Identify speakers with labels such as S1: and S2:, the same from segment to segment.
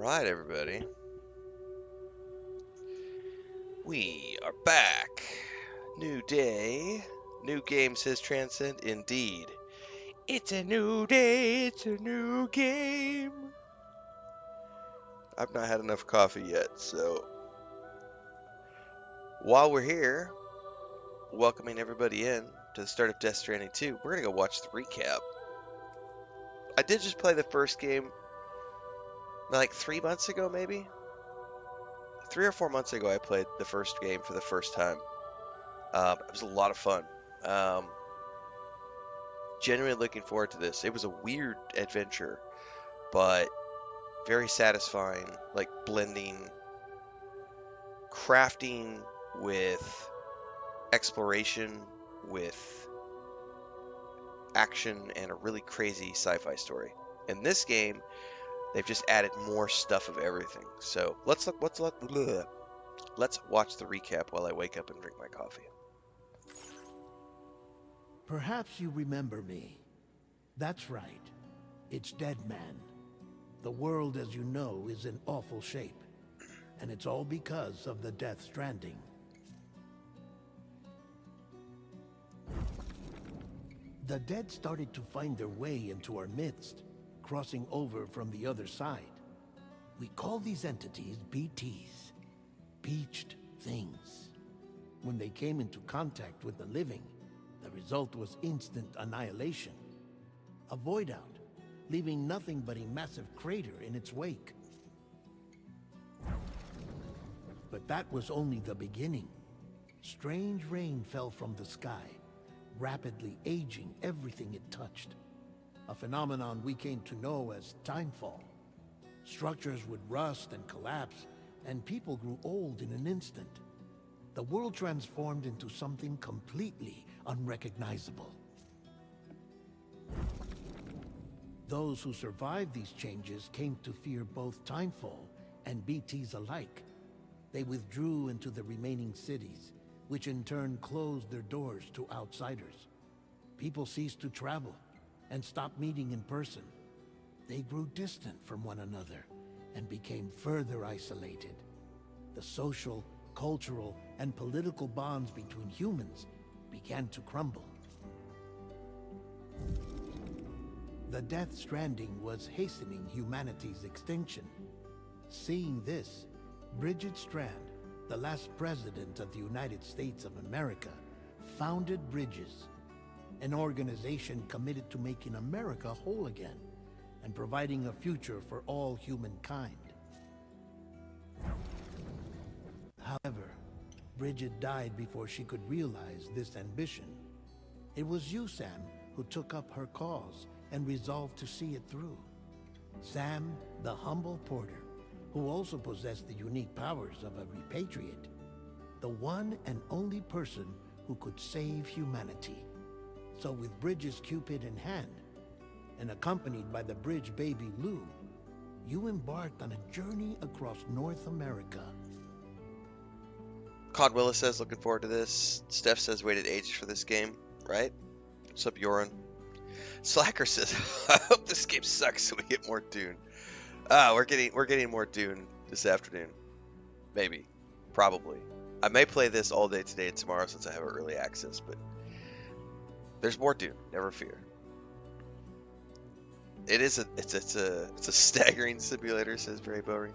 S1: right, everybody. We are back. New day. New game, says Transcend. Indeed. It's a new day. It's a new game. I've not had enough coffee yet, so while we're here, welcoming everybody in to the start of Death Stranding 2, we're going to go watch the recap. I did just play the first game like 3 months ago, maybe? 3 or 4 months ago, I played the first game for the first time. It was a lot of fun. Genuinely looking forward to this. It was a weird adventure, but very satisfying, like blending crafting with exploration, with action, and a really crazy sci-fi story. In this game, they've just added more stuff of everything. So let's watch the recap while I wake up and drink my coffee.
S2: Perhaps you remember me. That's right. It's Dead Man. The world, as you know, is in awful shape. And it's all because of the Death Stranding. The dead started to find their way into our midst, crossing over from the other side. We call these entities BTs, Beached Things. When they came into contact with the living, the result was instant annihilation. A void out, leaving nothing but a massive crater in its wake. But that was only the beginning. Strange rain fell from the sky, rapidly aging everything it touched. A phenomenon we came to know as timefall. Structures would rust and collapse, and people grew old in an instant. The world transformed into something completely unrecognizable. Those who survived these changes came to fear both timefall and BTs alike. They withdrew into the remaining cities, which in turn closed their doors to outsiders. People ceased to travel and stopped meeting in person. They grew distant from one another and became further isolated. The social, cultural, and political bonds between humans began to crumble. The Death Stranding was hastening humanity's extinction. Seeing this, Bridget Strand, the last president of the United States of America, founded Bridges, an organization committed to making America whole again and providing a future for all humankind. However, Bridget died before she could realize this ambition. It was you, Sam, who took up her cause and resolved to see it through. Sam, the humble porter, who also possessed the unique powers of a repatriate. The one and only person who could save humanity. So with Bridges' Cupid in hand, and accompanied by the bridge baby Lou, you embarked on a journey across North America.
S1: Cod Willis says, looking forward to this. Steph says, waited ages for this game, right? What's up, Yoran? Slacker says, I hope this game sucks so we get more Dune. We're getting more Dune this afternoon. Maybe. Probably. I may play this all day today and tomorrow since I have early access, but there's more Dune, never fear. It's a staggering simulator, says Barry Bowery.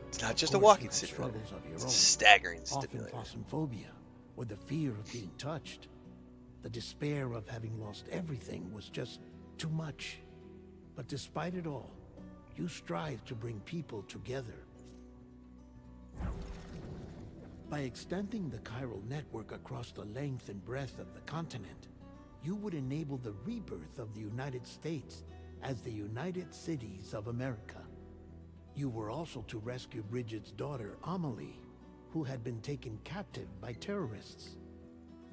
S1: It's not just a walking simulator. It's a staggering simulator.
S2: Often claustrophobia, or the fear of being touched. The despair of having lost everything was just too much. But despite it all, you strive to bring people together. By extending the chiral network across the length and breadth of the continent, you would enable the rebirth of the United States as the United Cities of America. You were also to rescue Bridget's daughter, Amelie, who had been taken captive by terrorists.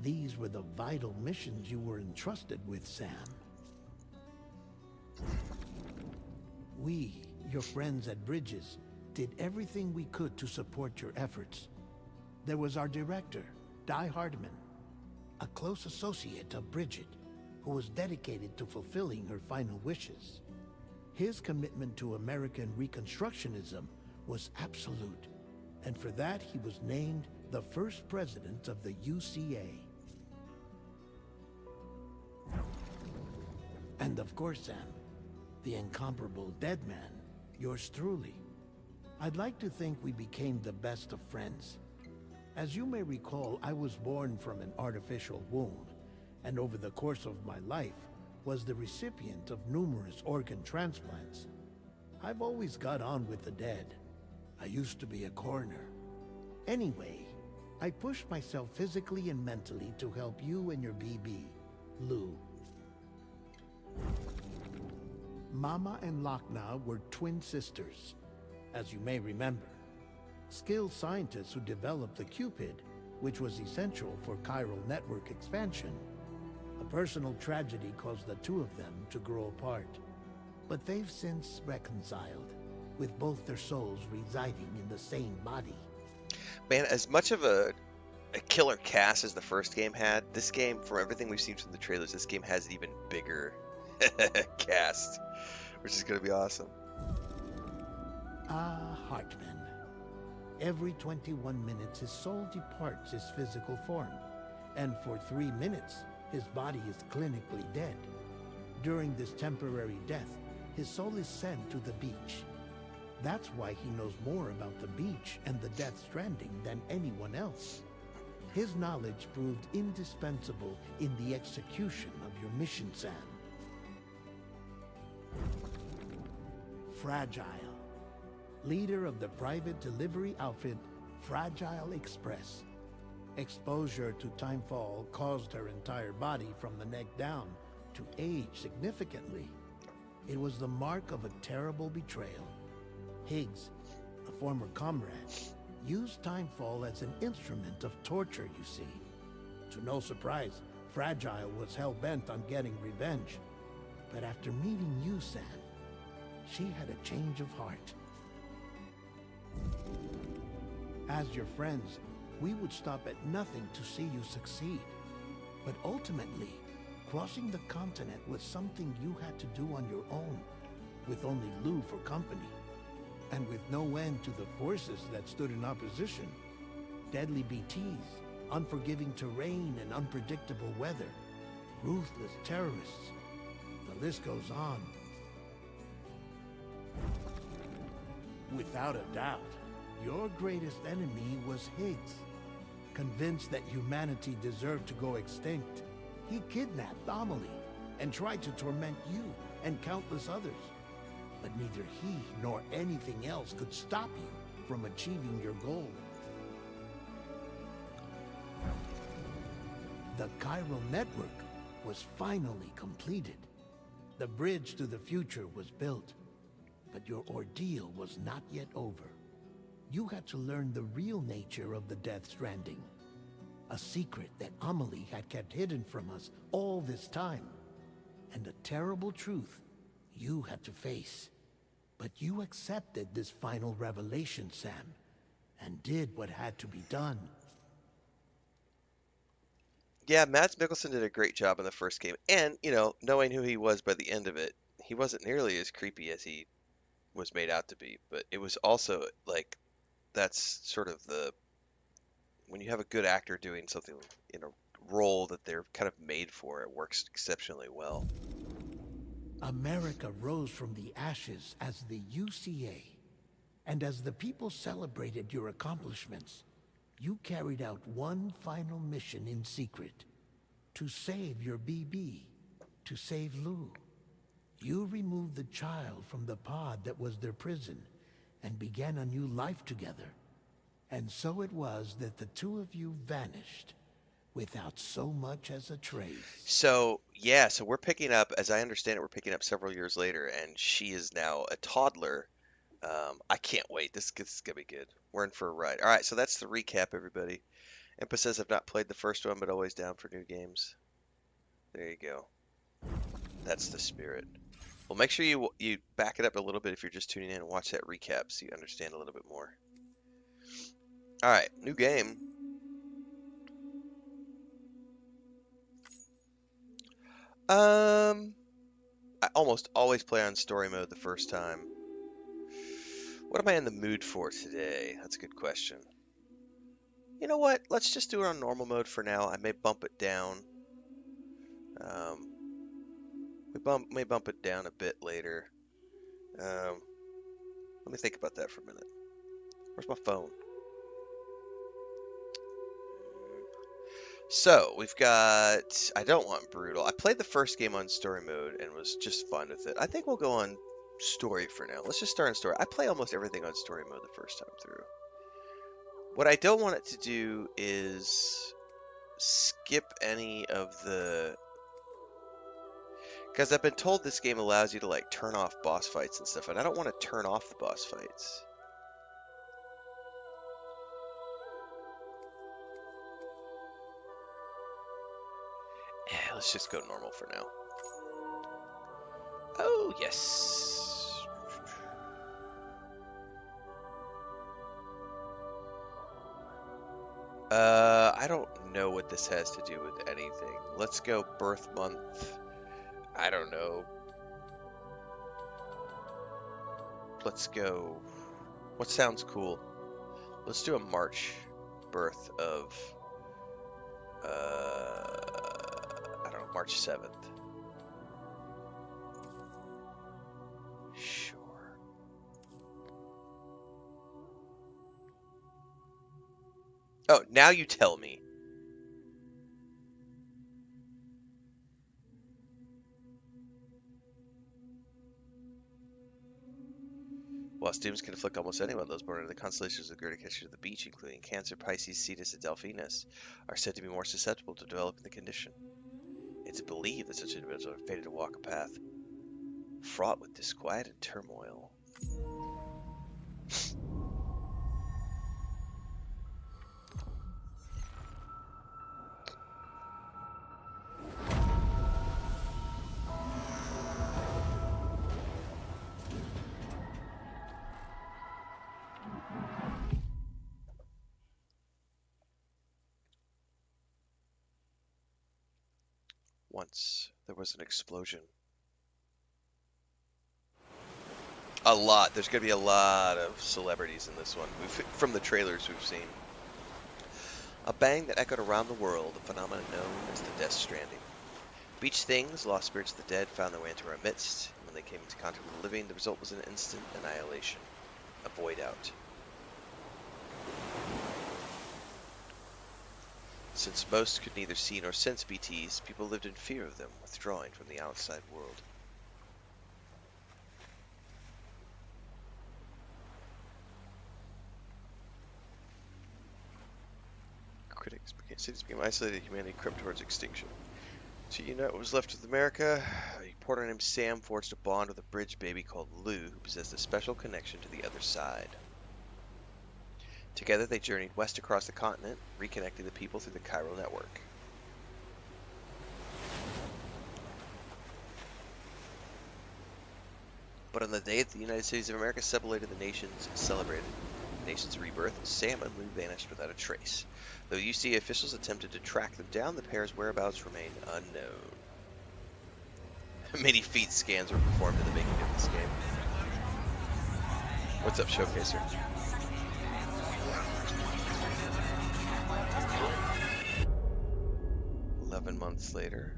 S2: These were the vital missions you were entrusted with, Sam. We, your friends at Bridges, did everything we could to support your efforts. There was our director, Di Hardman, a close associate of Bridget, who was dedicated to fulfilling her final wishes. His commitment to American Reconstructionism was absolute, and for that he was named the first president of the UCA. And of course, Sam, the incomparable Dead Man, yours truly. I'd like to think we became the best of friends. As you may recall, I was born from an artificial womb, and over the course of my life, was the recipient of numerous organ transplants. I've always got on with the dead. I used to be a coroner. Anyway, I pushed myself physically and mentally to help you and your BB, Lou. Mama and Lochna were twin sisters, as you may remember. Skilled scientists who developed the Cupid, which was essential for chiral network expansion. A personal tragedy caused the two of them to grow apart. But they've since reconciled, with both their souls residing in the same body.
S1: Man, as much of a killer cast as the first game had, this game, from everything we've seen from the trailers, this game has an even bigger cast, which is going to be awesome.
S2: Hartman. Every 21 minutes his soul departs his physical form, and for 3 minutes his body is clinically dead. During this temporary death, his soul is sent to the beach. That's why he knows more about the beach and the Death Stranding than anyone else. His knowledge proved indispensable in the execution of your mission, Sam. Fragile. Leader of the private delivery outfit, Fragile Express. Exposure to timefall caused her entire body from the neck down to age significantly. It was the mark of a terrible betrayal. Higgs, a former comrade, used timefall as an instrument of torture, you see. To no surprise, Fragile was hell-bent on getting revenge. But after meeting you, Sam, she had a change of heart. As your friends, we would stop at nothing to see you succeed. But ultimately, crossing the continent was something you had to do on your own, with only Lou for company, and with no end to the forces that stood in opposition. Deadly BTs, unforgiving terrain and unpredictable weather, ruthless terrorists. The list goes on. Without a doubt, your greatest enemy was Higgs. Convinced that humanity deserved to go extinct, he kidnapped Amelie and tried to torment you and countless others. But neither he nor anything else could stop you from achieving your goal. The chiral network was finally completed. The bridge to the future was built, but your ordeal was not yet over. You had to learn the real nature of the Death Stranding, a secret that Amelie had kept hidden from us all this time, and a terrible truth you had to face. But you accepted this final revelation, Sam, and did what had to be done.
S1: Yeah, Mads Mikkelsen did a great job in the first game, and, knowing who he was by the end of it, he wasn't nearly as creepy as he was made out to be, but it was also, that's sort of when you have a good actor doing something in a role that they're kind of made for, it works exceptionally well.
S2: America rose from the ashes as the UCA, and as the people celebrated your accomplishments, you carried out one final mission in secret, to save your BB, to save Lou. You removed the child from the pod that was their prison, and began a new life together. And so it was that the two of you vanished, without so much as a trace.
S1: So we're picking up, as I understand it, we're picking up several years later, and she is now a toddler. I can't wait. This is going to be good. We're in for a ride. All right, so that's the recap, everybody. Impa says I've not played the first one, but always down for new games. There you go. That's the spirit. Well, make sure you back it up a little bit if you're just tuning in and watch that recap so you understand a little bit more. All right, new game. almost always play on story mode the first time. What am I in the mood for today? That's a good question. You know what? Let's just do it on normal mode for now. I may bump it down. Um, may bump it down a bit later. Um, let me think about that for a minute. Where's my phone? So, we've got... I don't want brutal. I played the first game on story mode and was just fine with it. I think we'll go on story for now. Let's just start on story. I play almost everything on story mode the first time through. What I don't want it to do is skip any of the... Because I've been told this game allows you to, like, turn off boss fights and stuff, and I don't want to turn off the boss fights. Let's just go normal for now. Oh, yes. I don't know what this has to do with anything. Let's go birth month. I don't know. Let's go... What sounds cool? Let's do a March birth of... I don't know, March 7th. Sure. Oh, now you tell me. While dooms can afflict almost anyone, those born into the constellations of Gerda to the beach, including Cancer, Pisces, Cetus, and Delphinus, are said to be more susceptible to developing the condition. It's believed that such individuals are fated to walk a path fraught with disquiet and turmoil. Once there was an explosion. A lot. There's going to be a lot of celebrities in this one. From the trailers we've seen. A bang that echoed around the world, a phenomenon known as the Death Stranding. Beach things, lost spirits of the dead, found their way into our midst. And when they came into contact with the living, the result was an instant annihilation. A void out. Since most could neither see nor sense BTs, people lived in fear of them, withdrawing from the outside world. Cities became isolated, humanity crept towards extinction. To unite what was left of America, a reporter named Sam forged a bond with a bridge baby called Lou, who possessed a special connection to the other side. Together they journeyed west across the continent, reconnecting the people through the Cairo network. But on the day that the United States of America celebrated the nation's rebirth, Sam and Lou vanished without a trace. Though UCA officials attempted to track them down, the pair's whereabouts remain unknown. Many feet scans were performed in the making of this game. What's up, Showcaser? Months later.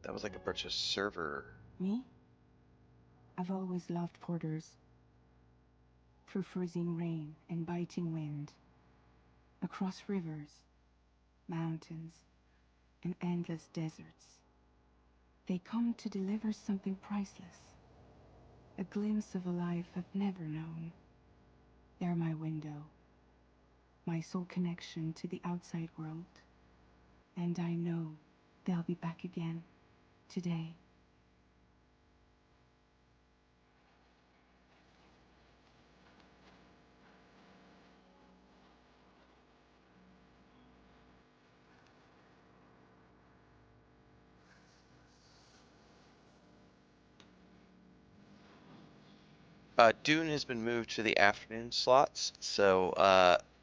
S1: That was like a bunch of server.
S3: Me? I've always loved porters. Through freezing rain and biting wind, across rivers, mountains, and endless deserts. They come to deliver something priceless. A glimpse of a life I've never known. They're my window. My sole connection to the outside world. And I know they'll be back again today.
S1: Dune has been moved to the afternoon slots, so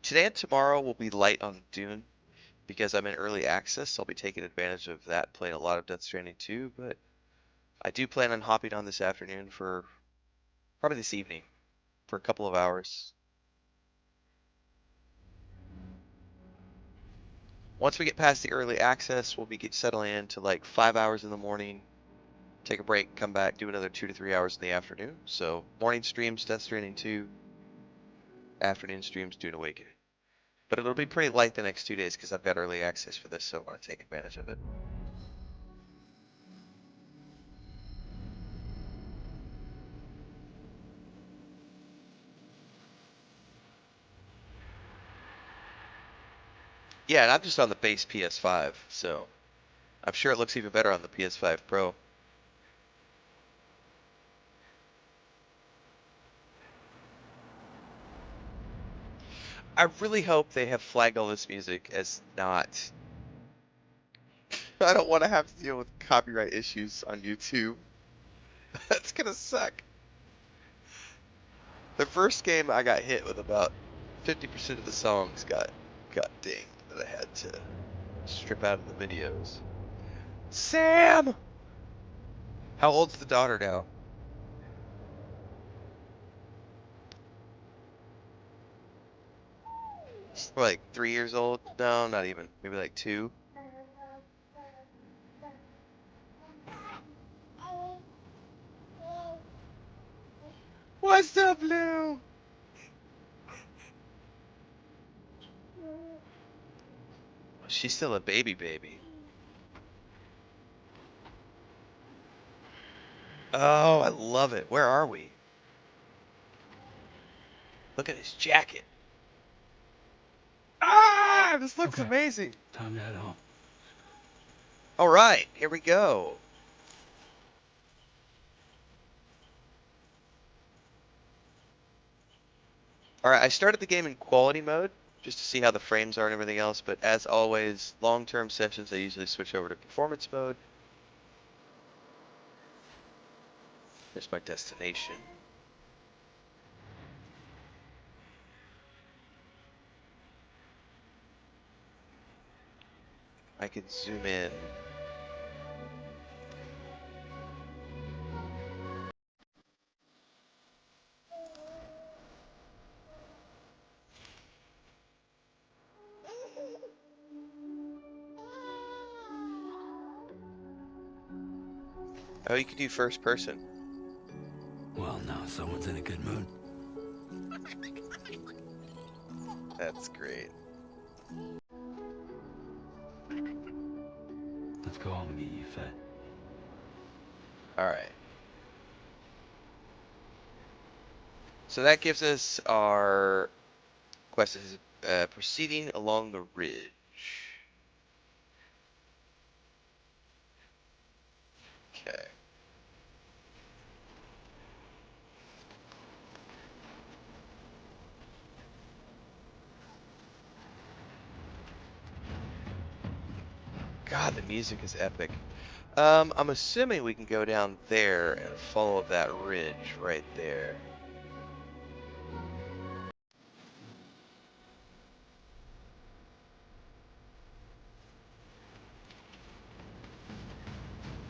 S1: today and tomorrow will be light on Dune because I'm in early access, I'll be taking advantage of that, playing a lot of Death Stranding 2, but I do plan on hopping on this afternoon for probably this evening for a couple of hours. Once we get past the early access, we'll be settling into like 5 hours in the morning, take a break, come back, do another 2 to 3 hours in the afternoon. So morning streams, Death Stranding 2, afternoon streams, Dune Awakening. But it'll be pretty light the next 2 days because I've got early access for this, so I want to take advantage of it. Yeah, and I'm just on the base PS5, so I'm sure it looks even better on the PS5 Pro. I really hope they have flagged all this music as not. I don't want to have to deal with copyright issues on YouTube. That's gonna suck. The first game I got hit with about 50% of the songs got dinged that I had to strip out of the videos. Sam! How old's the daughter now? We're like 3 years old? No, not even. Maybe like 2. What's up, Lou? She's still a baby. Oh, I love it. Where are we? Look at his jacket. Ah, this looks amazing.
S4: Time to head home.
S1: All right, here we go. All right, I started the game in quality mode just to see how the frames are and everything else, but as always, long-term sessions, I usually switch over to performance mode. There's my destination. I can zoom in. Oh, you can do first person.
S4: Well, now someone's in a good mood.
S1: That's great.
S4: Let's go home and get you fed.
S1: All right. So that gives us our quest is proceeding along the ridge. Okay. God, the music is epic. I'm assuming we can go down there and follow that ridge right there.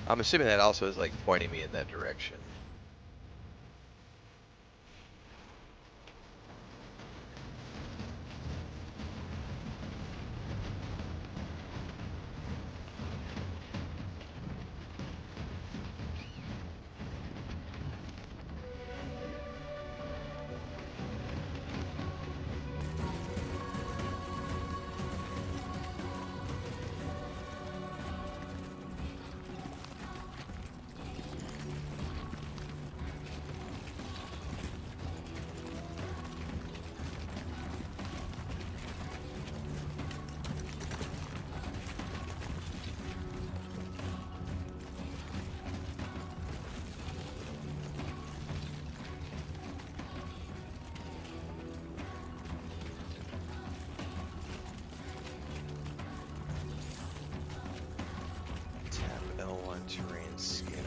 S1: I'm assuming that also is like pointing me in that direction. Tap L1 terrain scanner.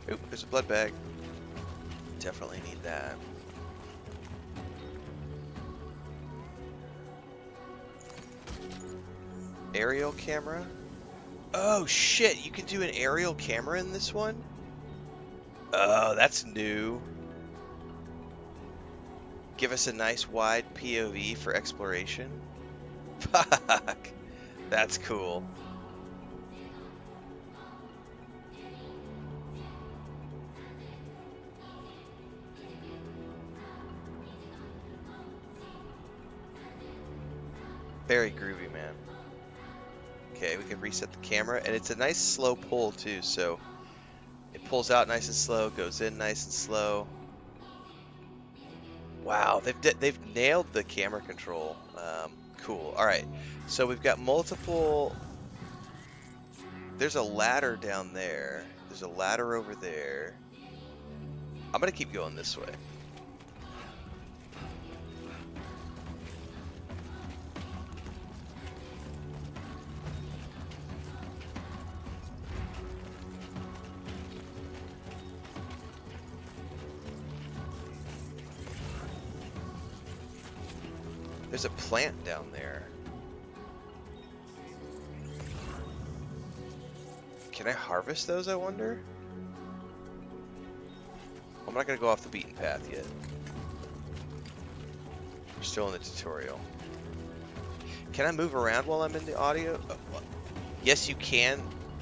S1: Oop, there's a blood bag. Definitely need that. Aerial camera. Oh shit, you can do an aerial camera in this one? Oh, that's new. Give us a nice wide POV for exploration. Fuck. That's cool. Very groovy, man. Okay, we can reset the camera, and it's a nice slow pull too, so it pulls out nice and slow, goes in nice and slow. Wow, they've nailed the camera control. Cool. All right, so we've got multiple. There's a ladder down there. There's a ladder over there. I'm gonna keep going this way. There's a plant down there. Can I harvest those, I wonder? I'm not going to go off the beaten path yet. We're still in the tutorial. Can I move around while I'm in the audio? Oh, well, yes, you can,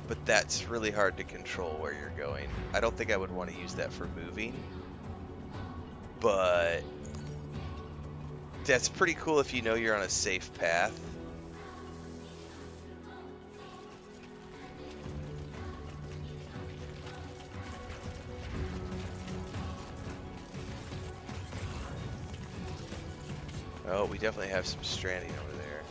S1: but that's really hard to control where you're going. I don't think I would want to use that for moving. But that's pretty cool if you know you're on a safe path. Oh, we definitely have some stranding over there.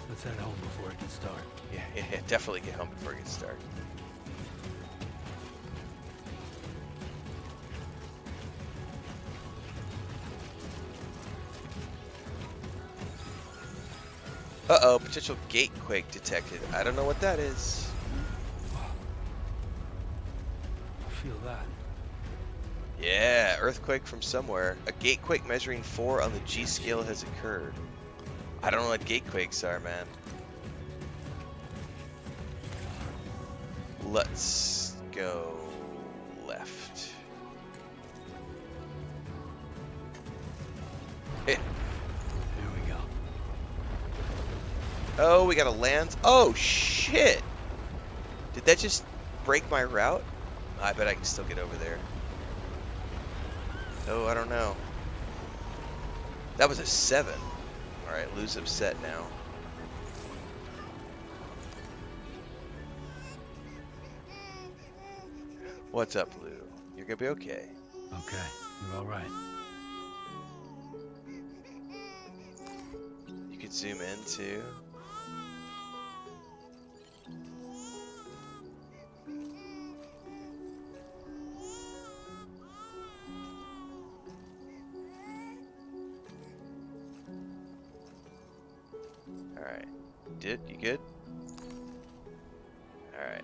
S4: Let's head home before it gets dark.
S1: Yeah, definitely get home before it gets dark. Uh-oh, potential gate quake detected. I don't know what that is.
S4: I feel that.
S1: Yeah, earthquake from somewhere. A gate quake measuring 4 on the G scale has occurred. I don't know what gate quakes are, man. Let's go left.
S4: Here we go.
S1: Oh, we got a land. Oh, shit. Did that just break my route? I bet I can still get over there. Oh, I don't know. That was a 7. Alright, lose upset now. What's up, Lou? You're gonna be okay.
S4: Okay, you're all right.
S1: You can zoom in too. Alright. You good? Alright.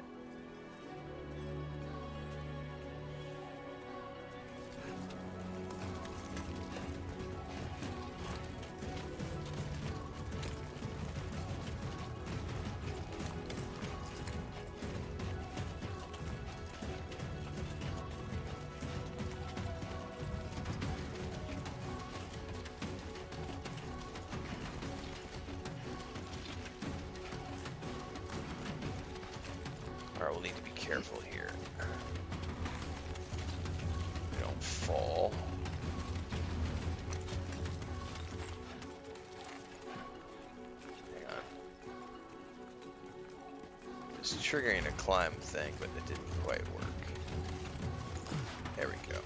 S1: Alright, we'll need to be careful here. We don't fall. Hang on. It's triggering a climb thing, but it didn't quite work. There we go.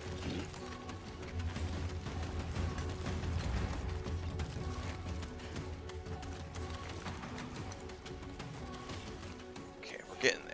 S1: Okay, we're getting there.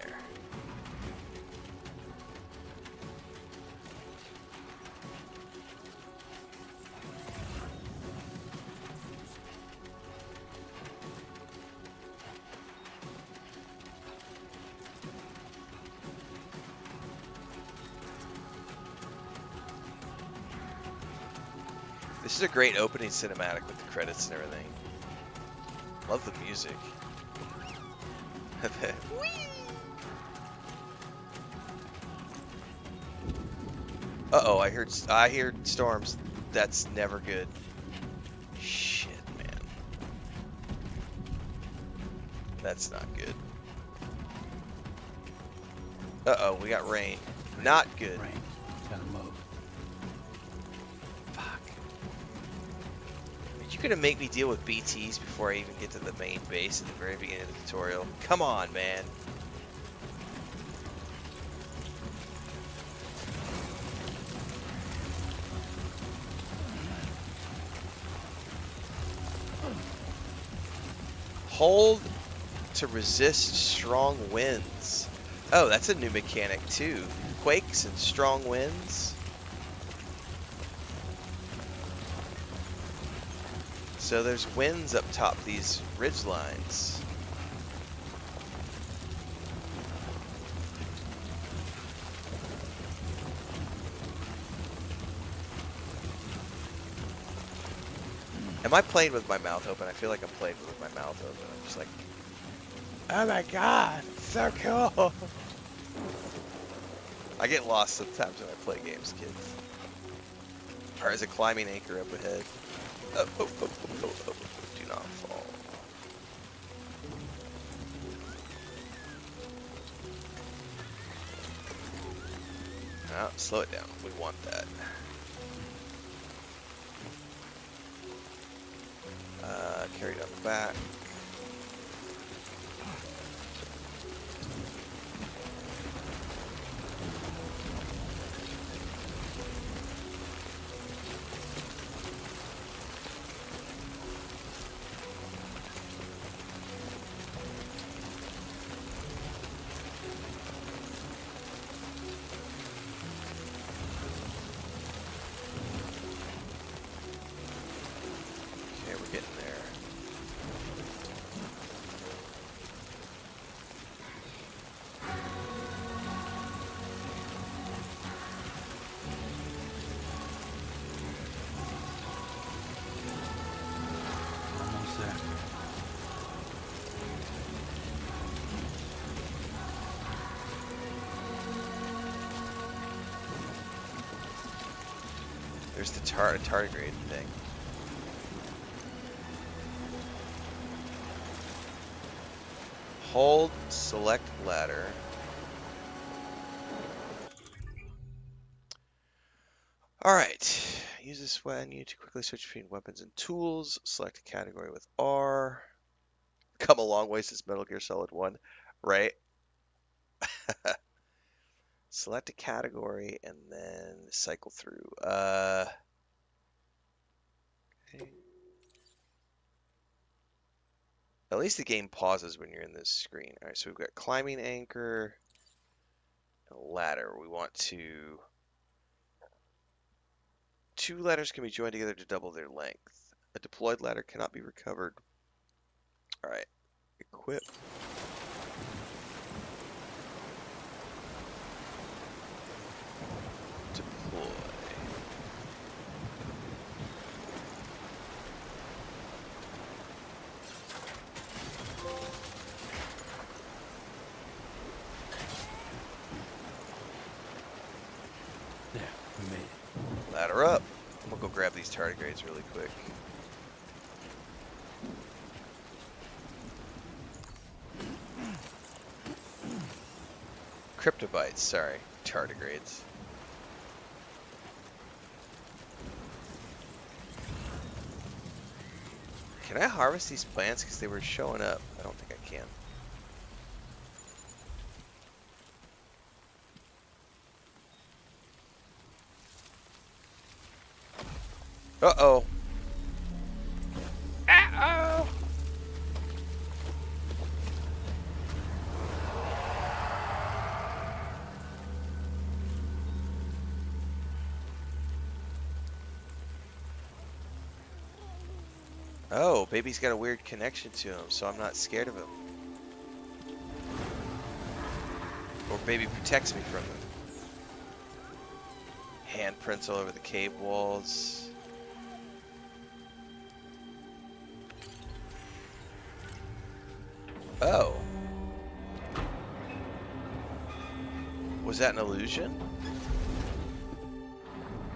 S1: This is a great opening cinematic with the credits and everything. Love the music. Uh-oh, I heard storms. That's never good. Shit, man. That's not good. Uh-oh, we got rain. Not good.
S4: Rain. Gotta move.
S1: Fuck. Are you gonna make me deal with BTs before I even get to the main base at the very beginning of the tutorial? Come on, man. Hold to resist strong winds. Oh, that's a new mechanic too. Quakes and strong winds. So there's winds up top these ridge lines. Am I playing with my mouth open? I feel like I'm playing with my mouth open. I'm just like, oh my god, it's so cool. I get lost sometimes when I play games, kids. Or is a climbing anchor up ahead? Oh, oh, oh, oh, oh, oh. Do not fall. Oh, slow it down. We want that. Carried on the back. Okay, we're getting there.
S4: Almost there.
S1: There's the tardigrade thing. Hold, select ladder. Alright. Use this menu to quickly switch between weapons and tools. Select a category with R. Come a long way since Metal Gear Solid 1, right? Select a category and then cycle through. Okay. At least the game pauses when you're in this screen. Alright, so we've got climbing anchor, and ladder. We want to... 2 ladders can be joined together to double their length. A deployed ladder cannot be recovered. Alright, equip. Deploy.
S4: There, we made it.
S1: Ladder up. I'm gonna go grab these tardigrades really quick. Cryptobites, sorry. Tardigrades. Can I harvest these plants? Because they were showing up. I don't think I can. Uh-oh. Uh-oh. Oh, baby's got a weird connection to him, so I'm not scared of him. Or baby protects me from him. Handprints all over the cave walls. Oh. Was that an illusion?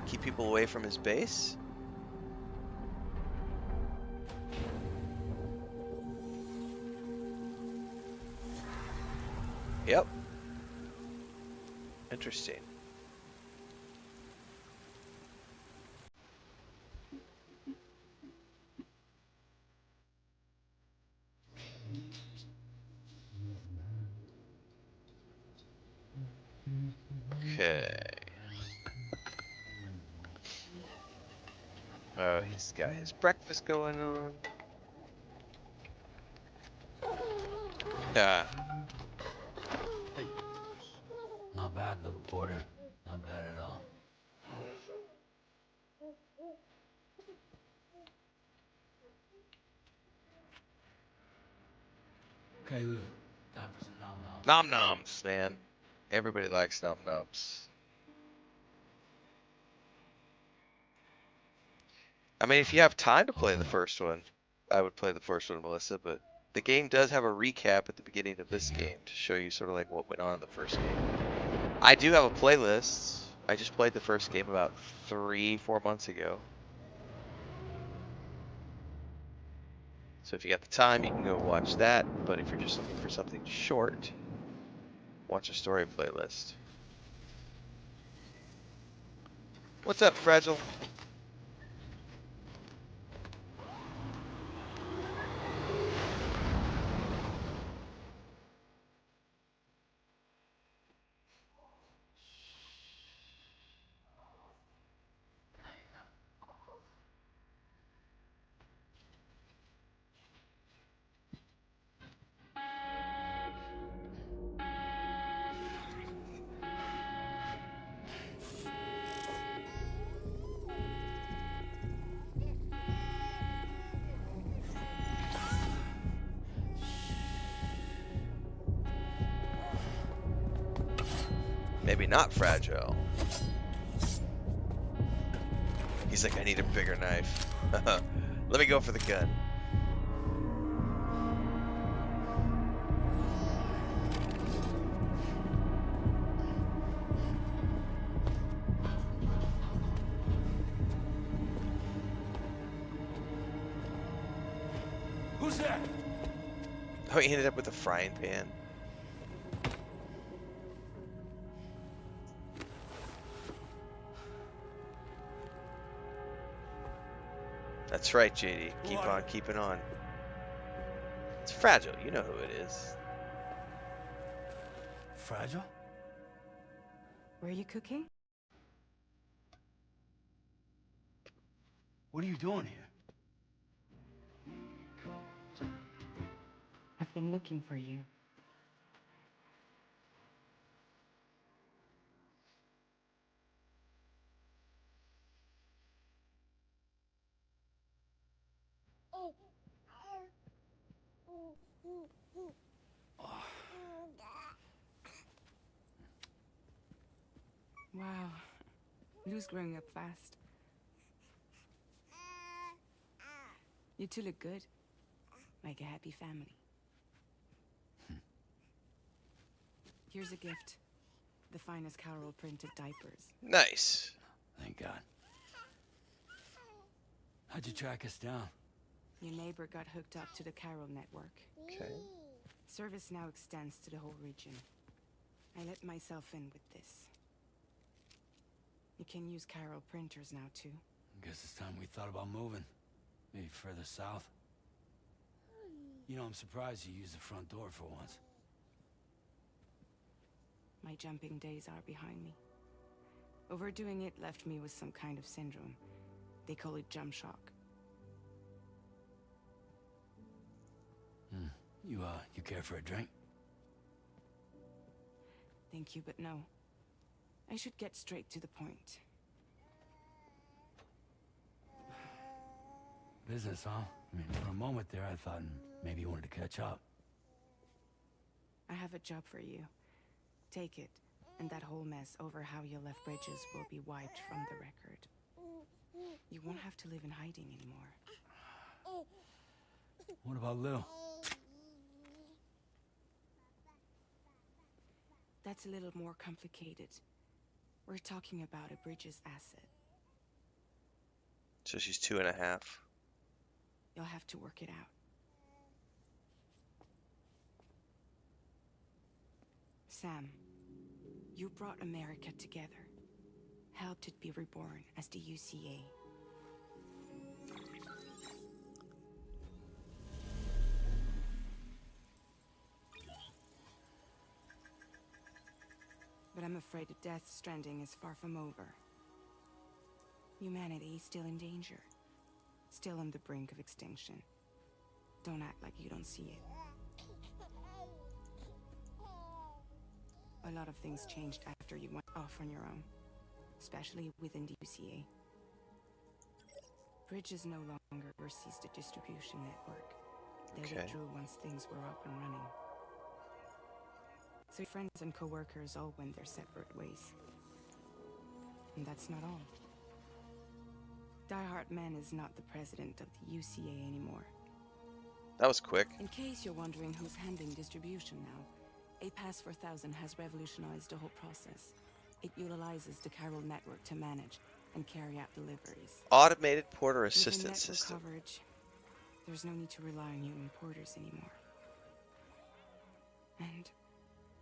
S1: Keep people away from his base? Yep. Interesting. Okay. Oh, he's got his breakfast going on. Yeah.
S4: Not bad, little porter. Not bad at all. Okay, Lou. Time for some nom nom.
S1: Nom noms, man. Everybody likes nom noms. I mean, if you have time to play the first one, I would play the first one, Melissa, but the game does have a recap at the beginning of this game to show you sort of like what went on in the first game. I do have a playlist. I just played the first game about 3-4 months ago. So if you got the time, you can go watch that, but if you're just looking for something short, watch a story playlist. What's up, Fragile? Maybe not fragile. He's like, I need a bigger knife. Let me go for the gun.
S4: Who's there?
S1: Oh, he ended up with a frying pan. That's right, JD. Keep on keeping on. It's fragile. You know who it is.
S4: Fragile?
S3: Were you cooking?
S4: What are you doing here?
S3: I've been looking for you. Wow. Lou's growing up fast. You two look good. Like a happy family. Here's a gift. The finest Carol printed diapers.
S1: Nice.
S4: Thank God. How'd you track us down?
S3: Your neighbor got hooked up to the Carol network.
S1: Okay.
S3: Service now extends to the whole region. I let myself in with this. You can use Carol printers now too.
S4: Guess it's time we thought about moving. Maybe further south. You know, I'm surprised you used the front door for once.
S3: My jumping days are behind me. Overdoing it left me with some kind of syndrome. They call it jump shock.
S4: You care for a drink?
S3: Thank you, but no. I should get straight to the point.
S4: Business, huh? I mean, for a moment there, I thought maybe you wanted to catch up.
S3: I have a job for you. Take it, and that whole mess over how you left Bridges will be wiped from the record. You won't have to live in hiding anymore.
S4: What about Lou?
S3: That's a little more complicated. We're talking about a Bridges asset.
S1: So she's 2.5.
S3: You'll have to work it out. Sam, you brought America together. Helped it be reborn as the UCA. But I'm afraid that Death Stranding is far from over. Humanity is still in danger. Still on the brink of extinction. Don't act like you don't see it. A lot of things changed after you went off on your own. Especially within the UCA. Bridges no longer oversees the distribution network. They withdrew once things were up and running. So your friends and co-workers all went their separate ways. And that's not all. Die Hartman is not the president of the UCA anymore.
S1: That was quick.
S3: In case you're wondering who's handling distribution now, A Pass 4000 has revolutionized the whole process. It utilizes the chiral network to manage and carry out deliveries.
S1: Automated porter
S3: With
S1: assistance
S3: network
S1: system.
S3: coverage, there's no need to rely on human porters anymore. And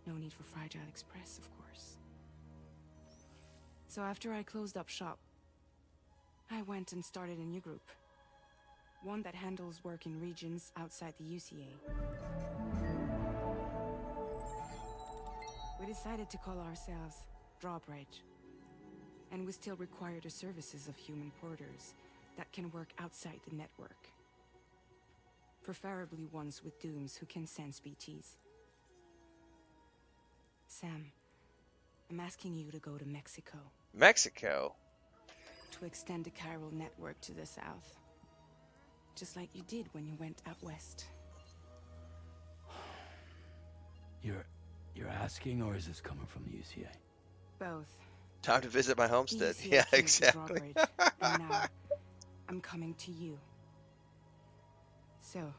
S3: no need for Fragile Express, of course. So after I closed up shop, I went and started a new group. One that handles work in regions outside the UCA. We decided to call ourselves Drawbridge. And we still require the services of human porters that can work outside the network. Preferably ones with dooms who can sense BTs. Sam, I'm asking you to go to Mexico.
S1: Mexico?
S3: To extend the chiral network to the south. Just like you did when you went out west.
S4: You're asking, or is this coming from the UCA?
S3: Both.
S1: Time to visit my homestead.
S3: The UCA
S1: Yeah,
S3: came to
S1: exactly.
S3: Drawbridge, and now I'm coming to you. So,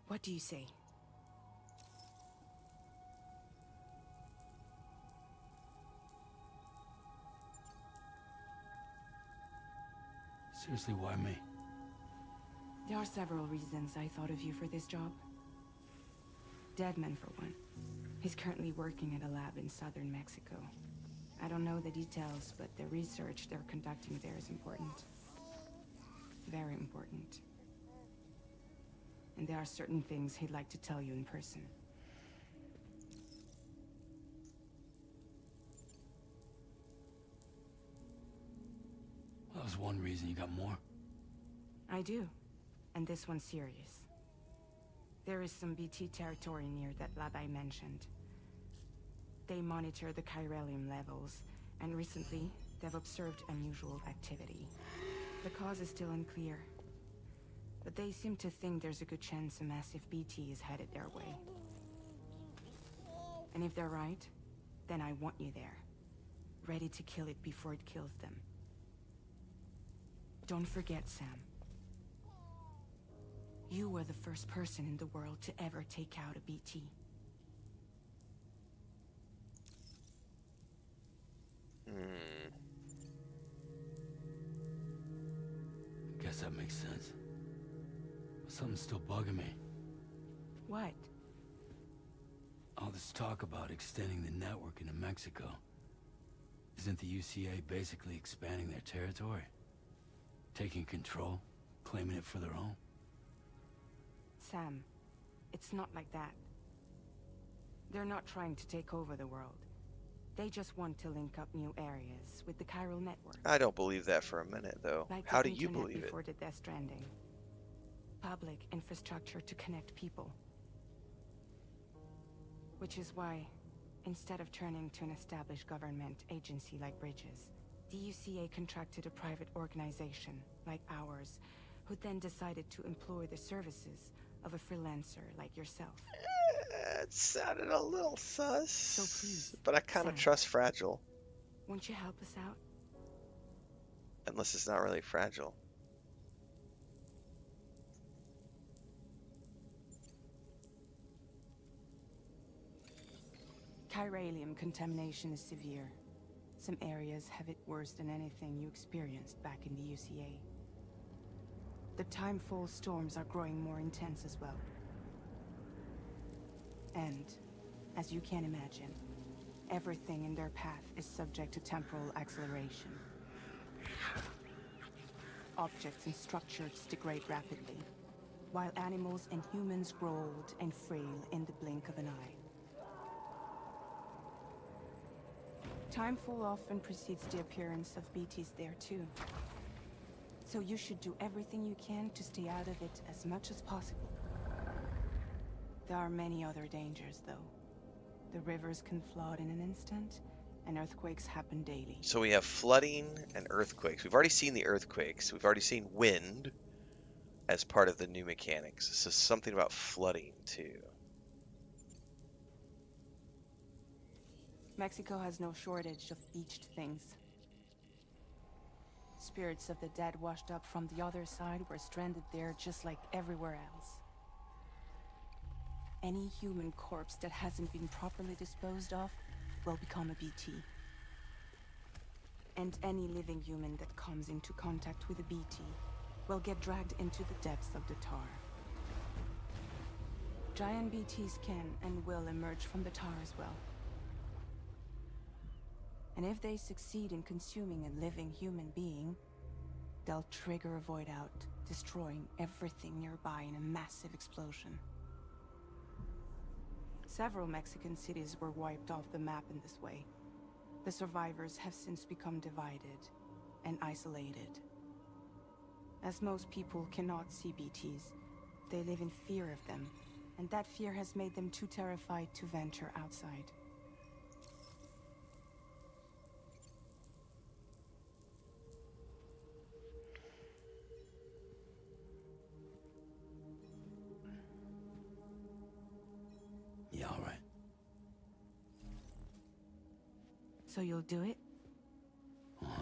S3: what do you say?
S4: Seriously, why me?
S3: There are several reasons I thought of you for this job. Deadman, for one. He's currently working at a lab in southern Mexico. I don't know the details, but the research they're conducting there is important. Very important. And there are certain things he'd like to tell you in person.
S4: That was one reason. You got more?
S3: I do. And this one's serious. There is some BT territory near that lab I mentioned. They monitor the chiralium levels, and recently, they've observed unusual activity. The cause is still unclear, but they seem to think there's a good chance a massive BT is headed their way. And if they're right, then I want you there, ready to kill it before it kills them. Don't forget, Sam. You were the first person in the world to ever take out a BT.
S4: Guess that makes sense. But something's still bugging me.
S3: What?
S4: All this talk about extending the network into Mexico. Isn't the UCA basically expanding their territory? Taking control? Claiming it for their own?
S3: Sam, it's not like that. They're not trying to take over the world. They just want to link up new areas with the chiral network.
S1: I don't believe that for a minute, though.
S3: Like
S1: How
S3: the
S1: do you
S3: internet
S1: believe it?
S3: before the Death Stranding. Public infrastructure to connect people. Which is why, instead of turning to an established government agency like Bridges, the UCA contracted a private organization like ours, who then decided to employ the services of a freelancer like yourself.
S1: It sounded a little sus.
S3: So please,
S1: but I kind of
S3: Sam.
S1: trust Fragile.
S3: Won't you help us out?
S1: Unless it's not really fragile.
S3: Chiralium contamination is severe. Some areas have it worse than anything you experienced back in the UCA. The timefall storms are growing more intense as well. And, as you can imagine, everything in their path is subject to temporal acceleration. Objects and structures degrade rapidly, while animals and humans grow old and frail in the blink of an eye. Timefall often precedes the appearance of BTs there too. So you should do everything you can to stay out of it as much as possible. There are many other dangers though. The rivers can flood in an instant, and earthquakes happen daily.
S1: So we have flooding and earthquakes. We've already seen the earthquakes. We've already seen wind as part of the new mechanics. This is something about flooding too.
S3: Mexico has no shortage of beached things. Spirits of the dead washed up from the other side were stranded there just like everywhere else. Any human corpse that hasn't been properly disposed of will become a BT. And any living human that comes into contact with a BT will get dragged into the depths of the tar. Giant BTs can and will emerge from the tar as well. And if they succeed in consuming a living human being, they'll trigger a void out, destroying everything nearby in a massive explosion. Several Mexican cities were wiped off the map in this way. The survivors have since become divided and isolated. As most people cannot see BTs, they live in fear of them, and that fear has made them too terrified to venture outside.
S4: Yeah, all right.
S3: So you'll do it?
S4: Uh-huh.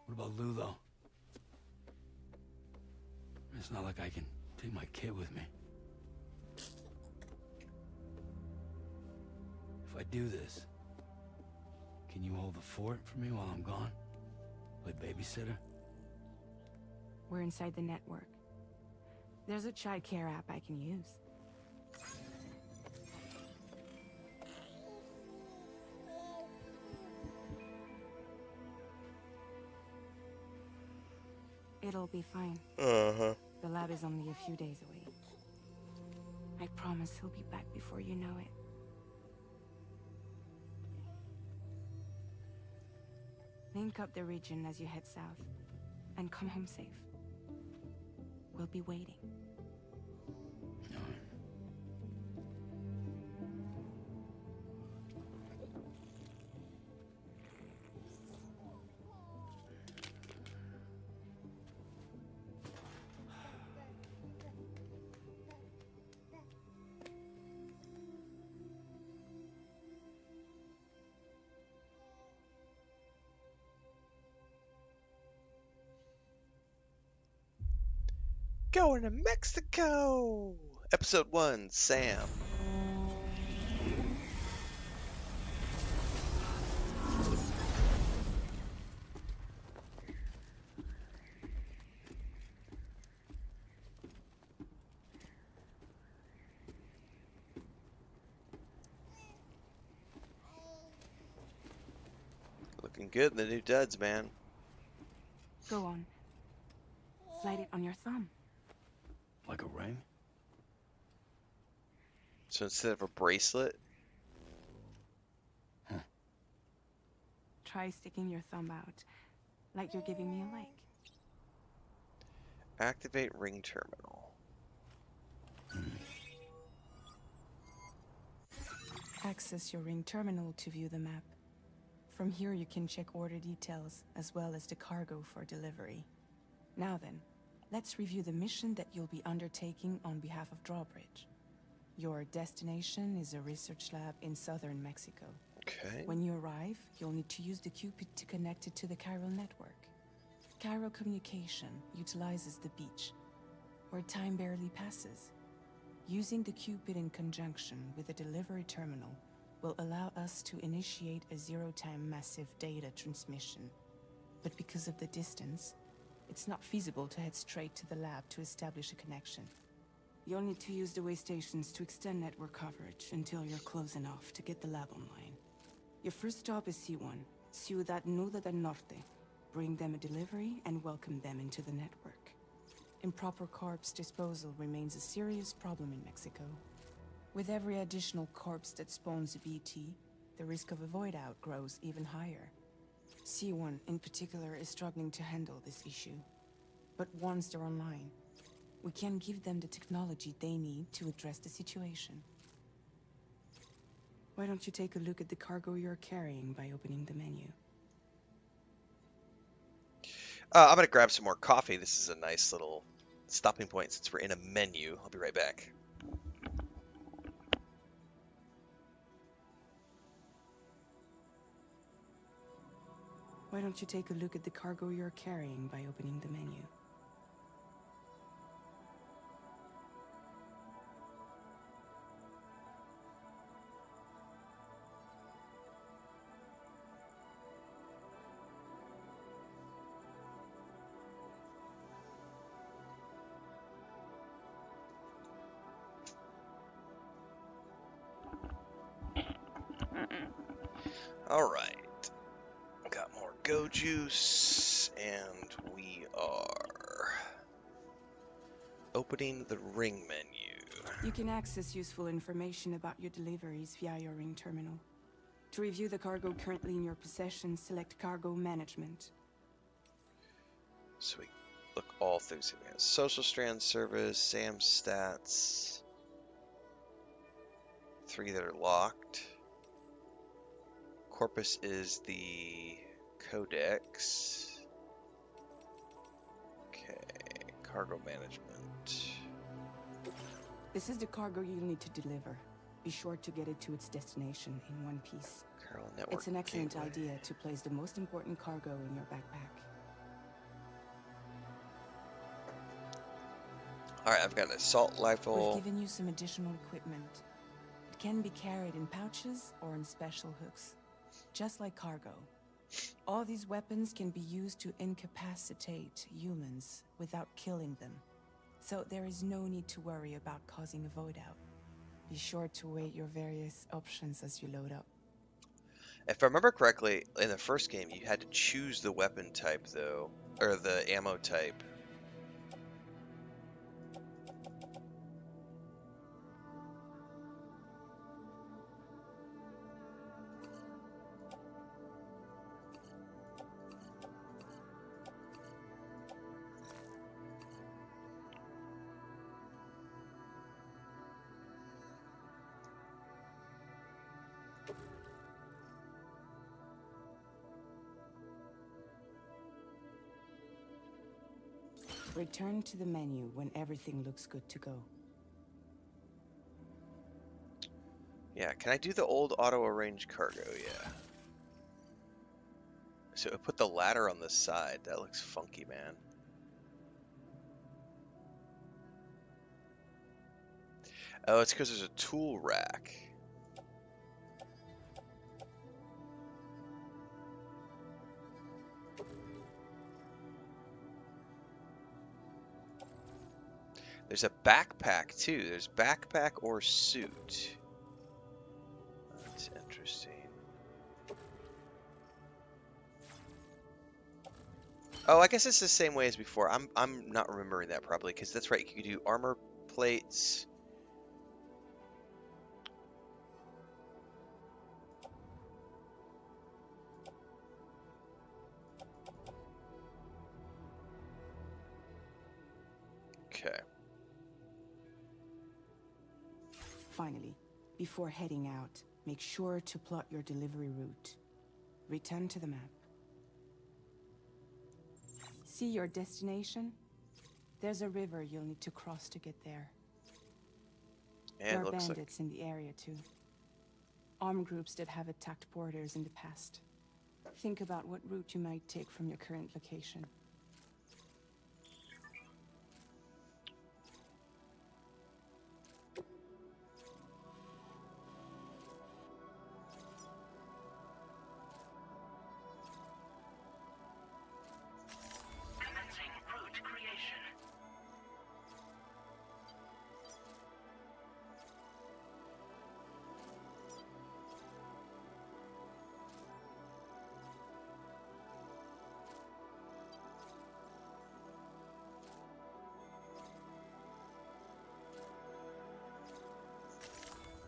S4: What about Lou, though? It's not like I can take my kid with me. If I do this, can you hold the fort for me while I'm gone? Play babysitter?
S3: We're inside the network. There's a child care app I can use. It'll be fine.
S1: Uh-huh.
S3: The lab is only a few days away. I promise he'll be back before you know it. Link up the region as you head south, and come home safe. We'll be waiting.
S4: All right.
S1: Going to Mexico! Episode 1, Sam. Looking good in the new duds, man.
S3: Go on. Slide it on your thumb.
S4: Like a ring?
S1: So instead of a bracelet,
S3: Try sticking your thumb out, like you're giving me a like.
S1: activate ring terminal.
S3: Access your ring terminal to view the map. From here you can check order details, as well as the cargo for delivery. Now then, let's review the mission that you'll be undertaking on behalf of Drawbridge. Your destination is a research lab in southern Mexico.
S1: Okay.
S3: When you arrive, you'll need to use the Cupid to connect it to the chiral network. Chiral communication utilizes the beach, where time barely passes. Using the Cupid in conjunction with a delivery terminal will allow us to initiate a zero-time massive data transmission. But because of the distance, it's not feasible to head straight to the lab to establish a connection. You'll need to use the way stations to extend network coverage until you're close enough to get the lab online. Your first stop is C1, Ciudad Nuda del Norte. Bring them a delivery and welcome them into the network. Improper corpse disposal remains a serious problem in Mexico. With every additional corpse that spawns a BT, the risk of a void out grows even higher. C1 in particular is struggling to handle this issue. But once they're online, we can give them the technology they need to address the situation. Why don't you take a look at the cargo you're carrying by opening the menu?
S1: I'm gonna grab some more coffee. This is a nice little stopping point since we're in a menu. I'll be right back.
S3: Why don't you take a look at the cargo you're carrying by opening the menu?
S1: Alright. Got more go juice, and we are opening the ring menu.
S3: You can access useful information about your deliveries via your ring terminal. To review the cargo currently in your possession, select Cargo Management.
S1: So we look all things we have. Social strand service, SAM stats. 3 that are locked. Corpus is the codex. Okay, cargo management.
S3: This is the cargo you'll need to deliver. Be sure to get it to its destination in one piece.
S1: Carol network.
S3: It's an excellent
S1: gateway.
S3: idea to place the most important cargo in your backpack.
S1: Alright, I've got an assault rifle.
S3: We've given you some additional equipment. It can be carried in pouches or in special hooks, just like cargo. All these weapons can be used to incapacitate humans without killing them. So there is no need to worry about causing a void out. Be sure to weigh your various options as you load up.
S1: If I remember correctly, in the first game, you had to choose the weapon type, though, or the ammo type.
S3: Return to the menu when everything looks good to go.
S1: Yeah, can I do the old auto-arrange cargo? Yeah. So I put the ladder on the side. That looks funky, man. Oh, it's because there's a tool rack. There's a backpack, too. There's backpack or suit. That's interesting. Oh, I guess it's the same way as before. I'm not remembering that probably, because that's right. You could do armor plates. Okay.
S3: Finally, before heading out, make sure to plot your delivery route. Return to the map. See your destination? There's a river you'll need to cross to get there.
S1: And
S3: There are
S1: looks like
S3: bandits in the area too. Armed groups that have attacked borders in the past. Think about what route you might take from your current location.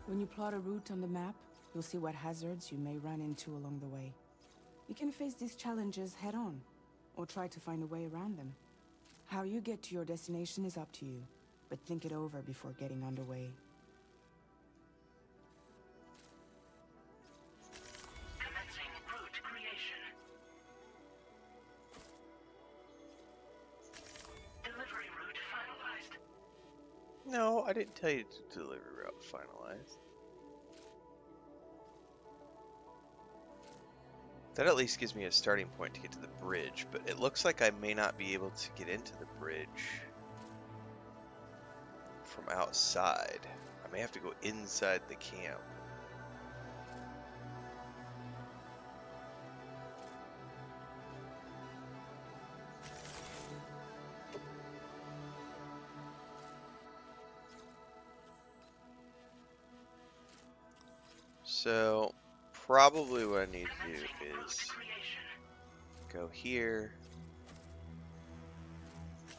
S3: When you plot a route on the map, you'll see what hazards you may run into along the way. You can face these challenges head-on, or try to find a way around them. How you get to your destination is up to you, but think it over before getting underway.
S5: Commencing route creation. Delivery route finalized.
S1: No, I didn't tell you to delivery route finalized. That at least gives me a starting point to get to the bridge, but it looks like I may not be able to get into the bridge from outside. I may have to go inside the camp. So, probably what I need to do is go here,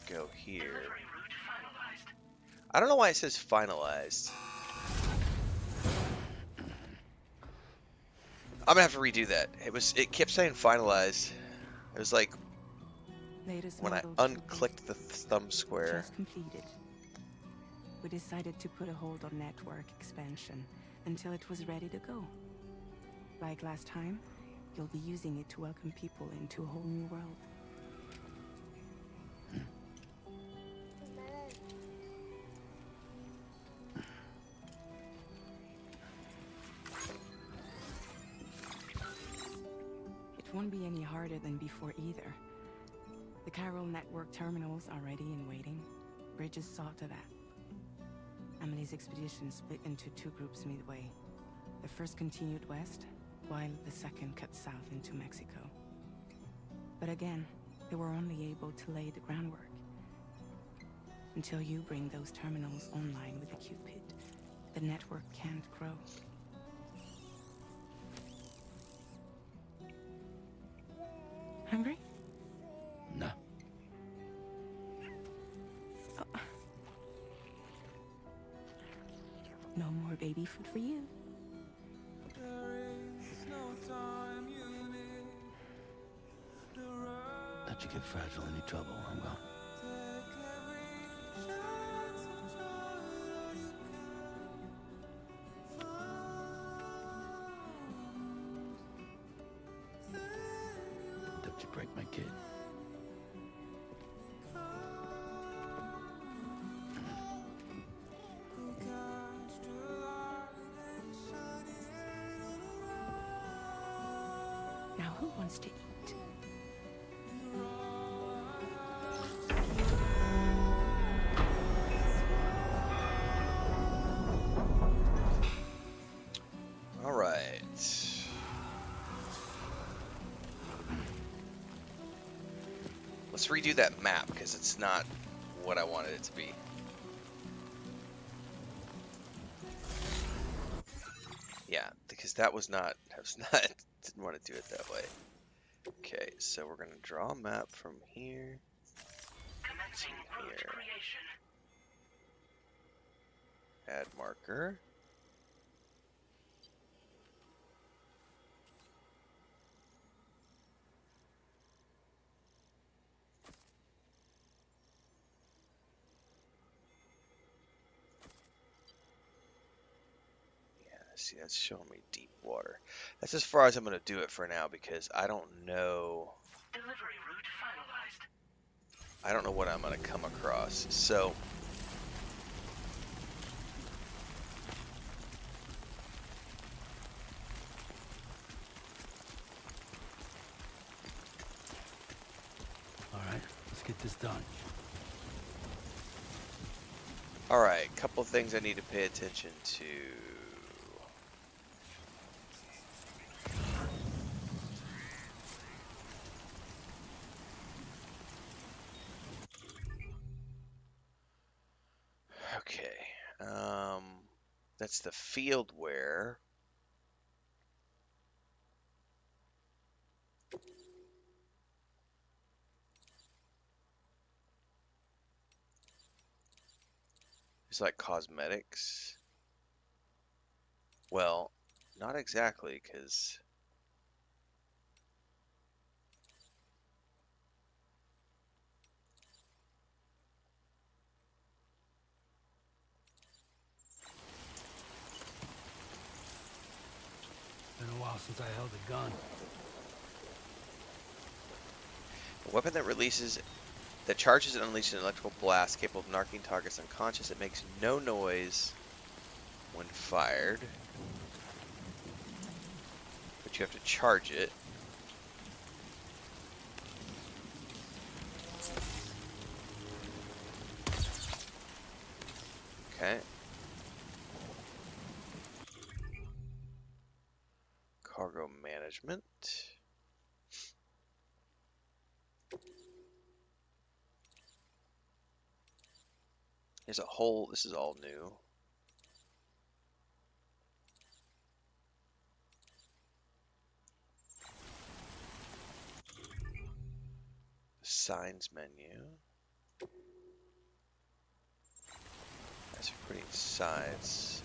S1: go here. I don't know why it says finalized. I'm gonna have to redo that. It kept saying finalized. It was like
S3: Latest
S1: when I
S3: models will be
S1: unclicked the thumb square.
S3: just completed. We decided to put a hold on network expansion until it was ready to go. Like last time, you'll be using it to welcome people into a whole new world. It won't be any harder than before either. The Carol network terminals are ready and waiting. Bridges saw to that. Emily's expedition split into two groups midway. The first continued west, while the second cut south into Mexico. But again, they were only able to lay the groundwork. Until you bring those terminals online with the Cupid, the network can't grow. Hungry?
S4: No.
S3: No more baby food for you.
S4: Let you get fragile, any trouble, I'm gone. Don't you break my kid.
S3: Now who wants to eat?
S1: All right. Let's redo that map because it's not what I wanted it to be. Yeah, because that was not, didn't want to do it that way. Okay, so we're going to draw a map from here.
S5: Commencing route
S1: Here.
S5: creation.
S1: Add marker. Yeah, see, that's showing me deep water. That's as far as I'm going to do it for now because I don't know.
S5: Delivery route finalized.
S1: I don't know what I'm going to come across. So,
S4: All right, let's get this done.
S1: all right, couple things I need to pay attention to. Okay, that's the field wear. It's like cosmetics. Well, not exactly, because
S4: Been a while since I held a gun.
S1: a weapon that charges and unleashes an electrical blast capable of knocking targets unconscious. It makes no noise when fired, but you have to charge it. Okay. Cargo management. There's a whole, this is all new. Signs menu. That's for putting sides.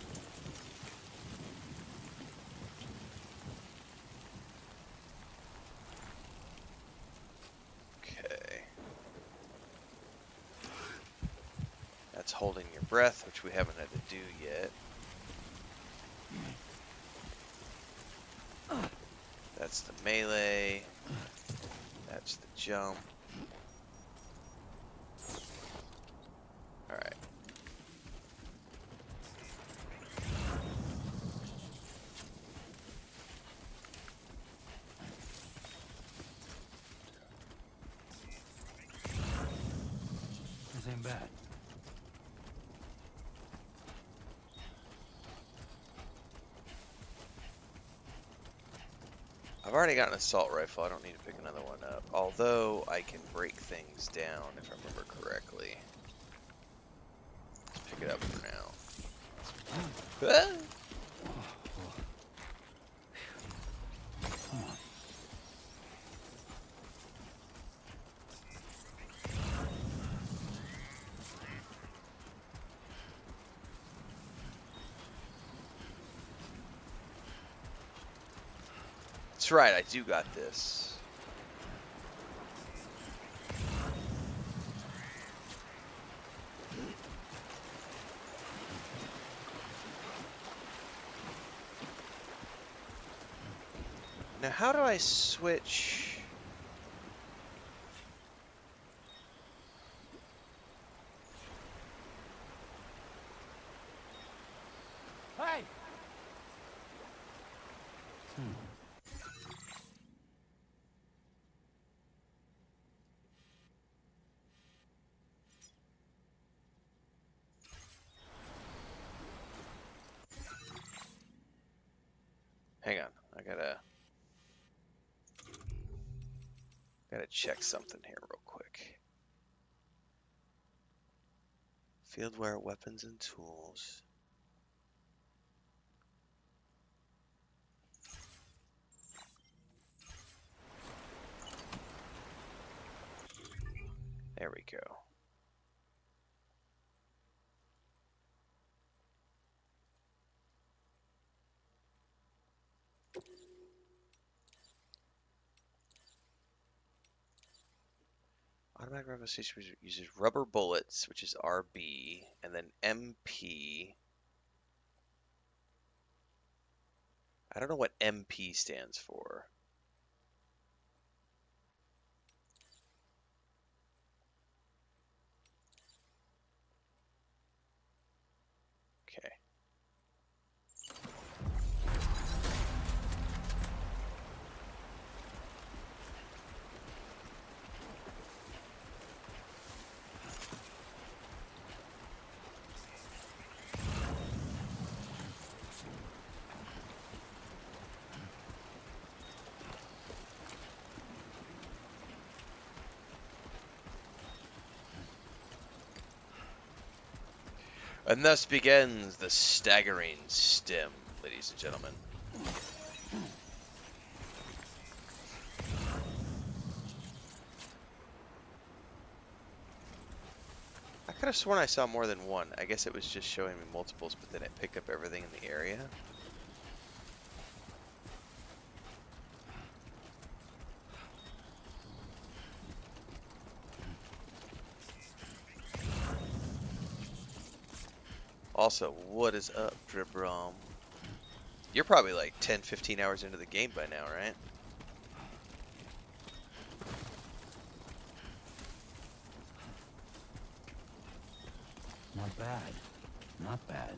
S1: Okay. That's holding your breath, which we haven't had to do yet. That's the melee. That's the jump. Alright.
S4: This ain't bad.
S1: I've already got an assault rifle. I don't need to pick another one up. Although I can break things down if I remember correctly. Let's pick it up for now. Ah!
S4: Come on.
S1: That's right, I do got this. Now, how do I switch?
S4: Hey!
S1: Hang on, I gotta check something here real quick. Fieldwear, weapons, and tools. There we go. Automatic rifle station uses rubber bullets, which is RB, and then MP. I don't know what MP stands for. Okay. And thus begins the staggering stem, ladies and gentlemen. I could have sworn I saw more than one. I guess it was just showing me multiples, but then it picked up everything in the area. Also, what is up, Dribrom? You're probably like 10, 15 hours into the game by now, right?
S4: Not bad. Not bad.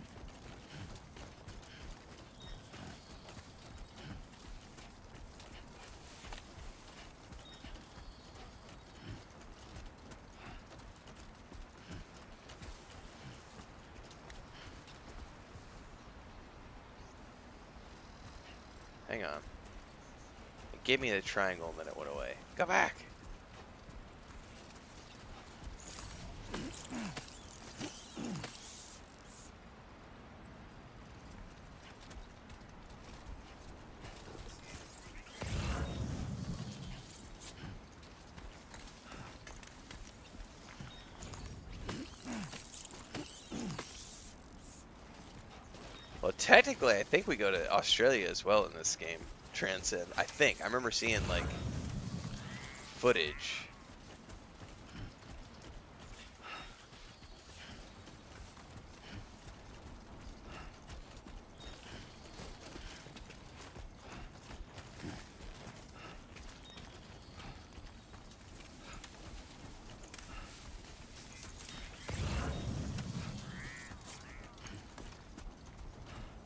S1: Hang on. It gave me the triangle and then it went away. Go back! Well, technically, I think we go to Australia as well in this game. Transcend. I think. I remember seeing, like, footage.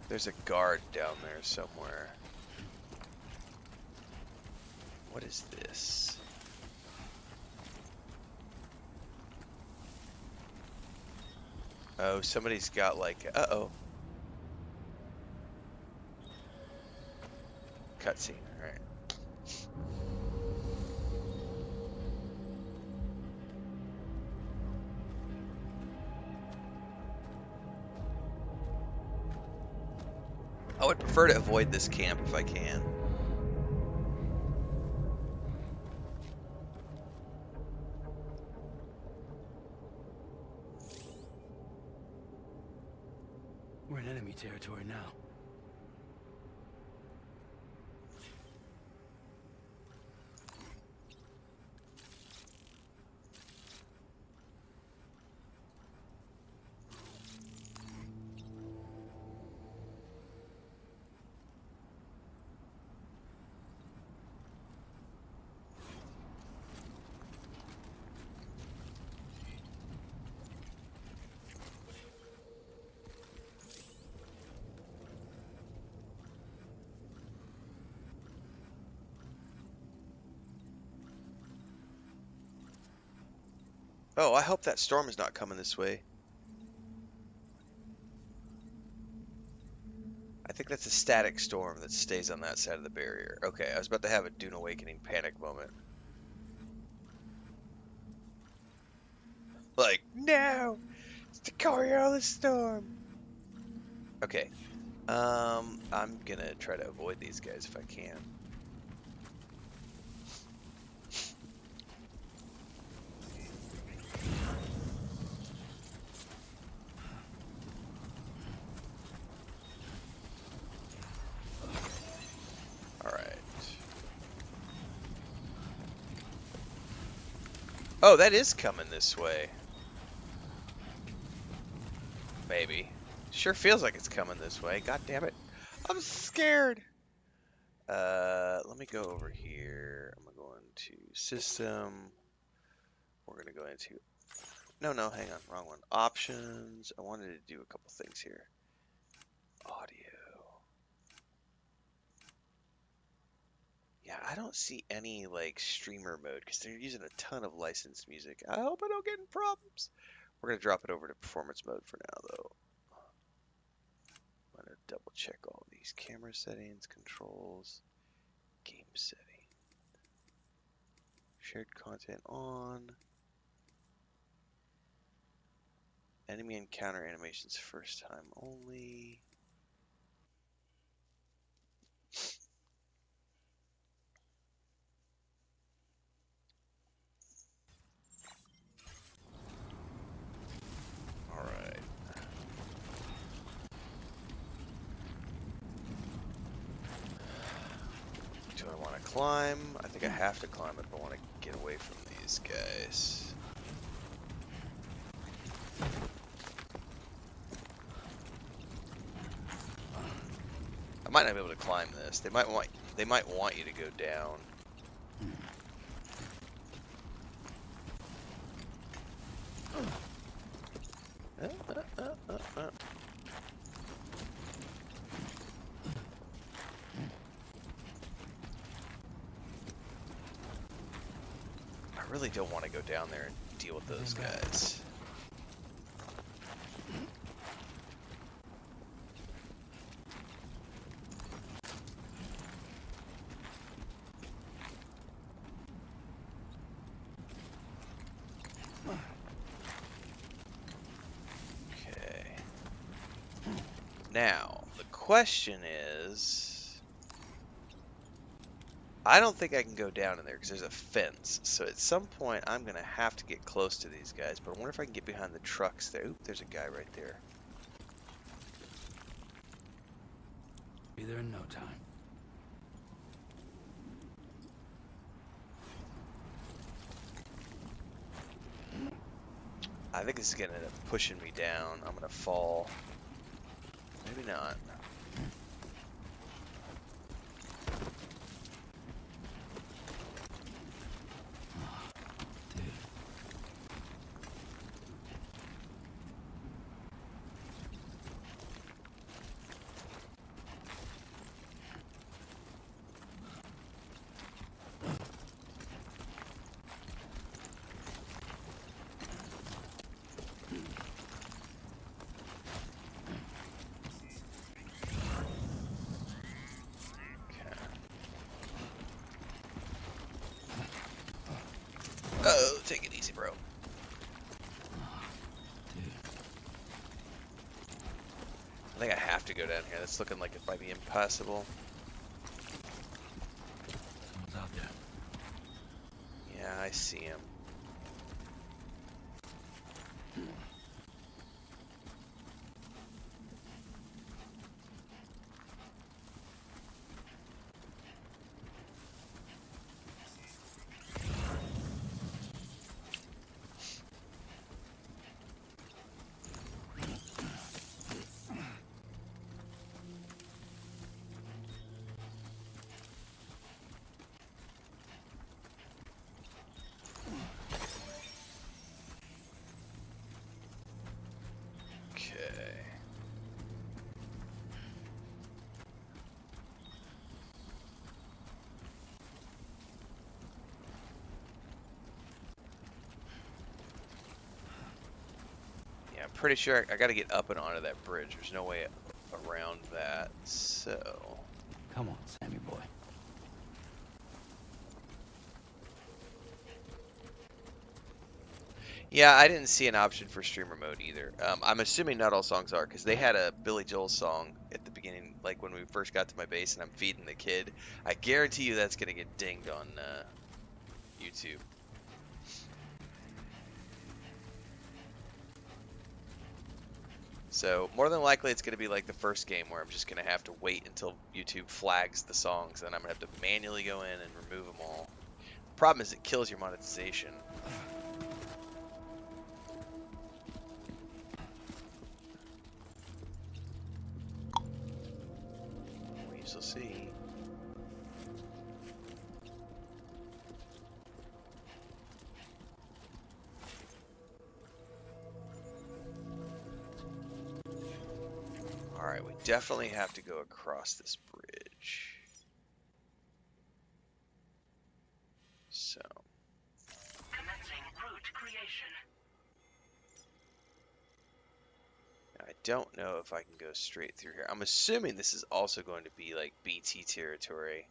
S1: There's a guard down there somewhere. What is this? Oh, somebody's got like, uh-oh. Cutscene, alright. I would prefer to avoid this camp if I can.
S4: We're in enemy territory now.
S1: Oh, I hope that storm is not coming this way. I think that's a static storm that stays on that side of the barrier. Okay, I was about to have a Dune Awakening panic moment. Like, no! It's the Coriolis storm! Okay. I'm gonna try to avoid these guys if I can. Alright. Oh, that is coming this way. Maybe. Sure feels like it's coming this way. God damn it. I'm scared. Let me go over here. I'm gonna go into system. We're gonna go into, no, hang on, wrong one. Options. I wanted to do a couple things here. Audio. Yeah, I don't see any like streamer mode because they're using a ton of licensed music. I hope I don't get in problems. We're gonna drop it over to performance mode for now though. I'm gonna double check all these camera settings, controls, game setting. Shared content on. Enemy encounter animations first time only. Alright. Do I want to climb? I think I have to climb if I want to get away from these guys. might not be able to climb this. They might want you to go down. I really don't want to go down there and deal with those guys. Okay. Now, the question is... I don't think I can go down in there because there's a fence. So at some point, I'm going to have to get close to these guys. But I wonder if I can get behind the trucks there. Oop, there's a guy right there.
S4: Be there in no time.
S1: I think this is going to end up pushing me down. I'm going to fall. Maybe not. Oh, take it easy, bro. I think I have to go down here. That's looking like it might be impossible.
S4: Someone's out there.
S1: Yeah, I see him. Okay. Yeah, I'm pretty sure I gotta get up and onto that bridge. There's no way around that, so...
S4: Come on, Sammy boy.
S1: Yeah, I didn't see an option for streamer mode either. I'm assuming not all songs are, because they had a Billy Joel song at the beginning, like when we first got to my base and I'm feeding the kid. I guarantee you that's going to get dinged on YouTube. So, more than likely it's going to be like the first game where I'm just going to have to wait until YouTube flags the songs, and I'm going to have to manually go in and remove them all. The problem is it kills your monetization. We shall see. Alright, we definitely have to go across this bridge. So.
S5: Commencing route creation.
S1: I don't know if I can go straight through here. I'm assuming this is also going to be like BT territory.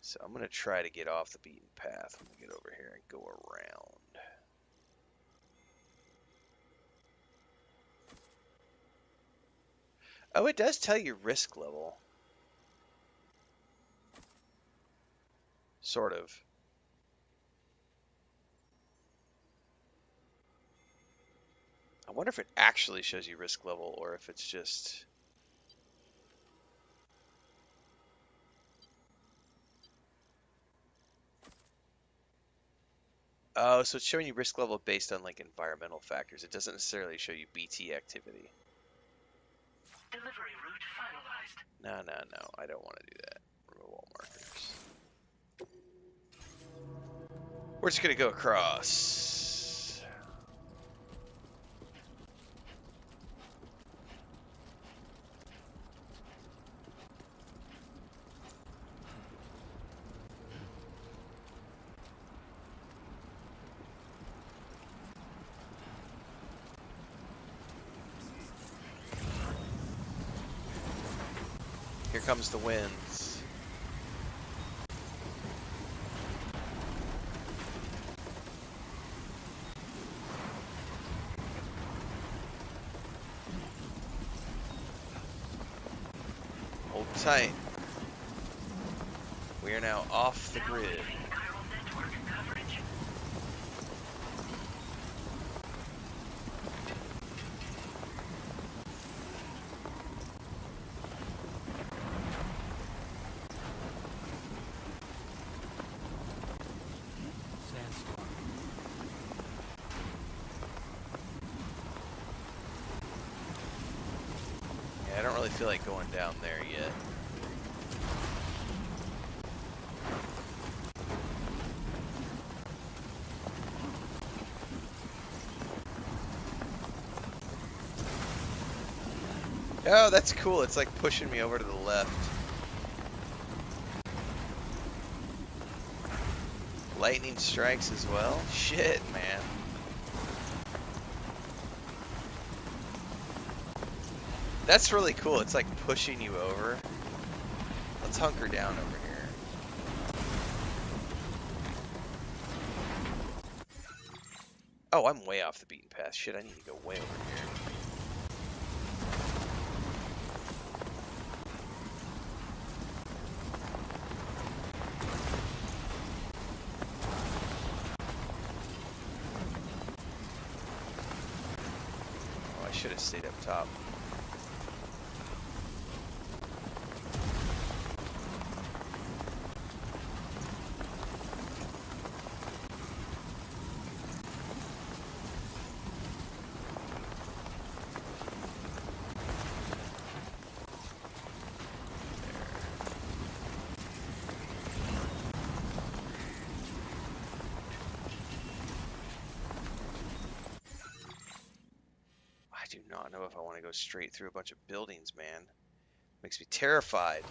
S1: So I'm going to try to get off the beaten path when we get over here and go around. Oh, it does tell you risk level. Sort of. I wonder if it actually shows you risk level or if it's just... Oh, so it's showing you risk level based on like environmental factors. It doesn't necessarily show you BT activity.
S5: Delivery route finalized.
S1: No, I don't want to do that. Remove all markers. We're just gonna go across. Here comes the winds. Hold tight. We are now off the grid.
S5: Leaving chiral network coverage.
S4: Sandstorm.
S1: Yeah, I don't really feel like going down there yet. Oh, that's cool. It's like pushing me over to the left. Lightning strikes as well? Shit, man. That's really cool. It's like pushing you over. Let's hunker down over here. Oh, I'm way off the beaten path. Shit, I need to go way over here. Oh, I should have stayed up top. I do not know if I want to go straight through a bunch of buildings, man. Makes me terrified.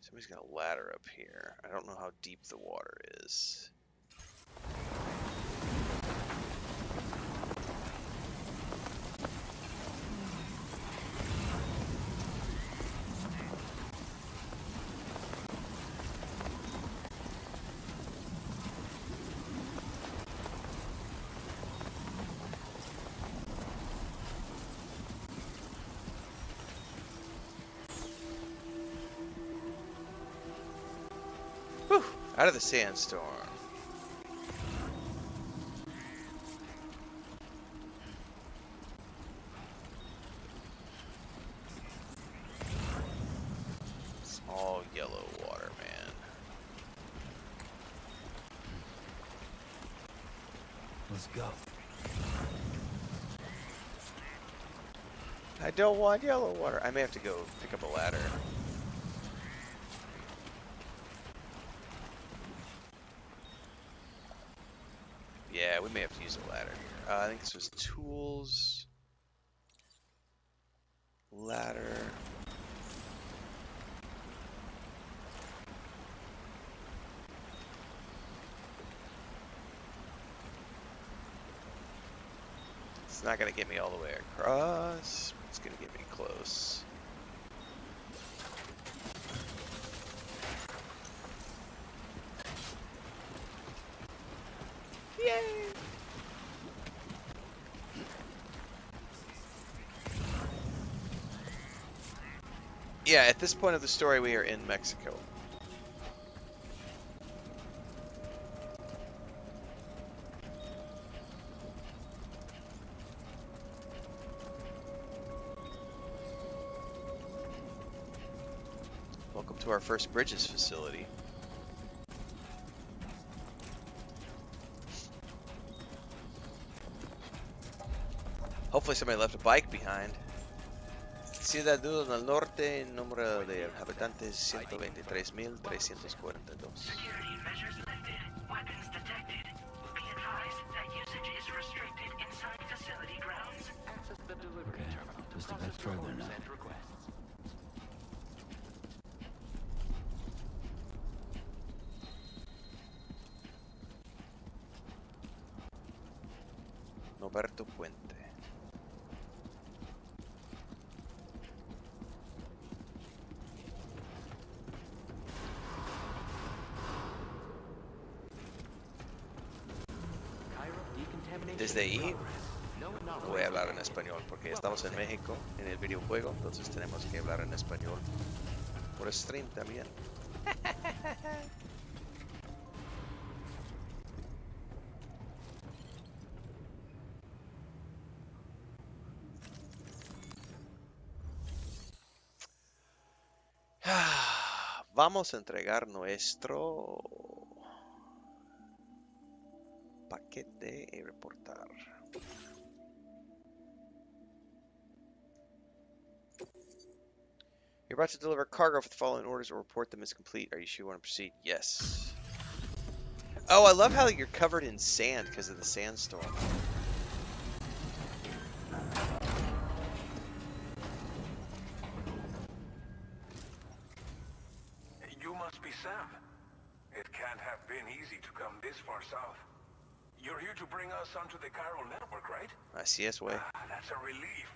S1: Somebody's got a ladder up here. I don't know how deep the water is. Whew, out of the sandstorm. It's all yellow water, man.
S4: Let's go.
S1: I don't want yellow water. I may have to go pick up a ladder. Yeah, we may have to use a ladder here. I think this was tools. Ladder. It's not gonna get me all the way across. It's gonna get me close. Yay! Yeah, at this point of the story, we are in Mexico. Welcome to our first bridges facility. Hopefully somebody left a bike behind. Ciudad del Norte, número de habitantes 123,342.
S5: Security measures lifted. Weapons detected. Be advised that usage is restricted inside facility grounds. Access the delivery
S4: Okay,
S5: terminal to
S4: just a bit
S5: process
S4: further
S5: orders
S4: now.
S5: and requests.
S1: Noberto Puente. Desde ahí voy a hablar en español porque estamos en México en el videojuego, entonces tenemos que hablar en español por stream también. Vamos a entregar nuestro paquete y reportar. You're about to deliver cargo for the following orders or report them as complete. Are you sure you want to proceed? Yes. Oh, I love how you're covered in sand because of the sandstorm.
S6: You must be Sam. It can't have been easy to come this far south. You're here to bring us onto the chiral network, right?
S1: Así es, güey.
S6: That's a relief.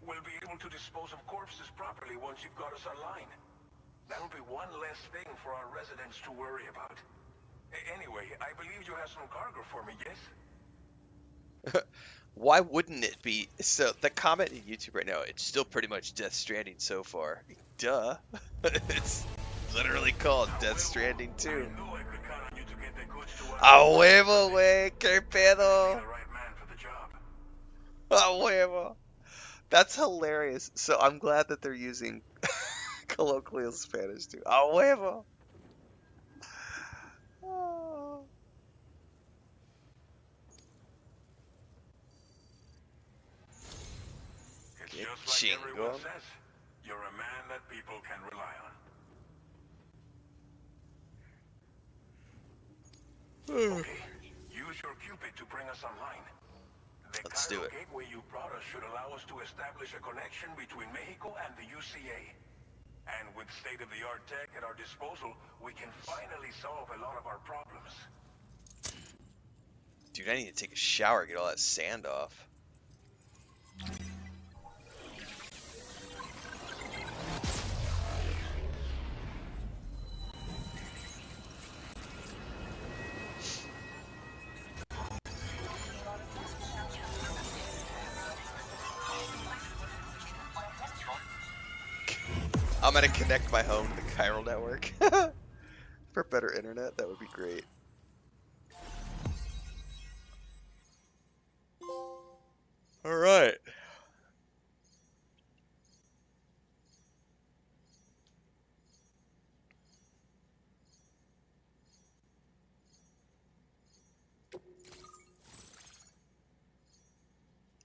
S6: We'll be able to dispose of corpses properly once you've got us online. That'll be one less thing for our residents to worry about. Anyway, I believe you have some cargo for me, yes?
S1: Why wouldn't it be? So the comment in YouTube right now, it's still pretty much Death Stranding so far. Duh. It's literally called Death Stranding 2.
S6: I knew I could count on you to get the goods to us.
S1: A huevo, güey. ¿Qué pedo?
S6: You're the right man for the job.
S1: A huevo. That's hilarious. So I'm glad that they're using colloquial Spanish too. A huevo. Oh.
S6: It's
S1: Qué
S6: just like everyone
S1: chingón.
S6: says. You're a man that people can rely on. Okay, use your Cupid to bring us online. The
S1: Let's do
S6: Cairo
S1: it.
S6: gateway you brought us should allow us to establish a connection between Mexico and the UCA. And with state-of-the-art tech at our disposal, we can finally solve a lot of our problems.
S1: Dude, I need to take a shower, get all that sand off. I'm gonna connect my home to the chiral network for better internet. That would be great. All right.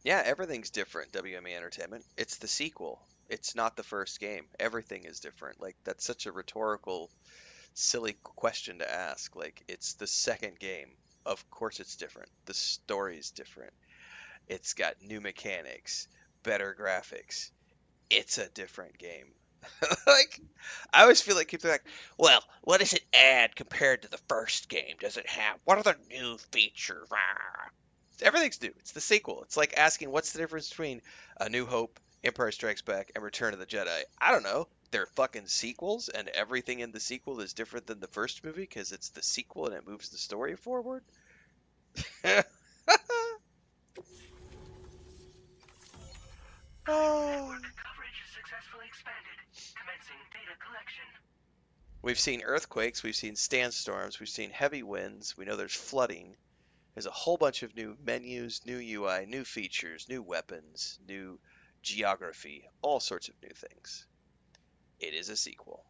S1: Yeah, everything's different, WME Entertainment. It's the sequel. It's not the first game. Everything is different. Like, that's such a rhetorical, silly question to ask. Like, it's the second game. Of course it's different. The story's different. It's got new mechanics, better graphics. It's a different game. Like, I always feel like people are like, well, what does it add compared to the first game? Does it have, what are the new features? Rah. Everything's new. It's the sequel. It's like asking what's the difference between A New Hope, Empire Strikes Back, and Return of the Jedi. I don't know. They're fucking sequels, and everything in the sequel is different than the first movie because it's the sequel and it moves the story forward.
S5: Network coverage successfully expanded. Commencing data collection.
S1: We've seen earthquakes, we've seen sandstorms, we've seen heavy winds, we know there's flooding. There's a whole bunch of new menus, new UI, new features, new weapons, new geography, all sorts of new things. It is a sequel.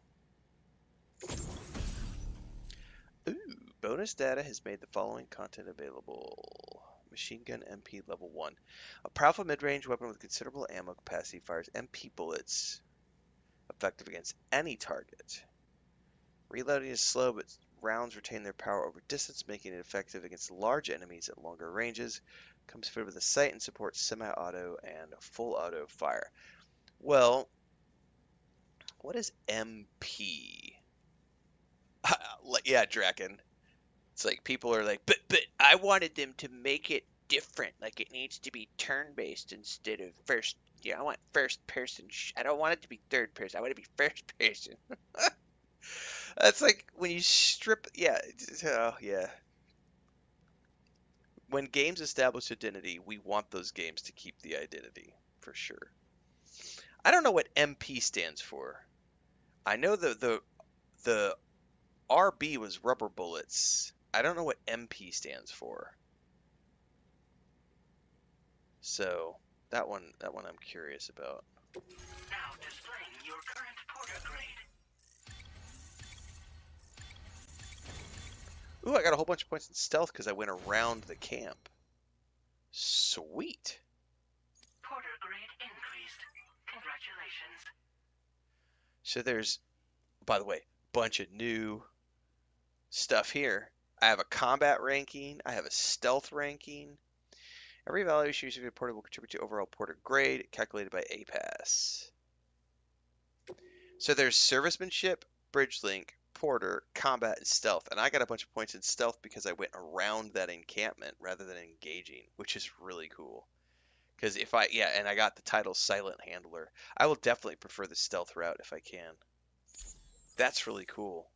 S1: Ooh, bonus data has made the following content available. Machine gun MP level 1. A powerful mid-range weapon with considerable ammo capacity fires MP bullets, effective against any target. Reloading is slow, but rounds retain their power over distance, making it effective against large enemies at longer ranges. Comes fitted with a sight and supports semi-auto and full auto fire. Well, what is MP? Yeah, Draken. It's like people are like, but I wanted them to make it different. Like it needs to be turn-based instead of first. Yeah, I want first person. I don't want it to be third person. I want it to be first person. That's like when you strip. Yeah. Oh, yeah. When games establish identity, we want those games to keep the identity for sure. I don't know what MP stands for. I know the RB was rubber bullets. I don't know what MP stands for. So that one I'm curious about.
S5: Now displaying your current porter grade.
S1: Ooh, I got a whole bunch of points in stealth because I went around the camp. Sweet.
S5: Porter grade increased. Congratulations.
S1: So there's, by the way, a bunch of new stuff here. I have a combat ranking. I have a stealth ranking. Every evaluation using a porter will contribute to overall porter grade, calculated by APAS. So there's servicemanship, bridge link, porter, combat, and stealth. And I got a bunch of points in stealth because I went around that encampment rather than engaging, which is really cool. Because and I got the title Silent Handler. I will definitely prefer the stealth route if I can. That's really cool.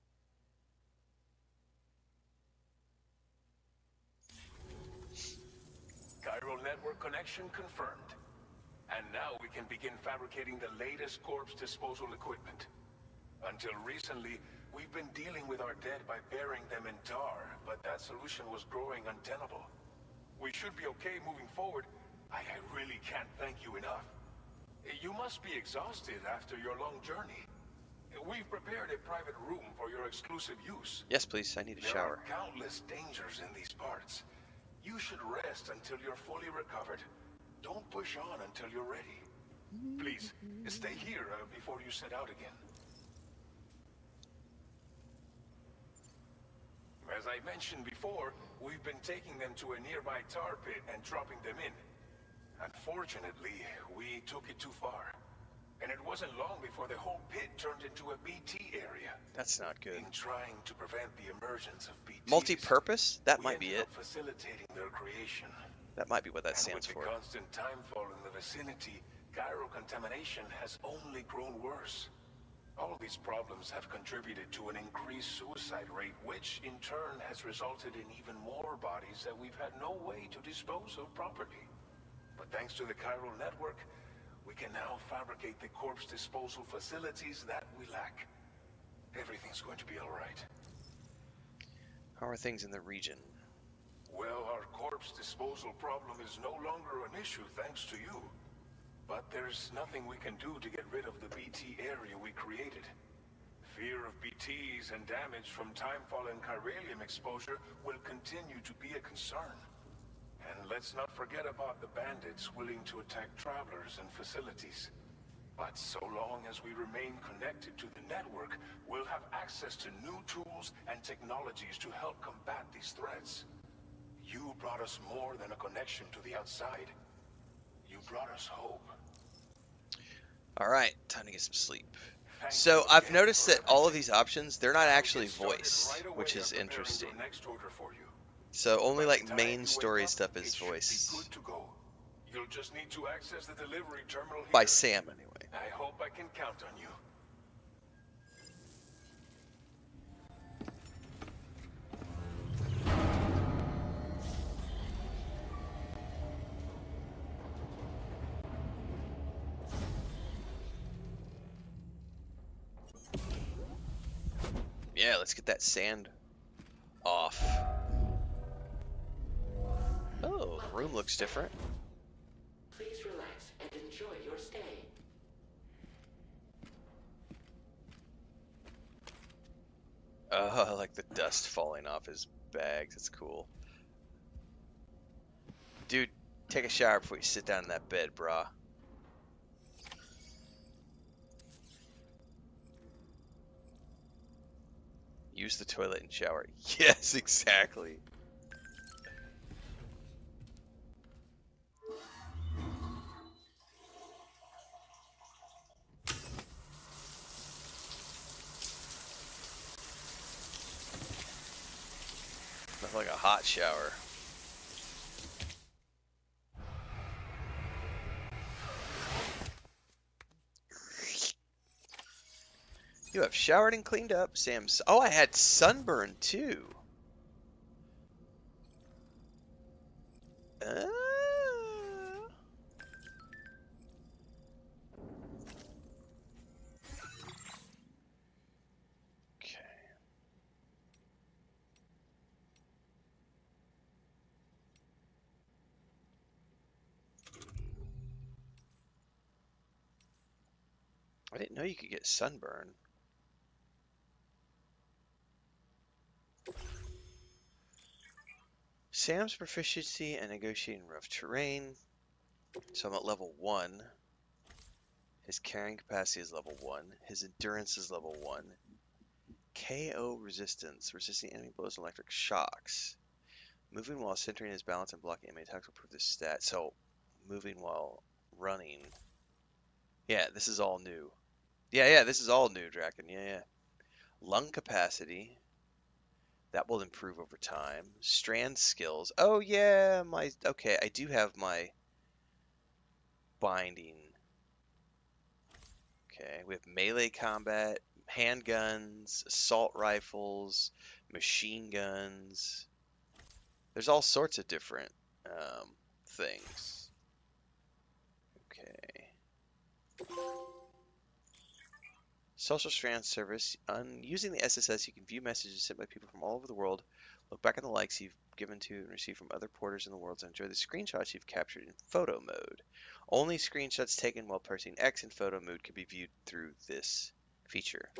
S6: Chiral network connection confirmed. And now we can begin fabricating the latest corpse disposal equipment. Until recently, we've been dealing with our dead by burying them in tar, but that solution was growing untenable. We should be okay moving forward. I really can't thank you enough. You must be exhausted after your long journey. We've prepared a private room for your exclusive use.
S1: Yes, please. I need a shower.
S6: There are countless dangers in these parts. You should rest until you're fully recovered. Don't push on until you're ready. Please, stay here before you set out again. As I mentioned before, we've been taking them to a nearby tar pit and dropping them in. Unfortunately, we took it too far. And it wasn't long before the whole pit turned into a BT area.
S1: That's not good.
S6: In trying to prevent the emergence of BTs,
S1: multi-purpose? That might be it.
S6: Facilitating their creation.
S1: That might be what that stands for.
S6: With the constant timefall in the vicinity, chiral contamination has only grown worse. All these problems have contributed to an increased suicide rate, which in turn has resulted in even more bodies that we've had no way to dispose of properly. But thanks to the chiral network, we can now fabricate the corpse disposal facilities that we lack. Everything's going to be all right.
S1: How are things in the region?
S6: Well, our corpse disposal problem is no longer an issue thanks to you. But there's nothing we can do to get rid of the BT area we created. Fear of BTs and damage from timefall and chiralium exposure will continue to be a concern. And let's not forget about the bandits willing to attack travelers and facilities. But so long as we remain connected to the network, we'll have access to new tools and technologies to help combat these threats. You brought us more than a connection to the outside. You brought us hope.
S1: All right, time to get some sleep. So I've noticed that all of these options, they're not actually voiced, which is interesting. So only
S6: By the
S1: like
S6: time
S1: main
S6: you
S1: story
S6: wake up,
S1: stuff
S6: it
S1: is
S6: should be
S1: voiced
S6: good to go. You'll just need to access the delivery terminal
S1: by
S6: here.
S1: Sam anyway.
S6: I hope I can count on you.
S1: Yeah, let's get that sand off. Oh, the room looks different.
S5: Please relax and enjoy your stay.
S1: Oh, I like the dust falling off his bags. It's cool. Dude, take a shower before you sit down in that bed, brah. Use the toilet and shower. Yes, exactly. Nothing like a hot shower. You have showered and cleaned up, Sam's. Oh, I had sunburn too. Uh... Okay. I didn't know you could get sunburn. Sam's proficiency and negotiating rough terrain. So I'm at level 1. His carrying capacity is level 1. His endurance is level 1. KO resistance, resisting enemy blows and electric shocks. Moving while centering his balance and blocking enemy attacks will improve this stat. So, moving while running. Yeah, this is all new. Yeah, this is all new, Draken. Yeah. Lung capacity. That will improve over time. Strand skills. Oh, yeah, okay, I do have my binding. Okay, we have melee combat, handguns, assault rifles, machine guns. There's all sorts of different things. Okay. Social strand service. Using the SSS, you can view messages sent by people from all over the world, look back on the likes you've given to and received from other porters in the world, and enjoy the screenshots you've captured in photo mode. Only screenshots taken while pressing X in photo mode can be viewed through this feature.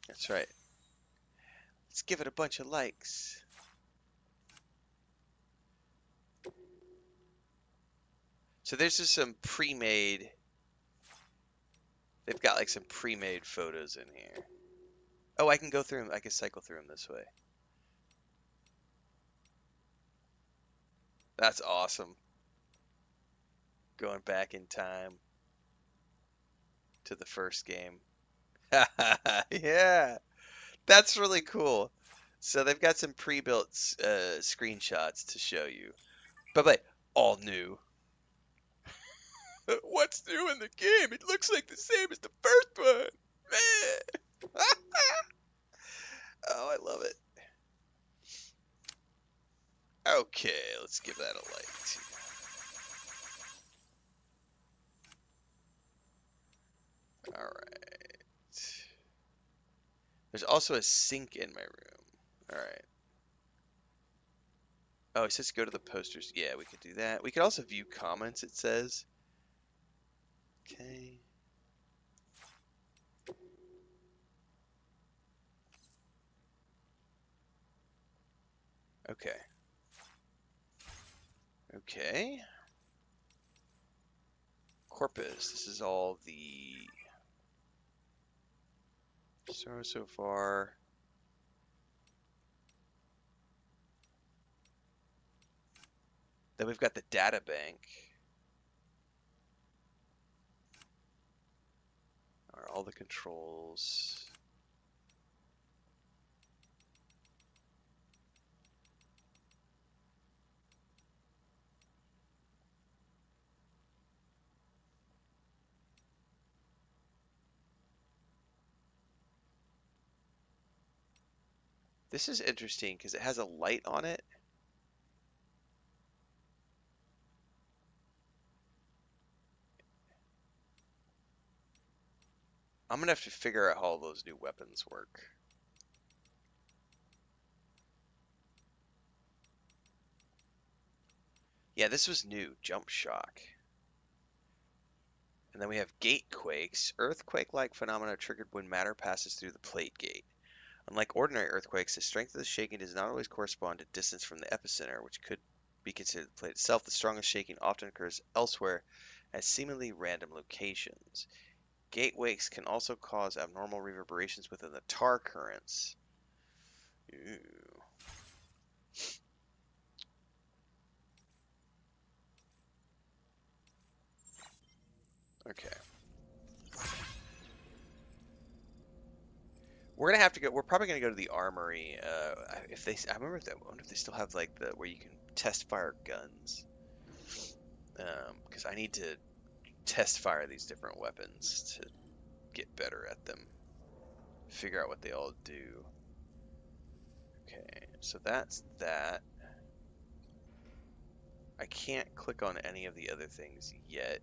S1: That's right. Let's give it a bunch of likes. So there's just some pre-made. They've got like some pre-made photos in here. Oh, I can go through them. I can cycle through them this way. That's awesome. Going back in time to the first game. Yeah, that's really cool. So they've got some pre-built screenshots to show you. But all new. What's new in the game? It looks like the same as the first one. Oh, I love it. Okay, let's give that a like too. All right. There's also a sink in my room. All right. Oh, it says go to the posters. Yeah, we could do that. We could also view comments, it says. Okay. Okay. Okay. Corpus. This is all the so far. Then we've got the data bank. All the controls. This is interesting because it has a light on it. I'm gonna have to figure out how all those new weapons work. Yeah, this was new, jump shock. And then we have gate quakes. Earthquake-like phenomena triggered when matter passes through the plate gate. Unlike ordinary earthquakes, the strength of the shaking does not always correspond to distance from the epicenter, which could be considered the plate itself. The strongest shaking often occurs elsewhere at seemingly random locations. Gate quakes can also cause abnormal reverberations within the tar currents. Ooh. Okay. We're gonna have to go. We're probably gonna go to the armory. If they, I remember that. I wonder if they still have like the where you can test fire guns. Because I need to test fire these different weapons to get better at them. Figure out what they all do. Okay, so that's that. I can't click on any of the other things yet.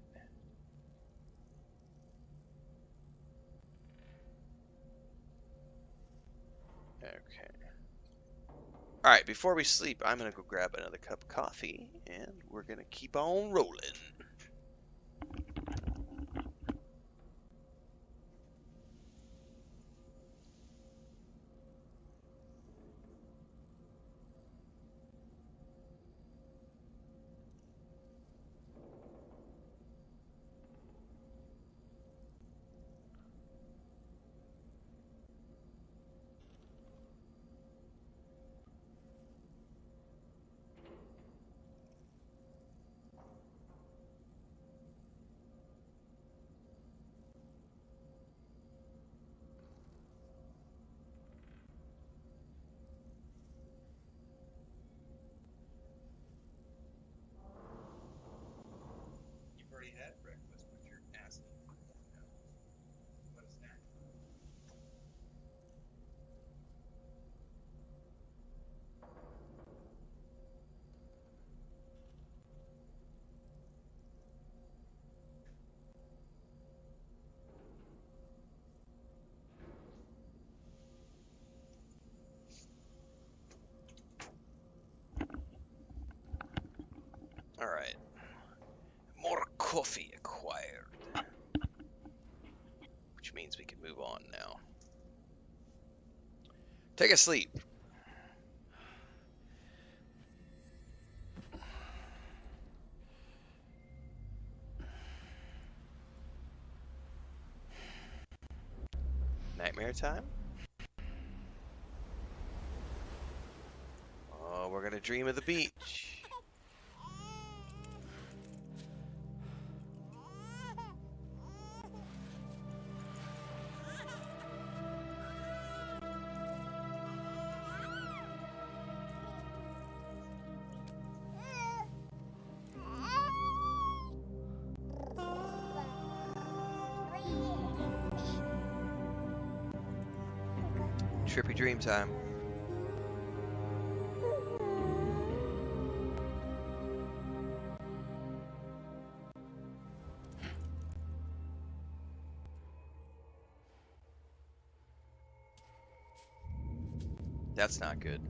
S1: Okay. Alright, before we sleep, I'm going to go grab another cup of coffee, and we're going to keep on rolling. You've already had breakfast, but you're asking what a snack. Alright. More coffee acquired. Which means we can move on now. Take a sleep. Nightmare time? Oh, we're gonna dream of the beach. Trippy dream time. That's not good.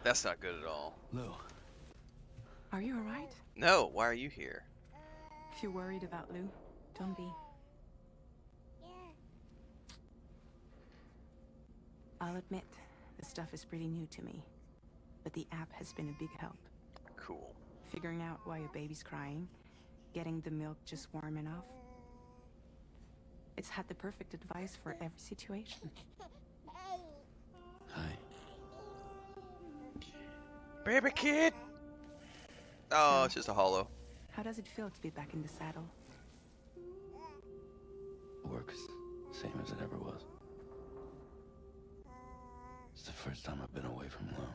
S1: That's not good at all.
S4: Lou,
S3: Are you alright?
S1: No, why are you here?
S3: If you're worried about Lou, don't be. I'll admit, this stuff is pretty new to me, but the app has been a big help.
S1: Cool.
S3: Figuring out why a baby's crying, getting the milk just warm enough. It's had the perfect advice for every situation.
S4: hi.
S1: Baby kid! Oh,
S3: So-
S1: it's just a hollow.
S3: How does it feel to be back in the saddle?
S4: Works same as it ever was. It's the first time I've been away from Lou.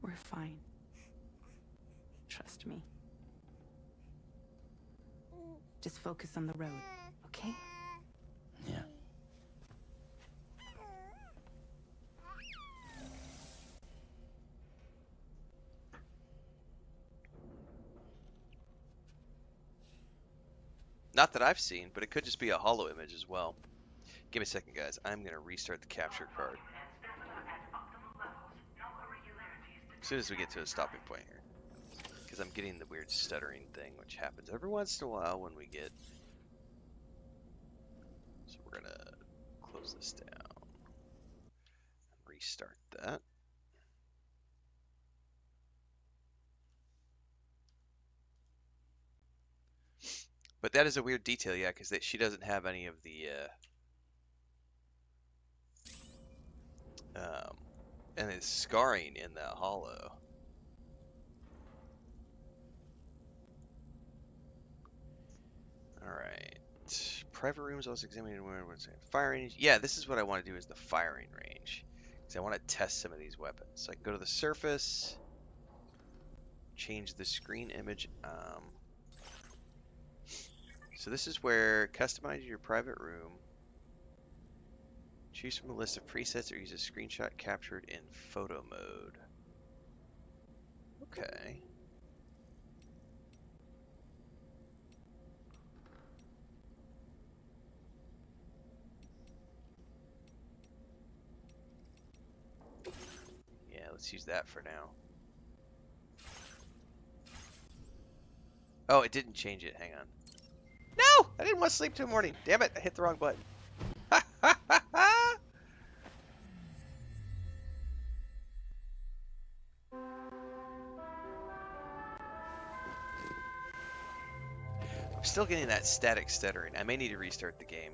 S3: We're fine. Trust me. Just focus on the road, okay?
S4: Yeah.
S1: Not that I've seen, but it could just be a hollow image as well. Give me a second, guys. I'm going to restart the capture card. As soon as we get to a stopping point here. Because I'm getting the weird stuttering thing, which happens every once in a while when we get... So we're going to close this down. Restart that. But that is a weird detail, yeah, because she doesn't have any of the... and it's scarring in that hollow. Alright. Private rooms, also examining firing. Yeah, this is what I want to do is the firing range. Because I want to test some of these weapons. So I can go to the surface. Change the screen image. So this is where customize your private room. Choose from a list of presets or use a screenshot captured in photo mode. Okay. Yeah, let's use that for now. Oh, it didn't change it. Hang on. No! I didn't want to sleep till morning. Damn it, I hit the wrong button. I'm still getting that static stuttering. I may need to restart the game.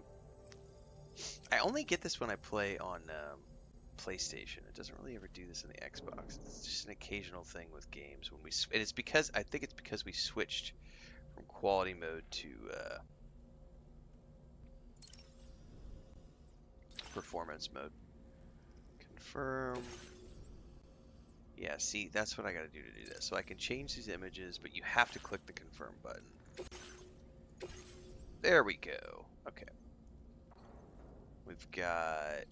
S1: I only get this when I play on PlayStation. It doesn't really ever do this in the Xbox. It's just an occasional thing with games when we. And it's because I think it's because we switched from quality mode to performance mode. Confirm. Yeah, see, that's what I got to do this. So I can change these images, but you have to click the confirm button. There we go. Okay. We've got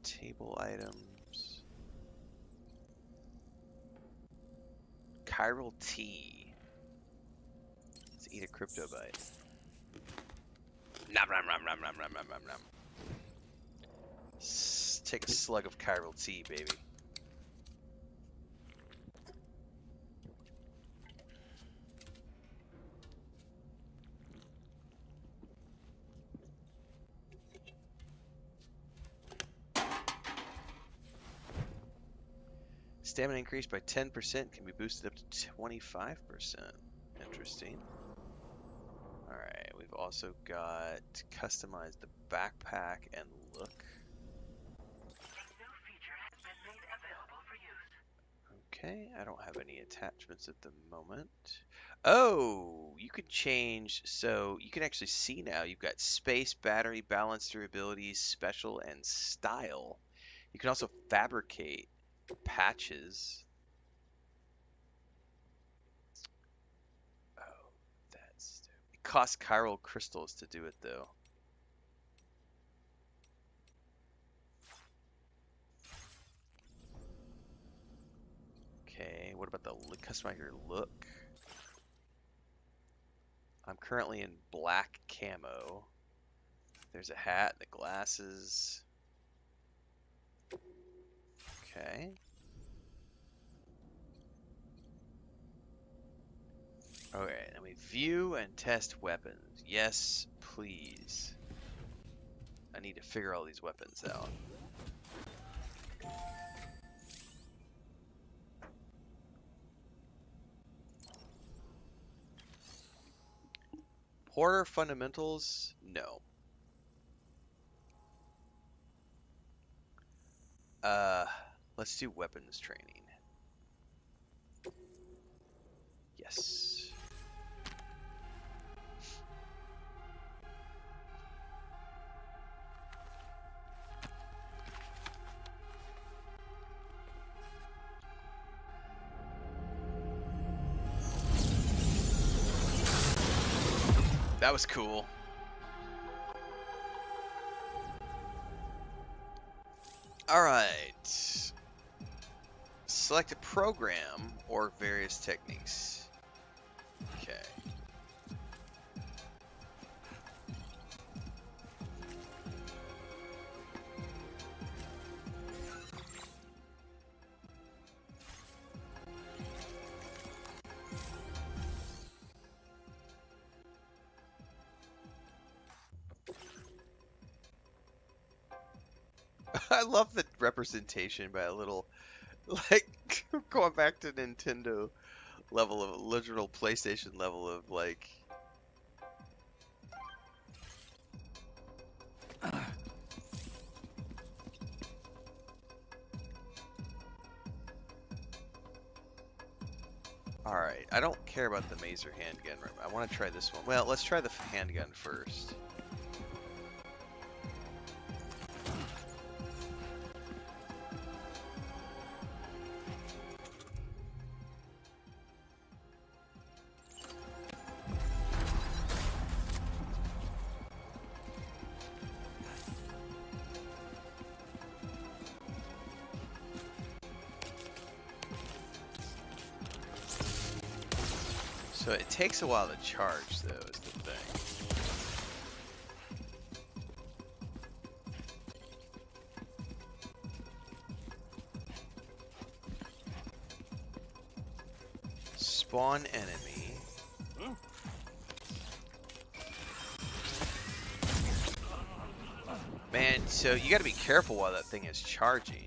S1: table items. Chiral tea. Let's eat a crypto bite. Nom nom nom nom nom nom nom nom nom. Take a slug of chiral tea, baby. Stamina increased by 10% can be boosted up to 25%. Interesting. Alright, we've also got customize the backpack and look.
S5: A new feature has been made available for use.
S1: Okay, I don't have any attachments at the moment. Oh, you can change, so you can actually see now. You've got space, battery, balance, durability, special, and style. You can also fabricate patches. Oh, that's stupid. It costs chiral crystals to do it, though. Okay, what about the customize your look? I'm currently in black camo. There's a hat, the glasses. Okay. Okay, then we view and test weapons. Yes, please. I need to figure all these weapons out. Porter fundamentals? No. Let's do weapons training. Yes. That was cool. All right. Select a program or various techniques. Okay. I love the representation by a little, like, going back to Nintendo level of, literal PlayStation level of, like, alright, I don't care about the Mazer handgun. I want to try this one. Well, let's try the handgun first. So it takes a while to charge, though, is the thing. Spawn enemy. Man, so you gotta be careful while that thing is charging.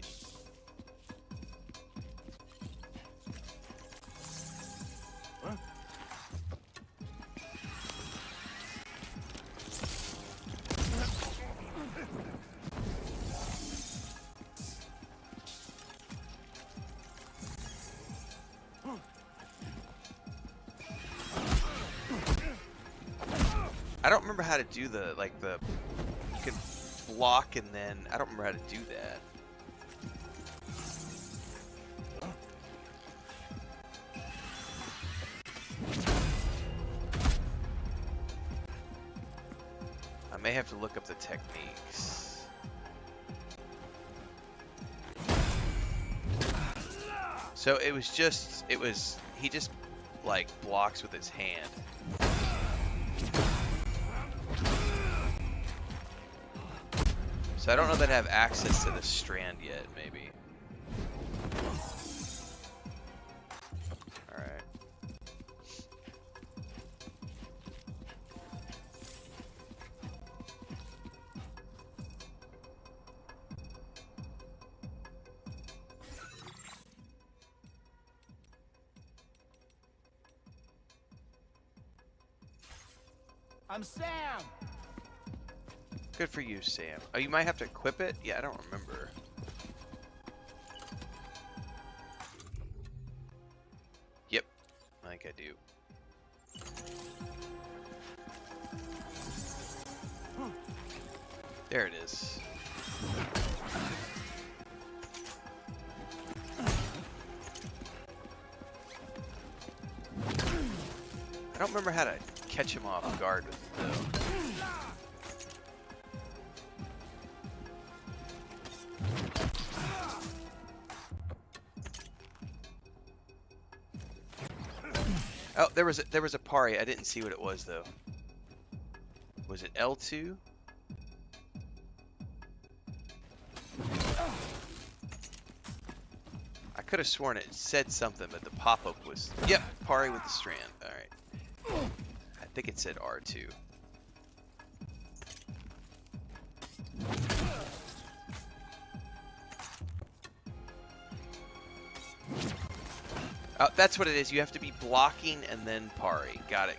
S1: I don't remember how to do the, like, the, you can block and then, I don't remember how to do that. I may have to look up the techniques. So it was just, he just, like, blocks with his hand. So I don't know that I have access to the strand yet, maybe. Alright.
S7: I'm Sam!
S1: Good for you, Sam. Oh, you might have to equip it? Yeah, I don't remember. Yep, I think I do. There it is. I don't remember how to catch him off guard with it, though. Oh, there was a parry. I didn't see what it was though. Was it L2? could have sworn it said something, but the pop-up was, yep, parry with the strand. All right. I think it said R2. Oh, that's what it is. You have to be blocking and then parry. Got it.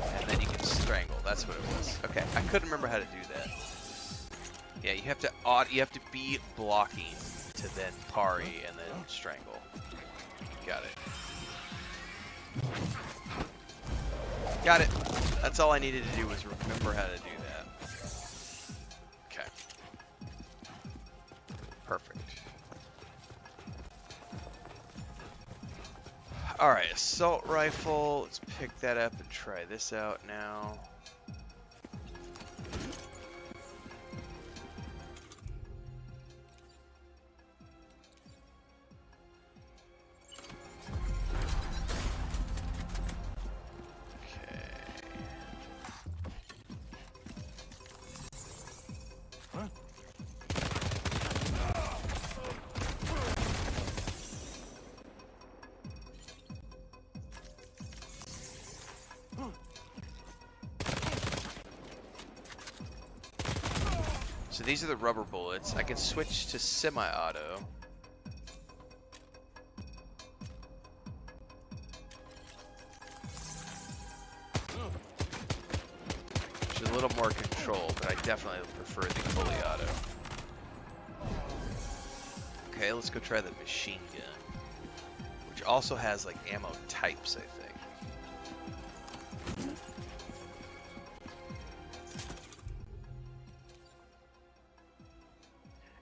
S1: And then you can strangle. That's what it was. Okay, I couldn't remember how to do that. Yeah, you have to be blocking to then parry and then strangle. Got it. Got it. That's all I needed to do was remember how to do that. Okay. Perfect. Alright, assault rifle. Let's pick that up and try this out now. So these are the rubber bullets. I can switch to semi-auto. Which is a little more control, but I definitely prefer the fully auto. Okay, let's go try the machine gun. Which also has like ammo types, I think.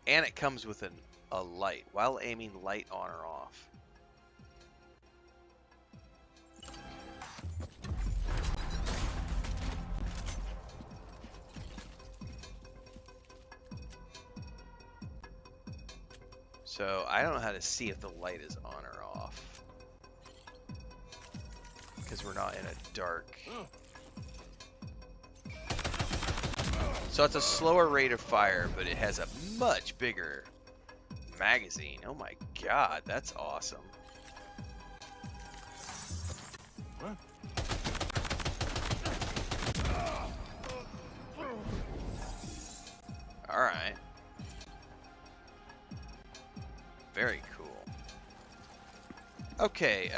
S1: And it comes with a light. While aiming, light on or off. So I don't know how to see if the light is on or off. Because we're not in a dark. So it's a slower rate of fire, but it has a much bigger magazine. Oh my god, that's awesome. Alright. Very cool. Okay,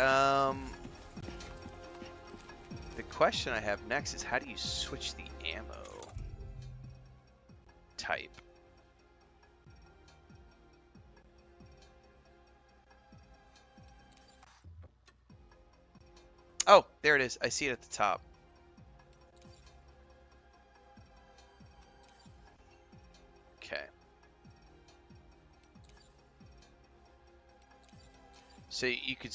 S1: the question I have next is how do you switch the ammo type? Oh, there it is. I see it at the top. Okay. So you could,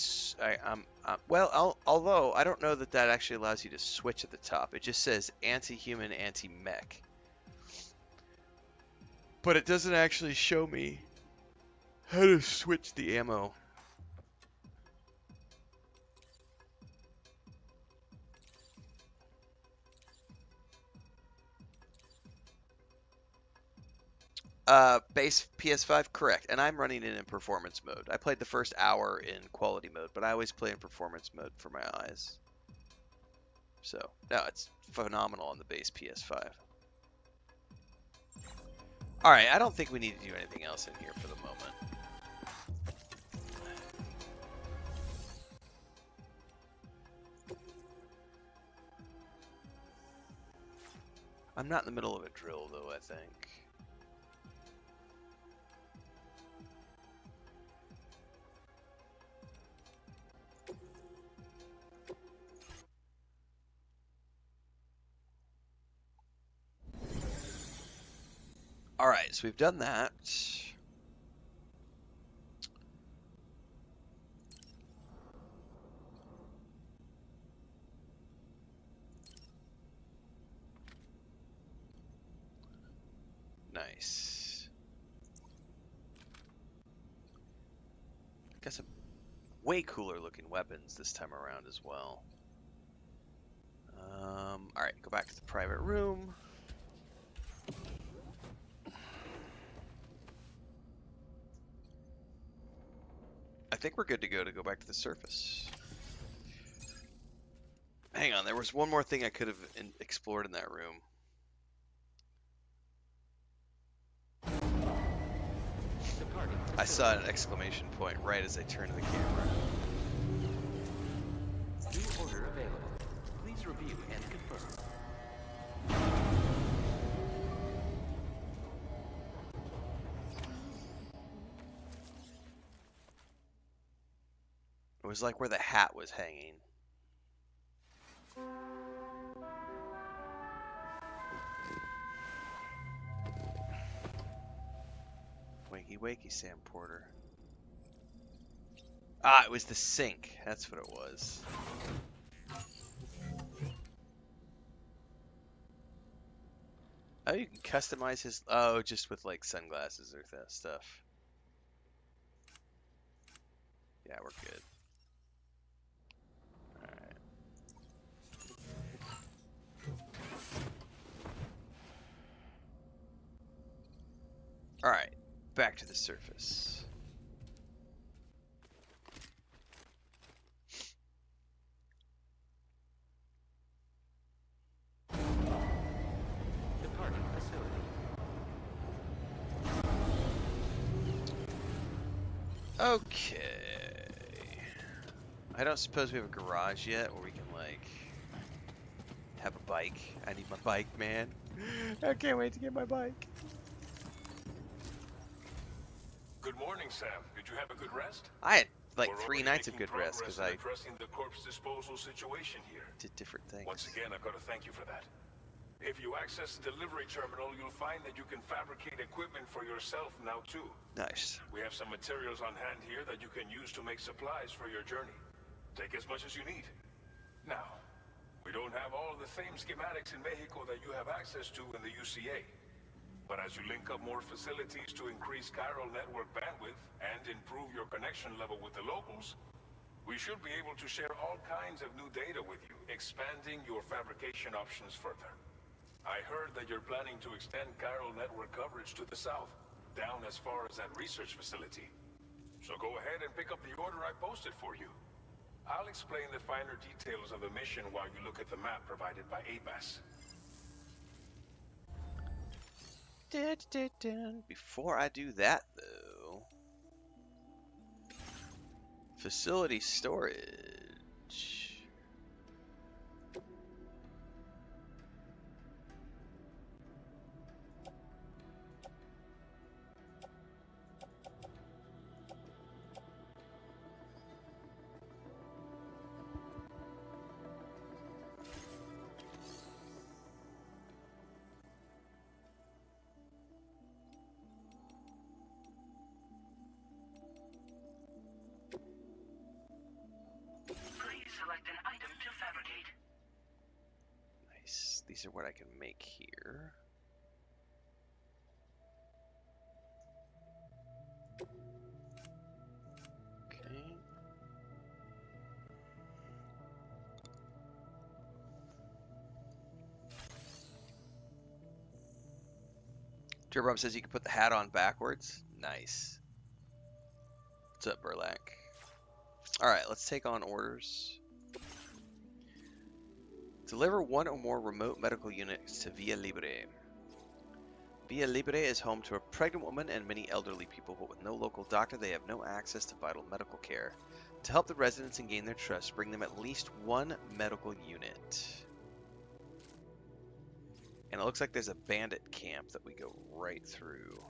S1: well, although I don't know that that actually allows you to switch at the top. It just says anti-human, anti-mech. But it doesn't actually show me how to switch the ammo. Base PS5, correct. And I'm running it in performance mode. I played the first hour in quality mode, but I always play in performance mode for my eyes. So, no, it's phenomenal on the base PS5. Alright, I don't think we need to do anything else in here for the moment. I'm not in the middle of a drill, though, I think. Alright, so we've done that. Nice. Got some way cooler looking weapons this time around as well. Alright, go back to the private room. think we're good to go back to the surface. Hang on, there was one more thing I could have explored in that room. I saw an exclamation point right as I turned the camera.
S7: New order available. Please review and confirm.
S1: It was like where the hat was hanging. Wakey wakey, Sam Porter. Ah, it was the sink. That's what it was. Oh, you can customize his... Oh, just with, like, sunglasses or that stuff. Yeah, we're good. Alright. Alright, back to the surface.
S7: Departing facility.
S1: Okay. I don't suppose we have a garage yet where we can, like, have a bike. I need my bike, man. I can't wait to get my bike.
S6: Good morning, Sam. Did you have a good rest?
S1: I had, like,
S6: We're
S1: 3
S6: already
S1: nights of
S6: making
S1: good rest
S6: progress
S1: because
S6: in
S1: I
S6: addressing the corpse disposal situation here.
S1: did different things.
S6: Once again, I've got to thank you for that. If you access the delivery terminal, you'll find that you can fabricate equipment for yourself now too.
S1: Nice.
S6: We have some materials on hand here that you can use to make supplies for your journey. Take as much as you need. Now, we don't have all the same schematics in Mexico that you have access to in the UCA. But as you link up more facilities to increase chiral network bandwidth and improve your connection level with the locals, we should be able to share all kinds of new data with you, expanding your fabrication options further. I heard that you're planning to extend chiral network coverage to the south, down as far as that research facility. So go ahead and pick up the order I posted for you. I'll explain the finer details of the mission while you look at the map provided by ABAS.
S1: Before I do that, though, facility storage.
S5: Please select an item to fabricate.
S1: Nice. These are what I can make here. Okay. Turbob says you can put the hat on backwards. Nice. What's up, Burlak? Alright, let's take on orders. Deliver one or more remote medical units to Villa Libre. Villa Libre is home to a pregnant woman and many elderly people, but with no local doctor, they have no access to vital medical care. To help the residents and gain their trust, bring them at least one medical unit. And it looks like there's a bandit camp that we go right through.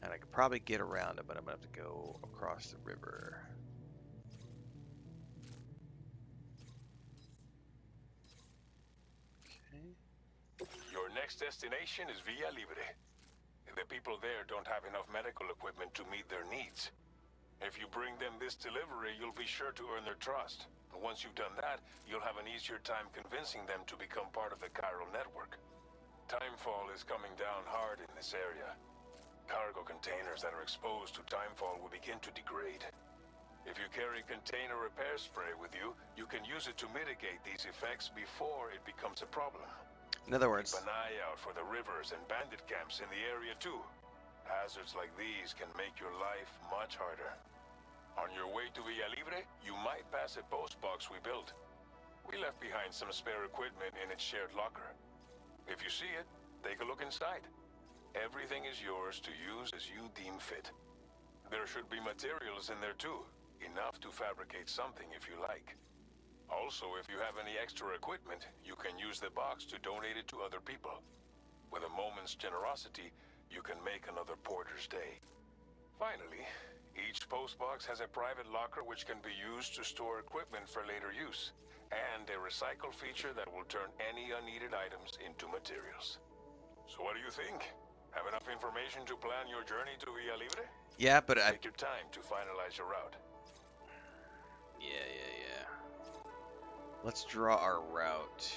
S1: And I could probably get around it, but I'm going to have to go across the river. Okay.
S6: Your next destination is Villa Libre. The people there don't have enough medical equipment to meet their needs. If you bring them this delivery, you'll be sure to earn their trust. And once you've done that, you'll have an easier time convincing them to become part of the chiral network. Timefall is coming down hard in this area. Cargo containers that are exposed to timefall will begin to degrade. If you carry container repair spray with you, you can use it to mitigate these effects before it becomes a problem.
S1: In other words,
S6: Keep an eye out for the rivers and bandit camps in the area too. Hazards like these can make your life much harder. On your way to Villa Libre, you might pass a post box we built. We left behind some spare equipment in its shared locker. If you see it, take a look inside. Everything is yours to use as you deem fit. There should be materials in there too, enough to fabricate something if you like. Also, if you have any extra equipment, you can use the box to donate it to other people. With a moment's generosity, you can make another porter's day. Finally, each postbox has a private locker which can be used to store equipment for later use, and a recycle feature that will turn any unneeded items into materials. So what do you think? Have enough information to plan your journey to Villa Libre?
S1: Yeah, but
S6: Take your time to finalize your route.
S1: Yeah. Let's draw our route.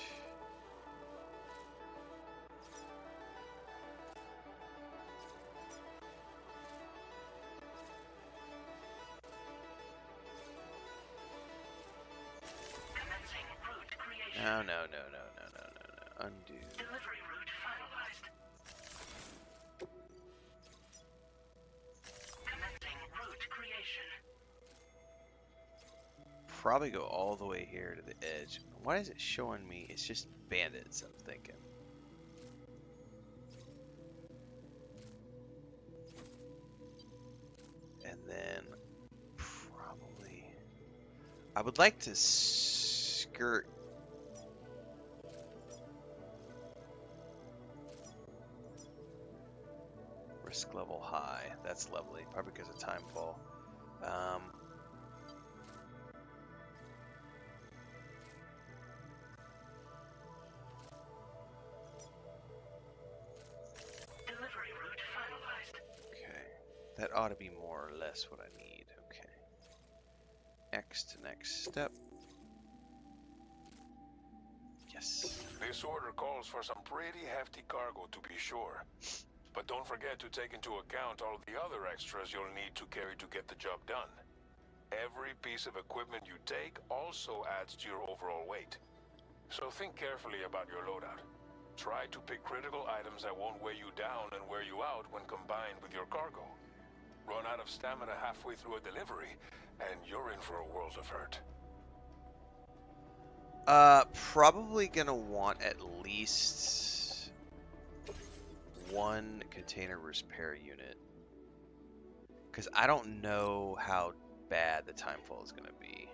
S5: Commencing route creation.
S1: No. Undo.
S5: Delivery route finalized. Commencing route creation.
S1: Probably go all the way here to the edge. Why is it showing me? It's just bandits, I'm thinking. And then probably I would like to skirt risk level high. That's lovely. Probably because of timefall.
S5: Delivery route finalized.
S1: Okay, that ought to be more or less what I need. Okay. X to next step. Yes.
S6: This order calls for some pretty hefty cargo to be sure. But don't forget to take into account all the other extras you'll need to carry to get the job done. Every piece of equipment you take also adds to your overall weight. So think carefully about your loadout. Try to pick critical items that won't weigh you down and wear you out when combined with your cargo. Run out of stamina halfway through a delivery, and you're in for a world of hurt.
S1: Probably gonna want at least one container repair unit. Because I don't know how bad the timefall is gonna be.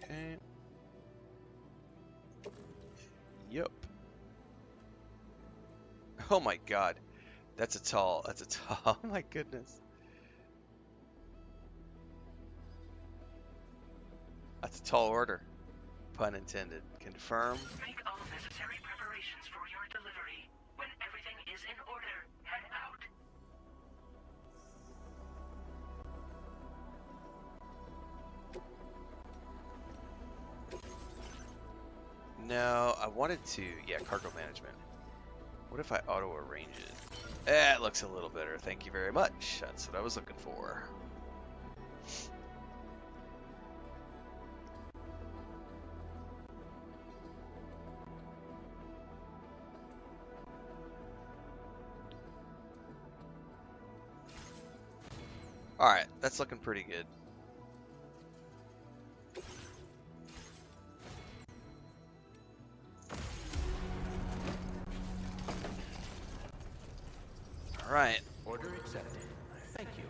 S1: Okay. Yep. Oh my god. That's a tall, oh my goodness. That's a tall order. Pun intended. Confirm.
S5: Make all necessary preparations for your delivery. When everything is in order, head out.
S1: No, I wanted to, yeah, cargo management. What if I auto arrange it? That looks a little better. Thank you very much. That's what I was looking for. Alright, that's looking pretty good. Alright.
S7: Order accepted. Thank you.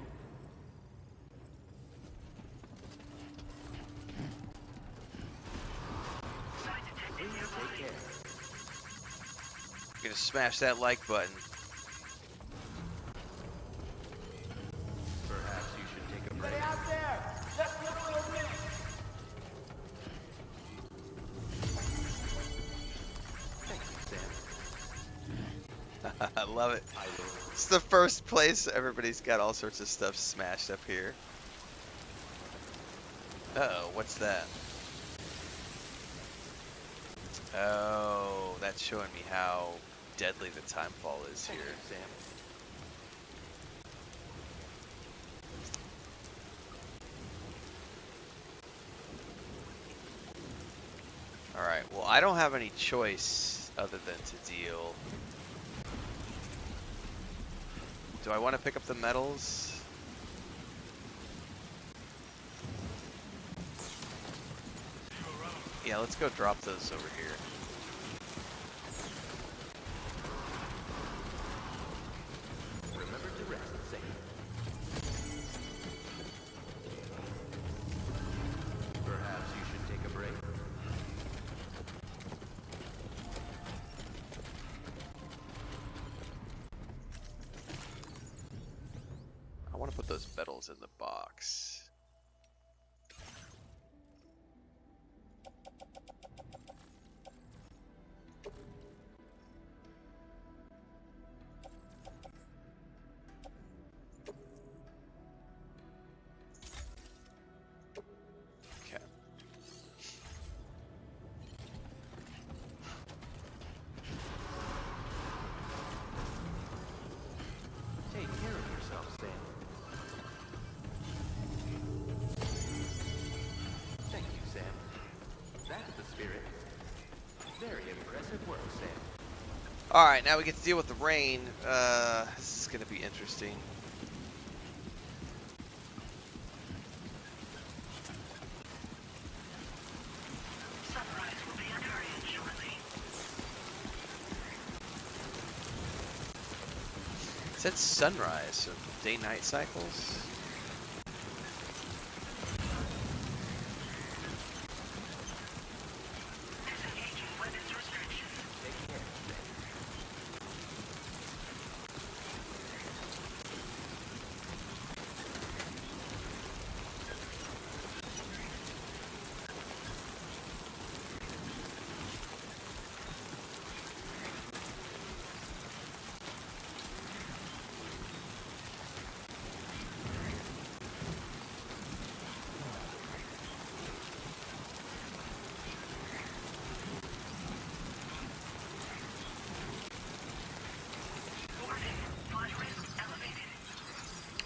S7: Please take care.
S1: Gonna smash that like button.
S7: Perhaps you should take a break. Thank you, Sam.
S1: I love it. It's the first place everybody's got all sorts of stuff smashed up here. Uh-oh, what's that? Oh, that's showing me how deadly the time fall is
S7: Thank
S1: here.
S7: you, Sam.
S1: Alright, well, I don't have any choice other than to deal. Do I want to pick up the metals? Yeah, let's go drop those over here.
S7: Remember to rest, Sam. Perhaps you should take a break.
S1: I want to put those metals in the box. Okay.
S7: Take care of yourself, Sam. Thank you, Sam. That's the spirit. Very impressive work, Sam.
S1: Alright, now we get to deal with the rain. This is going to be interesting.
S5: Sunrise will be occurring shortly.
S1: It said sunrise, so day-night cycles.
S5: Disengaging weapons restrictions.
S7: Take care, Sam.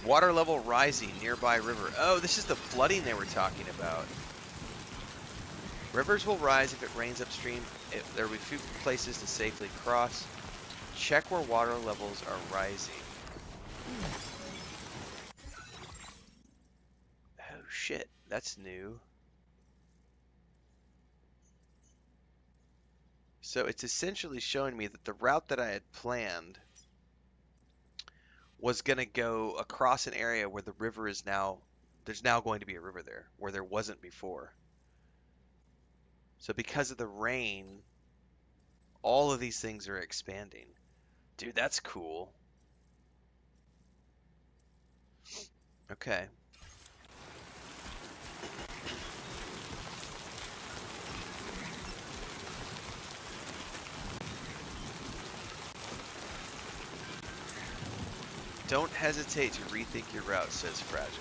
S1: Water level rising, nearby river. Oh, this is the flooding they were talking about. Rivers will rise if it rains upstream. There will be few places to safely cross. Check where water levels are rising. Oh shit, that's new. So it's essentially showing me that the route that I had planned was going to go across an area where the river is now, there's now going to be a river there, where there wasn't before. So because of the rain, all of these things are expanding. Dude, that's cool. Okay. Don't hesitate to rethink your route, says Fragile.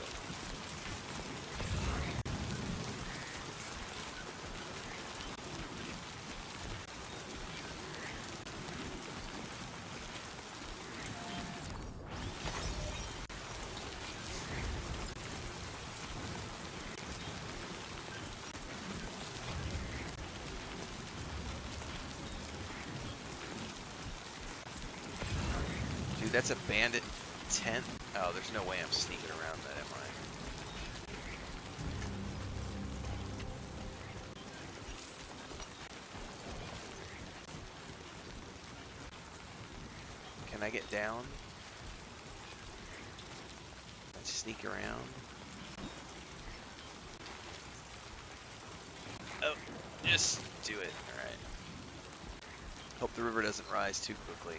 S1: Dude, that's a bandit tent. Oh, there's no way I'm sneaking around that, am I? Can I get down? Let's sneak around. Oh, just do it. Alright. Hope the river doesn't rise too quickly.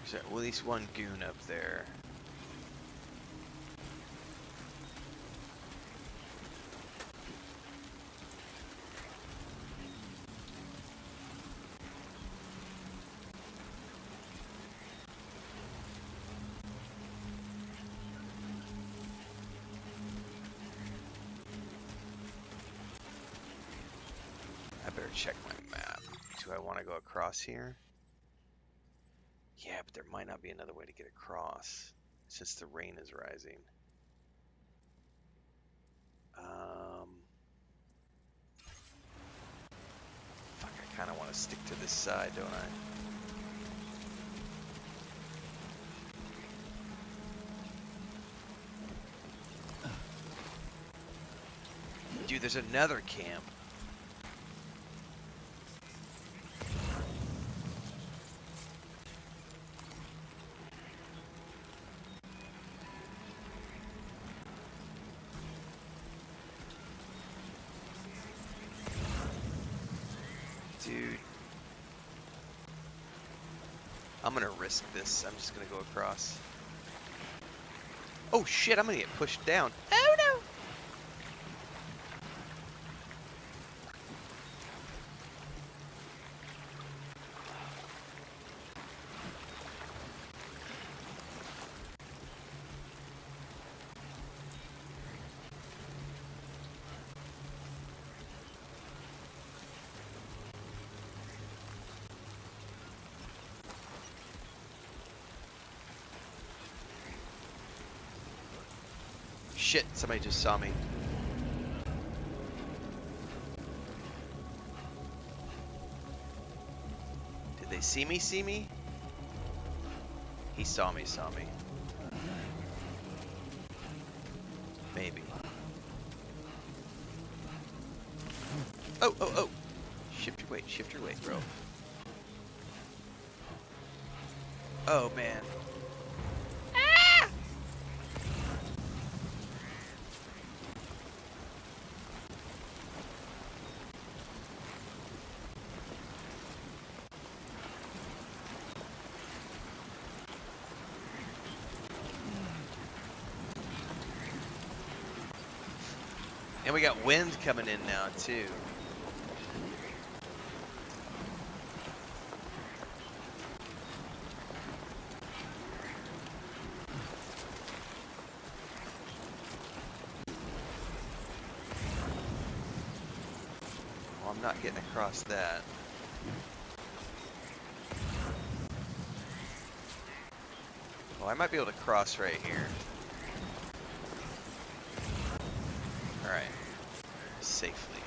S1: There's at least one goon up there. better check my map. Do I want to go across here? Yeah, but there might not be another way to get across since the rain is rising. Fuck, I kind of want to stick to this side, don't I? Dude, there's another camp. Dude. I'm gonna risk this. I'm just gonna go across. Oh shit, I'm gonna get pushed down. Oh no! Shit, somebody just saw me. Did they see me? See me? He saw me, saw me. Maybe. Oh, oh, oh! Shift your weight, bro. Oh, man. And we got wind coming in now, too. Well, I'm not getting across that. Well, I might be able to cross right here. Alright. Safely.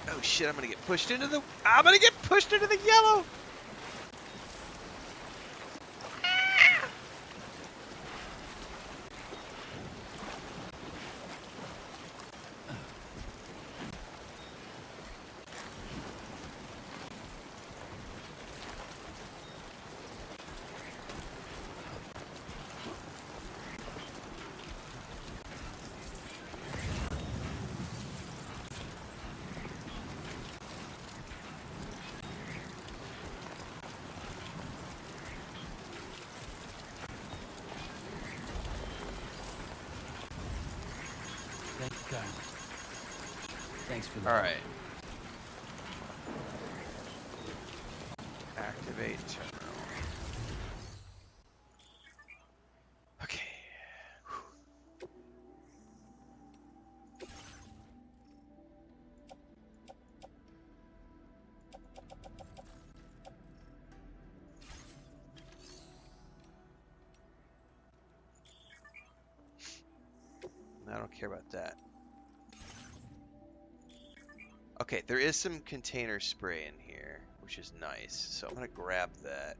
S1: Oh shit, I'm gonna get pushed into the... I'm gonna get pushed into the yellow!
S4: Thank God. Thanks for that.
S1: Alright. Activate terminal. Okay. I don't care about that. Okay, there is some container spray in here, which is nice. So I'm gonna grab that.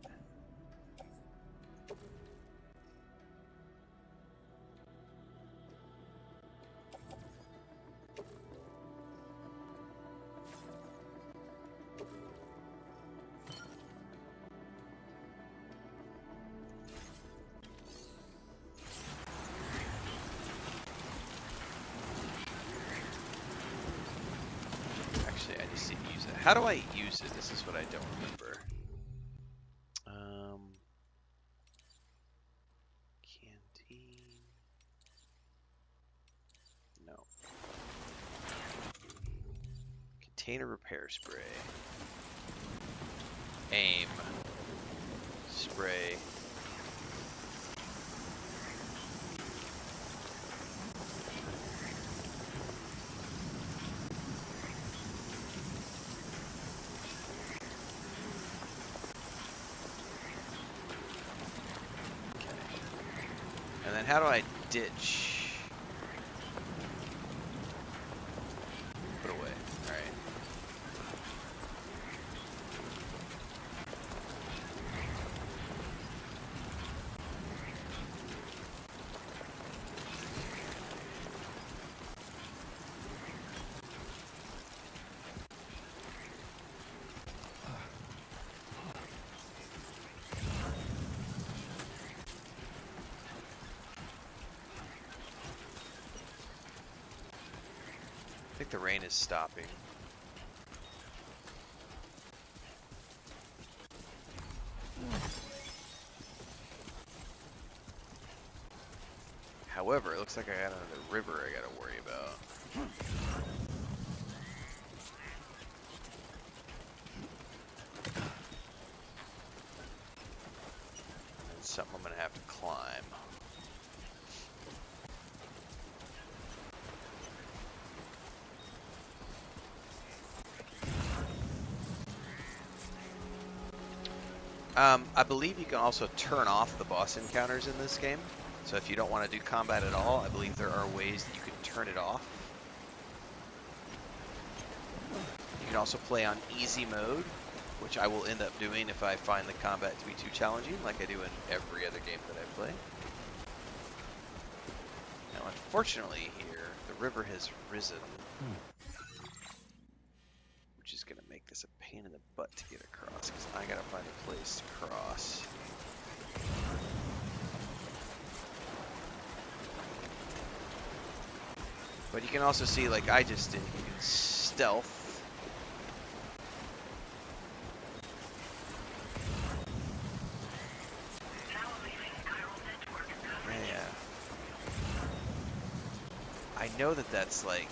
S1: How do I use it? This is what I don't remember. Canteen. No. Container repair spray. Aim. Spray. how do I ditch? Put away. Alright. I think the rain is stopping. However, it looks like I got another river I gotta worry about. It's something I'm gonna have to climb. I believe you can also turn off the boss encounters in this game. So if you don't want to do combat at all, I believe there are ways that you can turn it off. You can also play on easy mode, which I will end up doing if I find the combat to be too challenging, like I do in every other game that I play. Now, unfortunately here, the river has risen. Which is going to make this a pain in the butt to get across, because I gotta find a place to cross. But you can also see, like I just did, you can stealth. Yeah. I know that that's like...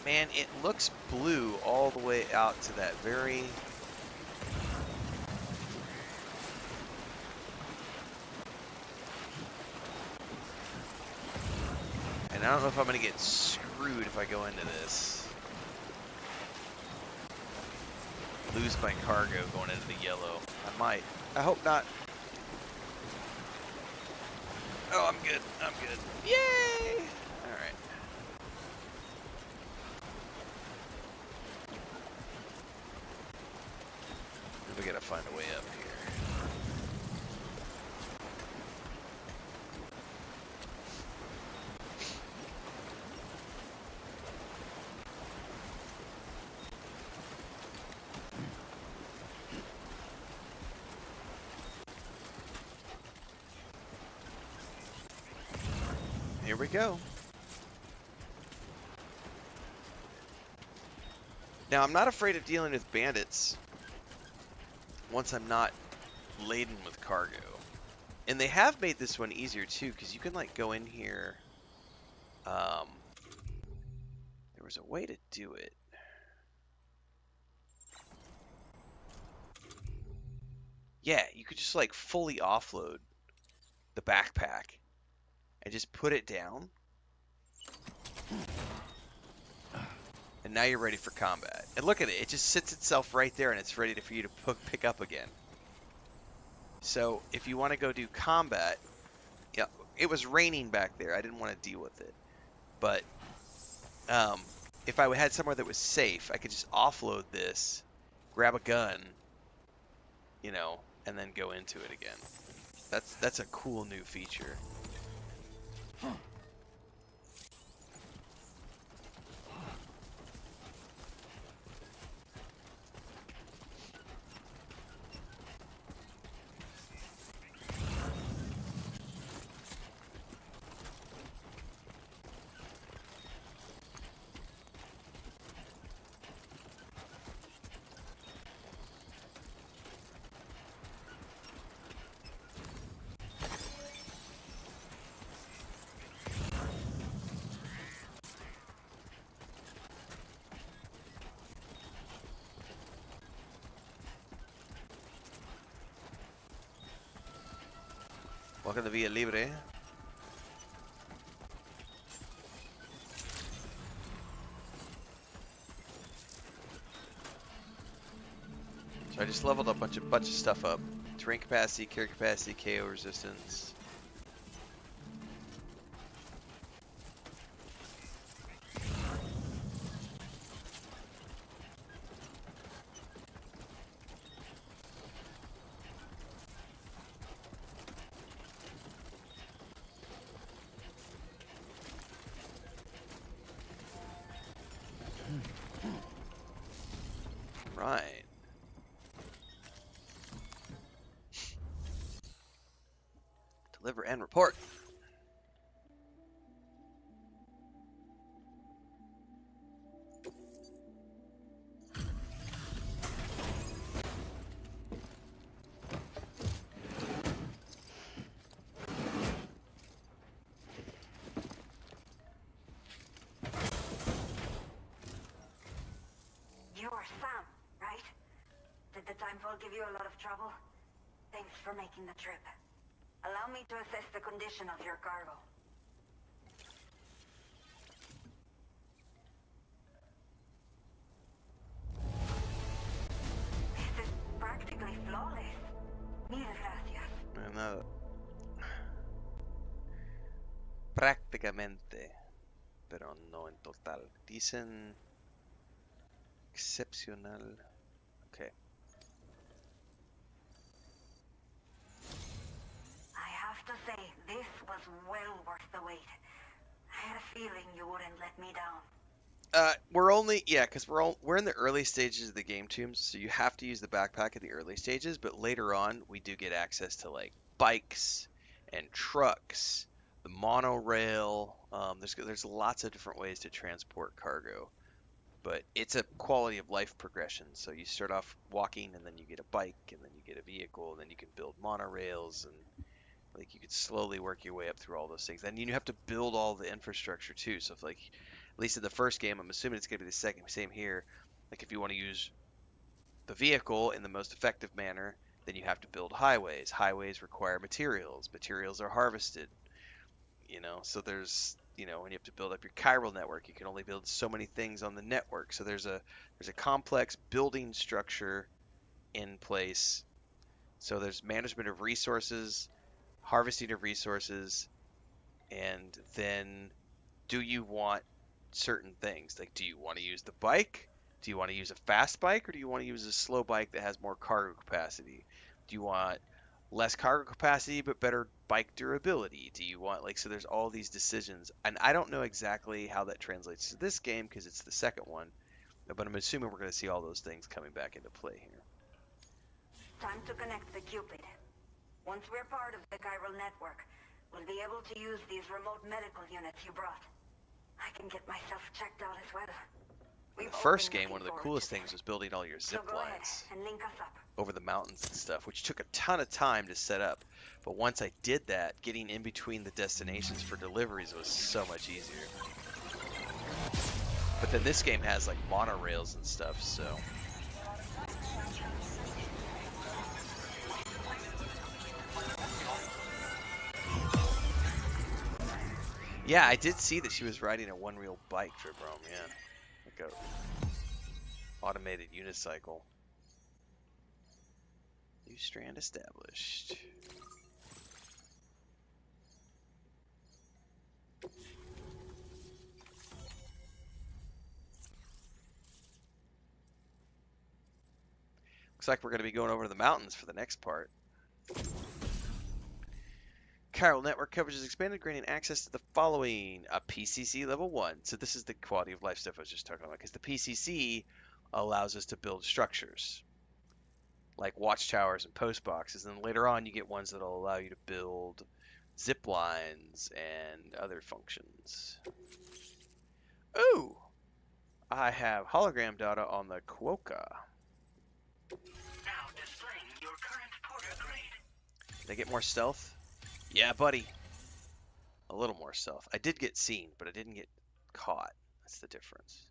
S1: Man, it looks blue all the way out to that very... And I don't know if I'm going to get screwed if I go into this. Lose my cargo going into the yellow. I might. I hope not. Oh, I'm good. I'm good. Yay! Alright. We gotta find a way up here. Here we go. Now, I'm not afraid of dealing with bandits once I'm not laden with cargo. And they have made this one easier too, because you can like go in here. There was a way to do it. Yeah, you could just like fully offload the backpack and just put it down. And now you're ready for combat. And look at it, it just sits itself right there and it's ready for you to pick up again. So if you want to go do combat, yeah, it was raining back there. I didn't want to deal with it. But if I had somewhere that was safe, I could just offload this, grab a gun, you know, and then go into it again. That's a cool new feature. Welcome to Via Libre. So I just leveled a bunch of stuff up. Terrain capacity, carry capacity, KO resistance. Right. Deliver and report.
S8: You are Sam, right? Did the timefall give you a lot of trouble? Thanks for making the trip. Allow me to assess the condition of your cargo. This is practically flawless. Mil gracias.
S1: No. Prácticamente. Pero no en total. Dicen excepcional. Okay.
S8: I have to say, this was well worth the wait. I had a feeling you wouldn't let me down.
S1: We're only because we're in the early stages of the game, Tombs. So you have to use the backpack in the early stages, but later on we do get access to like bikes and trucks, the monorail. There's lots of different ways to transport cargo, but it's a quality of life progression. So you start off walking, and then you get a bike, and then you get a vehicle, and then you can build monorails, and like you could slowly work your way up through all those things. And you have to build all the infrastructure too. So if like at least in the first game, I'm assuming it's going to be the same here. Like if you want to use the vehicle in the most effective manner, then you have to build highways. Highways require materials. Materials are harvested. So there's when you have to build up your chiral network, you can only build so many things on the network. So there's a complex building structure in place. So there's management of resources, harvesting of resources, and then do you want certain things? Like, do you want to use the bike? Do you want to use a fast bike, or do you want to use a slow bike that has more cargo capacity? Do you want less cargo capacity but better bike durability? Do you want so there's all these decisions, and I don't know exactly how that translates to this game because it's the second one, but I'm assuming we're going to see all those things coming back into play here.
S8: Time to connect the Cupid. Once we're part of the chiral network, we'll be able to use these remote medical units you brought. I can get myself checked out as well.
S1: In the first game, one of the coolest things was building all your zip
S8: So go ahead
S1: lines
S8: and link us up.
S1: over the mountains and stuff, which took a ton of time to set up. But once I did that, getting in between the destinations for deliveries was so much easier. But then this game has like monorails and stuff, so. Yeah, I did see that she was riding a one-wheel bike, Dribrome, yeah. Like a automated unicycle. New strand established. Looks like we're going to be going over to the mountains for the next part. Chiral network coverage is expanded, granting access to the following: a PCC level 1. So this is the quality of life stuff I was just talking about, because the PCC allows us to build structures like watchtowers and post boxes, and then later on you get ones that will allow you to build zip lines and other functions. Ooh, I have hologram data on the Quokka.
S5: Now displaying your current porter grade.
S1: Did I get more stealth? Yeah, buddy. A little more stealth. I did get seen, but I didn't get caught. That's the difference.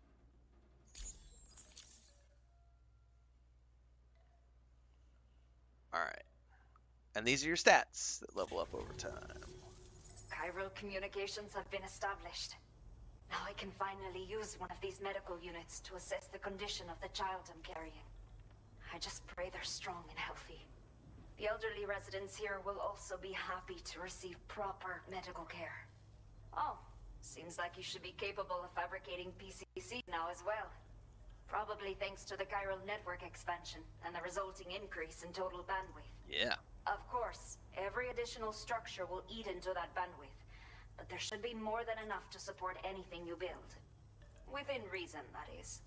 S1: Alright. And these are your stats that level up over time.
S8: Chiral communications have been established. Now I can finally use one of these medical units to assess the condition of the child I'm carrying.
S9: I just pray they're strong and healthy. The elderly residents here will also be happy to receive proper medical care. Oh, seems like you should be capable of fabricating PCC now as well. Probably thanks to the chiral network expansion and the resulting increase in total bandwidth.
S1: Yeah.
S9: Of course, every additional structure will eat into that bandwidth, but there should be more than enough to support anything you build. Within reason, that is.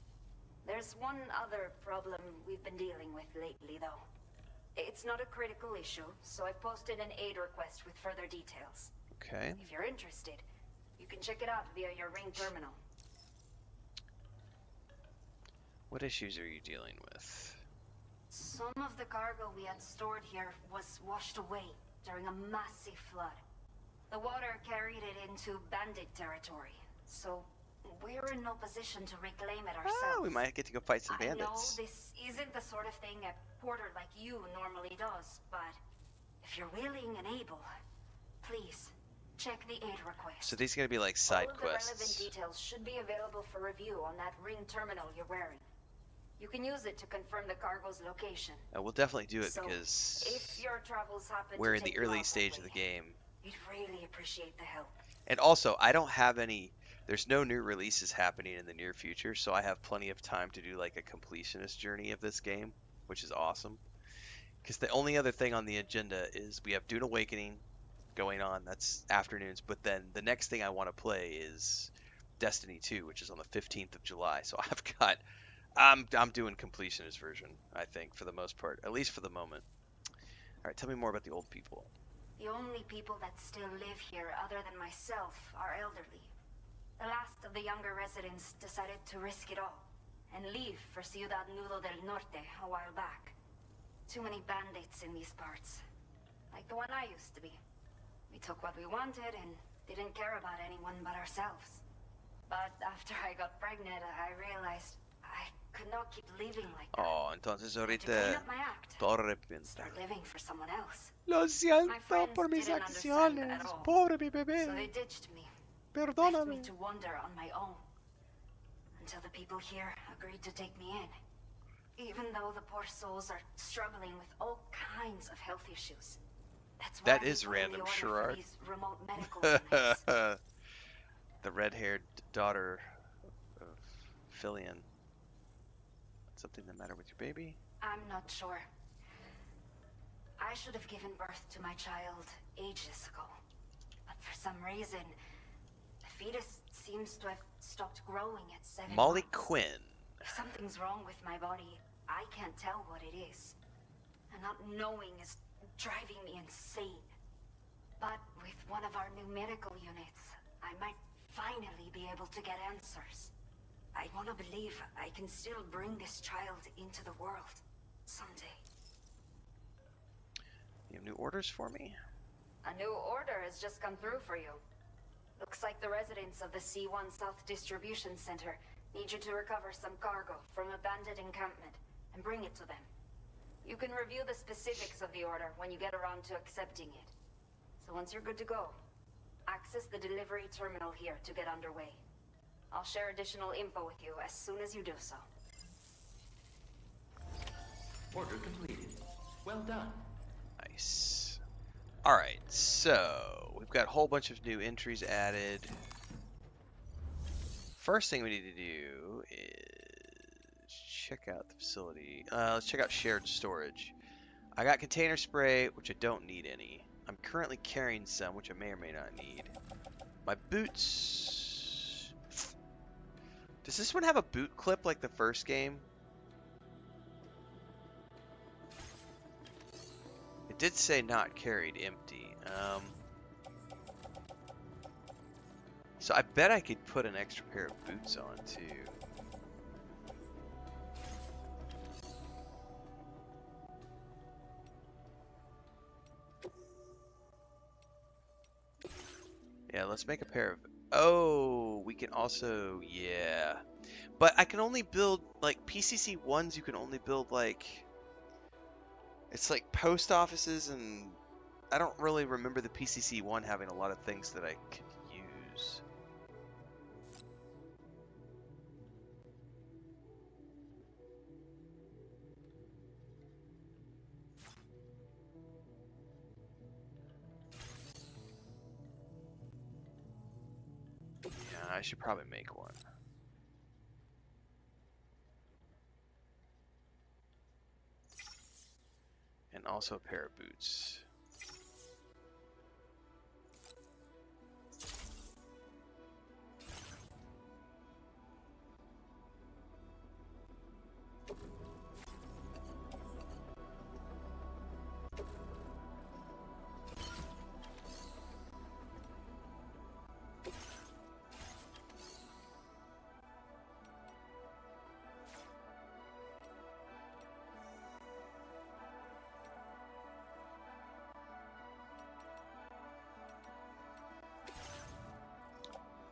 S9: There's one other problem we've been dealing with lately, though. It's not a critical issue, so I've posted an aid request with further details.
S1: Okay.
S9: If you're interested, you can check it out via your ring terminal.
S1: What issues are you dealing with?
S9: Some of the cargo we had stored here was washed away during a massive flood. The water carried it into bandit territory, so we're in no position to reclaim it ourselves.
S1: Oh, we might get to go fight some bandits.
S9: I know this isn't the sort of thing a porter like you normally does, but if you're willing and able, please check the aid request.
S1: So these are gonna be like side
S9: All of
S1: quests.
S9: the relevant details should be available for review on that ring terminal you're wearing. You can use it to confirm the cargo's location.
S1: We'll definitely do it
S9: So,
S1: because
S9: if your travels happen
S1: we're
S9: to
S1: in the
S9: take you
S1: early
S9: out
S1: stage
S9: that
S1: of the
S9: way,
S1: game.
S9: we'd really appreciate the help.
S1: And also, I don't have any. There's no new releases happening in the near future, so I have plenty of time to do like a completionist journey of this game, which is awesome. Because the only other thing on the agenda is we have Dune Awakening going on. That's afternoons, but then the next thing I want to play is Destiny 2, which is on the 15th of July. So I'm doing completionist version, I think, for the most part, at least for the moment. All right, tell me more about the old people.
S9: The only people that still live here other than myself are elderly. The last of the younger residents decided to risk it all and leave for Ciudad Nudo del Norte a while back. Too many bandits in these parts, like the one I used to be. We took what we wanted and didn't care about anyone but ourselves. But after I got pregnant, I realized I could not keep living like that.
S1: Oh, entonces
S9: I had to clean
S1: ahorita
S9: up my act.
S1: todo arrepiento.
S9: Start living for someone else.
S1: Lo siento
S9: My friends
S1: por mis
S9: didn't understand
S1: acciones.
S9: at all.
S1: Pobre mi bebé.
S9: So they ditched me. Left me
S1: Perdóname.
S9: to wander on my own. Until the people here agreed to take me in. Even though the poor souls are struggling with all kinds of health issues. That's why
S1: That
S9: we
S1: is
S9: put in
S1: random,
S9: the order for
S1: Sherrard.
S9: these remote medical units.
S1: The red-haired daughter of Filion. Something the matter with your baby?
S9: I'm not sure. I should have given birth to my child ages ago. But for some reason, the fetus seems to have stopped growing at 7
S1: Molly
S9: months.
S1: Quinn.
S9: If something's wrong with my body, I can't tell what it is. And not knowing is driving me insane. But with one of our new medical units, I might finally be able to get answers. I want to believe I can still bring this child into the world someday.
S1: You have new orders for me?
S9: A new order has just come through for you. Looks like the residents of the C1 South Distribution Center need you to recover some cargo from a bandit encampment and bring it to them. You can review the specifics of the order when you get around to accepting it. So once you're good to go, access the delivery terminal here to get underway. I'll share additional info with you as soon as you do so.
S7: Order completed. Well done.
S1: Nice. Alright, so we've got a whole bunch of new entries added. First thing we need to do is check out the facility. Let's check out shared storage. I got container spray, which I don't need any. I'm currently carrying some, which I may or may not need. My boots... Does this one have a boot clip like the first game? It did say not carried empty. So I bet I could put an extra pair of boots on too. Yeah, let's make a pair of... Oh, we can also... Yeah. But I can only build, like, PCC 1s, you can only build, like... It's like post offices, and I don't really remember the PCC 1 having a lot of things that I could use. I should probably make one. And also a pair of boots.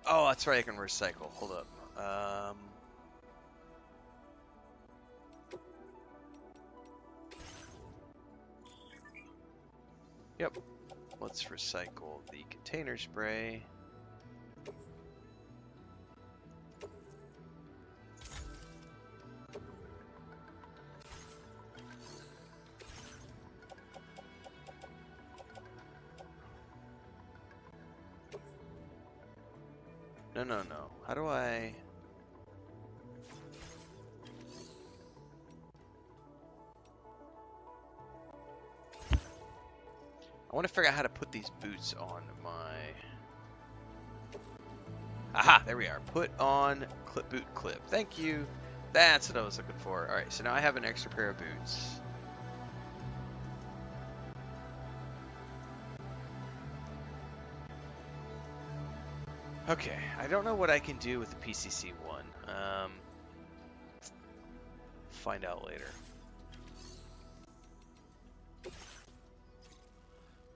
S1: Oh, that's right, I can recycle. Hold up. Yep. Let's recycle the container spray. No. How do I... I want to figure out how to put these boots on my... Aha! There we are. Put on clip boot clip. Thank you. That's what I was looking for. Alright, so now I have an extra pair of boots. Okay, I don't know what I can do with the PCC one. Find out later.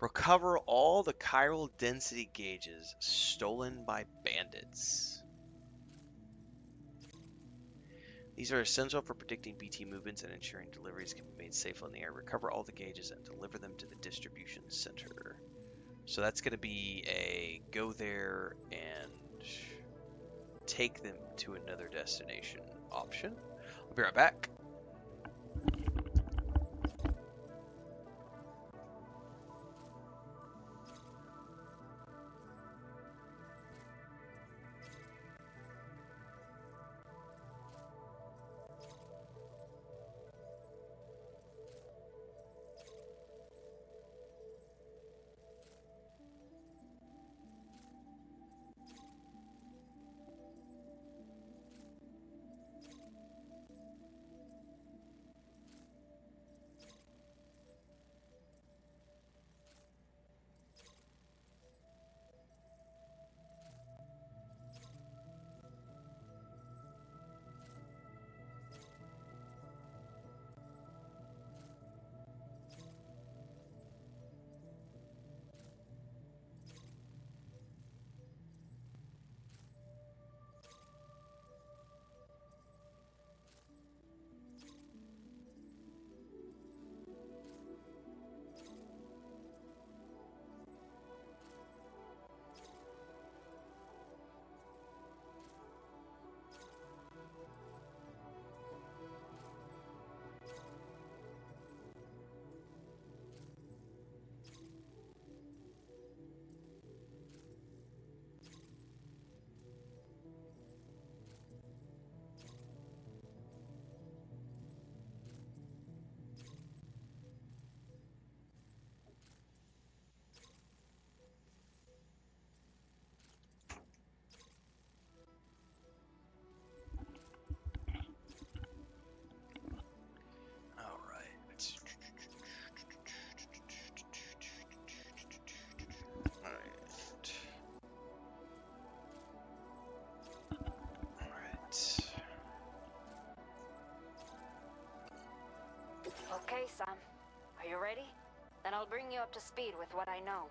S1: Recover all the chiral density gauges stolen by bandits. These are essential for predicting BT movements and ensuring deliveries can be made safely in the air. Recover all the gauges and deliver them to the distribution center. So that's going to be a go there and take them to another destination option. I'll be right back.
S9: Okay, Sam. Are you ready? Then I'll bring you up to speed with what I know.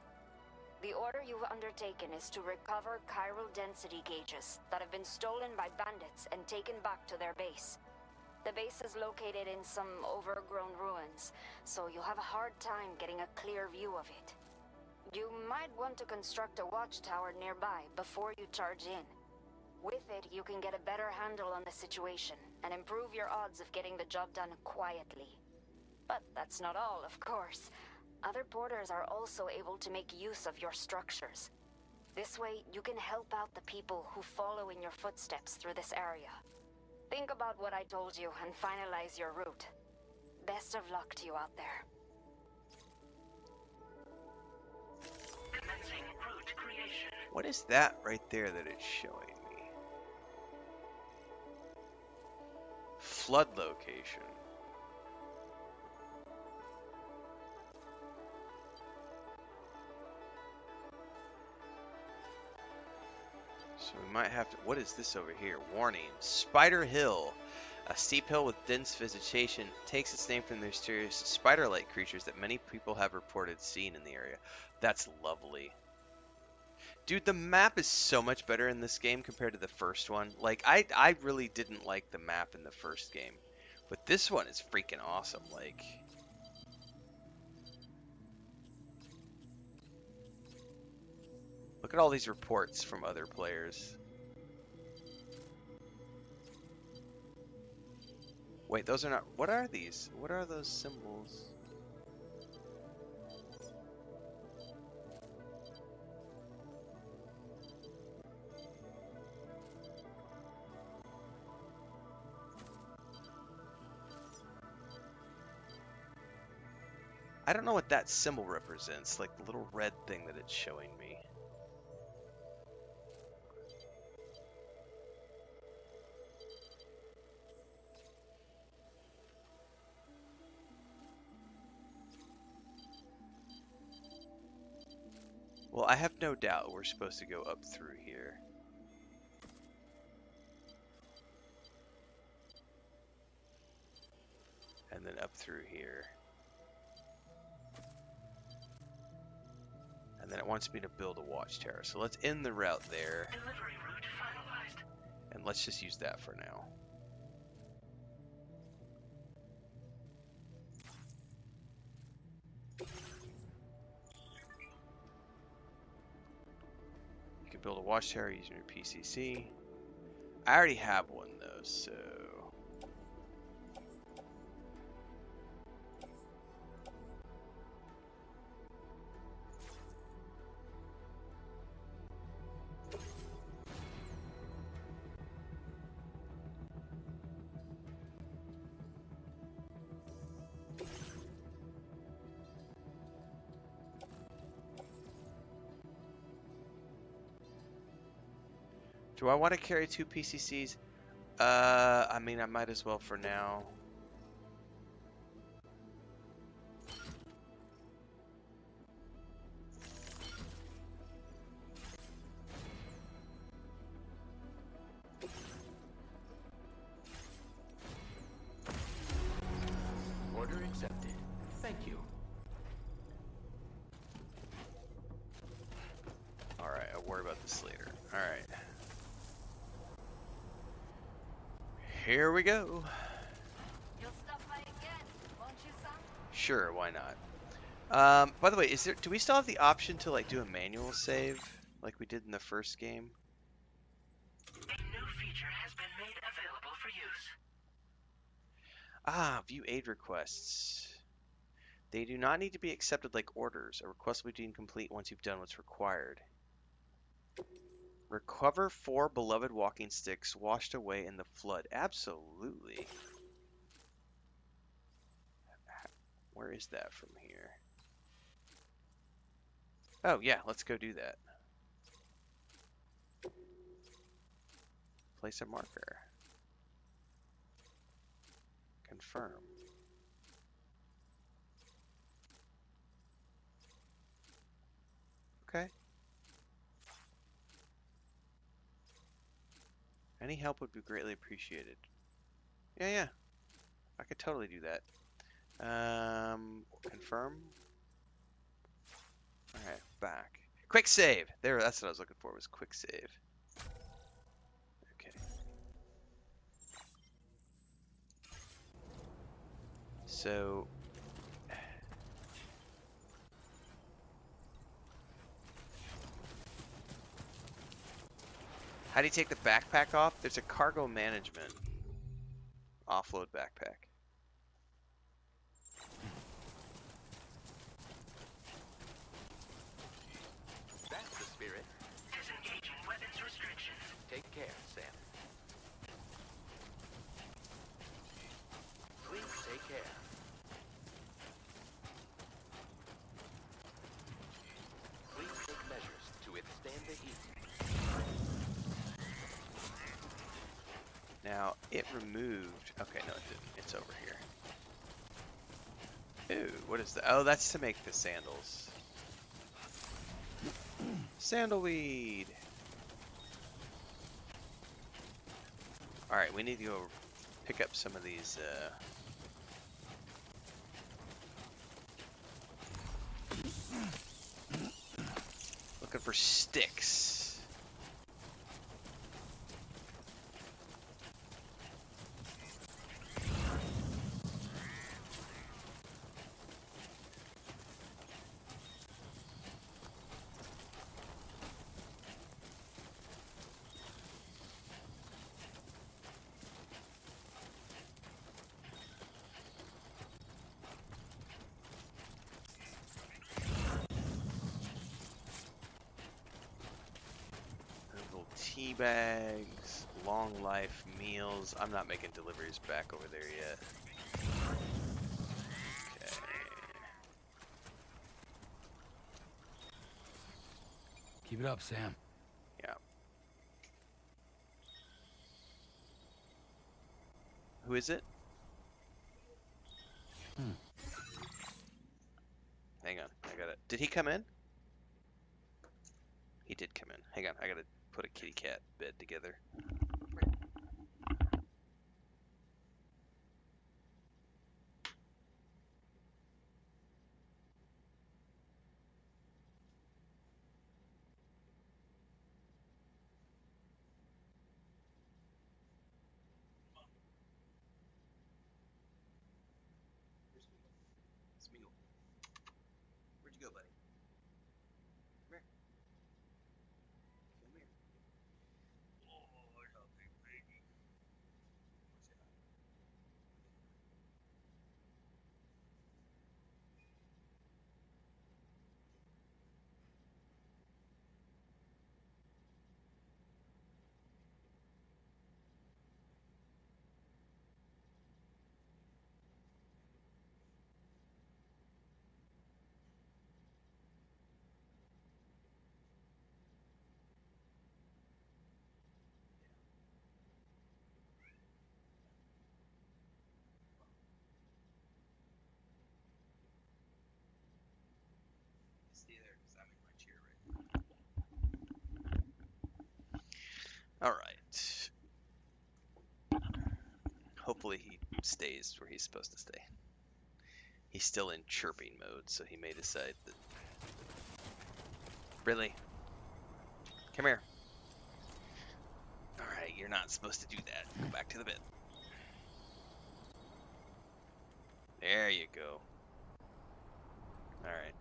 S9: The order you've undertaken is to recover chiral density gauges that have been stolen by bandits and taken back to their base. The base is located in some overgrown ruins, so you'll have a hard time getting a clear view of it. You might want to construct a watchtower nearby before you charge in. With it, you can get a better handle on the situation and improve your odds of getting the job done quietly. But that's not all, of course. Other porters are also able to make use of your structures. This way, you can help out the people who follow in your footsteps through this area. Think about what I told you and finalize your route. Best of luck to you out there.
S5: Commencing route creation.
S1: What is that right there that it's showing me? Flood location. So we might have to... What is this over here? Warning. Spider Hill. A steep hill with dense vegetation takes its name from the mysterious spider-like creatures that many people have reported seeing in the area. That's lovely. Dude, the map is so much better in this game compared to the first one. Like, I really didn't like the map in the first game. But this one is freaking awesome. Like... Look at all these reports from other players. Wait, those are not... What are these? What are those symbols? I don't know what that symbol represents, like the little red thing that it's showing me. Well, I have no doubt we're supposed to go up through here. And then up through here. And then it wants me to build a watchtower. So let's end the route there.
S5: Delivery route finalized.
S1: And let's just use that for now. You can build a watchtower using your PCC. I already have one though, so... Do I want to carry 2 PCCs? I mean, I might as well for now.
S7: Order accepted. Thank you.
S1: Alright, I'll worry about this later. Alright. Here we go.
S9: You'll stop by again, won't you, son?
S1: Sure, why not? By the way, do we still have the option to like do a manual save like we did in the first game?
S5: A new feature has been made available for use.
S1: Ah, view aid requests. They do not need to be accepted like orders. A request will be deemed complete once you've done what's required. Recover 4 beloved walking sticks washed away in the flood. Absolutely. Where is that from here? Oh, yeah, let's go do that. Place a marker. Confirm. Okay. Any help would be greatly appreciated. Yeah. I could totally do that. Confirm. Alright, back. Quick save! There, that's what I was looking for, was quick save. Okay. So... How do you take the backpack off? There's a cargo management. Offload backpack.
S7: That's the spirit. the heat.
S1: Now, it removed... Okay, no, it didn't. It's over here. Ooh, what is that? Oh, that's to make the sandals. Sandalweed! Alright, we need to go pick up some of these, looking for sticks. Tea bags, long life meals. I'm not making deliveries back over there yet. Okay.
S4: Keep it up, Sam.
S1: Yeah. Who is it? Hang on, I got it. Did he come in? He did come in. Hang on, I gotta put a kitty cat bed together. Smeagol. Where'd you go, buddy? Come here. Come here. Oh, you're a big baby. What's that? Stay there, because I'm in my chair right now. Alright. Hopefully he stays where he's supposed to stay. He's still in chirping mode, so he may decide that... Really? Come here. Alright, you're not supposed to do that. Go back to the bed. There you go. Alright.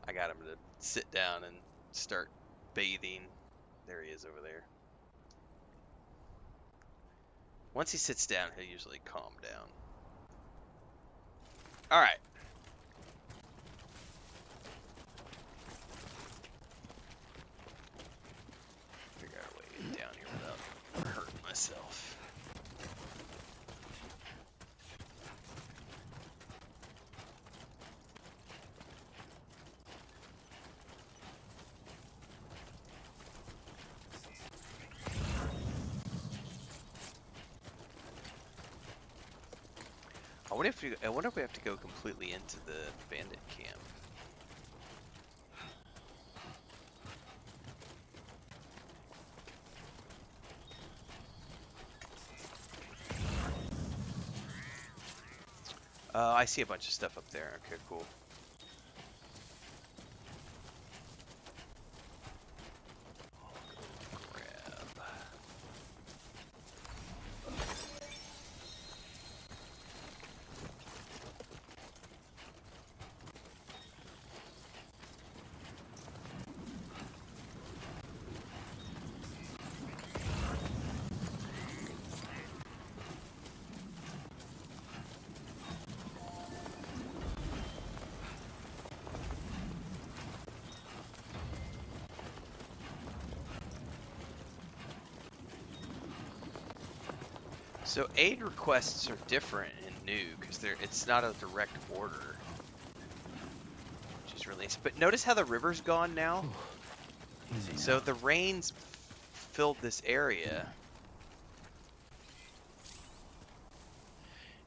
S1: I got him to sit down and start bathing. There he is over there. Once he sits down, he'll usually calm down. Alright. Figure out a way to get down here without hurting myself. I wonder if we have to go completely into the bandit camp. I see a bunch of stuff up there. Okay, cool. So aid requests are different in new because it's not a direct order, which is been released. But notice how the river's gone now?
S4: Easy
S1: So
S4: now.
S1: the rains filled this area.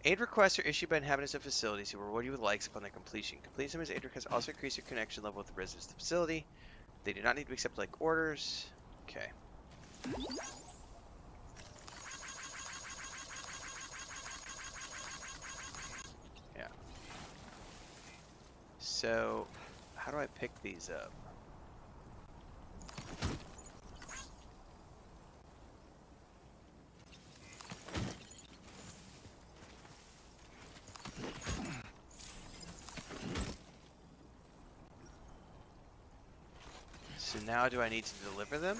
S1: Aid requests are issued by inhabitants of facilities who reward you with likes upon their completion. Completing some of these aid requests also increase your connection level with the residents of the facility. They do not need to accept like orders. Okay. Yeah. So, how do I pick these up? So now do I need to deliver them?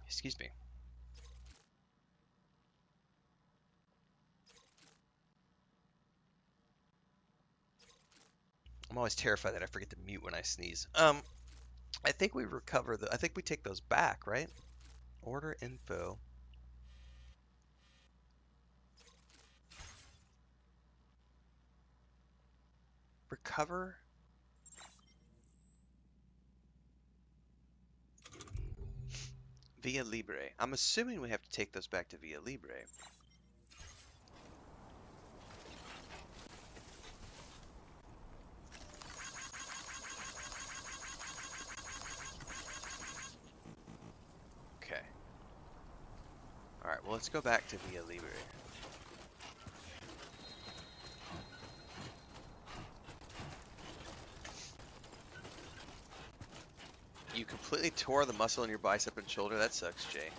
S1: Excuse me. I'm always terrified that I forget to mute when I sneeze. I think we recover I think we take those back, right? Order info. Recover. Via Libre. I'm assuming we have to take those back to Via Libre. Okay. Alright, well let's go back to Via Libre. You completely tore the muscle in your bicep and shoulder? That sucks, Jay.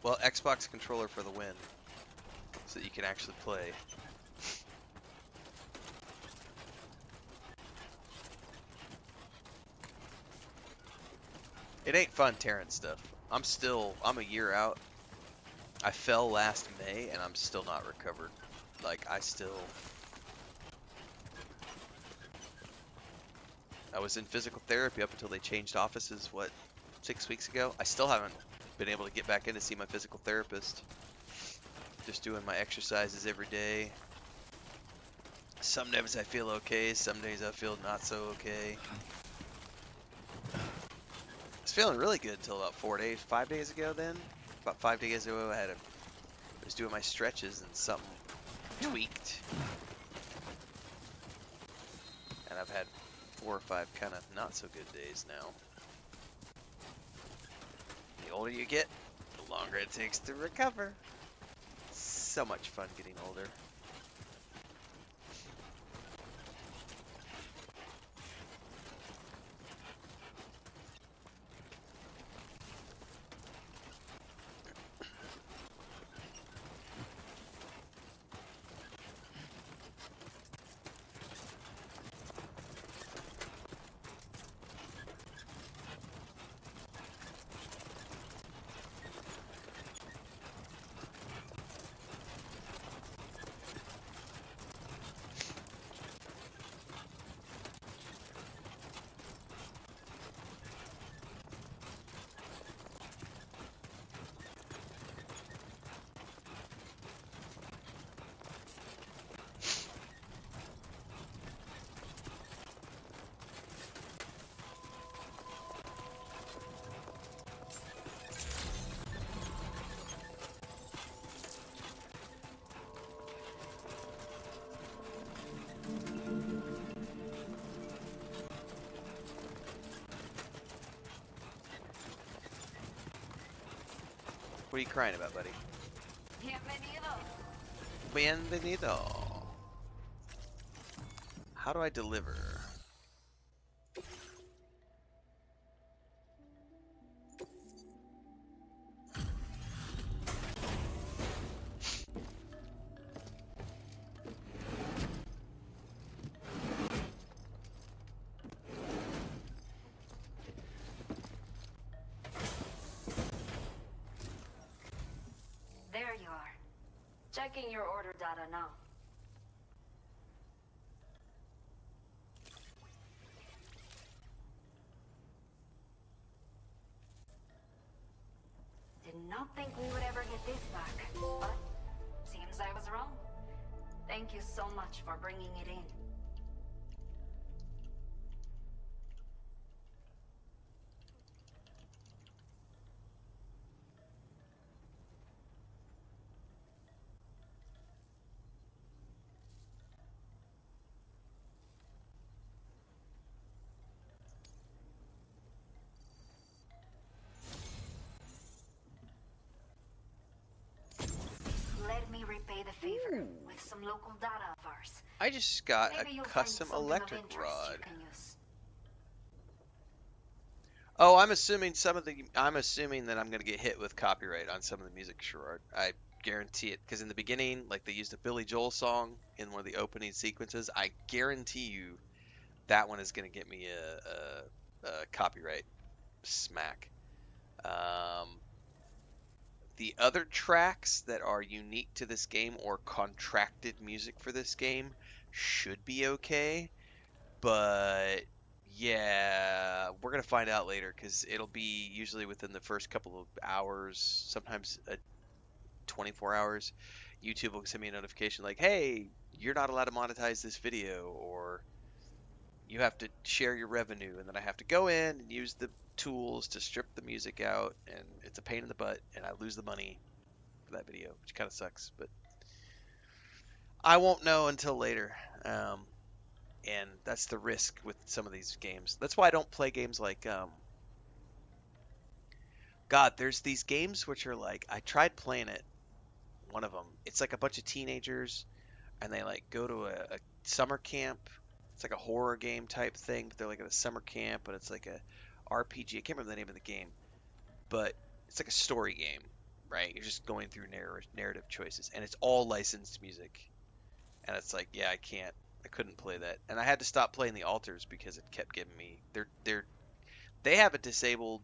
S1: Well, Xbox controller for the win. So that you can actually play. It ain't fun tearing stuff. I'm a year out. I fell last May and I'm still not recovered. Like, I was in physical therapy up until they changed offices, 6 weeks ago? I still haven't been able to get back in to see my physical therapist. Just doing my exercises every day. Some days I feel okay, some days I feel not so okay. I was feeling really good until about 5 days ago then. About 5 days ago I was doing my stretches and something tweaked. And I've had 4 or 5 kind of not so good days now. The older you get, the longer it takes to recover. So much fun getting older. What are you crying about, buddy? Bienvenido. How do I deliver?
S9: checking your order data now. Did not think we would ever get this back, but seems I was wrong. Thank you so much for bringing it in. Let me repay the favor with some local data of ours.
S1: I just got
S9: Maybe
S1: a
S9: you'll
S1: custom
S9: find something of
S1: electric
S9: interest
S1: rod.
S9: you can use.
S1: Oh, I'm assuming that I'm gonna get hit with copyright on some of the music, sure. I guarantee it, because in the beginning, like they used a Billy Joel song in one of the opening sequences. I guarantee you that one is gonna get me a copyright smack. The other tracks that are unique to this game or contracted music for this game should be okay, but yeah, we're gonna find out later because it'll be usually within the first couple of hours, sometimes 24 hours. YouTube will send me a notification like, "Hey, you're not allowed to monetize this video," or "You have to share your revenue," and then I have to go in and use the tools to strip the music out, and it's a pain in the butt, and I lose the money for that video, which kind of sucks, but I won't know until later. And that's the risk with some of these games. That's why I don't play games like God, there's these games which are like, I tried playing it, one of them. It's like a bunch of teenagers and they like go to a summer camp. It's like a horror game type thing, but they're like at a summer camp, but it's like a RPG. I can't remember the name of the game, but it's like a story game, right? You're just going through narrative choices, and it's all licensed music. And it's like, yeah, I couldn't play that, and I had to stop playing the altars because it kept giving me they have a disabled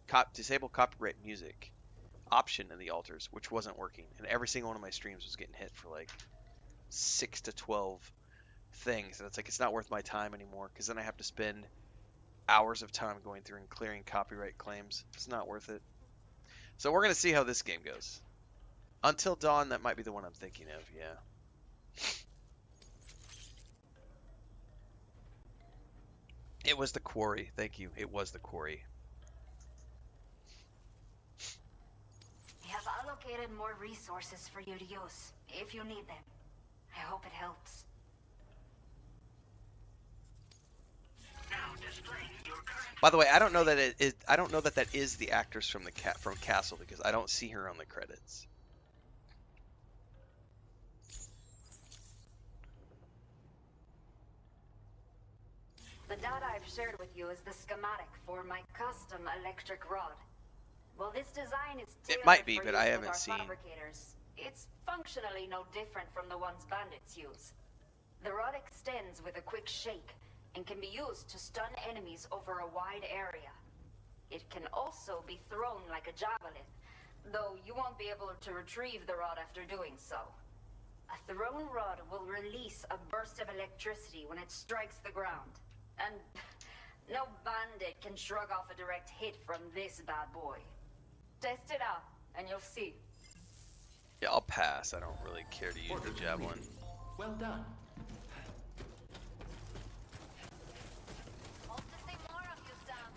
S1: copyright music option in the altars, which wasn't working, and every single one of my streams was getting hit for like 6 to 12 things, and it's like, it's not worth my time anymore because then I have to spend hours of time going through and clearing copyright claims. It's not worth it. So we're gonna see how this game goes. Until Dawn, that might be the one I'm thinking of. Yeah. It was the quarry. Thank you. It was the quarry.
S9: We have allocated more resources for you to use, if you need them. I hope it helps.
S5: Now displaying your current.
S1: By the way, I don't know that that is the actress from from Castle, because I don't see her on the credits.
S9: The data I've shared with you is the schematic for my custom electric rod. Well, this design is tailored
S1: might be,
S9: for
S1: but
S9: use
S1: I
S9: with
S1: haven't
S9: our
S1: seen.
S9: fabricators. It's functionally no different from the ones bandits use. The rod extends with a quick shake and can be used to stun enemies over a wide area. It can also be thrown like a javelin, though you won't be able to retrieve the rod after doing so. A thrown rod will release a burst of electricity when it strikes the ground. And no bandit can shrug off a direct hit from this bad boy. Test it out, and you'll see.
S1: Yeah, I'll pass. I don't really care to use the javelin.
S7: Well done.
S9: Hope to see more of you, Sam.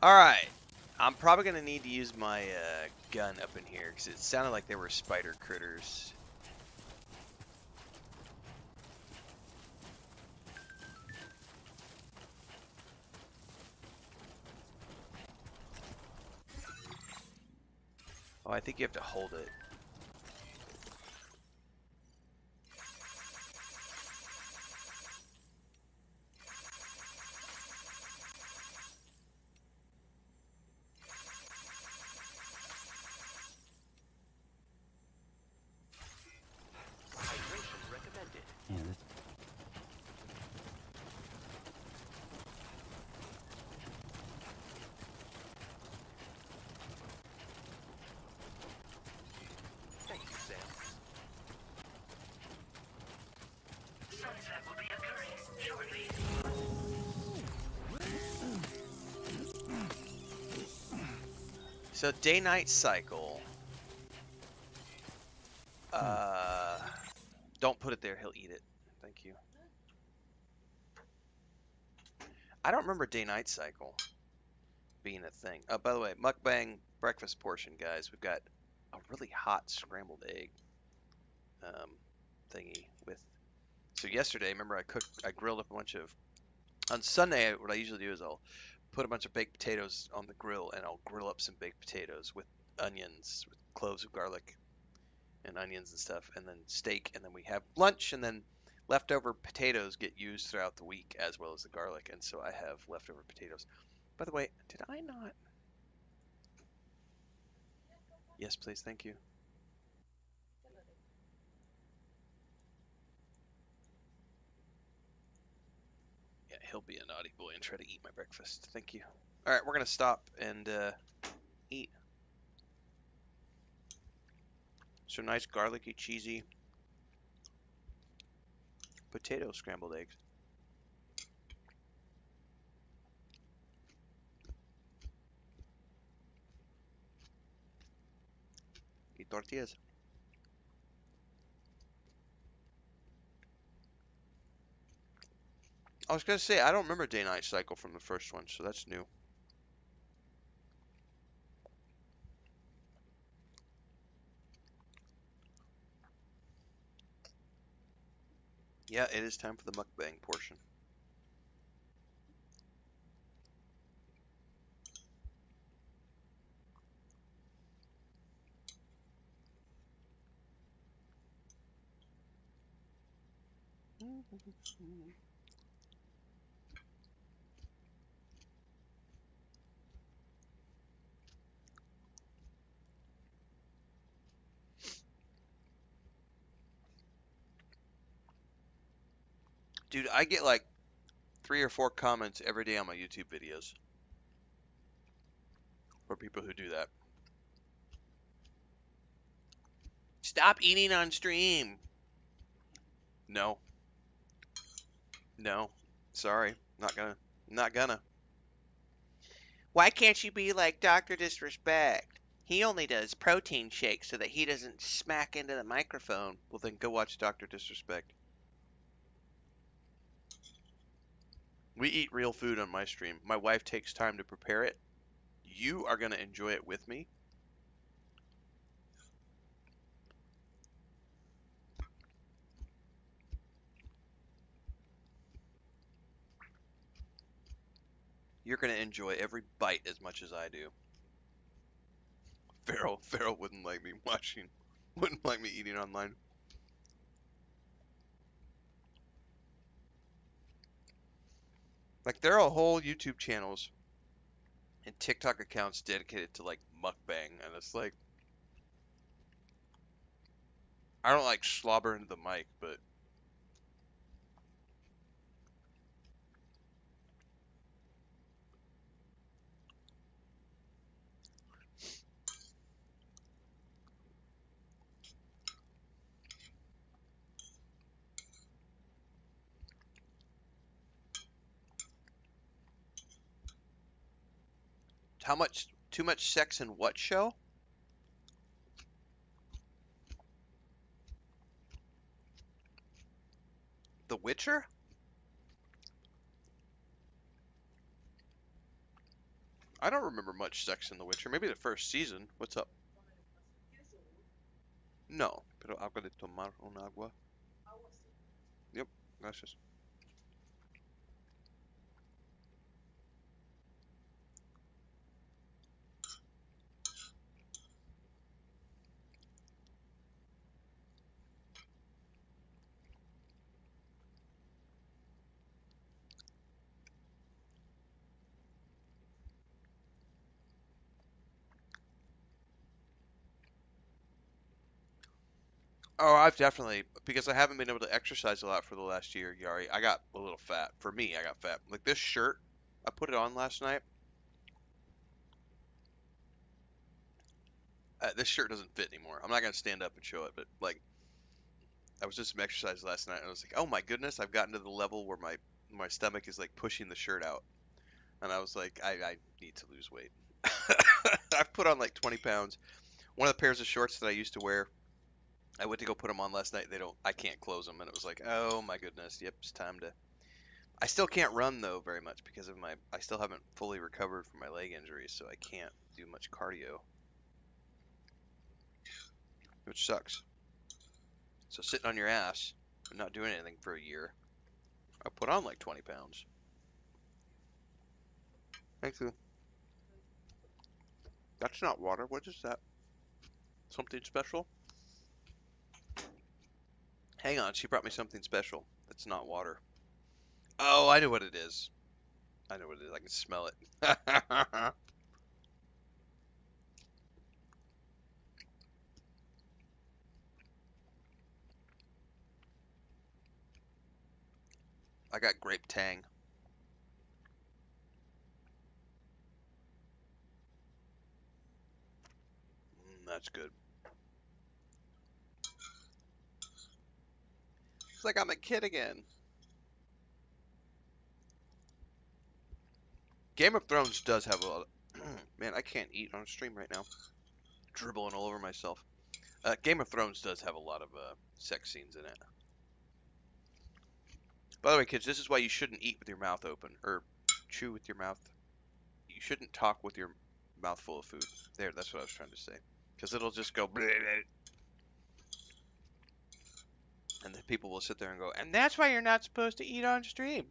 S1: Alright. I'm probably going to need to use my gun up in here, because it sounded like there were spider critters. Oh, I think you have to hold it.
S7: Hydration recommended.
S4: Yeah,
S1: So day-night cycle. Don't put it there. He'll eat it. Thank you. I don't remember day-night cycle being a thing. Oh, by the way, mukbang breakfast portion, guys. We've got a really hot scrambled egg thingy with. So yesterday, remember I grilled up a bunch of. On Sunday, what I usually do is I'll put a bunch of baked potatoes on the grill and I'll grill up some baked potatoes with onions, with cloves of garlic and onions and stuff, and then steak, and then we have lunch, and then leftover potatoes get used throughout the week as well as the garlic, and so I have leftover potatoes. By the way, did I not? Yes, please, thank you. Yeah, he'll be a naughty boy and try to eat my breakfast. Thank you. All right, we're gonna stop and eat. So nice garlicky, cheesy potato scrambled eggs. Eat tortillas. I was gonna say I don't remember day-night cycle from the first one, so that's new. Yeah, it is time for the mukbang portion. Dude, I get like 3 or 4 comments every day on my YouTube videos for people who do that. Stop eating on stream. No. No. Sorry. Not gonna. Why can't you be like Dr. Disrespect? He only does protein shakes so that he doesn't smack into the microphone. Well, then go watch Dr. Disrespect. We eat real food on my stream. My wife takes time to prepare it. You are going to enjoy it with me. You're going to enjoy every bite as much as I do. Farrell wouldn't like me watching, wouldn't like me eating online. Like, there are whole YouTube channels and TikTok accounts dedicated to, like, mukbang, and it's like, I don't like slobber into the mic, but too much sex in what show? The Witcher? I don't remember much sex in The Witcher. Maybe the first season. What's up? No, pero agua de tomar un agua. Yep, gracias. Oh, I've definitely, because I haven't been able to exercise a lot for the last year, Yari. I got a little fat. For me, I got fat. Like this shirt, I put it on last night. This shirt doesn't fit anymore. I'm not gonna stand up and show it, but like, I was doing some exercise last night, and I was like, oh my goodness, I've gotten to the level where my stomach is like pushing the shirt out, and I was like, I need to lose weight. I've put on like 20 pounds. One of the pairs of shorts that I used to wear, I went to go put them on last night. I can't close them, and it was like, oh my goodness, yep, it's time to. I still can't run though very much because of I still haven't fully recovered from my leg injury, so I can't do much cardio, which sucks. So sitting on your ass and not doing anything for a year, I put on like 20 pounds. Thank you. That's not water. What is that? Something special? Hang on, she brought me something special. That's not water. Oh, I know what it is. I know what it is. I can smell it. I got grape tang. That's good. It's like I'm a kid again. Game of Thrones does have a lot of... Man, I can't eat on stream right now. Dribbling all over myself. Game of Thrones does have a lot of sex scenes in it. By the way, kids, this is why you shouldn't eat with your mouth open. Or chew with your mouth. You shouldn't talk with your mouth full of food. There, that's what I was trying to say. Because it'll just go... Bleh, bleh. And the people will sit there and go, and that's why you're not supposed to eat on stream.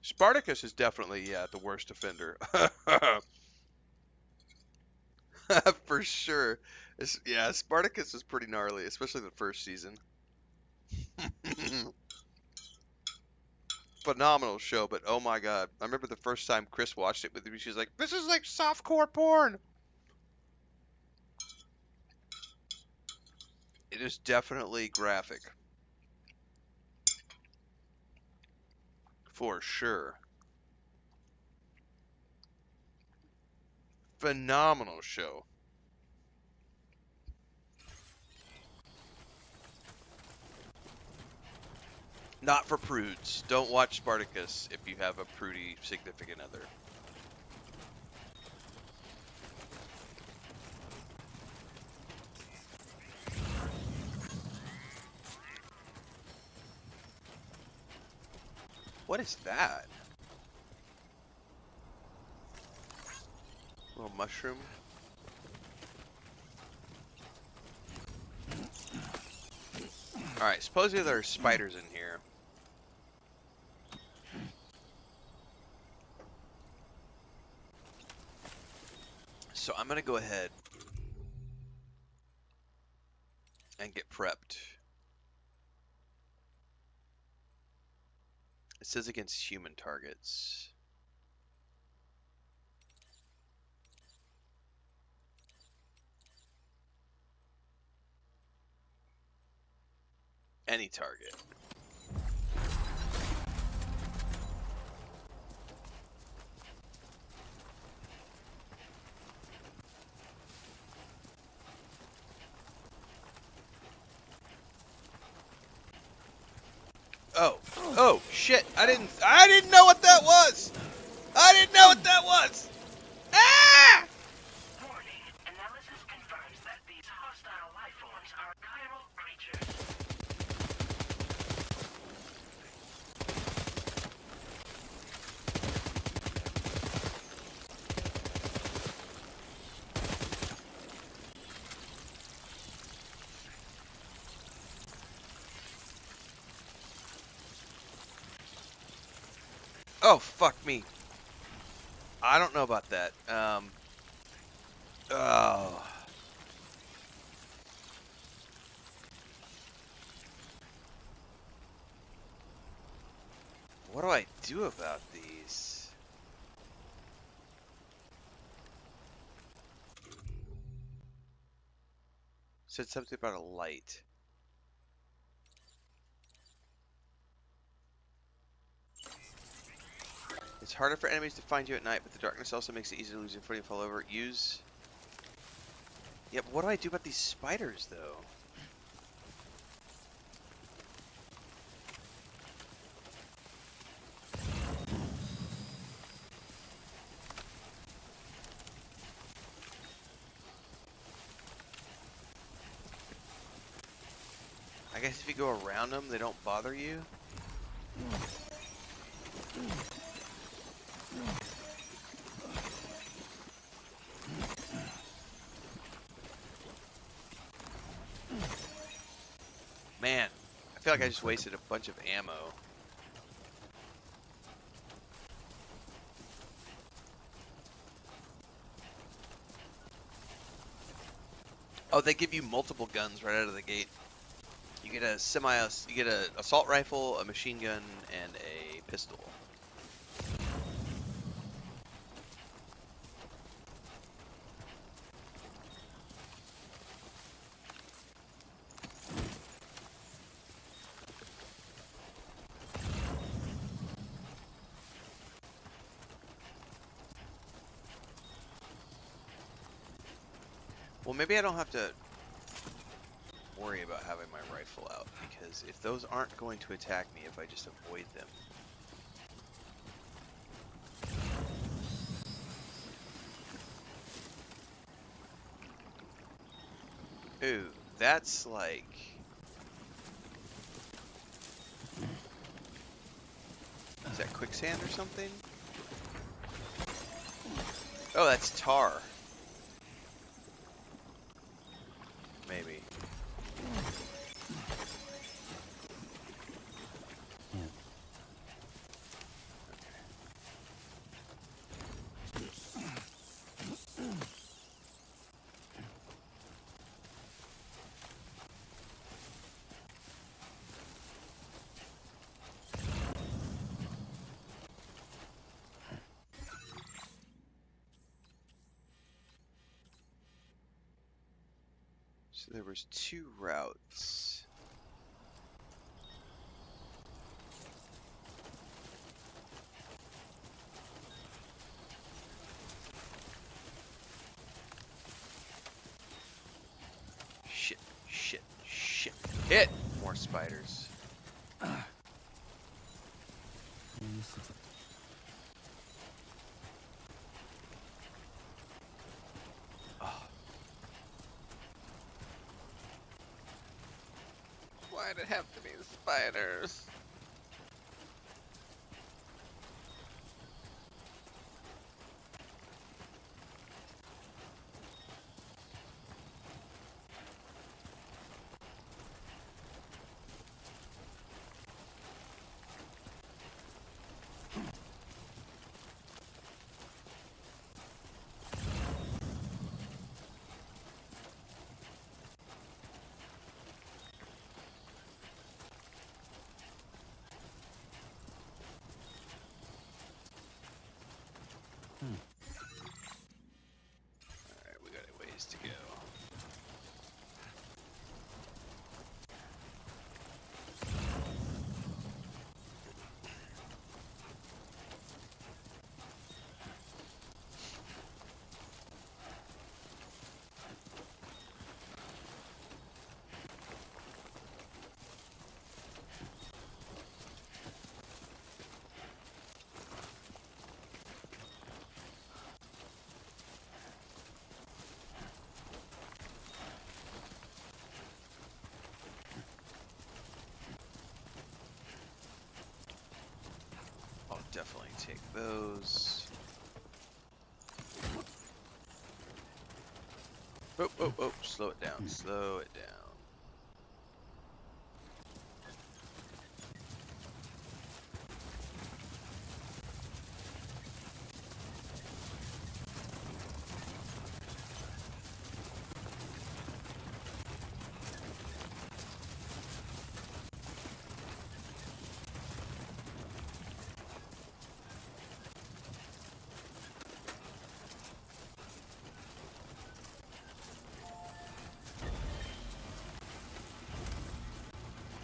S1: Spartacus is definitely, yeah, the worst offender. For sure. Yeah, Spartacus is pretty gnarly, especially the first season. Phenomenal show, but oh my god. I remember the first time Chris watched it with me, she's like, this is like softcore porn. It is definitely graphic. For sure. Phenomenal show. Not for prudes. Don't watch Spartacus if you have a prudy significant other. What is that? A little mushroom. Alright, supposedly there are spiders in here. So I'm going to go ahead and get prepped. It says against human targets. Any target. Oh, oh shit! I didn't know what that was. I didn't know what that was. Ah!
S5: Warning. Analysis confirms that these hostile life forms are chiral creatures.
S1: Oh fuck me. I don't know about that. Oh. What do I do about these? Said something about a light. It's harder for enemies to find you at night, but the darkness also makes it easy to lose your footing and fall over. Use... Yeah, but what do I do about these spiders, though? I guess if you go around them, they don't bother you. Man, I feel like I just wasted a bunch of ammo. Oh, they give you multiple guns right out of the gate. You get a you get an assault rifle, a machine gun, and a pistol. Well, maybe I don't have to worry about having my rifle out, because if those aren't going to attack me if I just avoid them. Ooh, that's like... Is that quicksand or something? Oh, that's tar. Maybe. So there was 2 routes. Shit, shit, shit. Hit! More spiders. Oh. Why'd it have to be the spiders? Alright, we got a ways to go. I'll definitely take those. Oh, oh, oh, slow it down, slow it down.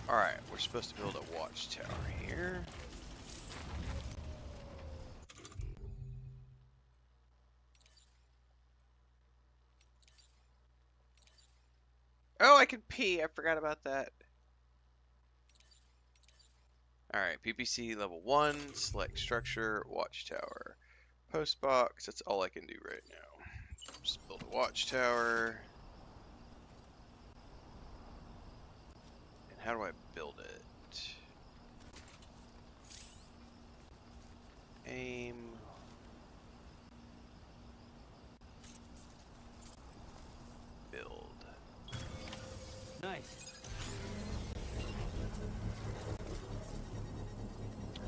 S1: Alright, we're supposed to build a watchtower here. Oh, I can pee. I forgot about that. Alright, PPC level 1, select structure, watchtower. Post box, that's all I can do right now. Just build a watchtower. And how do I build it? Aim. Build.
S4: Nice.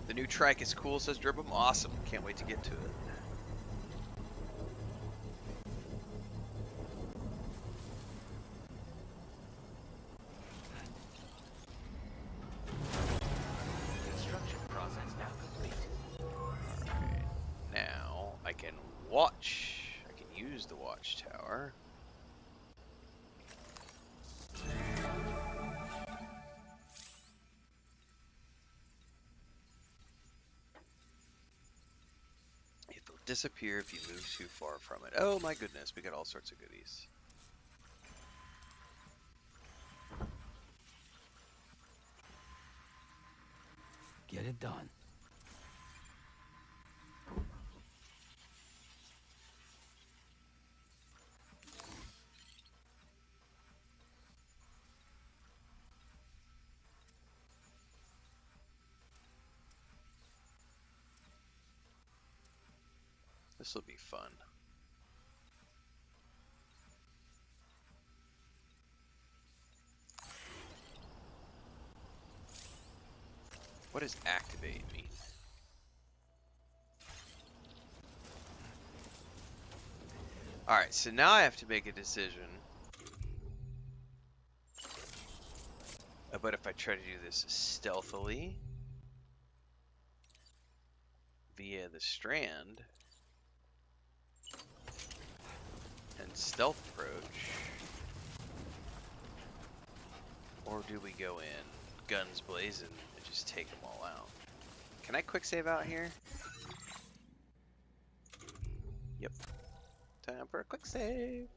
S1: The new trike is cool, says Dribbum. Awesome. Can't wait to get to it.
S7: Construction process now complete.
S1: Alright. Now I can watch. I can use the watchtower. It'll disappear if you move too far from it. Oh my goodness, we got all sorts of goodies.
S4: Get it done.
S1: This will be fun. What does activate mean? Alright, so now I have to make a decision. But if I try to do this stealthily via the strand and stealth approach, or do we go in guns blazing and just take them all out? Can I quick save out here? Yep. Time for a quick save.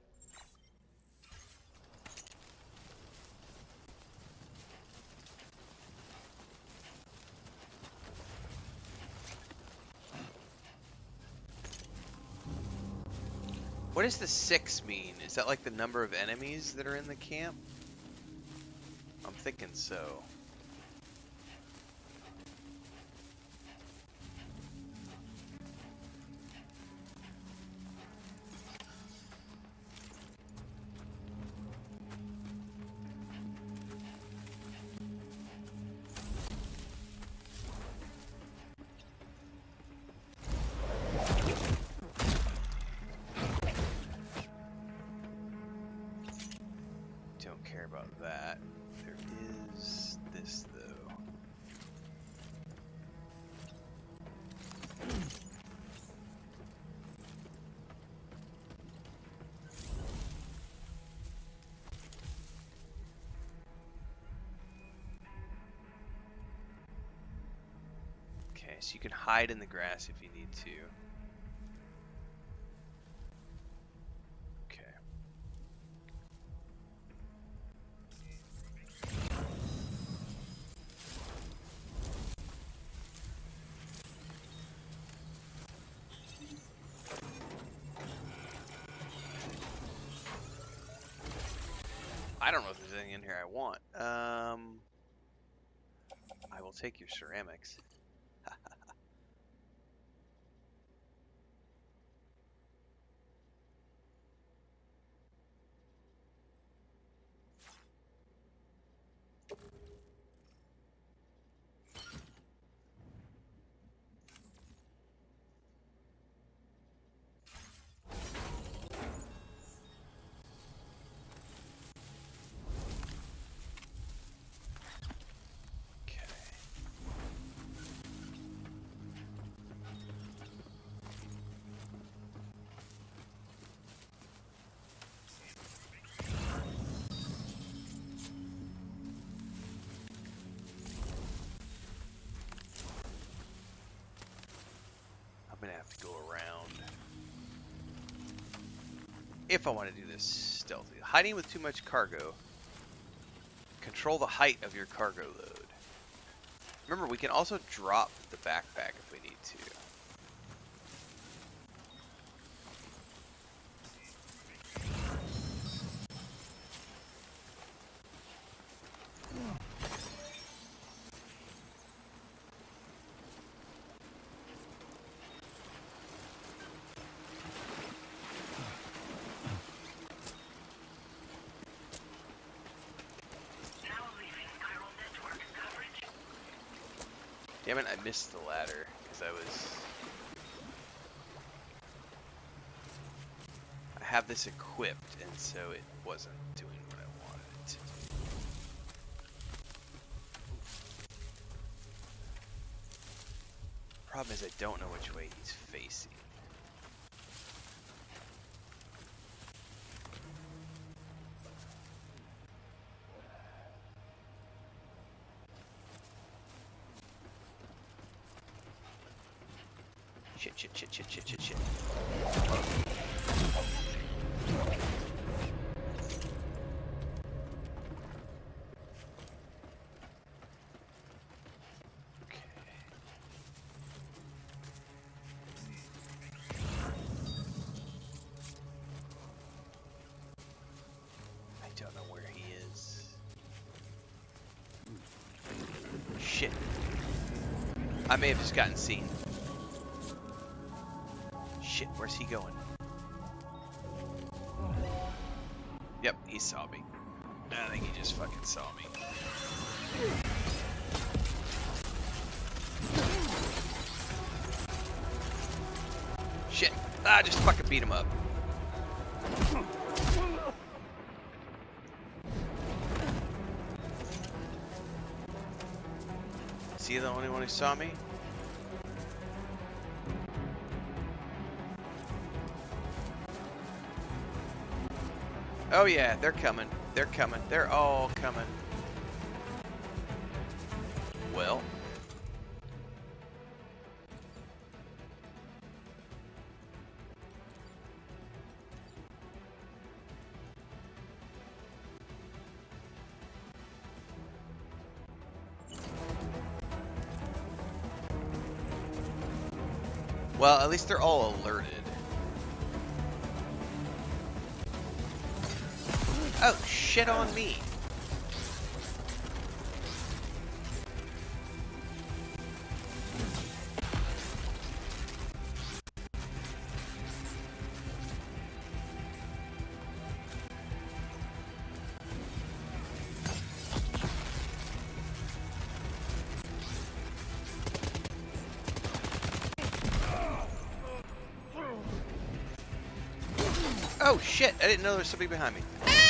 S1: What does the 6 mean? Is that like the number of enemies that are in the camp? I'm thinking so. Don't care about that. There is this though. Okay, so you can hide in the grass if you need to. Okay. I don't know if there's anything in here I want. I will take your ceramics. Okay. if I want to do this stealthy. Hiding with too much cargo. Control the height of your cargo load. Remember, we can also drop the backpack if we need to. Damn it, I missed the ladder because I have this equipped, and so it wasn't doing what I wanted it to do. Problem is I don't know which way he's facing. Shit. I don't know where he is. Shit. I may have just gotten seen. Shit, where's he going? Yep, he saw me. I think he just fucking saw me. Shit. Ah, just fucking beat him up. Is he the only one who saw me? Oh yeah, they're coming. They're coming. They're all coming. Well. Well, at least they're all alerted. Oh, shit on me. Oh shit, I didn't know there was somebody behind me. Ah!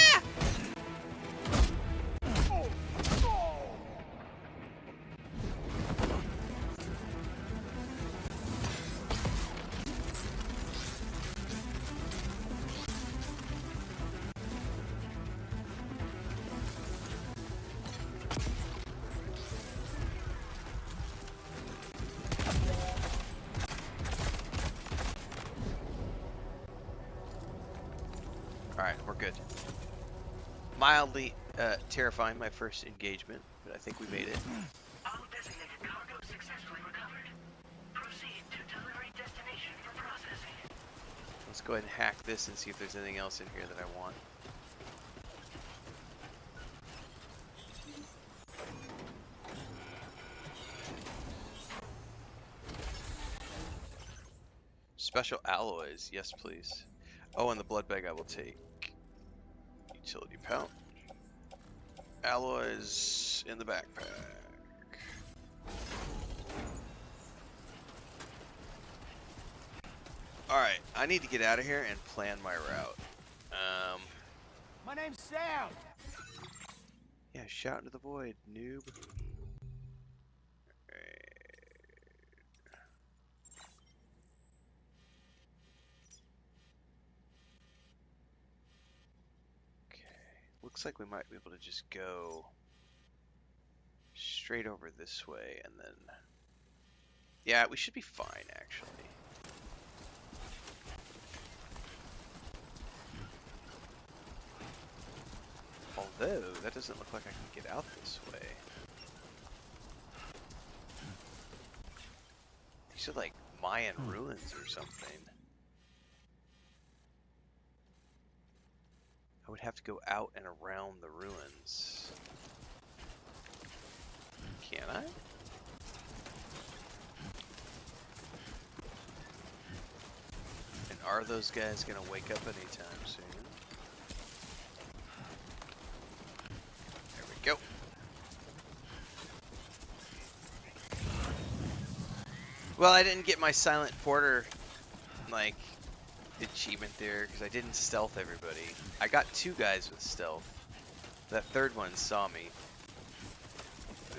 S1: Alright, we're good. Mildly terrifying, my first engagement, but I think we made it.
S5: All designated cargo successfully recovered. Proceed to delivery destination for processing.
S1: Let's go ahead and hack this and see if there's anything else in here that I want. Special alloys, yes please. Oh, and the blood bag I will take. Utility pouch. Alloys in the backpack. Alright, I need to get out of here and plan my route.
S10: My name's Sam.
S1: Yeah, shout into the void, noob. Looks like we might be able to just go straight over this way and then... Yeah, we should be fine, actually. Although, that doesn't look like I can get out this way. These are like Mayan ruins or something. I would have to go out and around the ruins. Can I? And are those guys gonna wake up anytime soon? There we go. Well, I didn't get my Silent Porter, like, achievement there because I didn't stealth everybody. I got 2 guys with stealth. That third one saw me. Boo.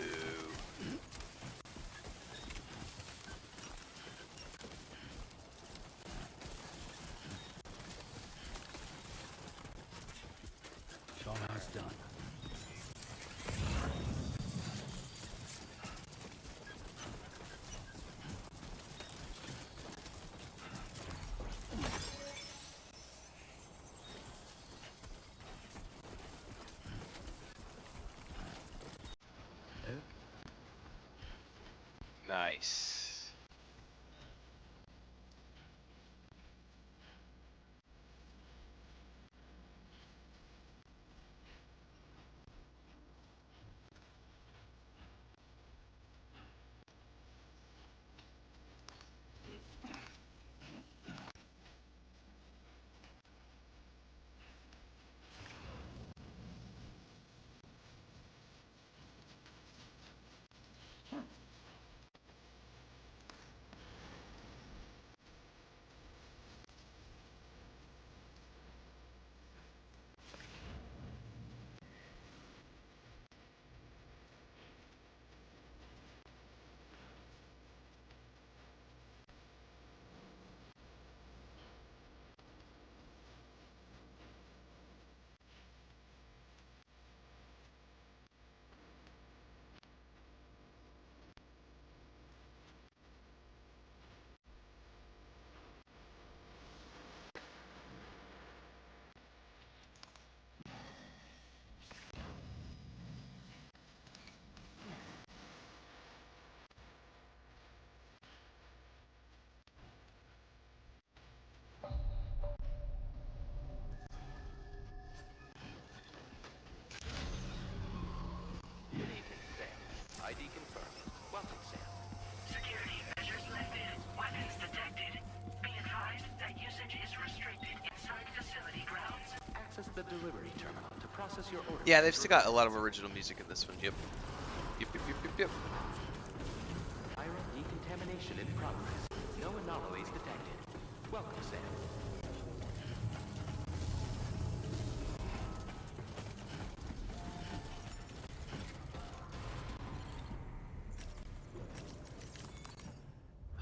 S4: Show 'em how it's done.
S1: Nice.
S7: Good evening, Sam. ID confirmed. Welcome, Sam.
S5: Security measures lifted. Weapons detected. Be advised that usage is restricted inside facility grounds.
S7: Access the delivery terminal to process your order.
S1: Yeah, they've still got a lot of original music in this one. Yep. Yep, yep, yep, yep, yep.
S7: Iron decontamination in progress. No anomalies detected. Welcome, Sam.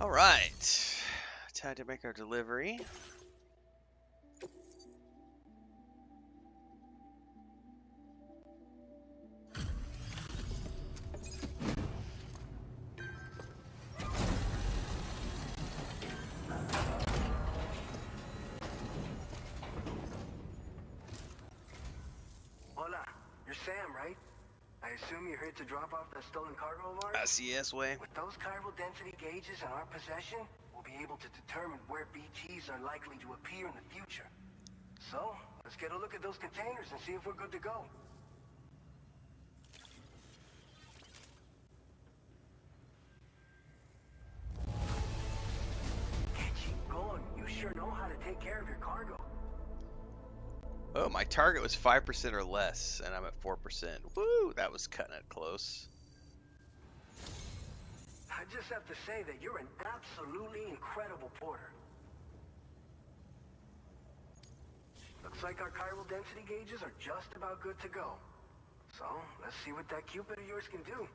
S1: All right. Time to make our delivery.
S6: Hola, you're Sam, right? I assume you're here to drop off that stolen cargo of ours?
S1: SES way.
S6: With those chiral density gauges in our possession, we'll be able to determine where BGs are likely to appear in the future. So, let's get a look at those containers and see if we're good to go. Keep going. You sure know how to take care of your cargo.
S1: Oh, my target was 5% or less, and I'm at 4%. Woo, that was cutting it close.
S6: I just have to say that you're an absolutely incredible porter. Looks like our chiral density gauges are just about good to go. So, let's see what that Cupid of yours can do.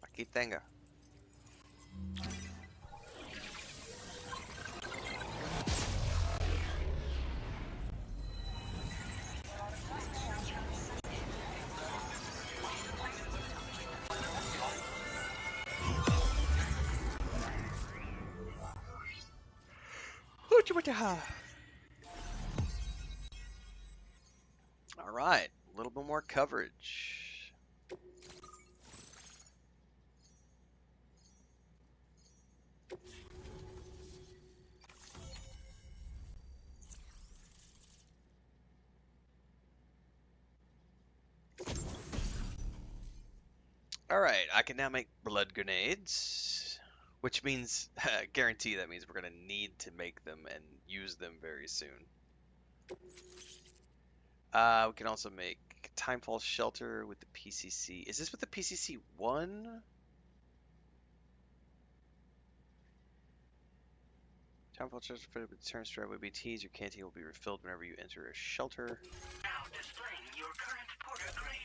S1: Aquí tenga. Alright, a little bit more coverage. Alright, I can now make blood grenades, which means, guarantee that means we're going to need to make them and use them very soon. We can also make Timefall Shelter with the PCC. Is this with the PCC 1? Timefall Shelter fitted with turn strike with BTs. Your canteen will be refilled whenever you enter a shelter.
S5: Now displaying your current porter grade.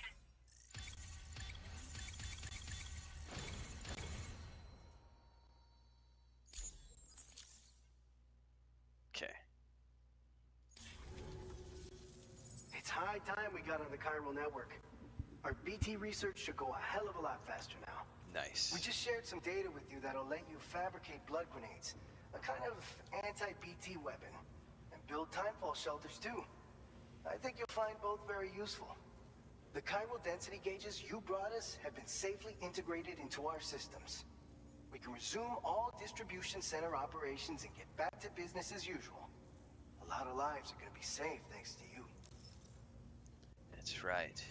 S1: Okay.
S11: It's high time we got on the chiral network. Our BT research should go a hell of a lot faster now.
S1: Nice.
S11: We just shared some data with you that'll let you fabricate blood grenades, a kind of anti-BT weapon, and build timefall shelters too. I think you'll find both very useful. The chiral density gauges you brought us have been safely integrated into our systems. We can resume all distribution center operations and get back to business as usual. A lot of lives are going to be saved thanks to you.
S1: That's right.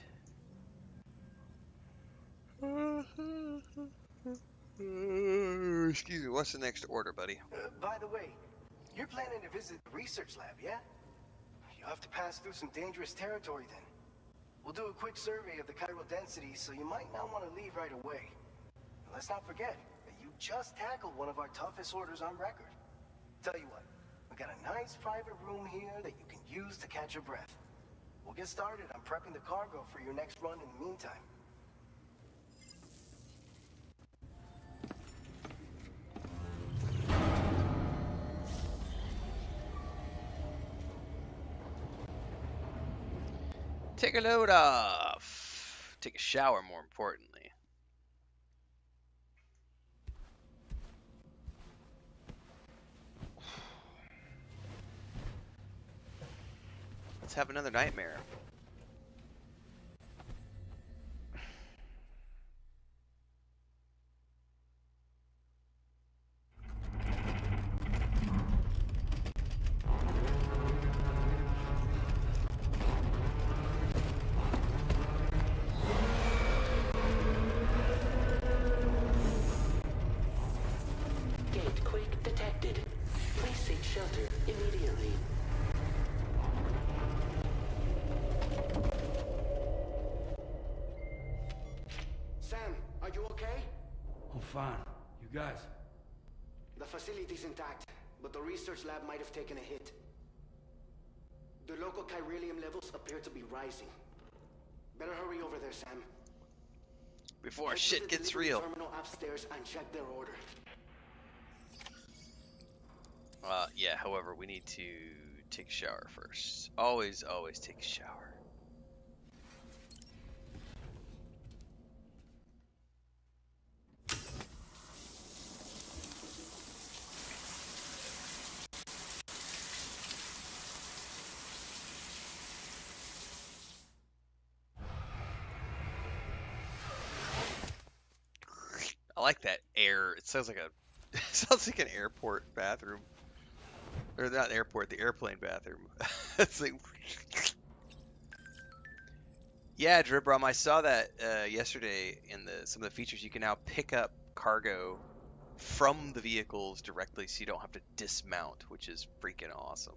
S1: Excuse me, what's the next order, buddy?
S11: By the way, you're planning to visit the research lab, yeah? You'll have to pass through some dangerous territory then. We'll do a quick survey of the chiral density, so you might not want to leave right away. And let's not forget that you just tackled one of our toughest orders on record. Tell you what, we got a nice private room here that you can use to catch your breath. We'll get started on prepping the cargo for your next run in the meantime.
S1: Take a load off. Take a shower, more importantly. Let's have another nightmare.
S5: Gatequake detected. Please seek shelter immediately.
S11: Sam, are you okay?
S4: I'm fine. You guys?
S11: The facility's intact, but the research lab might have taken a hit. The local chiralium levels appear to be rising. Better hurry over there, Sam.
S1: Before
S11: Head to
S1: shit
S11: the
S1: gets
S11: delivery
S1: real.
S11: terminal upstairs and check their order.
S1: Yeah, however, we need to take a shower first. Always, always take a shower. I like that air. It sounds like a it sounds like an airport bathroom. Or not airport, the airplane bathroom. It's like yeah, Dribrom, I saw that yesterday in some of the features. You can now pick up cargo from the vehicles directly, so you don't have to dismount, which is freaking awesome.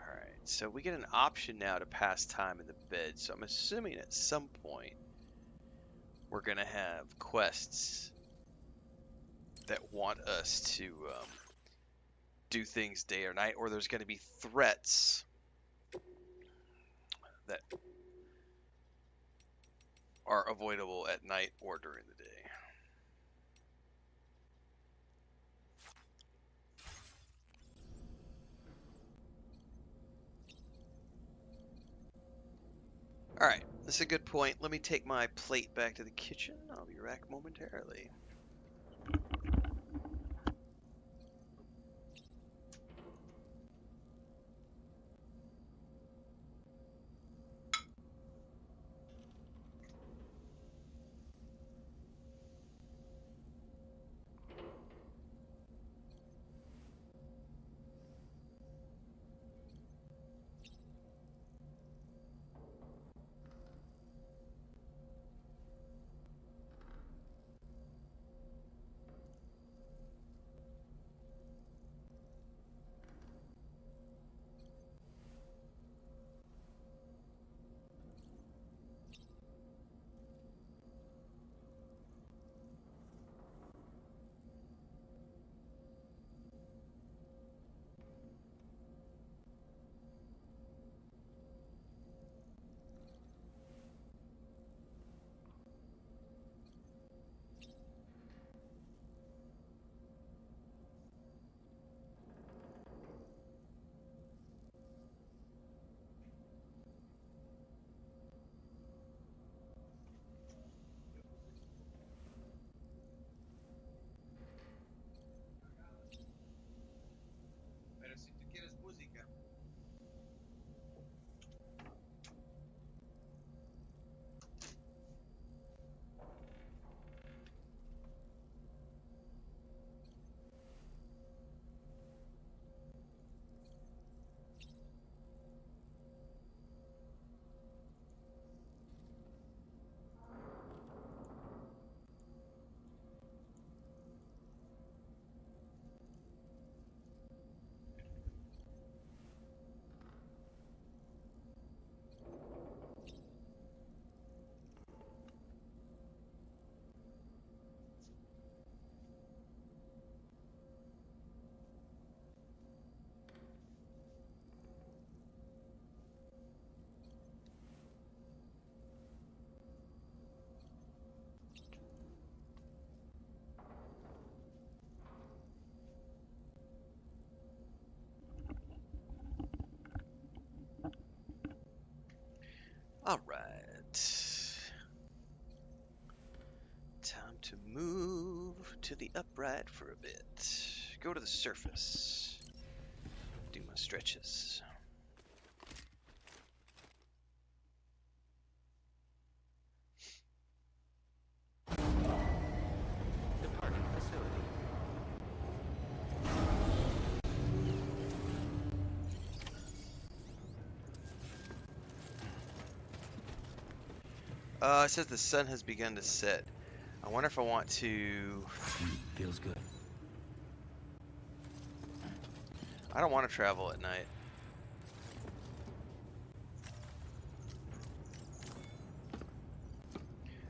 S1: Alright, so we get an option now to pass time in the bed, so I'm assuming at some point we're going to have quests that want us to do things day or night, or there's going to be threats that are avoidable at night or during the day. Alright, this is a good point. Let me take my plate back to the kitchen. I'll be back momentarily. Alright. Time to move to the upright for a bit. Go to the surface. Do my stretches.
S7: Departing facility.
S1: It says the sun has begun to set. I wonder if I want to...
S4: Feels good.
S1: I don't want to travel at night.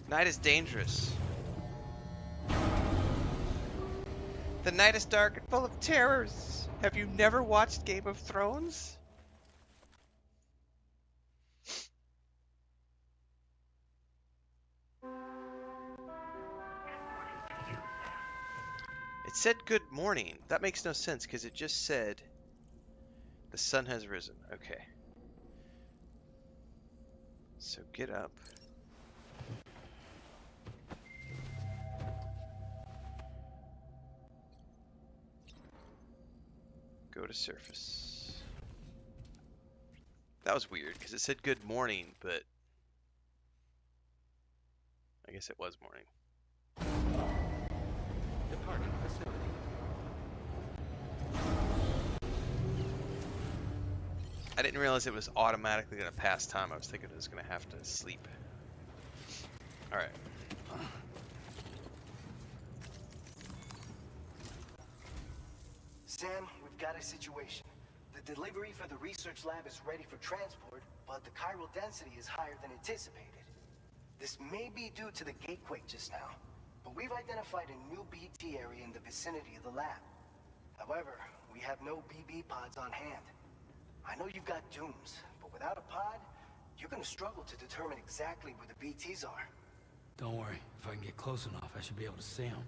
S1: Night is dangerous. The night is dark and full of terrors. Have you never watched Game of Thrones? It said good morning. That makes no sense because it just said the sun has risen. Okay. So get up. Go to surface. That was weird because it said good morning, but I guess it was morning.
S7: Departing facility.
S1: I didn't realize it was automatically going to pass time. I was thinking it was going to have to sleep. Alright.
S11: Sam, we've got a situation. The delivery for the research lab is ready for transport, but the chiral density is higher than anticipated. This may be due to the gatequake just now, but we've identified a new BT area in the vicinity of the lab. However, we have no BB pods on hand. I know you've got dooms, but without a pod, you're gonna struggle to determine exactly where the BTs are.
S4: Don't worry. If I can get close enough, I should be able to see them.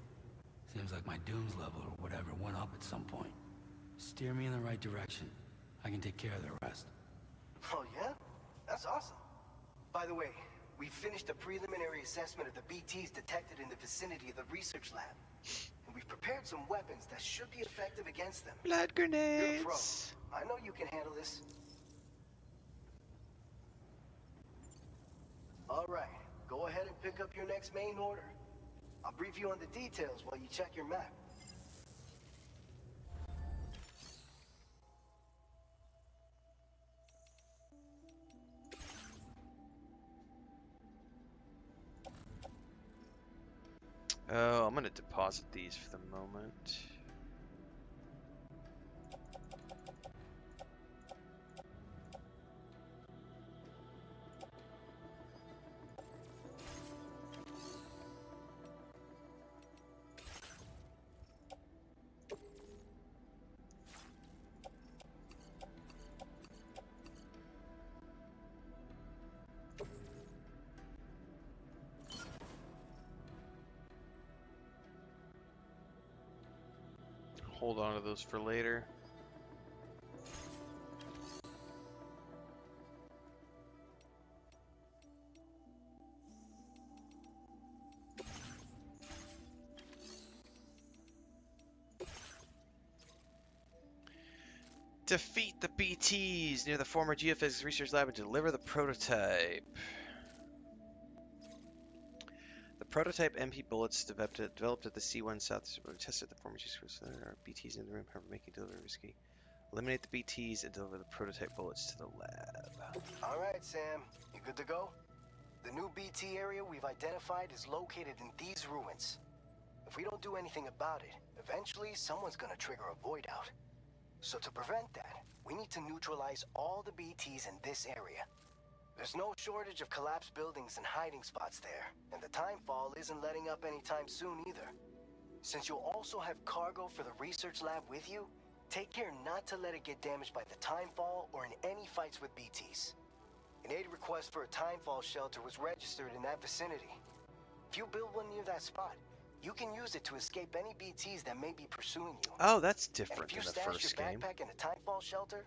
S4: Seems like my dooms level or whatever went up at some point. Steer me in the right direction. I can take care of the rest.
S11: Oh yeah? That's awesome. By the way, we finished a preliminary assessment of the BTs detected in the vicinity of the research lab. And we've prepared some weapons that should be effective against them.
S1: Blood
S11: You're a pro.
S1: grenades.
S11: I know you can handle this. All right, go ahead and pick up your next main order. I'll brief you on the details while you check your map.
S1: Oh, I'm going to deposit these for the moment. Hold on to those for later. Defeat the BTs near the former geophysics research lab and deliver the prototype. The prototype MP bullets developed at the C1 South were tested at the former geophysics lab. There are BTs in the room, however, making delivery risky. Eliminate the BTs and deliver the prototype bullets to the lab.
S11: All right, Sam. You good to go? The new BT area we've identified is located in these ruins. If we don't do anything about it, eventually someone's gonna trigger a void out. So to prevent that, we need to neutralize all the BTs in this area. There's no shortage of collapsed buildings and hiding spots there, and the timefall isn't letting up anytime soon either. Since you'll also have cargo for the research lab with you, take care not to let it get damaged by the timefall or in any fights with BTs. An aid request for a timefall shelter was registered in that vicinity. If you build one near that spot, you can use it to escape any BTs that may be pursuing you.
S1: Oh, that's
S11: And
S1: different
S11: if you
S1: than the
S11: stash
S1: first
S11: your
S1: game.
S11: backpack in a timefall shelter,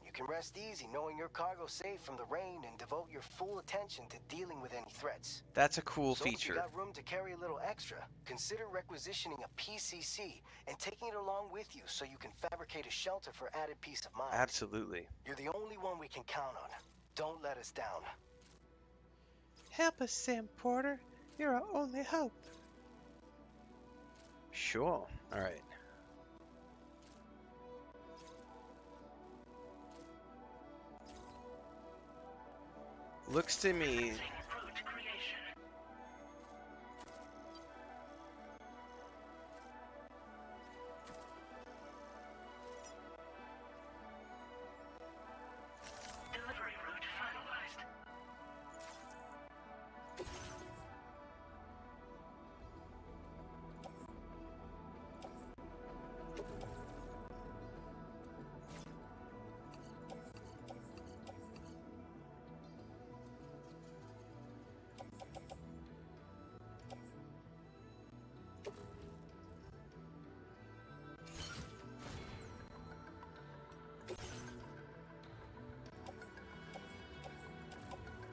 S11: you can rest easy knowing your cargo's safe from the rain and devote your full attention to dealing with any threats.
S1: That's a cool
S11: So if you
S1: feature.
S11: got room to carry a little extra, consider requisitioning a PCC and taking it along with you so you can fabricate a shelter for added peace of mind.
S1: Absolutely.
S11: You're the only one we can count on. Don't let us down.
S1: Help us, Sam Porter. You're our only hope. Sure. All right. Looks to me.
S5: Delivery route finalized.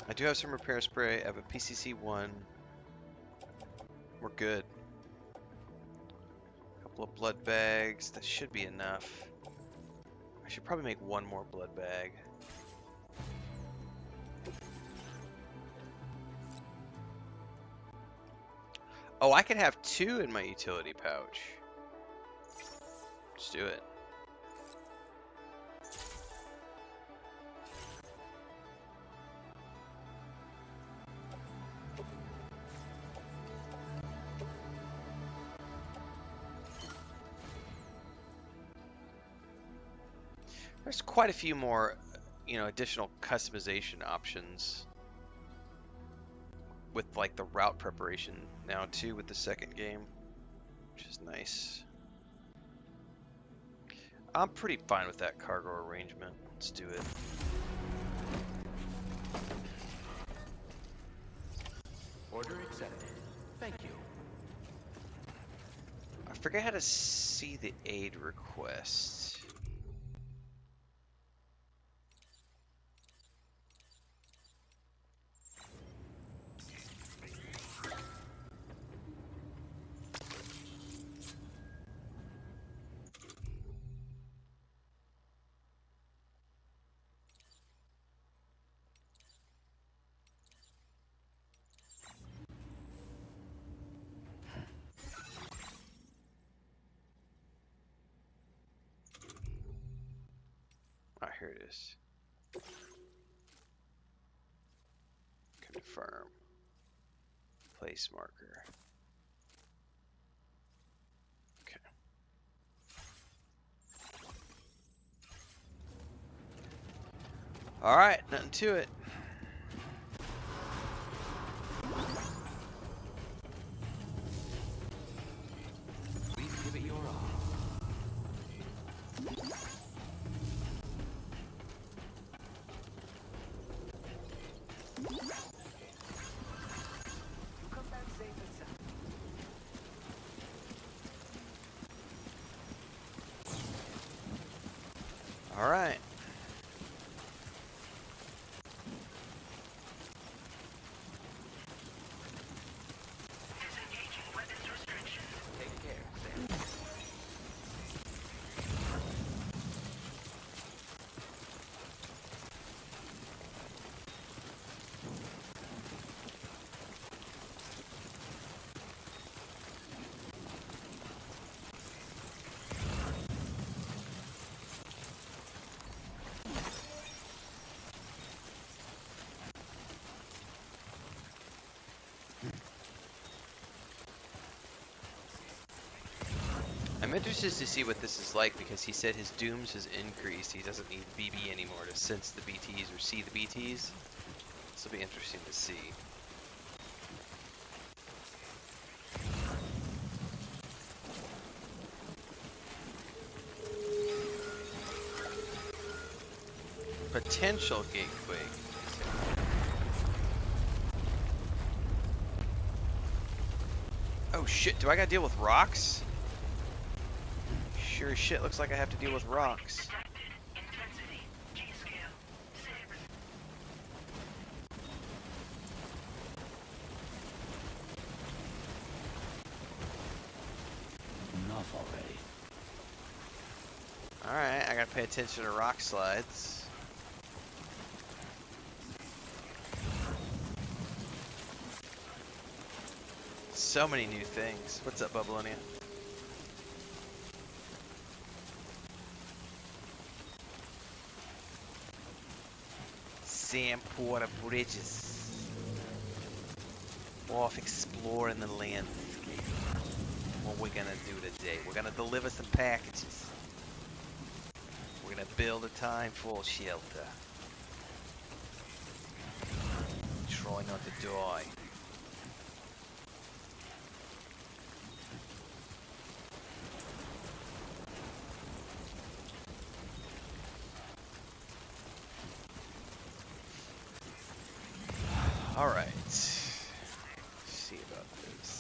S1: I do have some repair spray. I have a PCC-1. We're good. A couple of blood bags. That should be enough. I should probably make one more blood bag. Oh, I could have 2 in my utility pouch. Let's do it. There's quite a few more, additional customization options with like the route preparation now too with the second game, which is nice. I'm pretty fine with that cargo arrangement. Let's do it.
S7: Order accepted. Thank you.
S1: I forget how to see the aid request. Ah, here it is. Confirm. Place marker. Okay. All right, nothing to it.
S7: Please give it your all.
S11: Come back safe and sound.
S1: All right.
S5: Disengaging weapons restriction.
S7: Take care, Sam.
S1: I'm interested to see what this is like because he said his dooms has increased. He doesn't need BB anymore to sense the BTs or see the BTs. This will be interesting to see. Potential gateway. Oh shit, do I gotta deal with rocks? Sure as shit looks like I have to deal with rocks.
S5: Detected. Intensity. G0.
S4: off already.
S1: Alright, I gotta pay attention to rock slides. So many new things. What's up, Bubblonia? Sandporter bridges. Off exploring the landscape. What we're gonna do today? We're gonna deliver some packages. We're gonna build a timefall shelter. Try not to die. Alright. Let's see about this.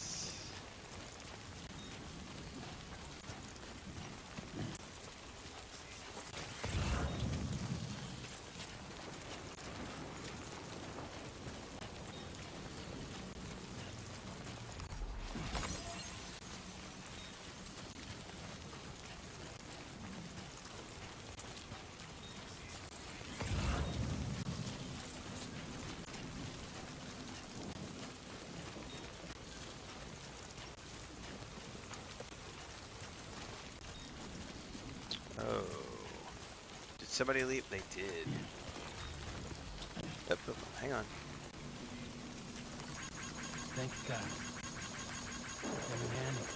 S1: Oh. Did somebody leave? They did. Hang on.
S4: Thank God. Never handled.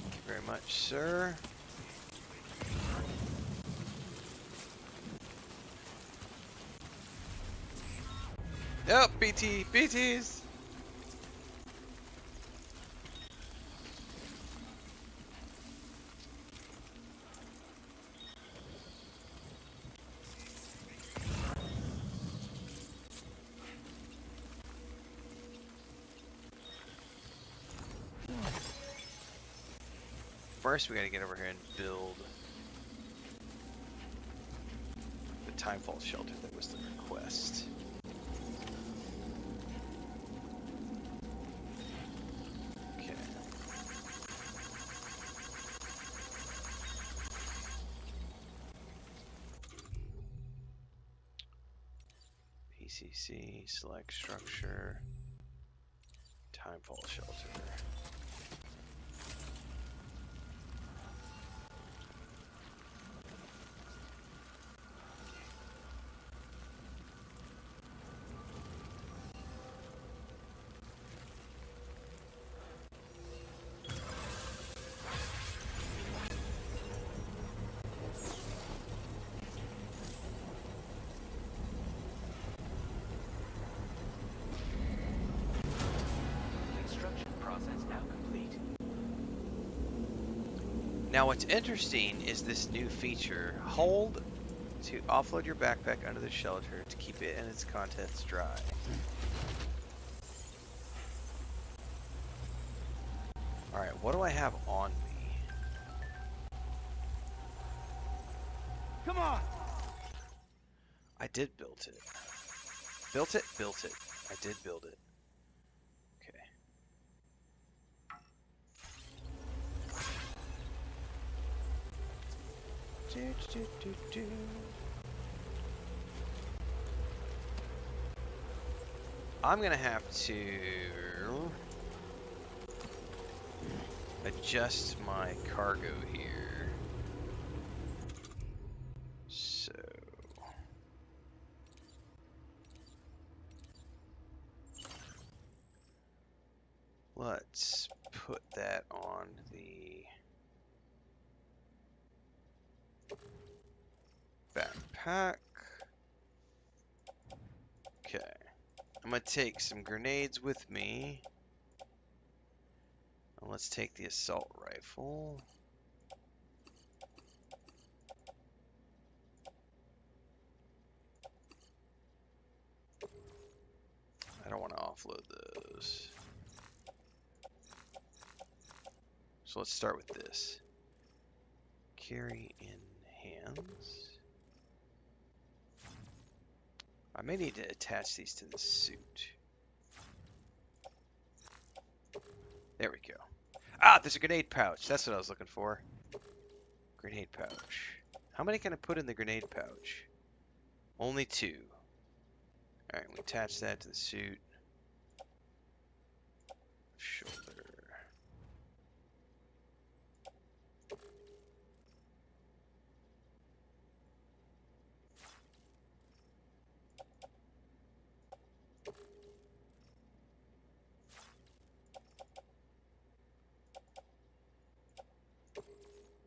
S1: Thank you very much, sir. Yep, BTs. First, we gotta get over here and build the timefall shelter that was the request. Okay. PCC, select structure, timefall shelter.
S7: Construction process now complete.
S1: Now what's interesting is this new feature. Hold to offload your backpack under the shelter to keep it and its contents dry. Alright, what do I have on me?
S10: Come on!
S1: I did build it. Built it? Built it. I did build it. Okay. I'm gonna have to adjust my cargo here. So let's put that on the backpack. Okay. I'm gonna take some grenades with me. And let's take the assault rifle. offload those. So let's start with this. Carry in hands. I may need to attach these to the suit. There we go. Ah, there's a grenade pouch. That's what I was looking for. Grenade pouch. How many can I put in the grenade pouch? Only 2. Alright, we attach that to the suit. Shoulder.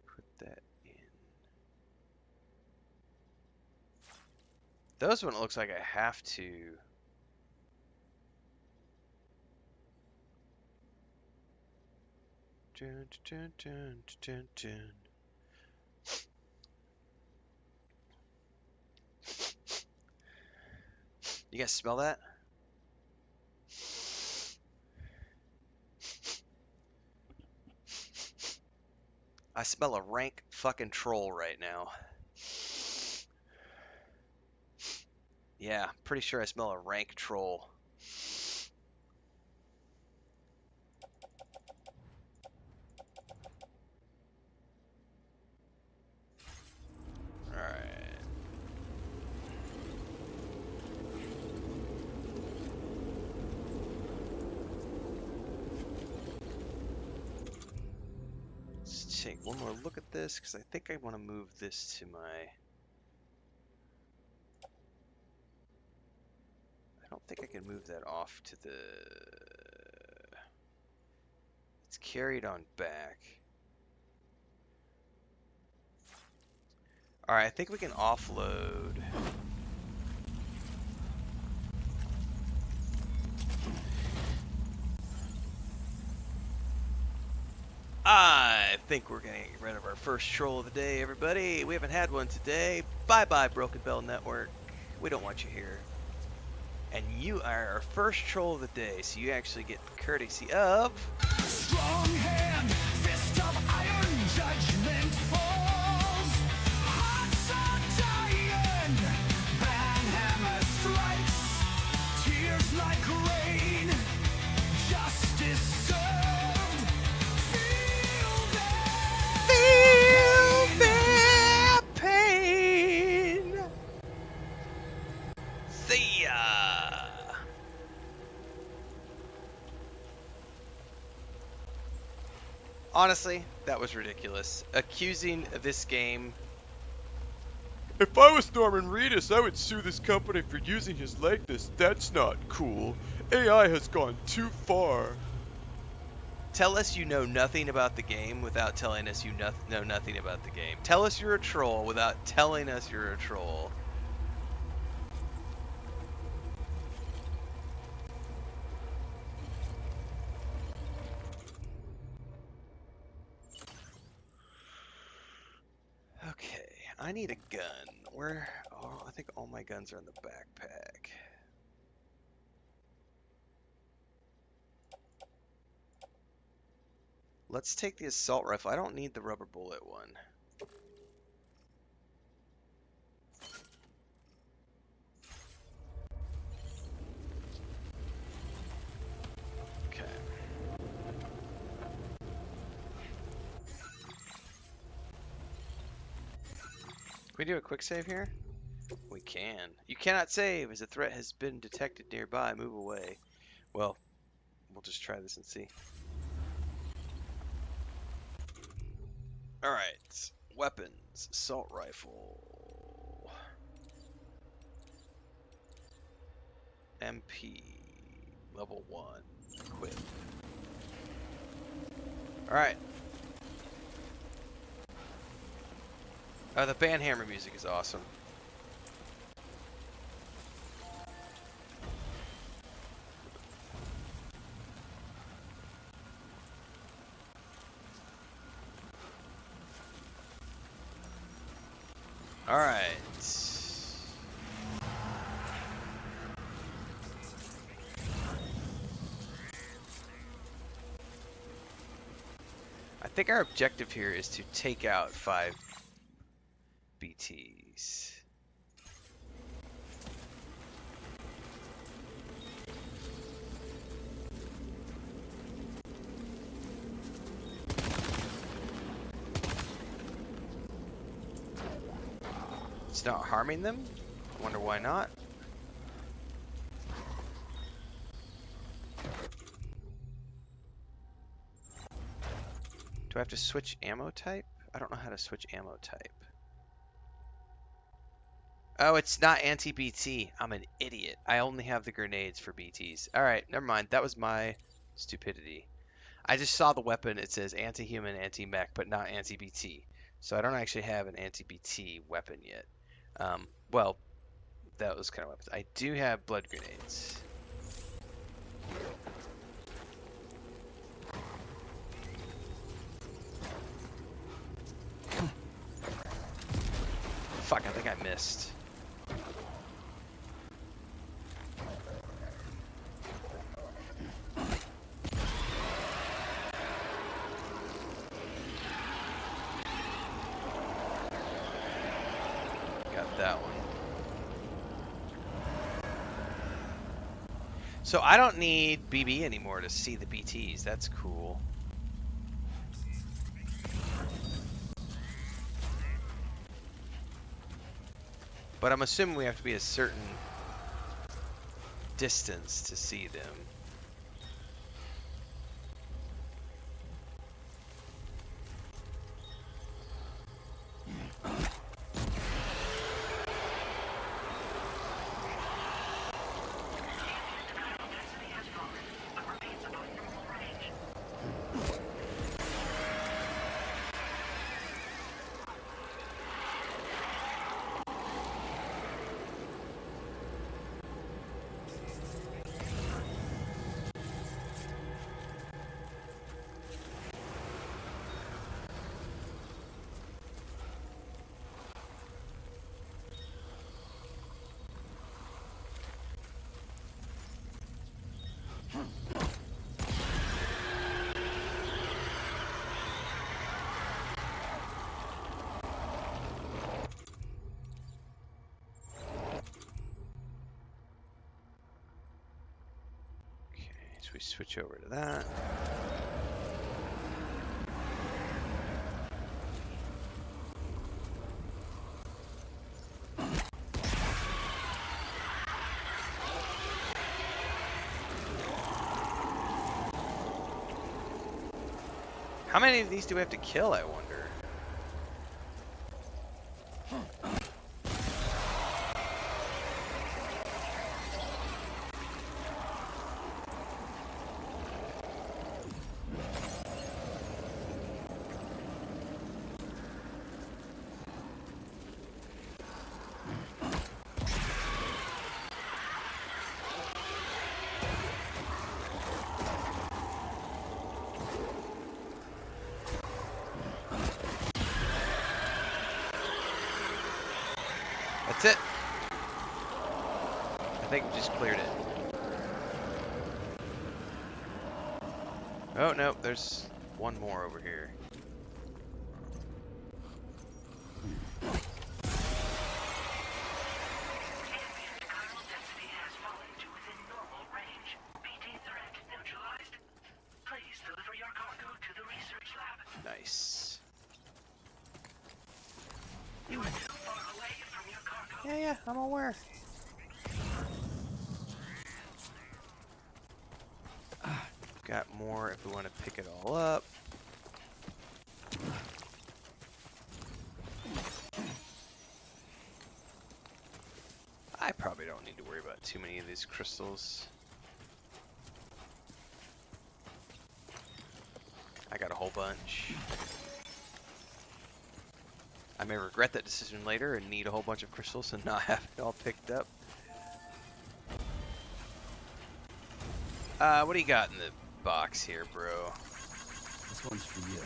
S1: Put that in. Those one it looks like I have to. Dun, dun, dun, dun, dun. You guys smell that? I smell a rank fucking troll right now. Yeah, pretty sure I smell a rank troll. Alright. Let's take one more look at this, because I think I want to move this to my... I don't think I can move that off to the... It's carried on back. Alright, I think we can offload. I think we're going to get rid of our first troll of the day, everybody. We haven't had one today. Bye-bye, Broken Bell Network. We don't want you here. And you are our first troll of the day, so you actually get courtesy of...
S12: Strong hand, fist of iron, judgment falls. Hearts are dying, banhammer strikes. Tears like rain, justice served. Feel their
S1: pain. See ya. Honestly, that was ridiculous. Accusing this game. If I was Norman Reedus, I would sue this company for using his likeness. That's not cool. AI has gone too far. Tell us you know nothing about the game without telling us you know nothing about the game. Tell us you're a troll without telling us you're a troll. Okay, I need a gun. Where? Oh, I think all my guns are in the backpack. Let's take the assault rifle. I don't need the rubber bullet one. Okay. Can we do a quick save here? We can. You cannot save as a threat has been detected nearby. Move away. Well, we'll just try this and see. Alright. Weapons. Assault rifle. MP. Level 1. Equip. Alright. The band hammer music is awesome. All right. think our objective here is to take out 5 BTs. It's not harming them? I wonder why not. Do I have to switch ammo type? I don't know how to switch ammo type. Oh, it's not anti-BT. I'm an idiot. I only have the grenades for BTs. Alright, never mind. That was my stupidity. I just saw the weapon. It says anti-human, anti-mech, but not anti-BT. So I don't actually have an anti-BT weapon yet. Well, that was kind of weapons. I do have blood grenades. Fuck, I think I missed. Got that one. So I don't need BB anymore to see the BTs. That's cool. But I'm assuming we have to be a certain distance to see them. So we switch over to that. How many of these do we have to kill, I wonder? That's it. I think we just cleared it. Oh, no, there's one more over here. Nice. Yeah, I'm aware. Got more if we want to pick it all up. I probably don't need to worry about too many of these crystals. I got a whole bunch. I may regret that decision later and need a whole bunch of crystals and not have it all picked up. What do you got in the box here, bro?
S4: This one's for you.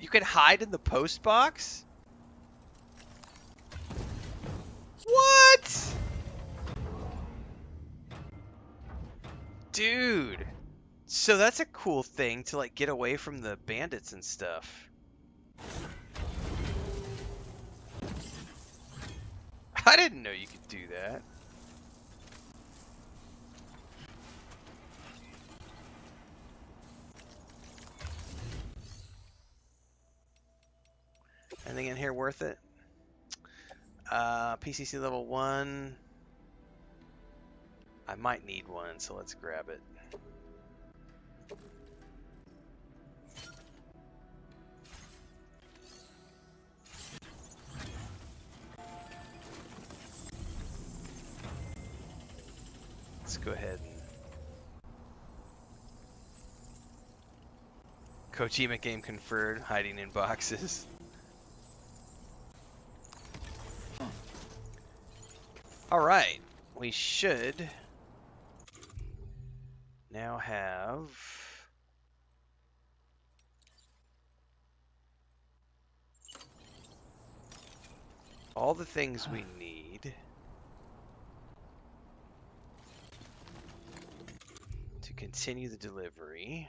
S1: You can hide in the post box? What? Dude. So that's a cool thing to like get away from the bandits and stuff. I didn't know you could do that. Anything in here worth it? PCC level 1. I might need one, so let's grab it. Let's go ahead and... Kojima game conferred, hiding in boxes. Alright, we should now have all the things we need to continue the delivery.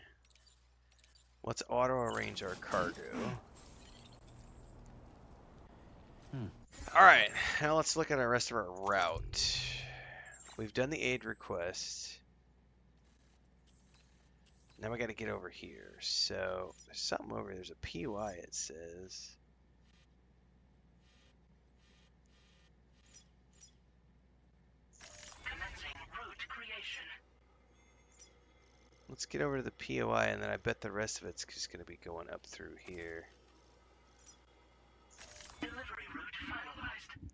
S1: Let's auto-arrange our cargo. Alright, now let's look at the rest of our route. We've done the aid request. Now we gotta get over here. So, there's something over here. There's a POI, it says.
S5: Commencing route creation.
S1: Let's get over to the POI, and then I bet the rest of it's just gonna be going up through here.
S5: Delivery route finalized.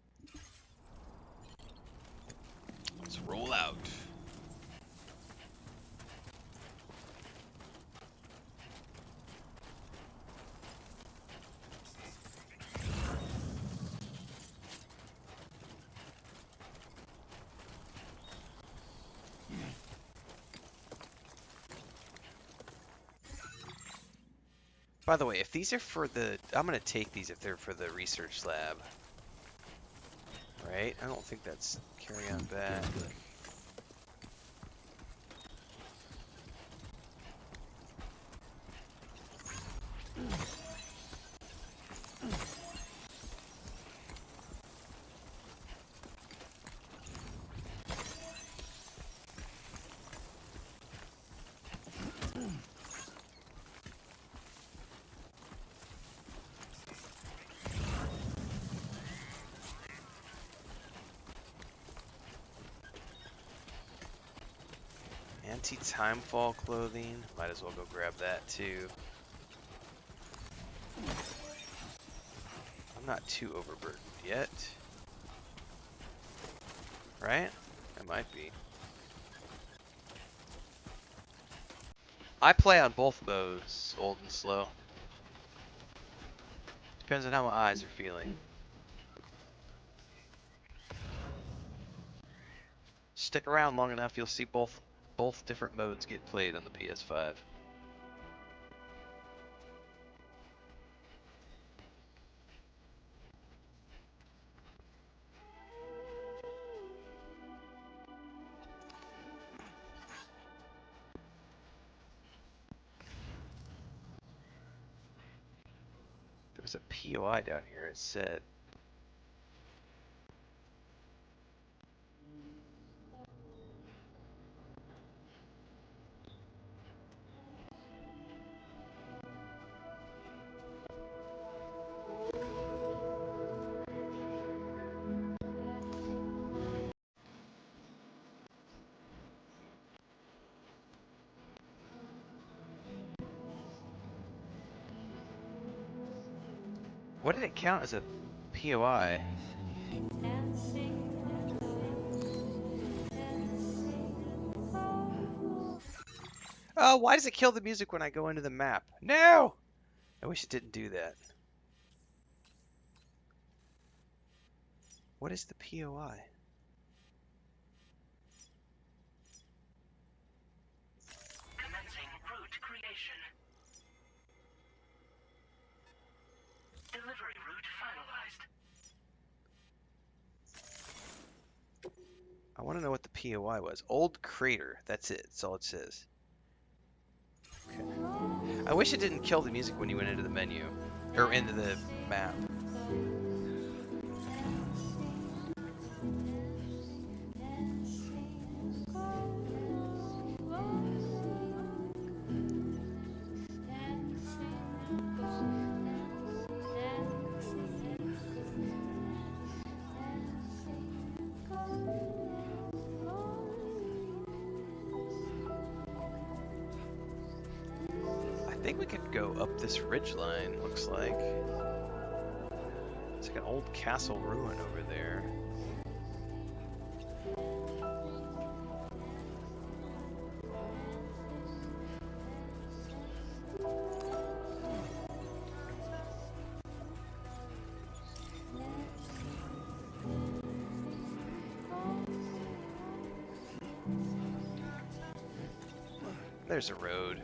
S1: Let's roll out. By the way, if these are for the... I'm going to take these if they're for the research lab. Right? I don't think that's carry on back. Anti-timefall clothing. Might as well go grab that too. I'm not too overburdened yet. Right? I might be. I play on both modes, old and slow. Depends on how my eyes are feeling. Stick around long enough, you'll see both different modes get played on the PS5. There's a POI down here, it said. What did it count as a POI? Oh, why does it kill the music when I go into the map? No! I wish it didn't do that. What is the POI?
S5: Commencing route creation. Delivery route finalized.
S1: I want to know what the POI was. Old Crater. That's it. That's all it says. I wish it didn't kill the music when you went into the menu. Or into the map. I think we could go up this ridgeline, looks like. It's like an old castle ruin over there. There's a road.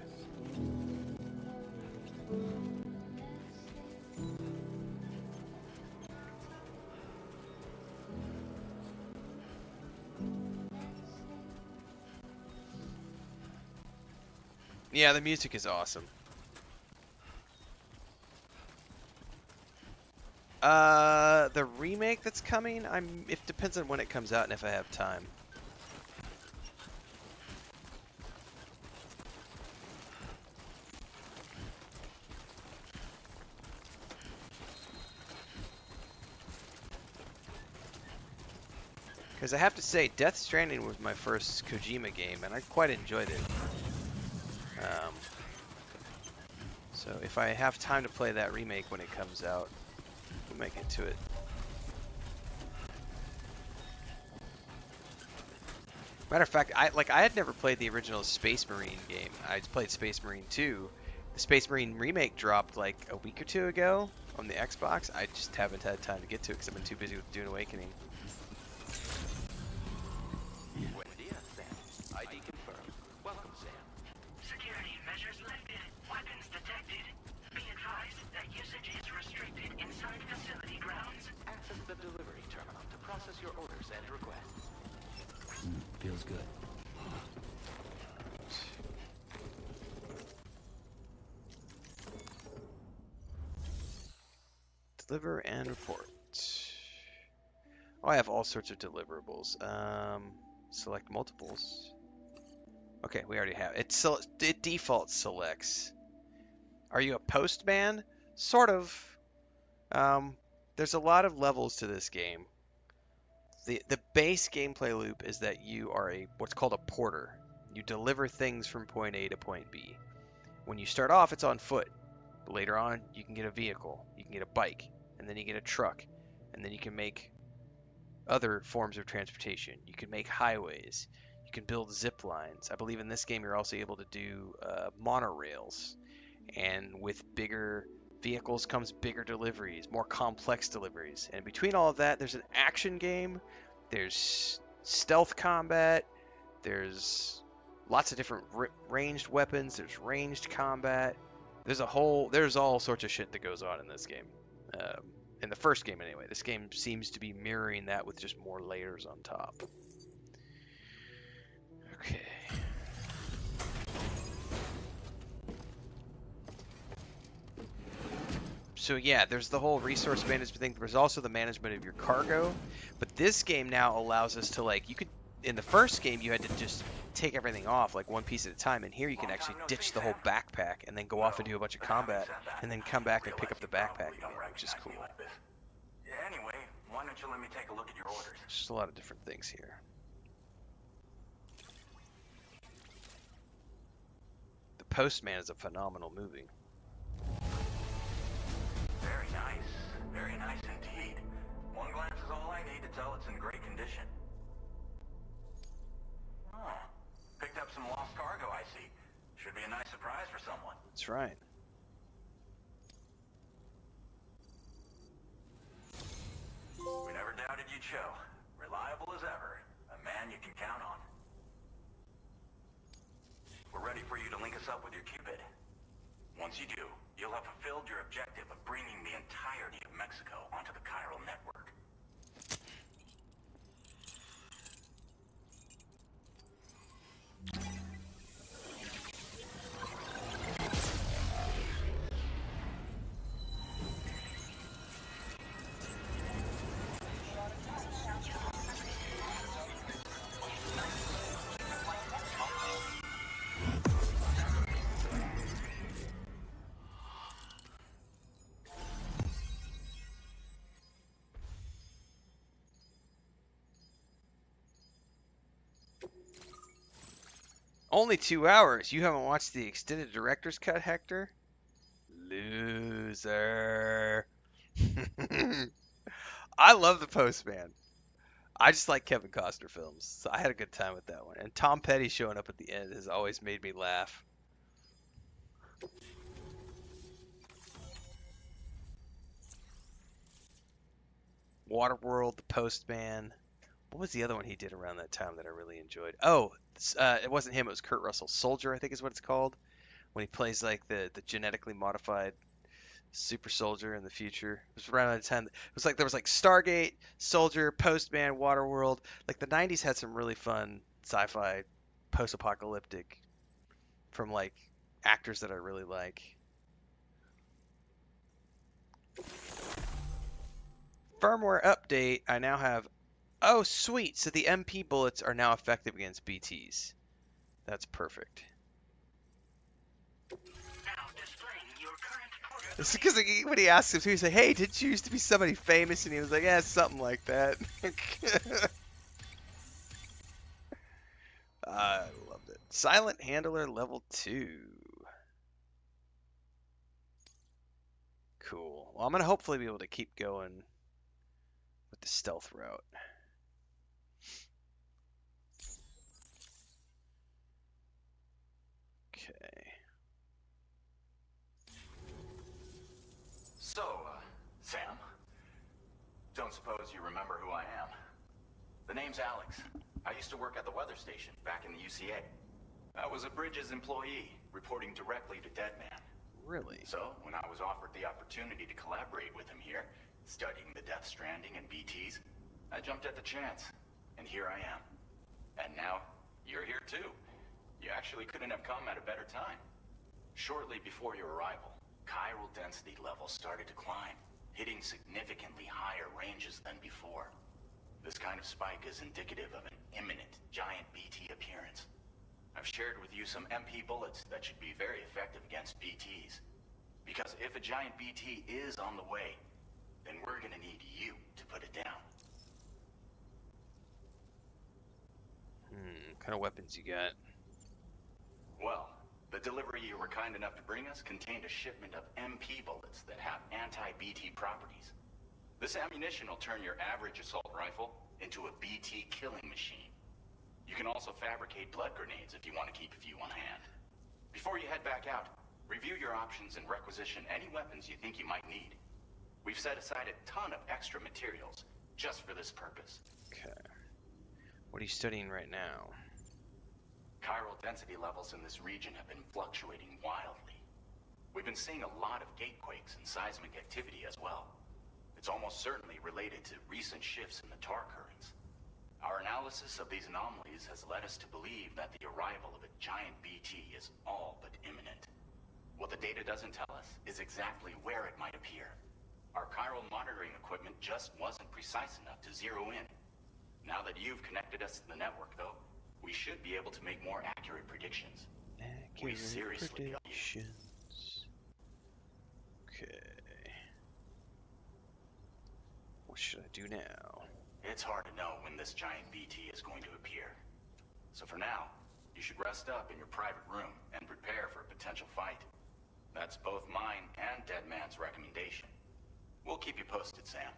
S1: Yeah, the music is awesome. The remake that's coming, it depends on when it comes out and if I have time. Because I have to say, Death Stranding was my first Kojima game, and I quite enjoyed it. So if I have time to play that remake when it comes out, we might get to it. Matter of fact, I had never played the original Space Marine game. I played Space Marine 2. The Space Marine remake dropped like a week or two ago on the Xbox. I just haven't had time to get to it because I've been too busy with Dune Awakening.
S7: Buen dia, Sam. ID confirmed. Welcome, Sam.
S5: Security measures lifted. Weapons detected. Be advised that usage is restricted inside facility grounds.
S7: Access the delivery terminal to process your orders and requests.
S4: Feels good.
S1: Deliver and report. Oh, I have all sorts of deliverables. Select multiples. Okay, we already have it. It default selects. Are you a postman? Sort of. There's a lot of levels to this game. The base gameplay loop is that you are what's called a porter. You deliver things from point A to point B. When you start off, it's on foot. Later on, you can get a vehicle. You can get a bike. And then you get a truck. And then you can make other forms of transportation. You can make highways. You can build zip lines. I believe in this game you're also able to do monorails. And with bigger vehicles comes bigger deliveries, more complex deliveries. And between all of that, there's an action game. There's stealth combat. There's lots of different ranged weapons. There's ranged combat. There's all sorts of shit that goes on in this game. In the first game anyway. This game seems to be mirroring that with just more layers on top. Okay. So yeah, there's the whole resource management thing. There's also the management of your cargo. But this game now allows us to in the first game you had to just take everything off like one piece at a time, and here you can actually ditch the whole backpack and then go off and do a bunch of combat and then come back and pick up the backpack again, which is cool.
S6: Anyway, why don't you let me take a look at your orders?
S1: Just a lot of different things here. The Postman is a phenomenal movie.
S6: Very nice indeed. One glance is all I need to tell it's in great condition. Oh, picked up some lost cargo, I see. Should be a nice surprise for someone.
S1: That's right.
S6: We never doubted you'd show. Reliable as ever. A man you can count on. We're ready for you to link us up with your Cupid. Once you do, you'll have fulfilled your objective of bringing the entirety of Mexico onto the chiral network.
S1: Only 2 hours. You haven't watched the extended director's cut, Hector? Loser. I love The Postman. I just like Kevin Costner films, so I had a good time with that one. And Tom Petty showing up at the end has always made me laugh. Waterworld, The Postman. What was the other one he did around that time that I really enjoyed? Oh, it wasn't him. It was Kurt Russell. Soldier, I think is what it's called. When he plays like the genetically modified super soldier in the future. It was around that time. It was like there was like Stargate, Soldier, Postman, Waterworld. Like the 90s had some really fun sci-fi, post-apocalyptic from like actors that I really like. Firmware update. I now have. Oh, sweet. So the MP bullets are now effective against BTs. That's perfect. It's because when he asked him, he was like, "Hey, did you used to be somebody famous?" And he was like, "Yeah, something like that." I loved it. Silent Handler level 2. Cool. Well, I'm gonna hopefully be able to keep going with the stealth route. Okay.
S13: So, Sam, don't suppose you remember who I am? The name's Alex. I used to work at the weather station back in the UCA. I was a Bridges employee, reporting directly to Deadman.
S1: Really?
S13: So, when I was offered the opportunity to collaborate with him here, studying the Death Stranding and BTs, I jumped at the chance, and here I am. And now, you're here too. You actually couldn't have come at a better time. Shortly before your arrival, chiral density levels started to climb, hitting significantly higher ranges than before. This kind of spike is indicative of an imminent giant BT appearance. I've shared with you some MP bullets that should be very effective against BTs. Because if a giant BT is on the way, then we're gonna need you to put it down.
S1: What kind of weapons you got?
S13: Well, the delivery you were kind enough to bring us contained a shipment of MP bullets that have anti-BT properties. This ammunition will turn your average assault rifle into a BT killing machine. You can also fabricate blood grenades if you want to keep a few on hand. Before you head back out, review your options and requisition any weapons you think you might need. We've set aside a ton of extra materials just for this purpose.
S1: Okay. What are you studying right now?
S13: Chiral density levels in this region have been fluctuating wildly. We've been seeing a lot of gatequakes and seismic activity as well. It's almost certainly related to recent shifts in the tar currents. Our analysis of these anomalies has led us to believe that the arrival of a giant BT is all but imminent. What the data doesn't tell us is exactly where it might appear. Our chiral monitoring equipment just wasn't precise enough to zero in. Now that you've connected us to the network, though, we should be able to make more accurate predictions. We seriously owe you.
S1: Okay. What should I do now?
S13: It's hard to know when this giant BT is going to appear. So for now, you should rest up in your private room and prepare for a potential fight. That's both mine and Deadman's recommendation. We'll keep you posted, Sam.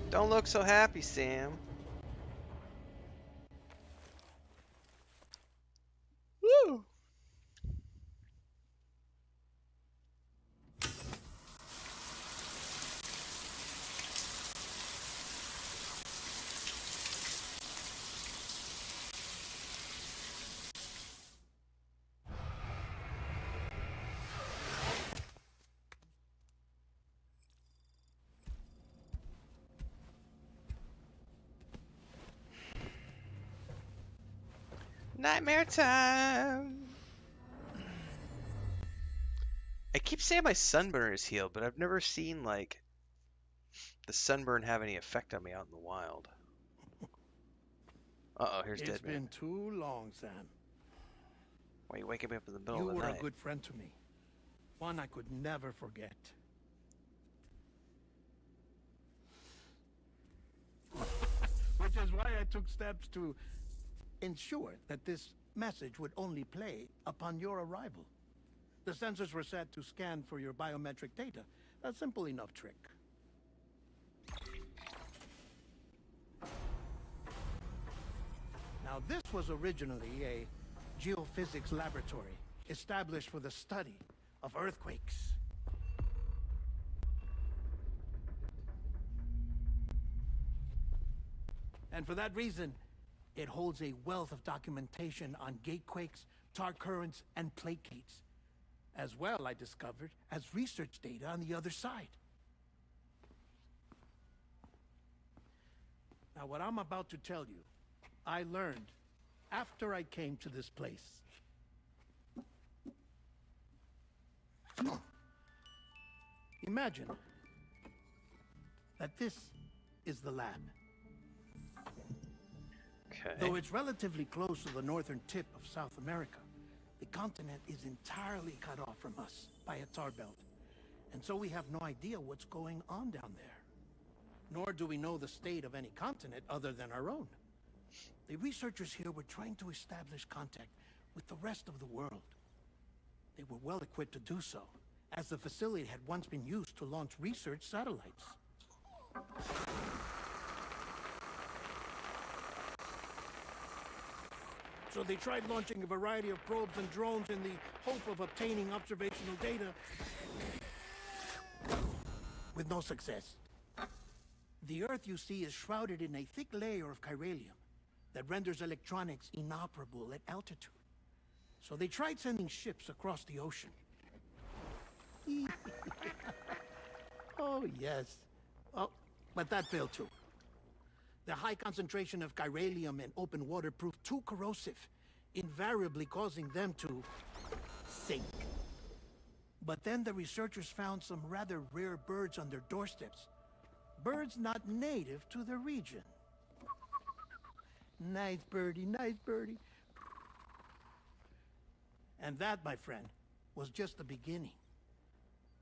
S1: Don't look so happy, Sam. Woo! Nightmare time! I keep saying my sunburn is healed, but I've never seen, like, the sunburn have any effect on me out in the wild. Uh-oh, here's Deadman.
S2: It's been too long, Sam.
S1: Why are you waking me up in the middle of
S2: You
S1: the
S2: were
S1: night?
S2: a good friend to me. One I could never forget. Which is why I took steps to ensure that this message would only play upon your arrival. The sensors were set to scan for your biometric data. A simple enough trick. Now, this was originally a geophysics laboratory established for the study of earthquakes. And for that reason, it holds a wealth of documentation on gatequakes, tar currents, and placates. As well, I discovered, as research data on the other side. Now, what I'm about to tell you, I learned after I came to this place. Imagine that this is the lab.
S14: Okay.
S2: Though it's relatively close to the northern tip of South America, the continent is entirely cut off from us by a tar belt. And so we have no idea what's going on down there. Nor do we know the state of any continent other than our own. The researchers here were trying to establish contact with the rest of the world. They were well equipped to do so, as the facility had once been used to launch research satellites. So they tried launching a variety of probes and drones in the hope of obtaining observational data, with no success. The Earth, you see, is shrouded in a thick layer of chiralium that renders electronics inoperable at altitude. So they tried sending ships across the ocean. Oh, yes. Oh, but that failed too. The high concentration of chiralium in open water proved too corrosive, invariably causing them to sink. But then the researchers found some rather rare birds on their doorsteps. Birds not native to the region. Nice birdie, nice birdie. And that, my friend, was just the beginning.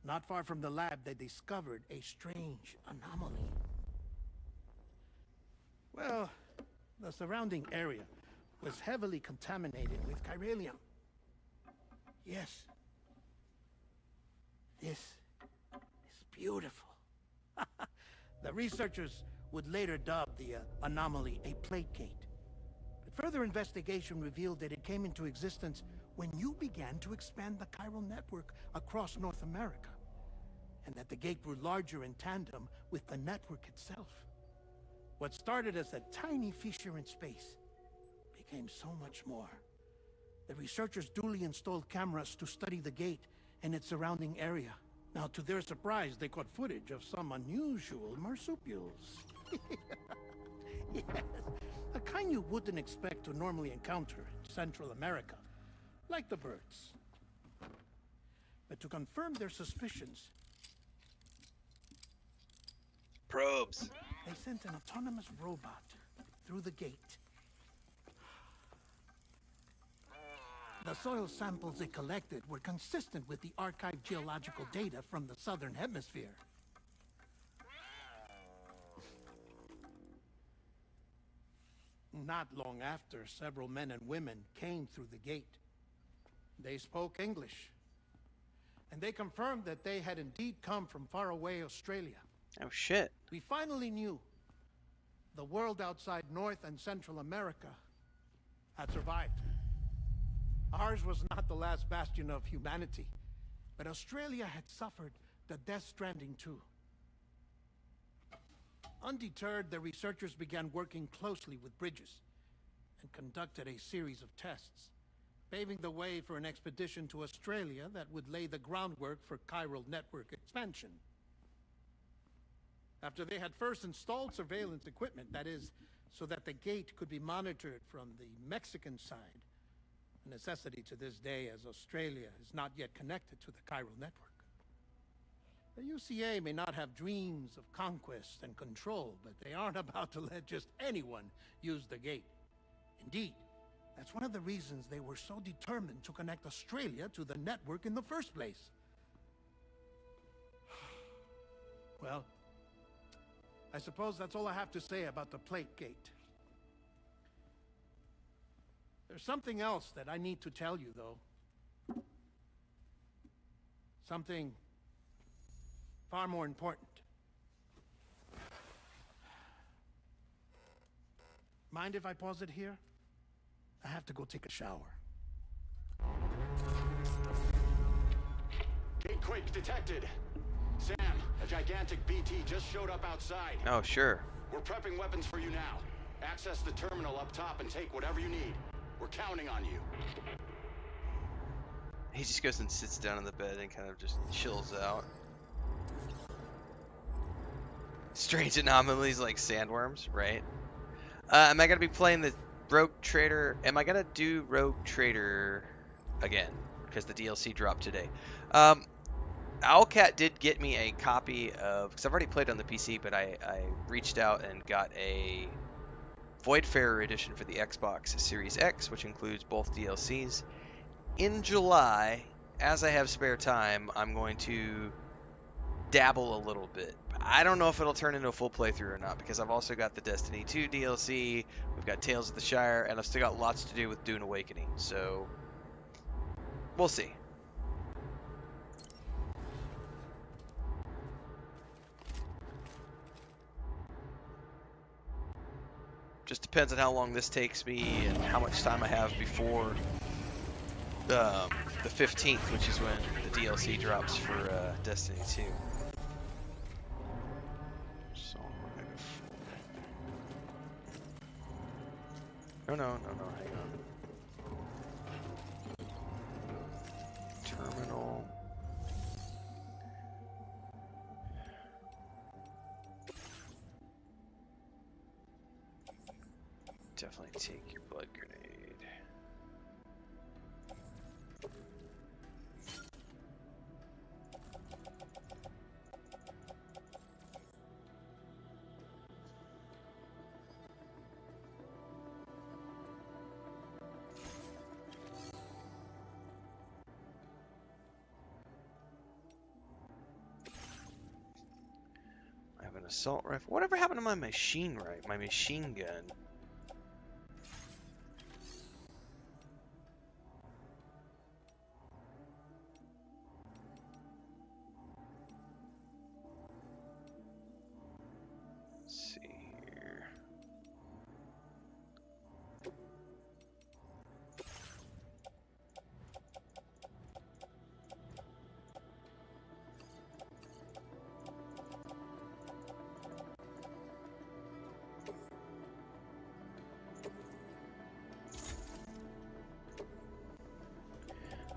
S2: Not far from the lab, they discovered a strange anomaly. Well, the surrounding area was heavily contaminated with chiralium. Yes. This is beautiful. The researchers would later dub the anomaly a plate gate. But further investigation revealed that it came into existence when you began to expand the chiral network across North America, and that the gate grew larger in tandem with the network itself. What started as a tiny fissure in space became so much more. The researchers duly installed cameras to study the gate and its surrounding area. Now, to their surprise, they caught footage of some unusual marsupials. Yes, a kind you wouldn't expect to normally encounter in Central America, like the birds. But to confirm their suspicions,
S14: probes.
S2: They sent an autonomous robot through the gate. The soil samples it collected were consistent with the archived geological data from the southern hemisphere. Not long after, several men and women came through the gate. They spoke English, and they confirmed that they had indeed come from faraway Australia.
S14: Oh shit.
S2: We finally knew the world outside North and Central America had survived. Ours was not the last bastion of humanity, but Australia had suffered the death stranding too. Undeterred, the researchers began working closely with Bridges and conducted a series of tests, paving the way for an expedition to Australia that would lay the groundwork for chiral network expansion. After they had first installed surveillance equipment, that is, so that the gate could be monitored from the Mexican side, a necessity to this day as Australia is not yet connected to the chiral network. The UCA may not have dreams of conquest and control, but they aren't about to let just anyone use the gate. Indeed, that's one of the reasons they were so determined to connect Australia to the network in the first place. Well, I suppose that's all I have to say about the plate gate. There's something else that I need to tell you, though. Something far more important. Mind if I pause it here? I have to go take a shower.
S15: Gatequake detected. Sam, a gigantic BT just showed up outside.
S1: Oh, sure.
S15: We're prepping weapons for you now. Access the terminal up top and take whatever you need. We're counting on you.
S1: He just goes and sits down on the bed and kind of just chills out. Strange anomalies like sandworms, right? Am I going to be playing the Rogue Trader? Am I going to do Rogue Trader again? Because the DLC dropped today. Owlcat did get me a copy of... Because I've already played on the PC, but I reached out and got a Voidfarer edition for the Xbox Series X, which includes both DLCs. In July, as I have spare time, I'm going to dabble a little bit. I don't know if it'll turn into a full playthrough or not, because I've also got the Destiny 2 DLC, we've got Tales of the Shire, and I've still got lots to do with Dune Awakening, so we'll see. Just depends on how long this takes me and how much time I have before the 15th, which is when the DLC drops for Destiny 2. No, hang on. Terminal. Definitely take your blood grenade. I have an assault rifle. Whatever happened to my machine gun?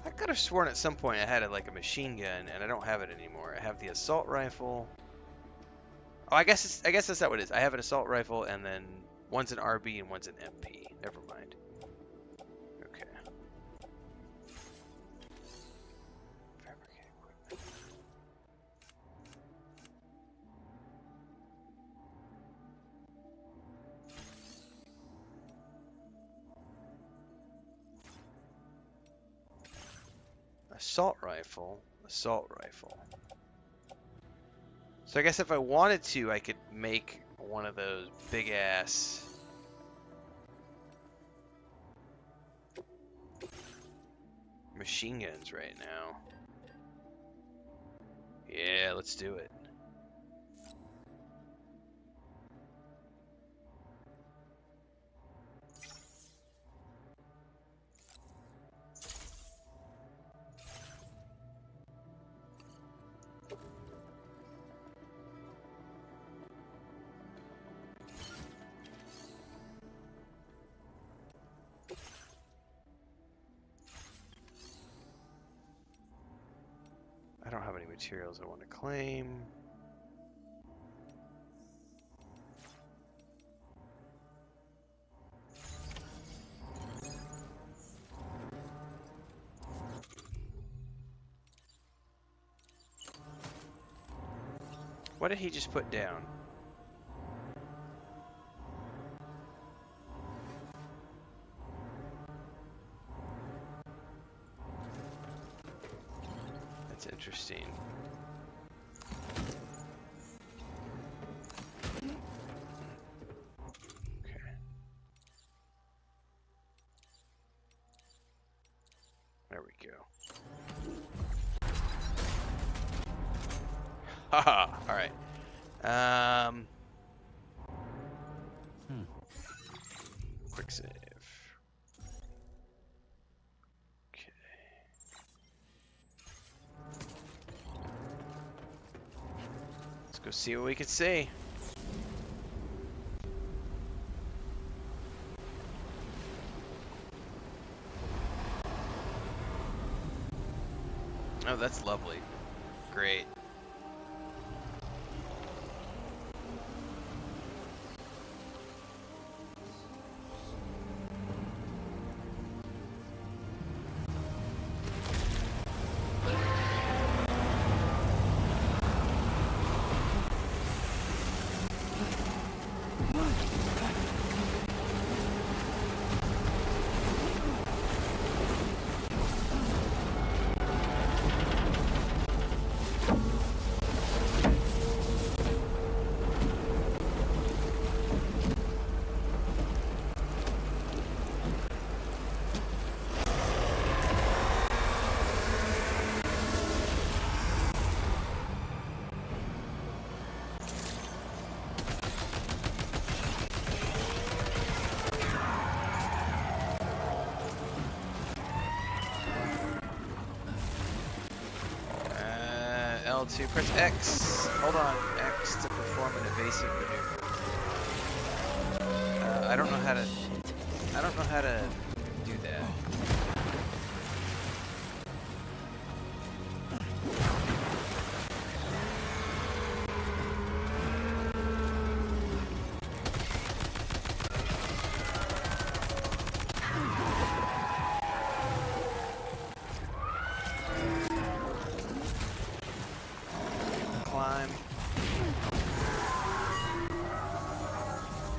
S1: I could have sworn at some point I had like a machine gun, and I don't have it anymore. I have the assault rifle. Oh, I guess that's not what it is. I have an assault rifle, and then one's an RB and one's an MP. Never mind. Okay. Fabricate equipment. Assault rifle. So I guess if I wanted to, I could make one of those big ass machine guns right now. Yeah, let's do it. I don't have any materials I want to claim. What did he just put down? That's interesting. Okay.
S14: There we go. Haha. All right. Quick save. Okay. Let's go see what we can see. Oh, that's lovely. Great. L2, press X. Hold on, X to perform an evasive maneuver. I don't know how to do that.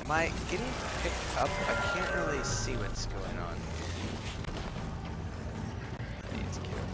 S14: Am I getting picked up? I can't really see what's going on. I need to get away.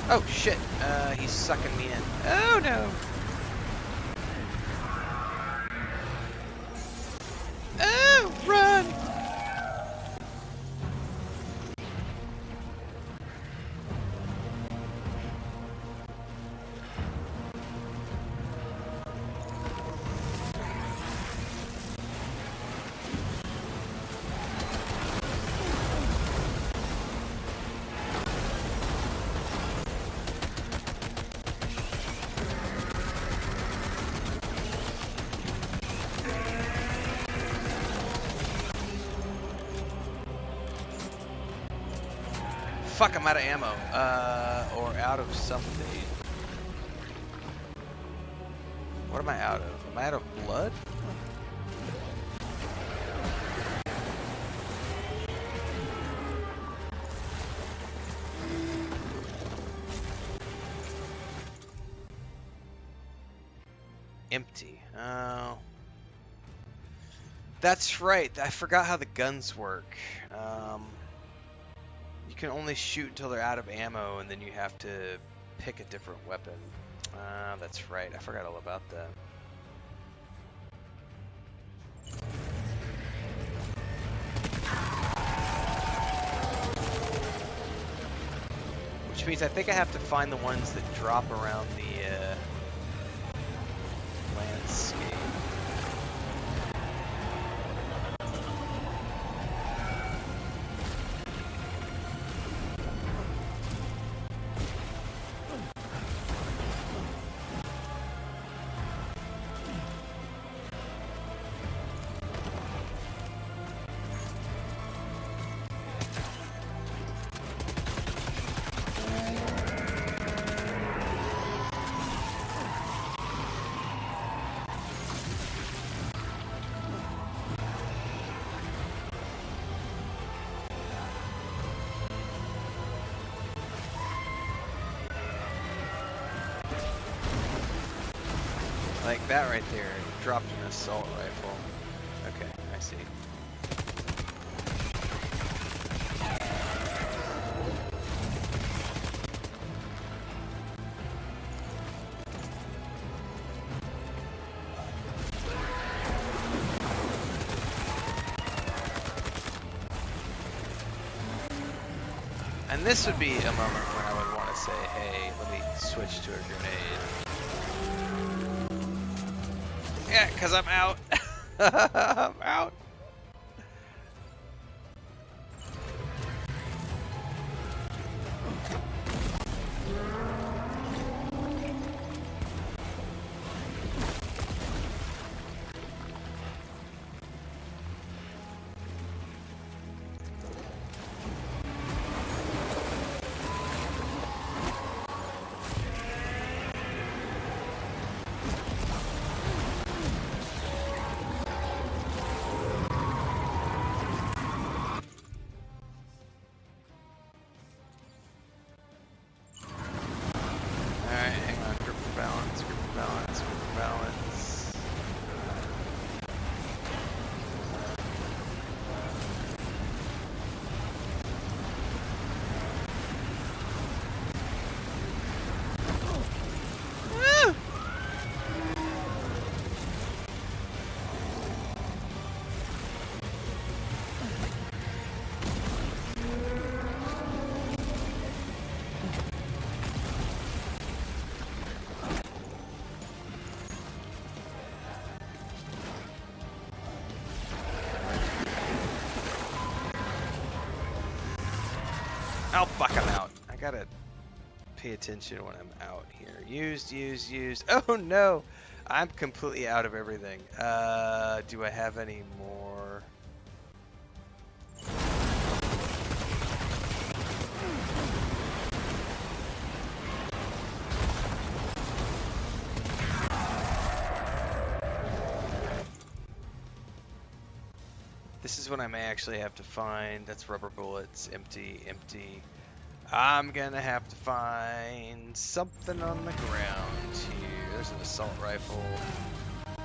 S14: Oh shit, he's sucking me in. Oh no! Oh, run! Fuck, I'm out of ammo. Or out of something. What am I out of? Am I out of blood? Empty. Oh. That's right. I forgot how the guns work. You can only shoot until they're out of ammo, and then you have to pick a different weapon. That's right. I forgot all about that. Which means I think I have to find the ones that drop around the landscape. Like that right there, dropped an assault rifle. Okay, I see. And this would be a moment when I would want to say, hey, let me switch to a grenade. Yeah, because I'm out. I'm out. Oh fuck, I'm out. I gotta pay attention when I'm out here. Used. Oh no! I'm completely out of everything. Do I have any more? This is what I may actually have to find. That's rubber bullets. Empty. I'm gonna have to find something on the ground here. There's an assault rifle.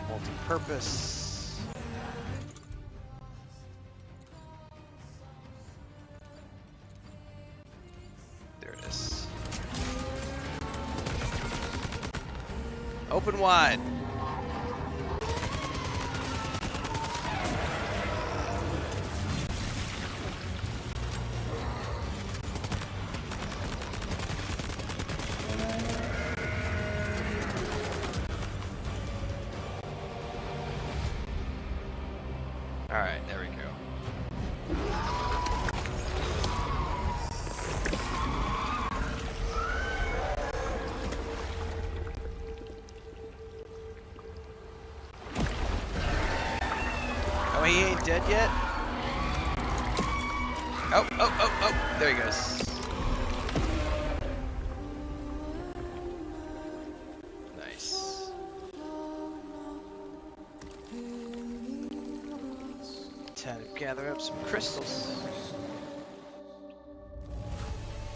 S14: Multi-purpose. There it is. Open wide. Alright, there we go. Oh, he ain't dead yet? Oh, there he goes. Nice. Time to gather up some crystals.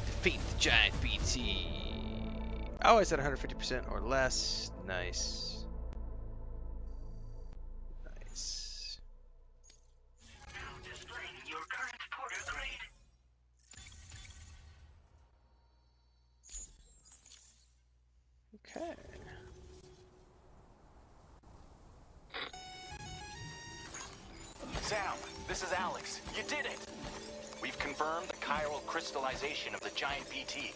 S14: Defeat the giant BT. Oh, it's at 150% or less. Nice. Nice.
S5: Now displaying your current porter grade.
S14: Okay.
S13: Sam, this is Alex. You did it! We've confirmed the chiral crystallization of the giant BT.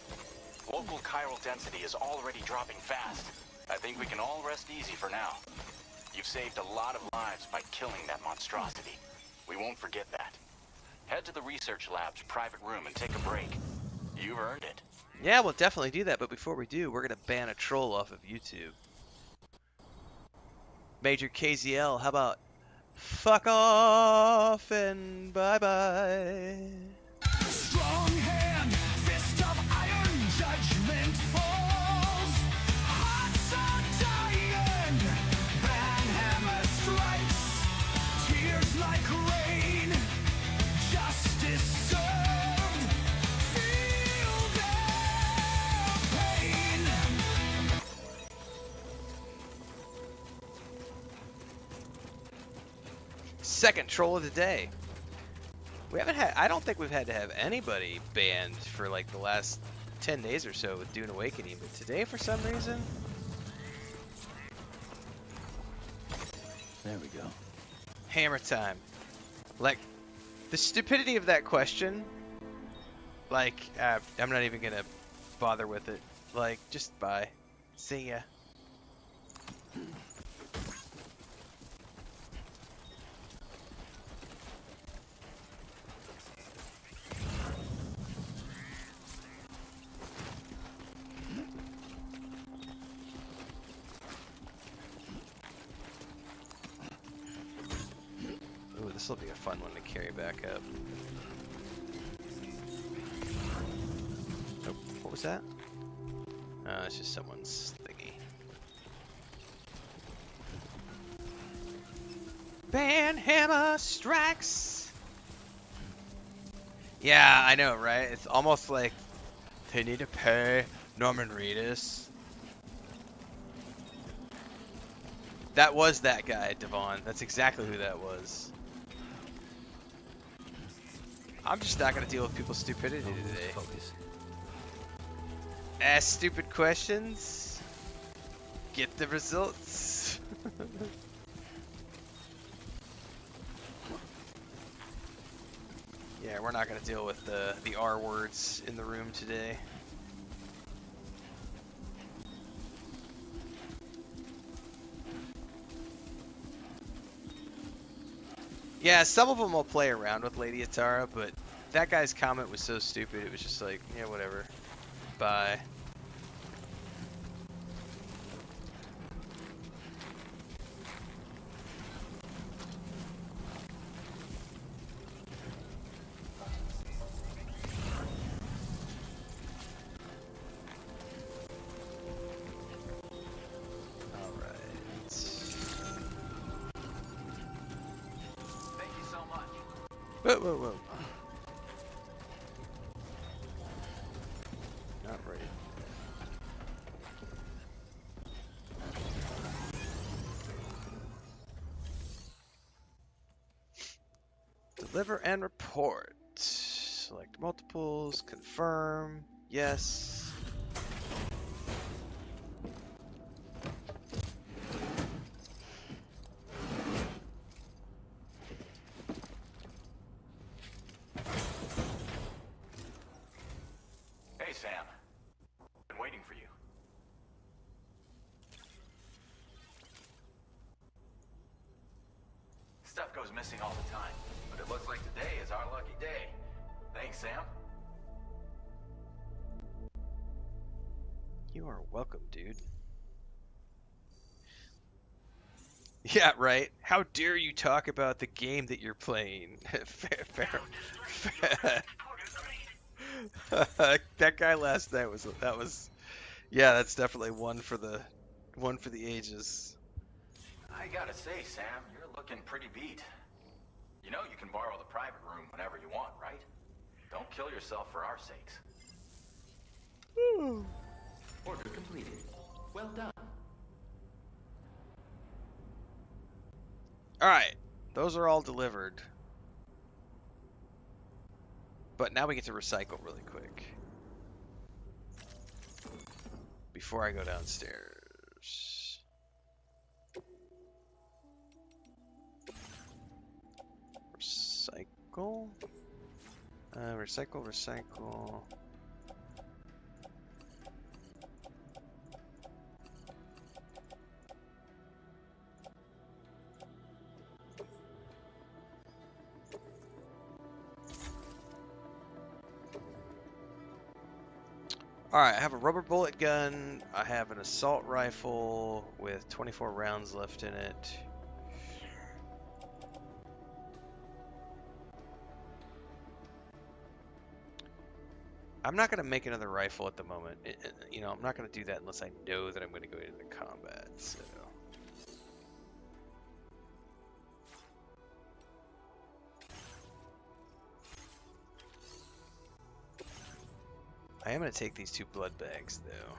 S13: Local chiral density is already dropping fast. I think we can all rest easy for now. You've saved a lot of lives by killing that monstrosity. We won't forget that. Head to the research lab's private room and take a break. You've earned it.
S14: Yeah, we'll definitely do that, but before we do, we're gonna ban a troll off of YouTube. Major KZL, how about fuck off and bye-bye.
S12: Strong hand, fist of iron, judgment falls. Hearts are dying, banhammer strikes. Tears like rain, justice served. Feel their pain.
S14: Second troll of the day. We haven't had, I don't think we've had to have anybody banned for like the last 10 days or so with Dune Awakening, but today for some reason.
S4: There we go.
S14: Hammer time. Like, the stupidity of that question, like, I'm not even gonna bother with it. Like, just bye. See ya. Ooh, this will be a fun one to carry back up. Oh, what was that? It's just someone's thingy. Banhammer strikes! Yeah, I know, right? It's almost like they need to pay Norman Reedus. That was that guy, Devon. That's exactly who that was. I'm just not gonna deal with people's stupidity today.
S4: Focus.
S14: Ask stupid questions. Get the results. Yeah, we're not gonna deal with the R words in the room today. Yeah, some of them will play around with Lady Atara, but that guy's comment was so stupid, it was just like, yeah, whatever. Bye. Whoa, whoa, whoa. Not right. Deliver and report. Select multiples, confirm, yes.
S13: Hey, Sam. Been waiting for you. Stuff goes missing all the time, but it looks like today is our lucky day. Thanks, Sam.
S14: You are welcome, dude. Yeah, right. How dare you talk about the game that you're playing? fair. That guy last night was yeah, that's definitely one for the ages.
S13: I gotta say, Sam, you're looking pretty beat. You know you can borrow the private room whenever you want, right? Don't kill yourself for our sakes.
S7: Order completed. Well done.
S14: Alright, those are all delivered. But now we get to recycle really quick. Before I go downstairs. Recycle. Recycle. Alright, I have a rubber bullet gun. I have an assault rifle with 24 rounds left in it. I'm not going to make another rifle at the moment. You know, I'm not going to do that unless I know that I'm going to go into combat. So. I am going to take these 2 blood bags, though.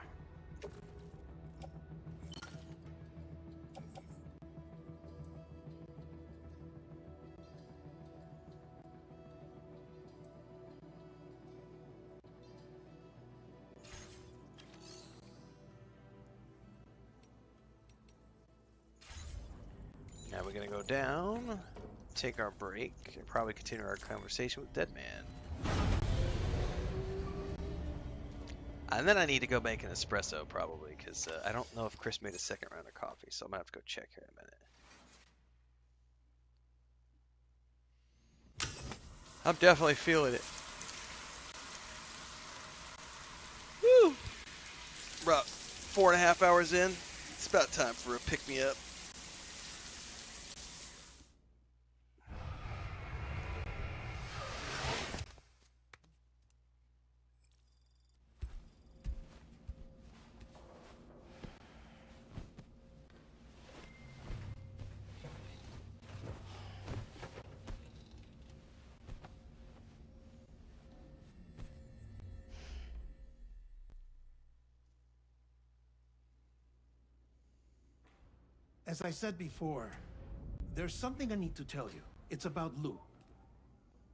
S14: Now we're going to go down, take our break, and probably continue our conversation with Deadman. And then I need to go make an espresso, probably, because I don't know if Chris made a second round of coffee, so I'm going to have to go check here in a minute. I'm definitely feeling it. Woo! We're about 4.5 hours in. It's about time for a pick-me-up.
S2: As I said before, there's something I need to tell you. It's about Lou.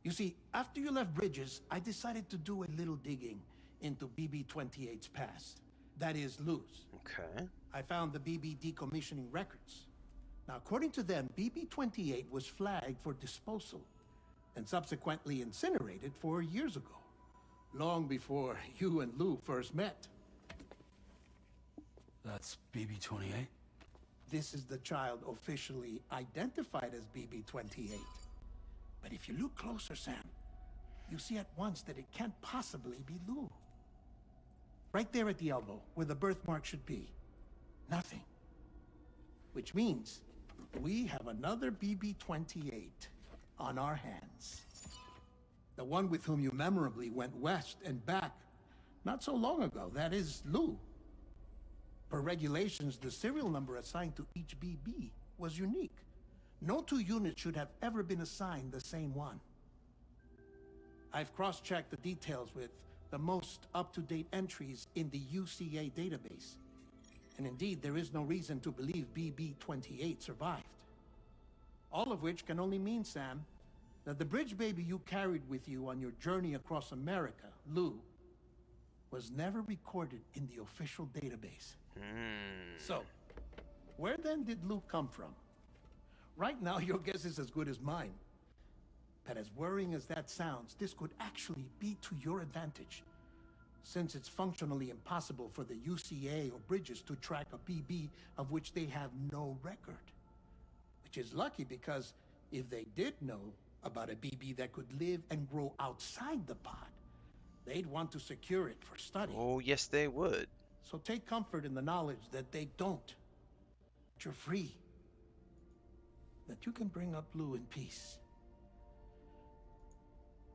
S2: You see, after you left Bridges, I decided to do a little digging into BB-28's past. That is, Lou's.
S14: Okay.
S2: I found the BB decommissioning records. Now, according to them, BB-28 was flagged for disposal and subsequently incinerated 4 years ago, long before you and Lou first met.
S4: That's BB-28?
S2: This is the child officially identified as BB-28. But if you look closer, Sam, you see at once that it can't possibly be Lou. Right there at the elbow, where the birthmark should be. Nothing. Which means we have another BB-28 on our hands. The one with whom you memorably went west and back not so long ago. That is Lou. Per regulations, the serial number assigned to each BB was unique. No 2 units should have ever been assigned the same one. I've cross-checked the details with the most up-to-date entries in the UCA database. And indeed, there is no reason to believe BB-28 survived. All of which can only mean, Sam, that the bridge baby you carried with you on your journey across America, Lou, was never recorded in the official database. So, where then did Lou come from? Right now, your guess is as good as mine. But as worrying as that sounds, this could actually be to your advantage, since it's functionally impossible for the UCA or Bridges to track a BB of which they have no record. Which is lucky, because if they did know about a BB that could live and grow outside the pod, they'd want to secure it for study.
S14: Oh, yes, they would.
S2: So take comfort in the knowledge that they don't. That you're free. That you can bring up Lou in peace.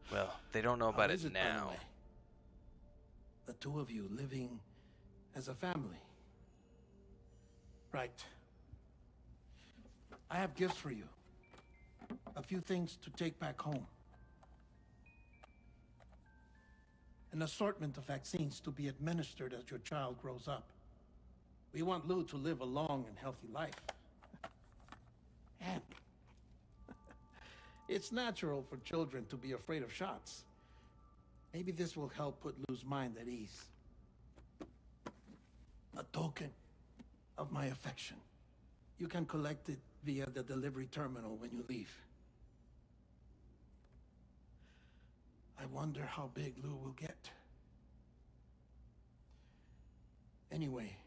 S14: Well, they don't know about
S2: How
S14: it
S2: is it, by the
S14: now.
S2: way? The 2 of you living as a family. Right. I have gifts for you. A few things to take back home. An assortment of vaccines to be administered as your child grows up. We want Lou to live a long and healthy life. And it's natural for children to be afraid of shots. Maybe this will help put Lou's mind at ease. A token of my affection. You can collect it via the delivery terminal when you leave. I wonder how big Lou will get. Anyway,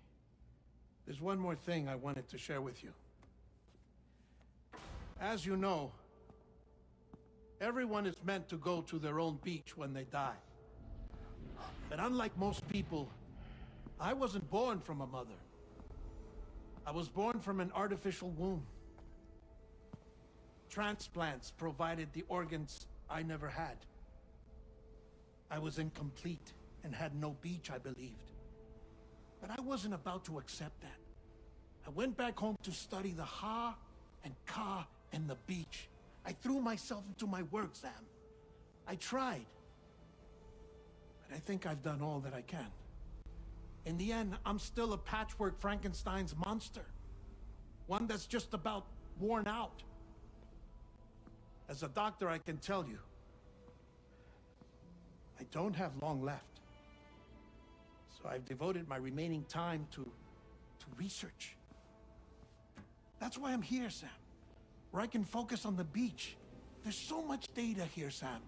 S2: there's one more thing I wanted to share with you. As you know, everyone is meant to go to their own beach when they die. But unlike most people, I wasn't born from a mother. I was born from an artificial womb. Transplants provided the organs I never had. I was incomplete and had no beach, I believed. But I wasn't about to accept that. I went back home to study the Ha and Ka and the beach. I threw myself into my work, Sam. I tried. But I think I've done all that I can. In the end, I'm still a patchwork Frankenstein's monster. One that's just about worn out. As a doctor, I can tell you, I don't have long left. So I've devoted my remaining time to research. That's why I'm here, Sam. Where I can focus on the beach. There's so much data here, Sam.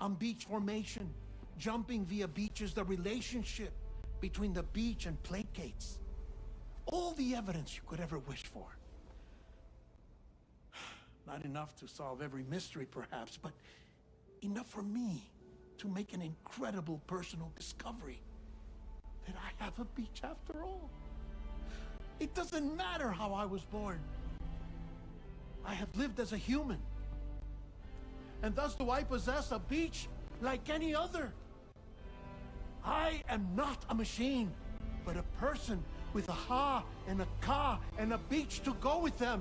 S2: On beach formation, jumping via beaches, the relationship between the beach and placates. All the evidence you could ever wish for. Not enough to solve every mystery, perhaps, but enough for me to make an incredible personal discovery. That I have a beach after all. It doesn't matter how I was born. I have lived as a human. And thus do I possess a beach like any other. I am not a machine, but a person with a Ha and a Ka and a beach to go with them.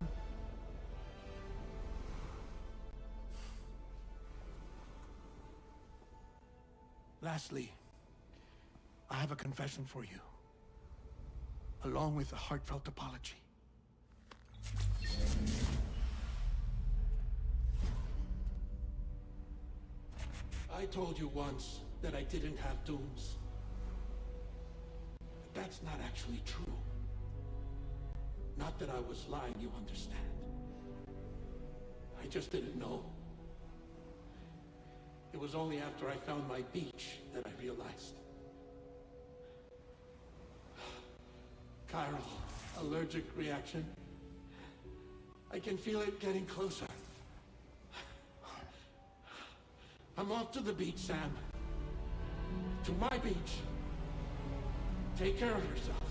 S2: Lastly, I have a confession for you, along with a heartfelt apology. I told you once that I didn't have dooms. But that's not actually true. Not that I was lying, you understand. I just didn't know. It was only after I found my beach that I realized. Chiral allergic reaction. I can feel it getting closer. I'm off to the beach, Sam. To my beach. Take care of yourself.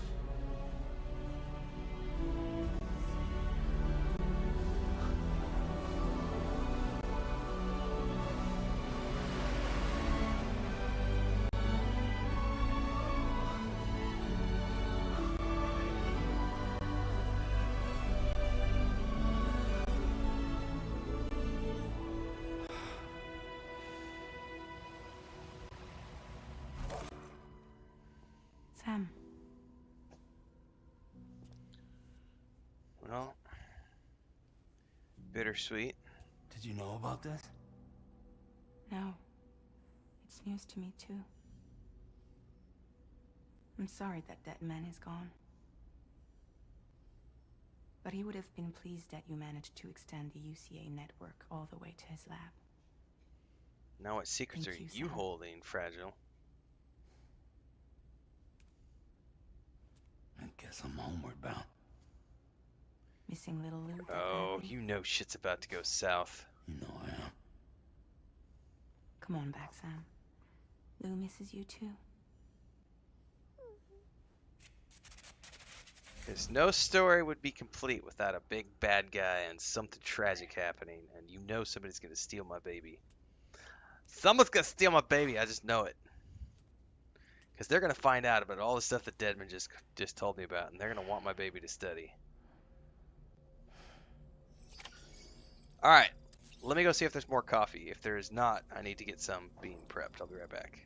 S3: Sam.
S14: Well, bittersweet.
S4: Did you know about this?
S3: No. It's news to me, too. I'm sorry that man is gone. But he would have been pleased that you managed to extend the UCA network all the way to his lab.
S14: Now what secrets
S3: Thank
S14: are
S3: you,
S14: you
S3: Sam.
S14: holding, Fragile?
S4: I guess I'm homeward bound.
S3: Missing little Lou.
S14: Oh,
S3: badly?
S14: you know shit's about to go south.
S4: You know I am.
S3: Come on back, Sam. Lou misses you, too.
S14: Because no story would be complete without a big bad guy and something tragic happening. And you know somebody's going to steal my baby. Someone's going to steal my baby. I just know it. Because they're going to find out about all the stuff that Deadman just told me about. And they're going to want my baby to study. Alright. Let me go see if there's more coffee. If there is not, I need to get some being prepped. I'll be right back.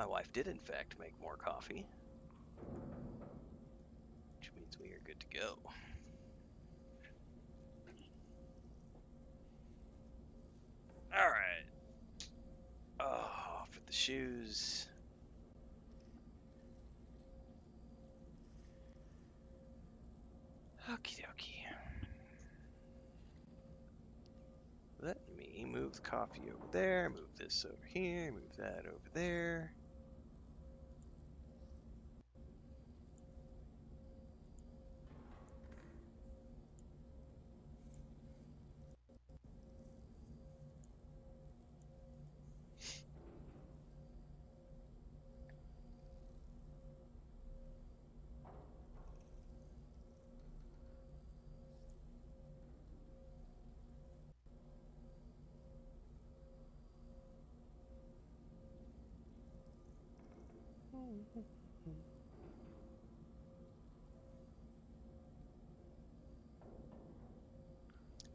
S14: My wife did, in fact, make more coffee. Which means we are good to go. Alright. Oh, for the shoes. Okie dokie. Let me move the coffee over there, move this over here, move that over there.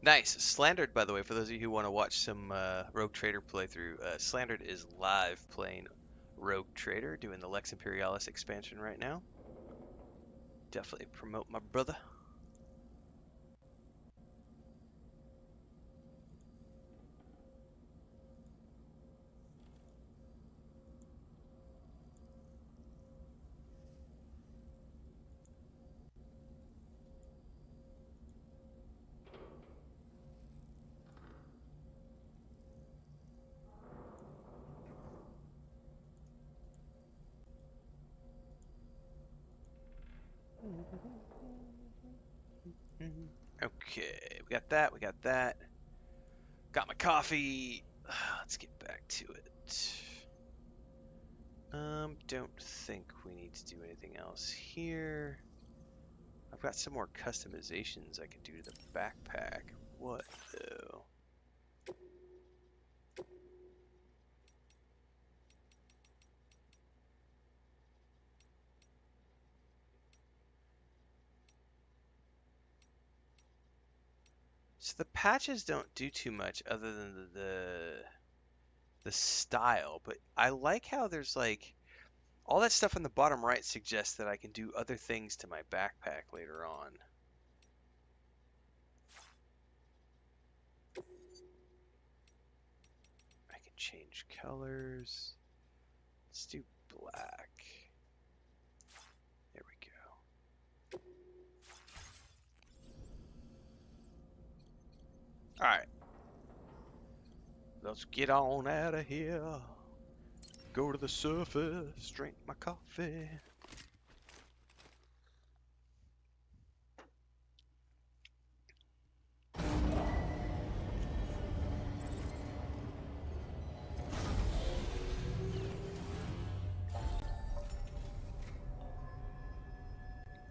S14: Nice. Slandered, by the way, for those of you who want to watch some Rogue Trader playthrough, Slandered is live playing Rogue Trader, doing the Lex Imperialis expansion right now. Definitely promote my brother. Okay, we got that, we got that. Got my coffee. Let's get back to it. Don't think we need to do anything else here. I've got some more customizations I can do to the backpack. What though? So the patches don't do too much other than the style, but I like how there's like all that stuff on the bottom right suggests that I can do other things to my backpack later on. I can change colors. Let's do black. There we go. Alright. Let's get on out of here. Go to the surface, drink my coffee.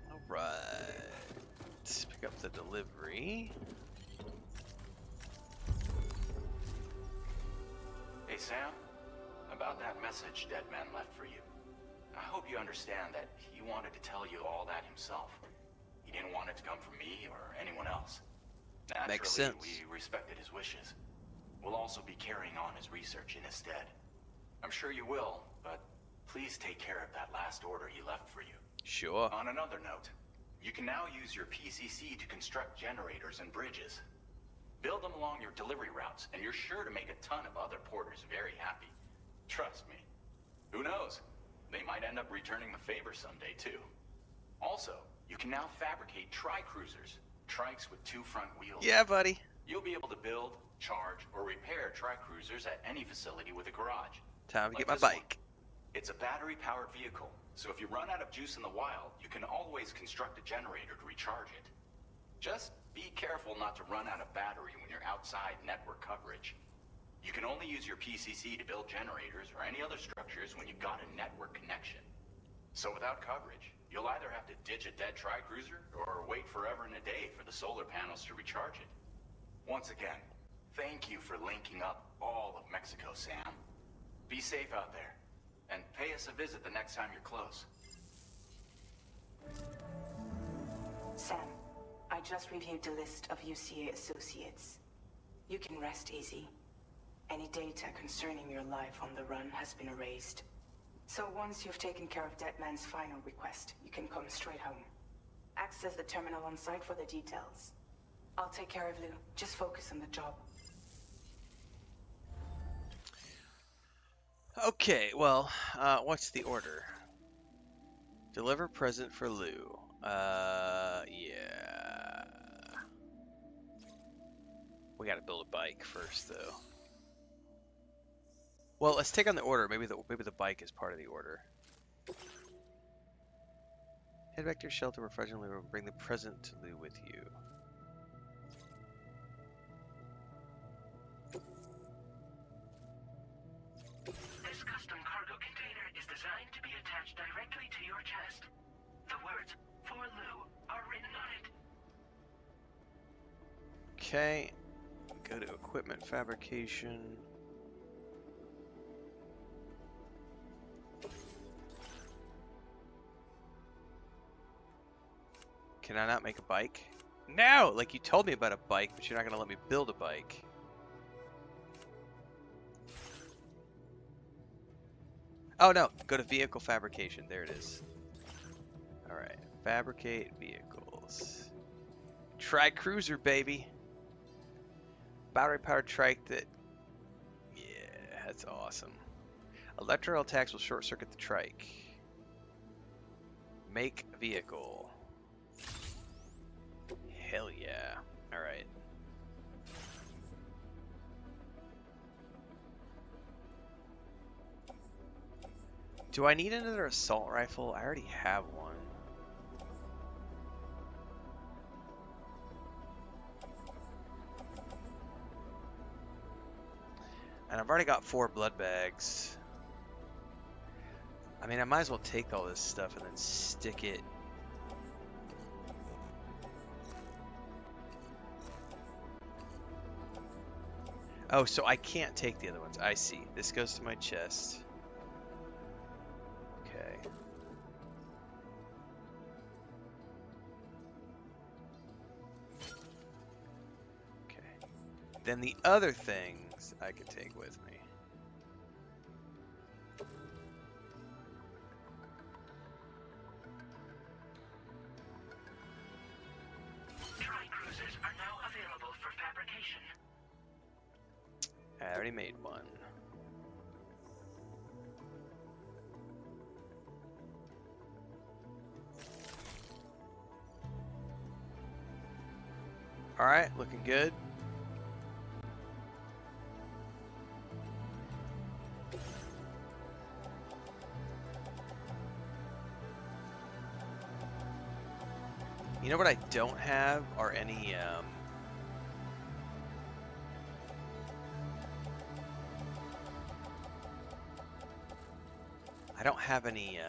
S14: Alright. Let's pick up the delivery.
S13: Hey, Sam. About that message Deadman left for you. I hope you understand that he wanted to tell you all that himself. He didn't want it to come from me or anyone else. Naturally,
S14: Makes sense.
S13: We respected his wishes. We'll also be carrying on his research in his stead. I'm sure you will, but please take care of that last order he left for you.
S14: Sure.
S13: On another note, you can now use your PCC to construct generators and bridges. Build them along your delivery routes, and you're sure to make a ton of other porters very happy. Trust me. Who knows? They might end up returning the favor someday, too. Also, you can now fabricate tri-cruisers, trikes with 2 front wheels.
S14: Yeah, buddy.
S13: You'll be able to build, charge, or repair tri-cruisers at any facility with a garage.
S14: Time to
S13: Like
S14: get my
S13: this one.
S14: bike.
S13: It's a battery-powered vehicle, so if you run out of juice in the wild, you can always construct a generator to recharge it. Just be careful not to run out of battery when you're outside network coverage. You can only use your PCC to build generators or any other structures when you've got a network connection. So without coverage, you'll either have to ditch a dead tri-cruiser or wait forever and a day for the solar panels to recharge it. Once again, thank you for linking up all of Mexico, Sam. Be safe out there, and pay us a visit the next time you're close.
S3: Sam, I just reviewed the list of UCA associates. You can rest easy. Any data concerning your life on the run has been erased. So once you've taken care of Deadman's final request, you can come straight home. Access the terminal on site for the details. I'll take care of Lou. Just focus on the job.
S14: Okay, well, what's the order? Deliver present for Lou. Yeah. We gotta build a bike first, though. Well, let's take on the order. Maybe the bike is part of the order. Head back to your shelter where Fudge and Lou will bring the present to Lou with you.
S5: This custom cargo container is designed to be attached directly to your chest. The words, "For Lou," are written on it.
S14: Okay. Go to equipment fabrication. Can I not make a bike? No! Like, you told me about a bike, but you're not gonna let me build a bike. Oh no, go to vehicle fabrication. There it is. Alright, fabricate vehicles. Tri-cruiser, baby! Battery powered trike that... Yeah, that's awesome. Electrical attacks will short circuit the trike. Make vehicle. Hell yeah. Alright. Do I need another assault rifle? I already have one. And I've already got 4 blood bags. I mean, I might as well take all this stuff and then stick it. Oh, so I can't take the other ones. I see. This goes to my chest. Okay. Okay. Then the other things I can take with me.
S5: Tri-cruisers are now available for fabrication.
S14: I already made one. Alright, looking good. You know what I don't have are any, I don't have any,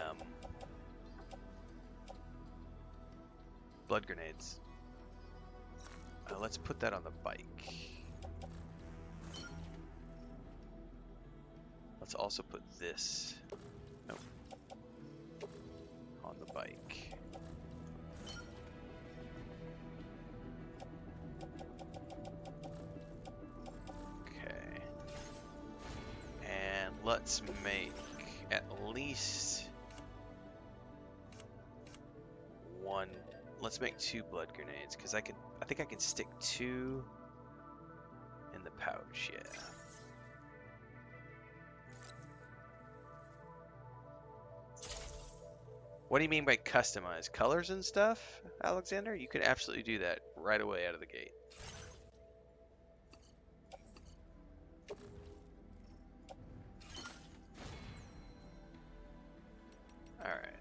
S14: blood grenades. Let's put that on the bike. Let's also put this, nope, on the bike. Okay. And let's make at least one. Let's make 2 blood grenades because I think I can stick 2 in the pouch. Yeah. What do you mean by customize? Colors and stuff, Alexander? You can absolutely do that right away out of the gate. Alright.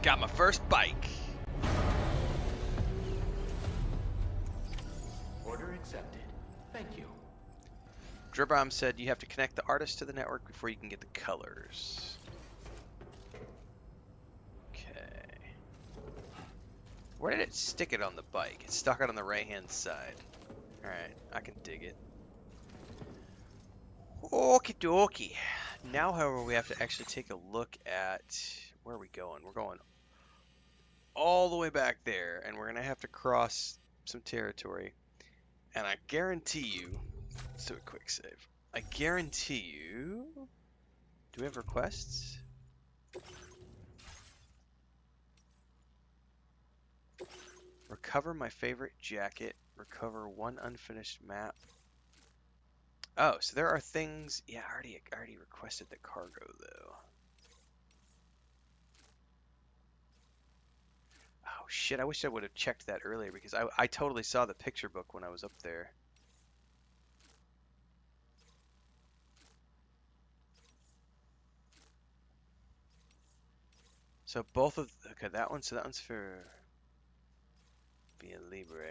S14: Got my first bike.
S7: Order accepted. Thank you.
S14: Dribom said you have to connect the artist to the network before you can get the colors. Okay. Where did it stick it on the bike? It stuck it on the right hand side. Alright, I can dig it. Okie dokie. Now, however, we have to actually take a look at where are we going. We're going all the way back there, and we're gonna have to cross some territory. And I guarantee you, let's do a quick save. I guarantee you. Do we have requests? Recover my favorite jacket. Recover one unfinished map. Oh, so there are things. Yeah, I already requested the cargo though. Oh shit! I wish I would have checked that earlier because I totally saw the picture book when I was up there. So both of okay, that one. So that one's for Via Libre.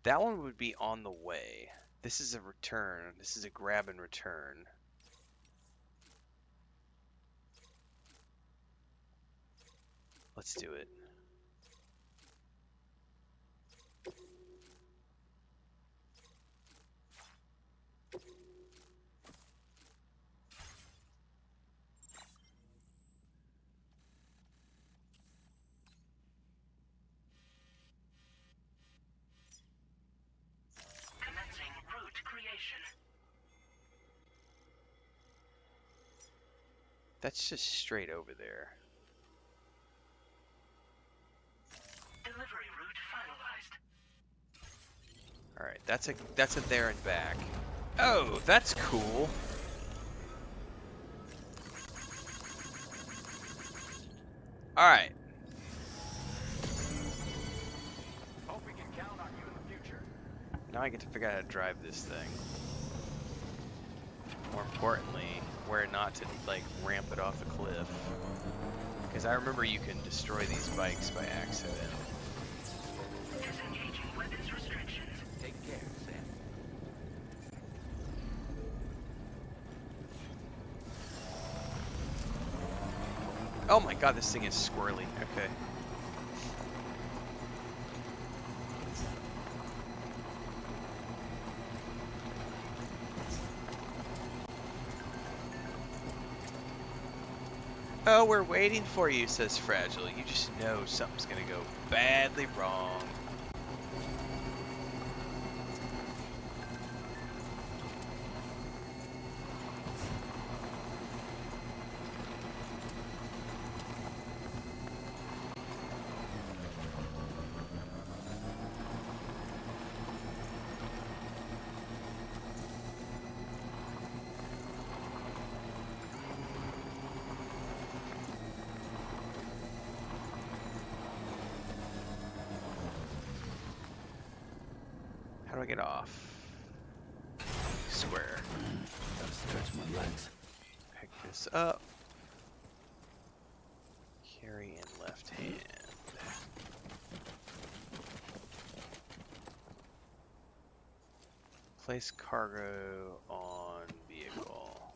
S14: That one would be on the way. This is a return. This is a grab and return. Let's do it.
S5: Commencing route creation.
S14: That's just straight over there.
S5: Delivery route finalized.
S14: All right, that's a there and back. Oh, that's cool. All right.
S15: Hope we can count on you in the future.
S14: Now I get to figure out how to drive this thing. More importantly, where not to like ramp it off a cliff. Because I remember you can destroy these bikes by accident.
S5: Disengaging weapons restrictions.
S7: Take care, Sam.
S14: Oh my god, this thing is squirrely. Okay. Oh, we're waiting for you, says Fragile. You just know something's gonna go badly wrong. How do I get off? Square.
S4: Gotta stretch my legs.
S14: Pick this up. Carry in left hand. Place cargo on vehicle.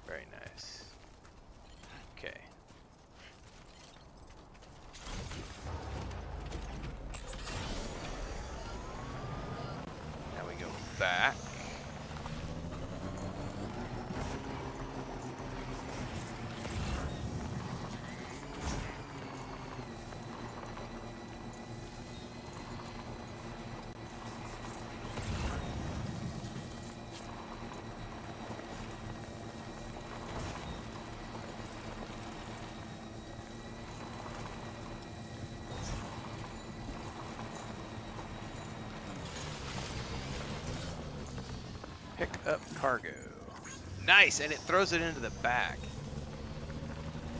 S14: Very nice. Okay. Now we go back. Pick up cargo. Nice, and it throws it into the back.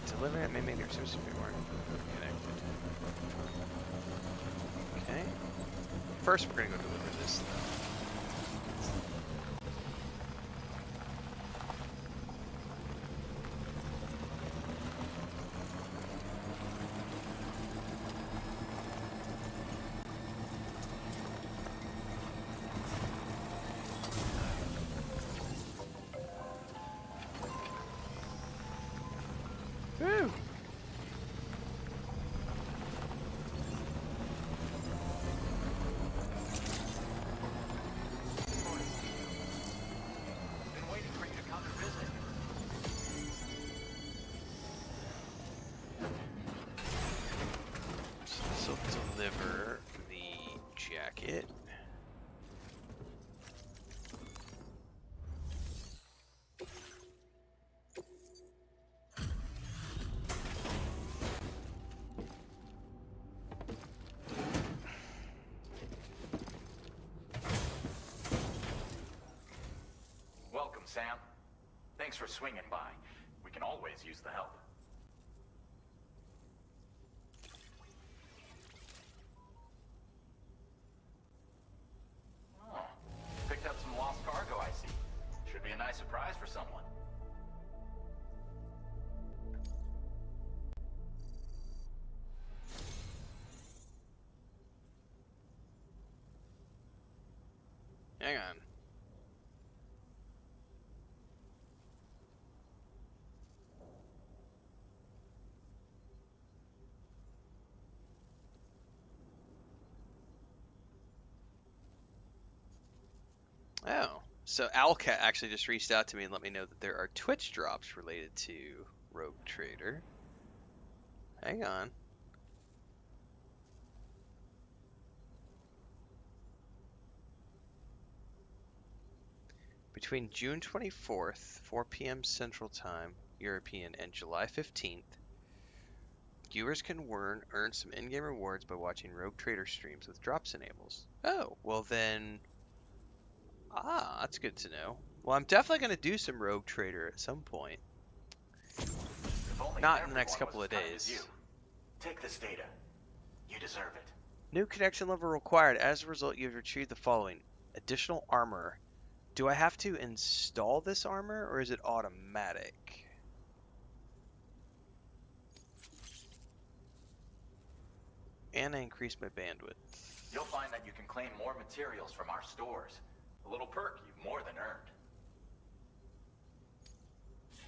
S14: Deliver it may make your system be more connected. Okay. First, we're gonna go deliver this though. Woo!
S13: Been waiting for you to come to visit.
S14: So this will deliver the jacket.
S13: Welcome, Sam. Thanks for swinging by. We can always use the help. Oh, picked up some lost cargo, I see. Should be a nice surprise for someone.
S14: Hang on. Oh, so Owlcat actually just reached out to me and let me know that there are Twitch drops related to Rogue Trader. Hang on. Between June 24th, 4 p.m. Central Time, European, and July 15th, viewers can earn some in-game rewards by watching Rogue Trader streams with drops enables. Oh, well then... Ah, that's good to know. Well, I'm definitely going to do some Rogue Trader at some point. Not in the next couple of days.
S13: Take this data. You deserve it.
S14: New connection level required. As a result, you have retrieved the following. Additional armor. Do I have to install this armor, or is it automatic? And I increase my bandwidth.
S13: You'll find that you can claim more materials from our stores. A little perk you've more than earned.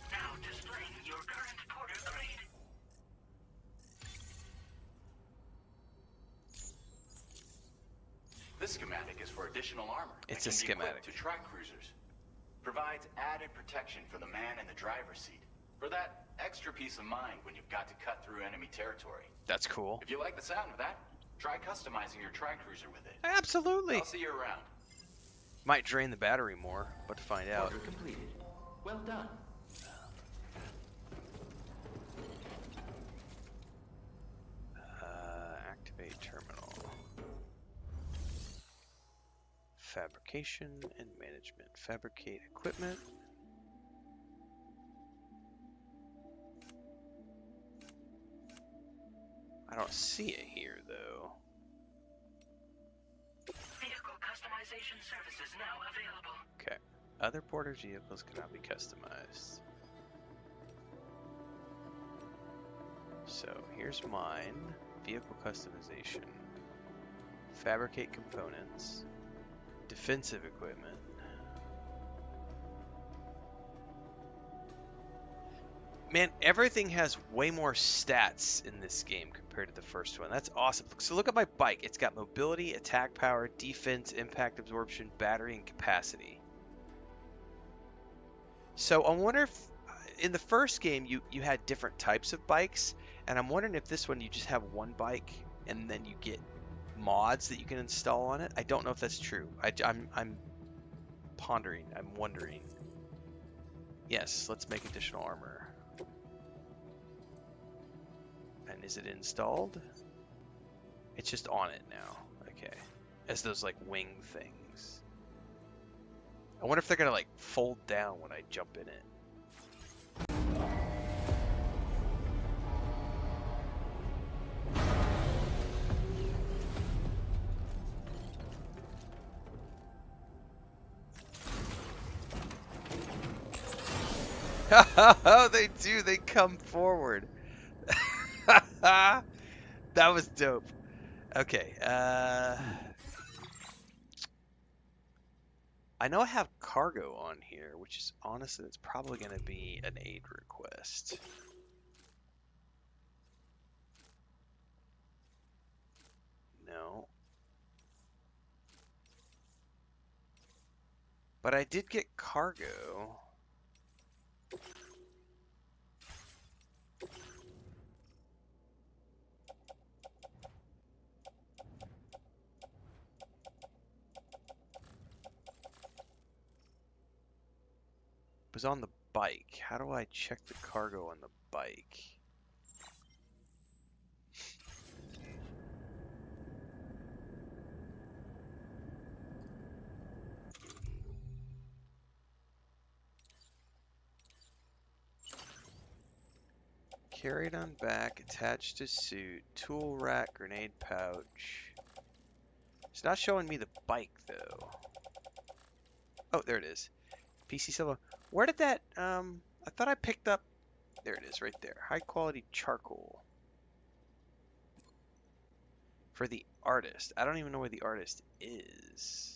S5: Now displaying your current porter grade.
S13: This schematic is for additional armor.
S14: It's
S13: that
S14: a
S13: can be
S14: schematic.
S13: equipped to track cruisers. Provides added protection for the man in the driver's seat. For that extra peace of mind when you've got to cut through enemy territory.
S14: That's cool.
S13: If you like the sound of that, try customizing your tri-cruiser with it.
S14: Absolutely.
S13: I'll see you around.
S14: Might drain the battery more, but to find out.
S7: Order completed. Well done.
S14: Activate terminal. Fabrication and management. Fabricate equipment. I don't see it here though.
S5: Vehicle customization services now available.
S14: Okay. Other porters' vehicles cannot be customized. So here's mine. Vehicle customization. Fabricate components. Defensive equipment. Man, everything has way more stats in this game compared to the first one. That's awesome. So look at my bike. It's got mobility, attack power, defense, impact absorption, battery, and capacity. So I wonder if in the first game you had different types of bikes, and I'm wondering if this one you just have one bike and then you get mods that you can install on it. I don't know if that's true. I'm pondering. I'm wondering. Yes, let's make additional armor. And is it installed? It's just on it now. Okay. As those like wing things. I wonder if they're gonna like fold down when I jump in it. Oh, they do. They come forward. That was dope. Okay. I know I have cargo on here, which is honestly, it's probably going to be an aid request. But I did get cargo. It was on the bike. How do I check the cargo on the bike? Carried on back, attached to suit, tool rack, grenade pouch. It's not showing me the bike though. Oh, there it is. PC Silva. Where did that, I thought I picked up, there it is right there. High quality charcoal. For the artist. I don't even know where the artist is.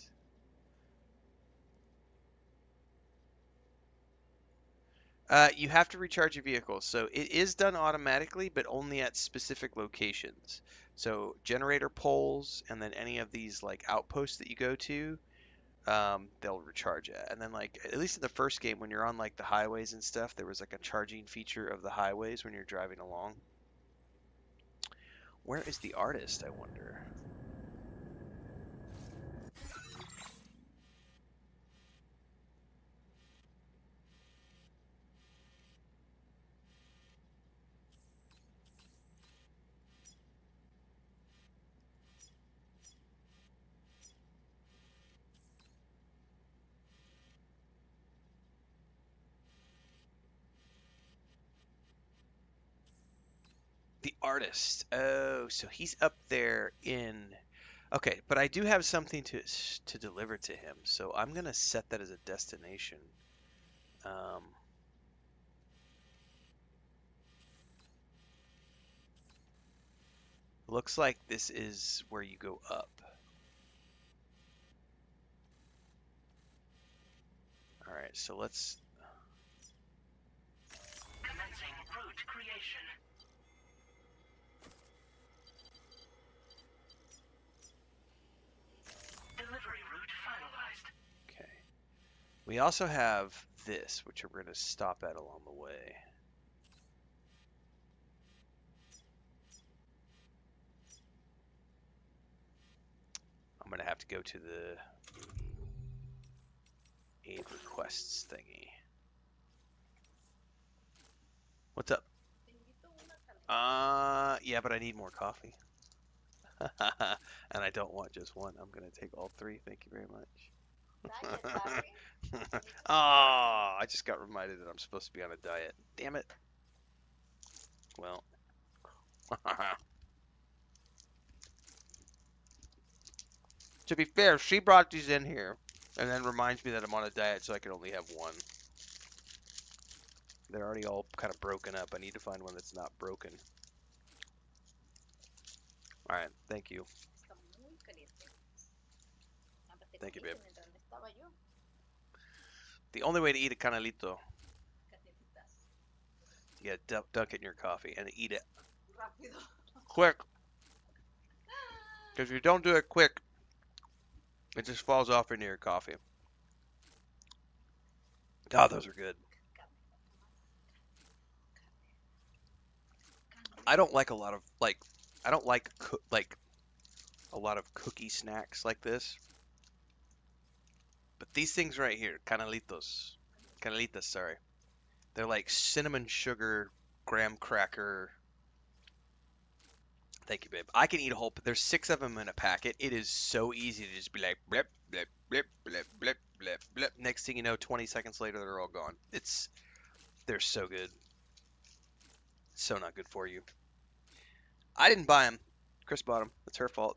S14: You have to recharge your vehicle. So it is done automatically, but only at specific locations. So generator poles, and then any of these like outposts that you go to, they'll recharge it. And then like, at least in the first game, when you're on like the highways and stuff, there was like a charging feature of the highways when you're driving along. Where is the artist, I wonder? The artist. Oh, so he's up there in... Okay, but I do have something to deliver to him, so I'm gonna set that as a destination. Looks like this is where you go up. All right, so let's...
S5: Commencing route creation. Delivery route finalized.
S14: Okay. We also have this, which we're gonna stop at along the way. I'm gonna have to go to the aid requests thingy. What's up? Yeah, but I need more coffee. And I don't want just one. I'm gonna take all three. Thank you very much. Oh, I just got reminded that I'm supposed to be on a diet. Damn it. Well. To be fair, she brought these in here and then reminds me that I'm on a diet, so I can only have one. They're already all kind of broken up. I need to find one that's not broken. Alright, thank you. Thank you, babe. The only way to eat a canelito, you gotta dunk it in your coffee and eat it. Quick. Because if you don't do it quick, it just falls off into your coffee. Oh, those are good. I don't like a lot of, like, I don't like, a lot of cookie snacks like this. But these things right here, canelitas, sorry. They're like cinnamon sugar, graham cracker. Thank you, babe. I can eat a whole, there's 6 of them in a packet. It is so easy to just be like, blip, blip, blip, blip, blip, blip, blip. Next thing you know, 20 seconds later, they're all gone. They're so good. So not good for you. I didn't buy them. Chris bought them. It's her fault.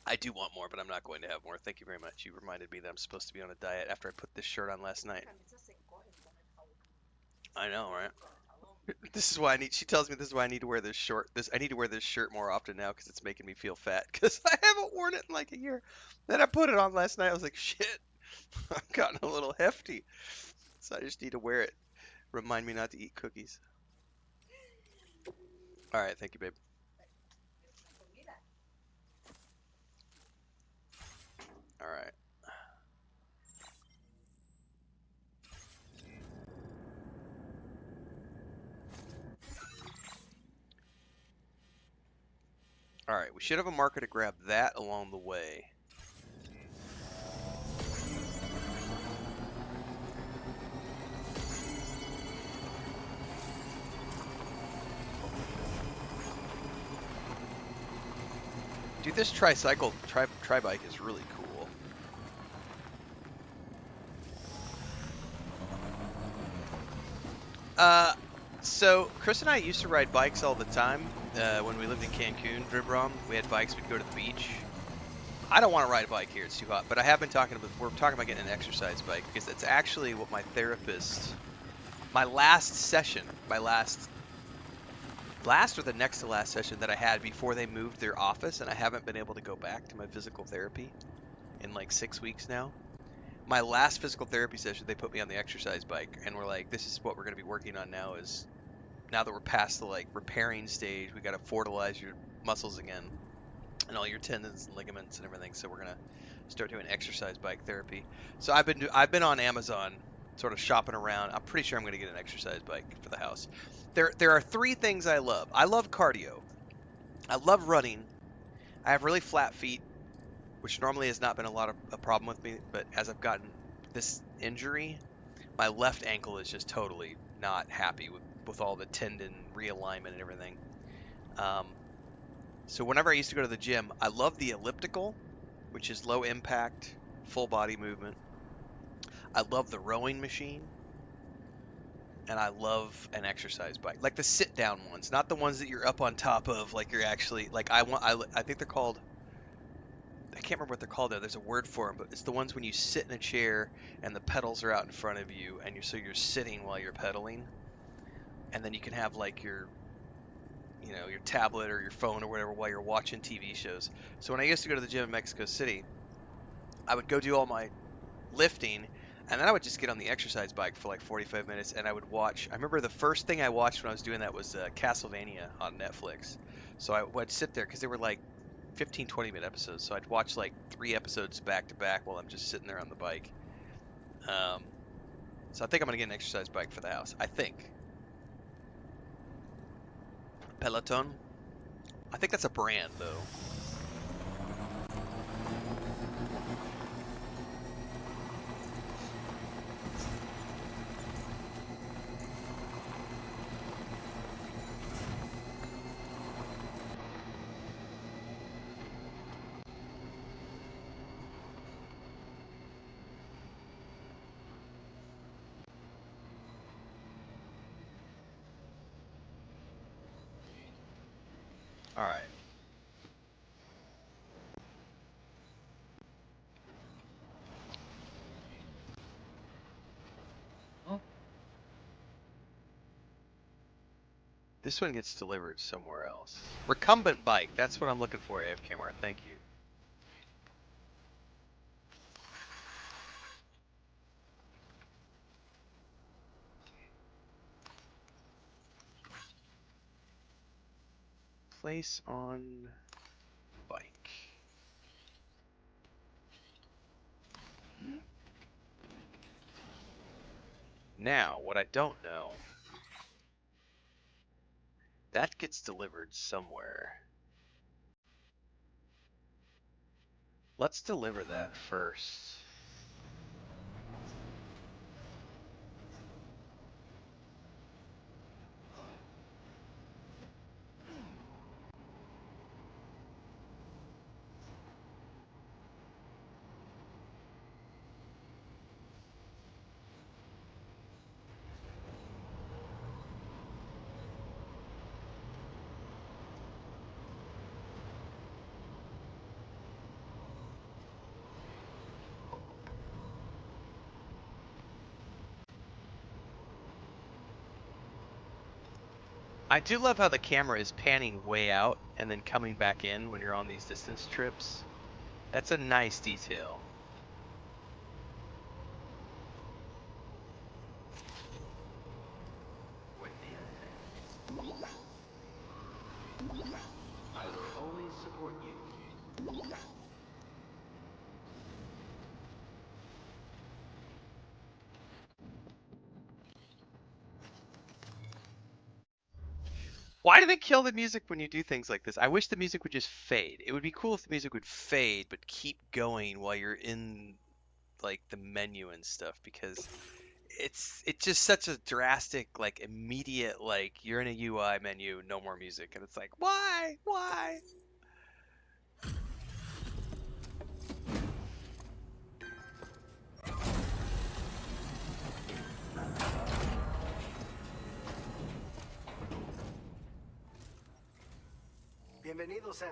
S14: I do want more, but I'm not going to have more. Thank you very much. You reminded me that I'm supposed to be on a diet after I put this shirt on last night. I know, right? This is why she tells me this is why I need to wear this I need to wear this shirt more often now because it's making me feel fat because I haven't worn it in like a year. Then I put it on last night. I was like, shit, I've gotten a little hefty. So I just need to wear it. Remind me not to eat cookies. All right, thank you, babe.
S1: All right. All right, we should have a marker to grab that along the way. Dude, this tri-bike is really cool. So Chris and I used to ride bikes all the time when we lived in Cancun, Dribram. We had bikes, we'd go to the beach. I don't want to ride a bike here, it's too hot, but I have been we're talking about getting an exercise bike because it's actually what my therapist, my last or the next to last session that I had before they moved their office, and I haven't been able to go back to my physical therapy in like 6 weeks now. My last physical therapy session, they put me on the exercise bike, and we're like, this is what we're going to be working on now. Is now that we're past the like repairing stage, we got to fortalize your muscles again, and all your tendons and ligaments and everything. So we're gonna start doing exercise bike therapy. So I've been on Amazon, sort of shopping around. I'm pretty sure I'm gonna get an exercise bike for the house. There are 3 things I love. I love cardio. I love running. I have really flat feet, which normally has not been a problem with me, but as I've gotten this injury, my left ankle is just totally not happy with all the tendon realignment and everything. So whenever I used to go to the gym, I love the elliptical, which is low impact, full body movement. I love the rowing machine, and I love an exercise bike, like the sit down ones, not the ones that you're up on top of, like you're actually like I think they're called. I can't remember what they're called though. There's a word for them, but it's the ones when you sit in a chair and the pedals are out in front of you, and you're sitting while you're pedaling, and then you can have like your tablet or your phone or whatever while you're watching TV shows. So when I used to go to the gym in Mexico City, I would go do all my lifting, and then I would just get on the exercise bike for like 45 minutes, and I would watch. I remember the first thing I watched when I was doing that was Castlevania on Netflix. So I would sit there because they were like 15, 20-minute episodes. So I'd watch like 3 episodes back to back while I'm just sitting there on the bike. So I think I'm going to get an exercise bike for the house. I think. Peloton. I think that's a brand, though. All right. This one gets delivered somewhere else. Recumbent bike. That's what I'm looking for, AFK Mart. Thank you. Place on bike. Now, what I don't know, that gets delivered somewhere. Let's deliver that first. I do love how the camera is panning way out and then coming back in when you're on these distance trips. That's a nice detail.
S7: I will always support you.
S14: Why do they kill the music when you do things like this? I wish the music would just fade. It would be cool if the music would fade, but keep going while you're in like the menu and stuff because it's just such a drastic, like immediate, like you're in a UI menu, no more music, and it's like why?
S11: Bienvenido, Sam.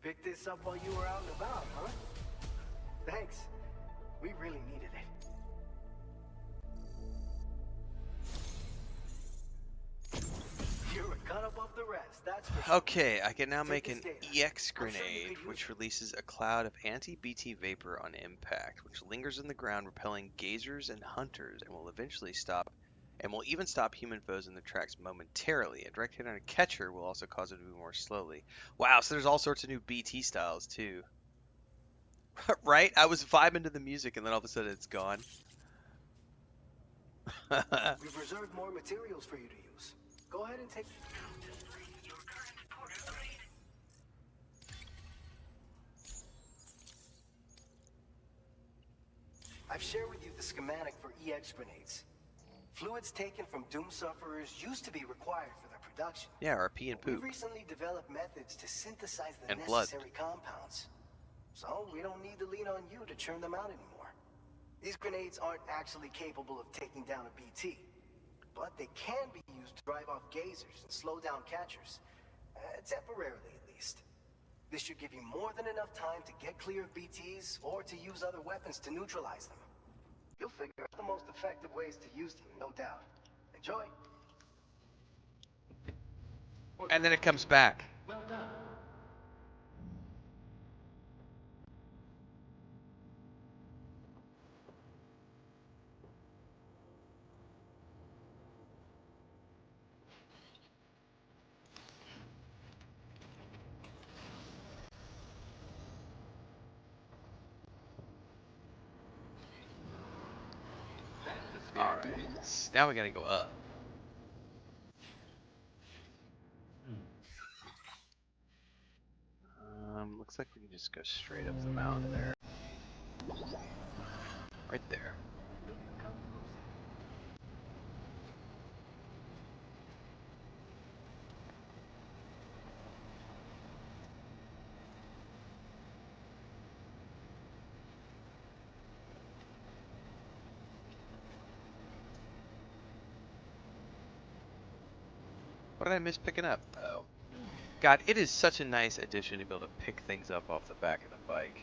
S11: Picked this up while you were out and about, huh? Thanks. We really needed it. You're a cut above the rest, that's for sure.
S14: Okay, I can now make an
S11: this data.
S14: EX
S11: I'm sure you
S14: grenade,
S11: could use
S14: which releases a cloud of anti-BT vapor on impact, which lingers in the ground, repelling gazers and hunters, and will eventually stop, and will even stop human foes in their tracks momentarily. A direct hit on a catcher will also cause it to move more slowly. Wow, so there's all sorts of new BT styles too. Right? I was vibing to the music, and then all of a sudden it's gone.
S11: We've reserved more materials for you to use. Go ahead and take... I've shared with you the schematic for EX grenades. Fluids taken from Doom sufferers used to be required for their production.
S14: Yeah, or pee and poop.
S11: We've recently developed methods to synthesize the
S14: And blood.
S11: necessary compounds. So we don't need to lean on you to churn them out anymore. These grenades aren't actually capable of taking down a BT, but they can be used to drive off gazers and slow down catchers. Temporarily, at least. This should give you more than enough time to get clear of BTs or to use other weapons to neutralize them. You'll figure out the most effective ways to use them, no doubt. Enjoy.
S14: And then it comes back.
S7: Well done.
S14: Alright, now we gotta go up. Looks like we can just go straight up the mountain there. Right there. What did I miss picking up? Oh. God, it is such a nice addition to be able to pick things up off the back of the bike.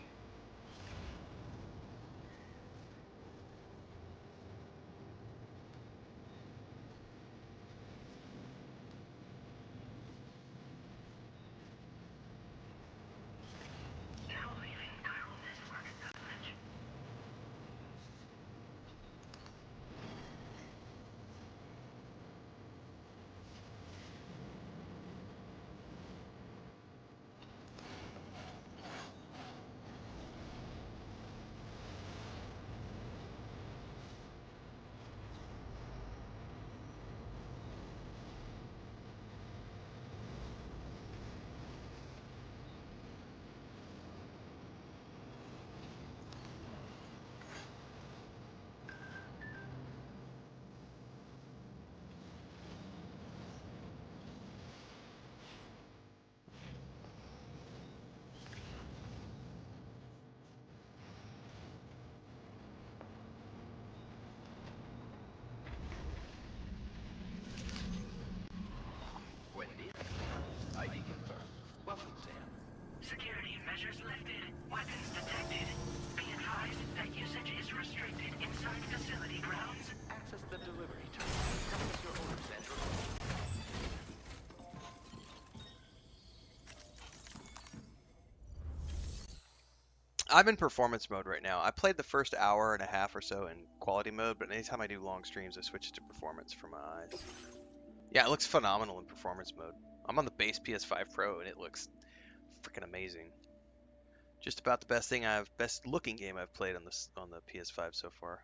S7: ID confirmed. Welcome, Sam.
S5: Security measures lifted. Weapons detected. Be advised that usage is restricted inside facility grounds.
S7: Access the delivery terminal. Process your orders and report.
S14: I'm in performance mode right now. I played the first hour and a half or so in quality mode, but anytime I do long streams, I switch it to performance for my eyes. Yeah, it looks phenomenal in performance mode. I'm on the base PS5 Pro, and it looks freaking amazing. Just about the best looking game I've played on the PS5 so far.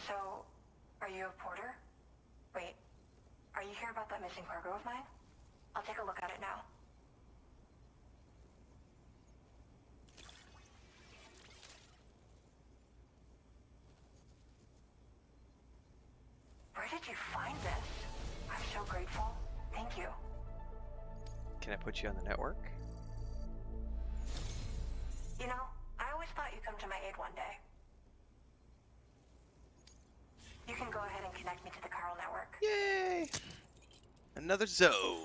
S8: So, are you a porter? Wait, are you here about that missing cargo of mine? I'll take a look at it now. Where did you find this? I'm so grateful. Thank you.
S14: Can I put you on the network?
S8: You know, I always thought you'd come to my aid one day. You can go ahead and connect me to the chiral network.
S14: Yay! Another zone.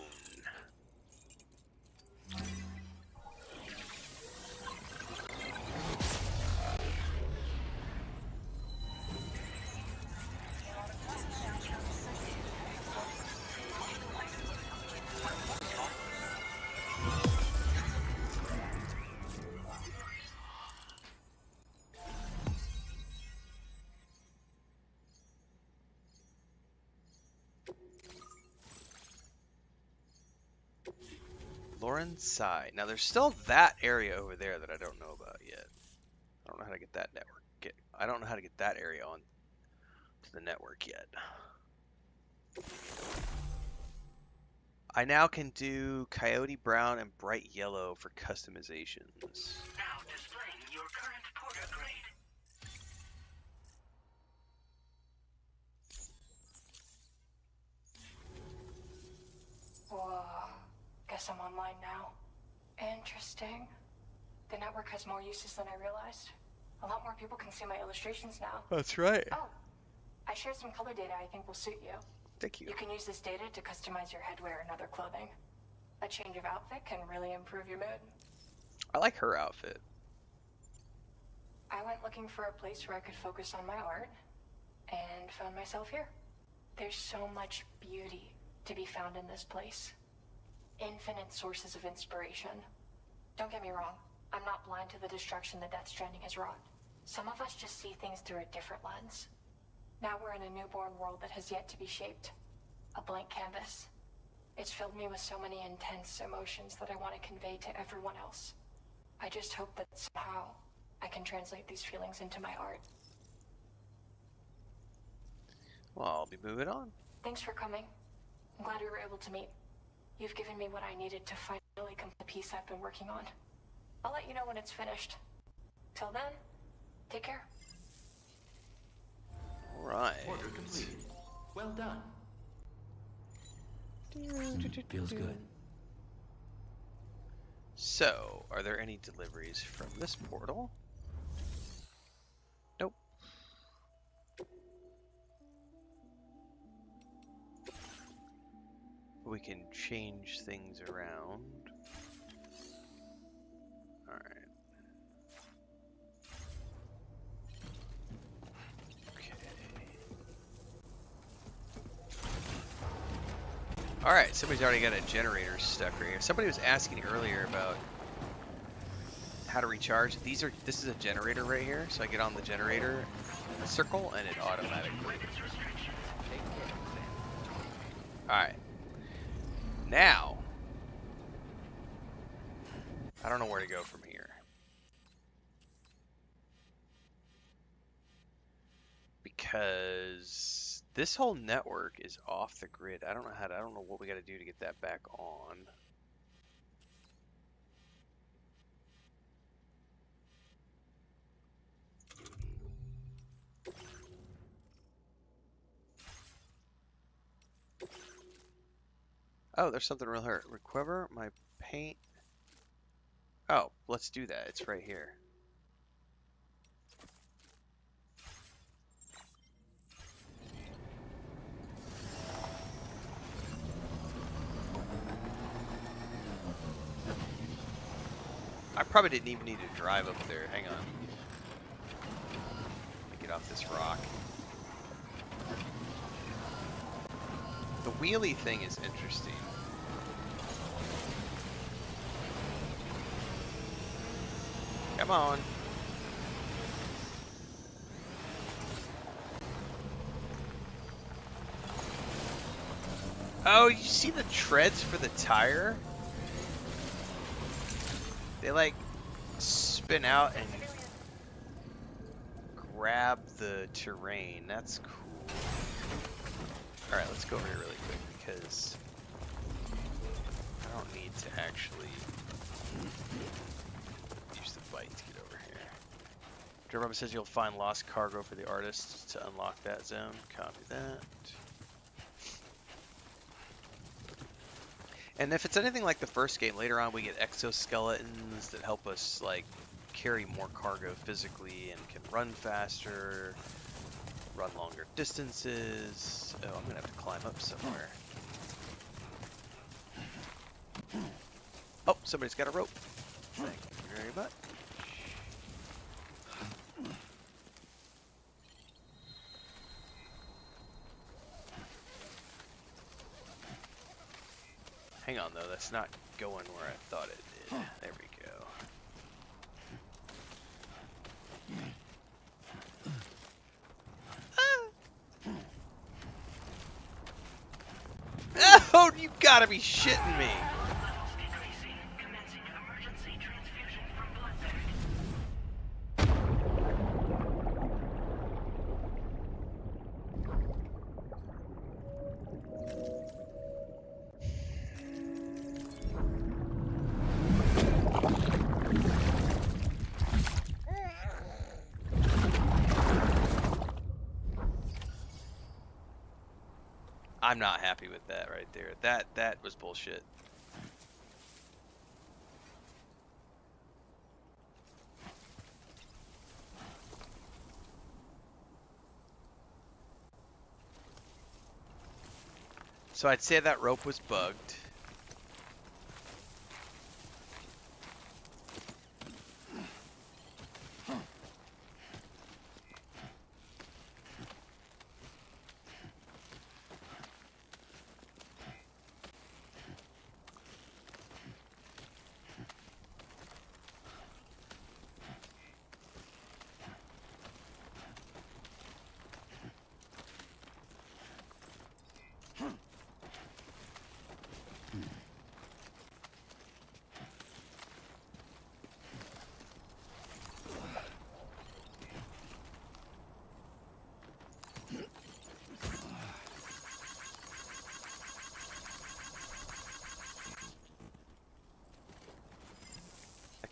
S14: Lauren's side. Now there's still that area over there that I don't know about yet. I don't know how to get that network. I don't know how to get that area on to the network yet. I now can do coyote brown and bright yellow for customizations.
S5: Now displaying your current porter grade.
S3: Whoa. Guess I'm online now. Interesting. The network has more uses than I realized. A lot more people can see my illustrations now.
S14: That's right.
S3: Oh, I shared some color data I think will suit you.
S14: Thank you.
S3: You can use this data to customize your headwear and other clothing. A change of outfit can really improve your mood.
S14: I like her outfit.
S3: I went looking for a place where I could focus on my art, and found myself here. There's so much beauty to be found in this place. Infinite sources of inspiration. Don't get me wrong, I'm not blind to the destruction that Death Stranding has wrought. Some of us just see things through a different lens. Now we're in a newborn world that has yet to be shaped. A blank canvas. It's filled me with so many intense emotions that I want to convey to everyone else. I just hope that somehow I can translate these feelings into my art.
S14: Well, I'll be moving on.
S3: Thanks for coming. I'm glad we were able to meet. You've given me what I needed to finally complete the piece I've been working on. I'll let you know when it's finished. Till then, take care.
S14: All right.
S7: Order completed. Well done.
S4: Feels good.
S14: So, are there any deliveries from this portal? Nope. We can change things around. Alright. Alright, somebody's already got a generator stuck right here. Somebody was asking earlier about how to recharge. This is a generator right here, so I get on the generator circle and it automatically. Alright. Now, I don't know where to go from here. Because this whole network is off the grid. I don't know what we got to do to get that back on. Oh, there's something real here. Recover my paint. Oh, let's do that. It's right here. I probably didn't even need to drive up there. Hang on. Let me get off this rock. The wheelie thing is interesting. Come on. Oh, you see the treads for the tire? They like spin out and grab the terrain. That's cool. Alright, let's go over here really quick because I don't need to actually use the bike to get over here. Jerome says you'll find lost cargo for the artist to unlock that zone. Copy that. And if it's anything like the first game, later on we get exoskeletons that help us like carry more cargo physically and can run faster, run longer distances. Oh, I'm gonna have to climb up somewhere. Oh, somebody's got a rope. Thank you very much. Hang on though, that's not going where I thought it did. There we go. Oh, you gotta be shitting me. I'm not happy with that right there. That was bullshit. So I'd say that rope was bugged.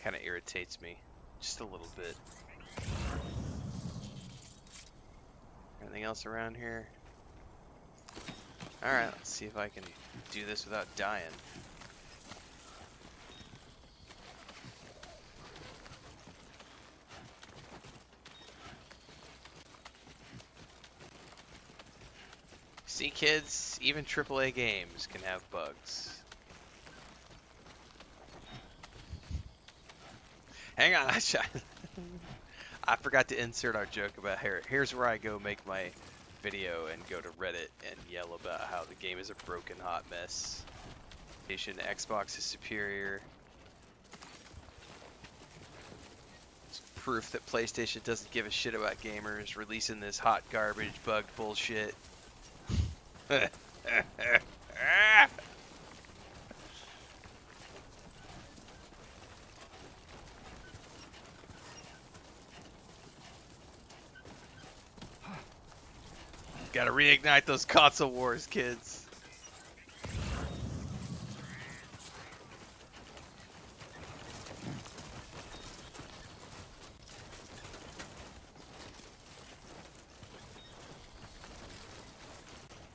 S14: Kind of irritates me just a little bit. Anything else around here? Alright, let's see if I can do this without dying. See, kids, even AAA games can have bugs. Hang on, I forgot to insert our joke about here. Here's where I go make my video and go to Reddit and yell about how the game is a broken hot mess. Xbox is superior. It's proof that PlayStation doesn't give a shit about gamers releasing this hot garbage bugged bullshit. Gotta reignite those console wars, kids.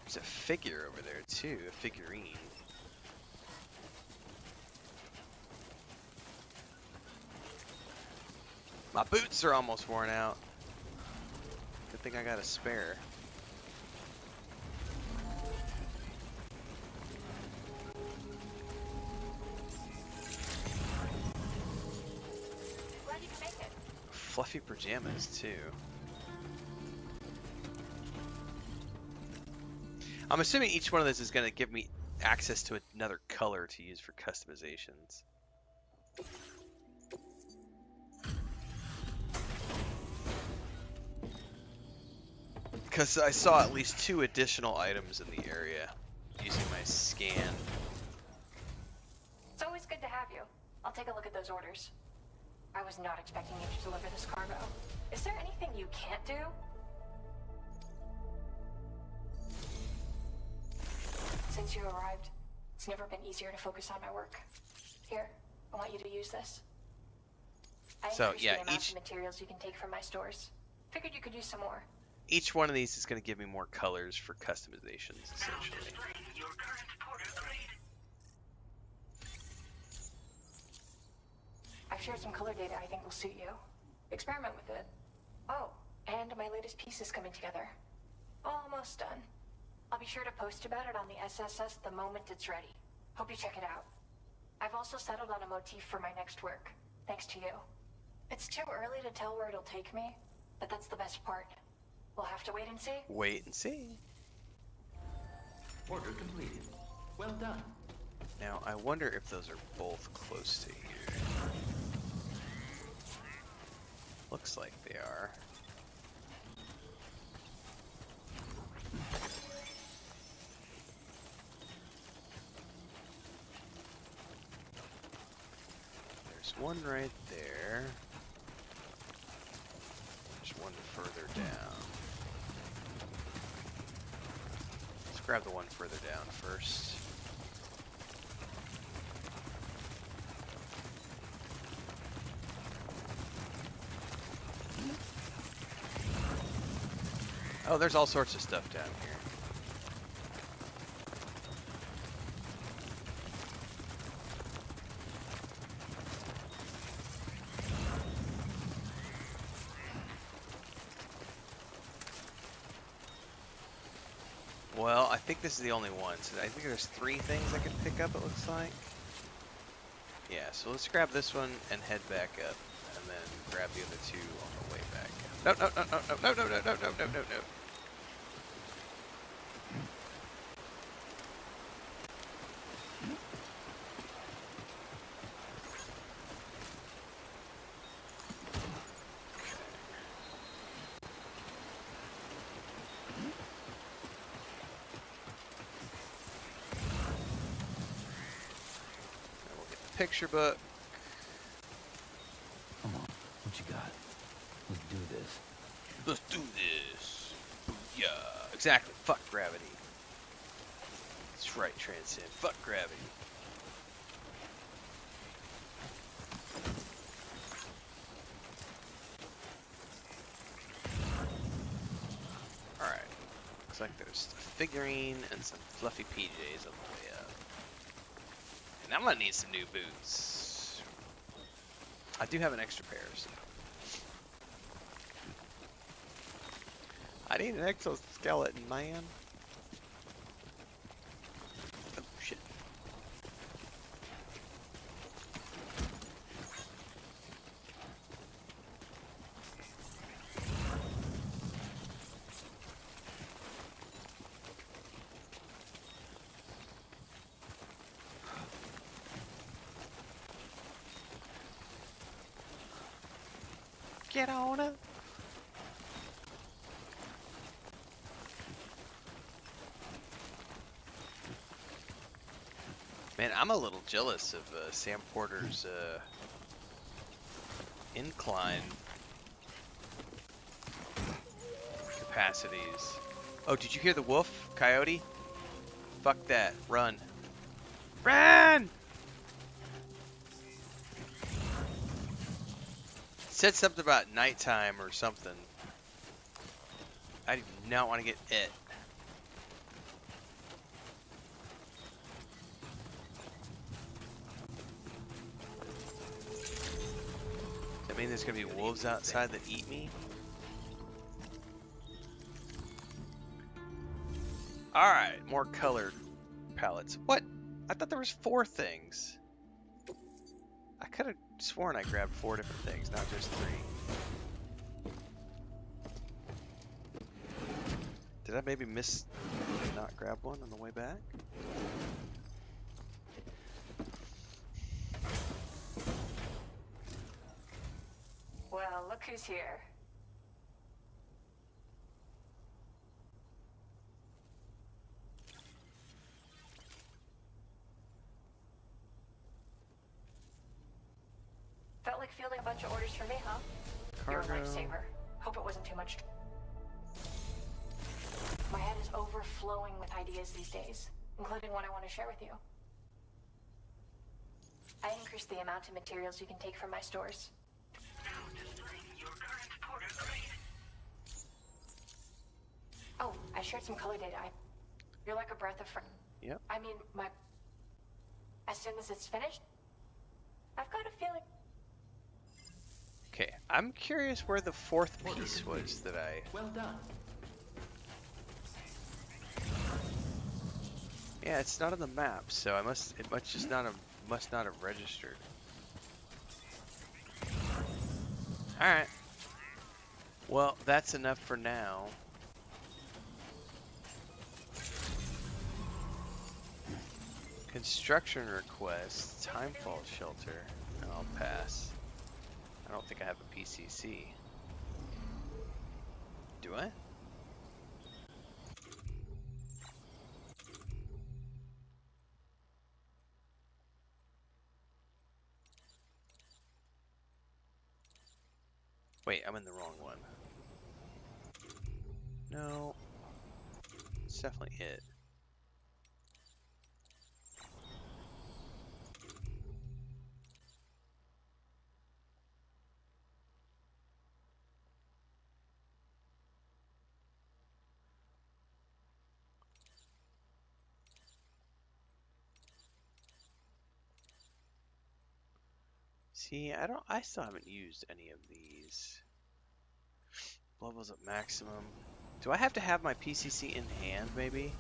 S14: There's a figure over there too, a figurine. My boots are almost worn out. Good thing I got a spare. Fluffy pajamas too. I'm assuming each one of those is going to give me access to another color to use for customizations. Because I saw at least 2 additional items in the area using my scan.
S16: It's always good to have you. I'll take a look at those orders. I was not expecting you to deliver this cargo. Is there anything you can't do? Since you arrived, it's never been easier to focus on my work. Here, I want you to use this. I increased the amount of materials you can take from my stores. Figured you could use some more.
S14: Each one of these is going to give me more colors for customizations, essentially.
S16: I've shared some color data I think will suit you. Experiment with it. Oh, and my latest piece is coming together. Almost done. I'll be sure to post about it on the SSS the moment it's ready. Hope you check it out. I've also settled on a motif for my next work, thanks to you. It's too early to tell where it'll take me, but that's the best part. We'll have to wait and see.
S14: Wait and see.
S7: Order completed. Well done.
S14: Now, I wonder if those are both close to here. Looks like they are. There's one right there. There's one further down. Let's grab the one further down first. Oh, there's all sorts of stuff down here. Well, I think this is the only one. So I think there's 3 things I can pick up, it looks like. Yeah, so let's grab this one and head back up. And then grab the other 2 on the way back up. No, no, no, no, no, no, no, no, no, no, no, no. Picture book.
S4: Come on, what you got? Let's do this.
S14: Let's do this. Yeah, exactly. Fuck gravity. That's right, Transcend. Fuck gravity. Alright. Looks like there's a figurine and some fluffy PJs on the way up. And I'm gonna need some new boots. I do have an extra pair, so. I need an exoskeleton, man. Oh, shit. Get on up. Man, I'm a little jealous of Sam Porter's incline capacities. Oh, did you hear the wolf, coyote? Fuck that. Run. Run! Said something about nighttime or something. I do not want to get it. Does that mean there's going to be wolves outside that eat me? Alright, more colored palettes. What? I thought there was 4 things. I could have sworn I grabbed 4 different things, not just 3. Did I maybe miss not grab one on the way back?
S16: Well, look who's here. fielding a bunch of orders for me, huh? You're a lifesaver. Hope it wasn't too much. My head is overflowing with ideas these days, including one I want to share with you. I increased the amount of materials you can take from my stores.
S5: Now displaying your current porter grade.
S16: Oh, I shared some color data. You're like a breath of fresh.
S14: Yep.
S16: I mean, as soon as it's finished, I've got a feeling.
S14: Okay, I'm curious where the fourth piece was that I...
S7: Well done.
S14: Yeah, it's not on the map, so it must not have registered. Alright. Well, that's enough for now. Construction request, timefall shelter. No, I'll pass. I don't think I have a PCC. Do I? Wait, I'm in the wrong one. No. It's definitely it. See, I still haven't used any of these. Levels at maximum. Do I have to have my PCC in hand, maybe?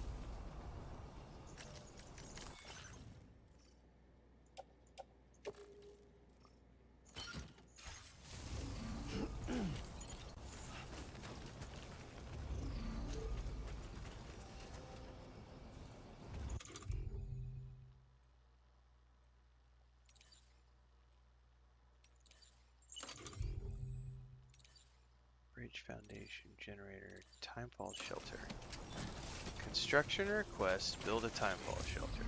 S14: Bridge foundation, generator, timefall shelter. Construction request, build a timefall shelter.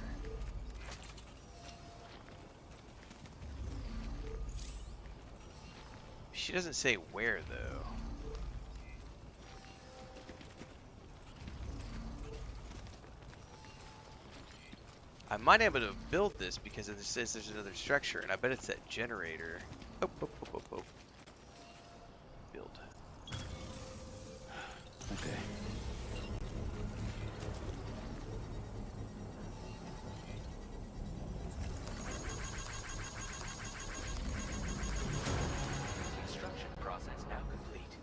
S14: She doesn't say where though. I might be able to build this because it says there's another structure, and I bet it's that generator. Oh, oh, oh, oh, oh. Build. Okay.
S7: Construction process now complete.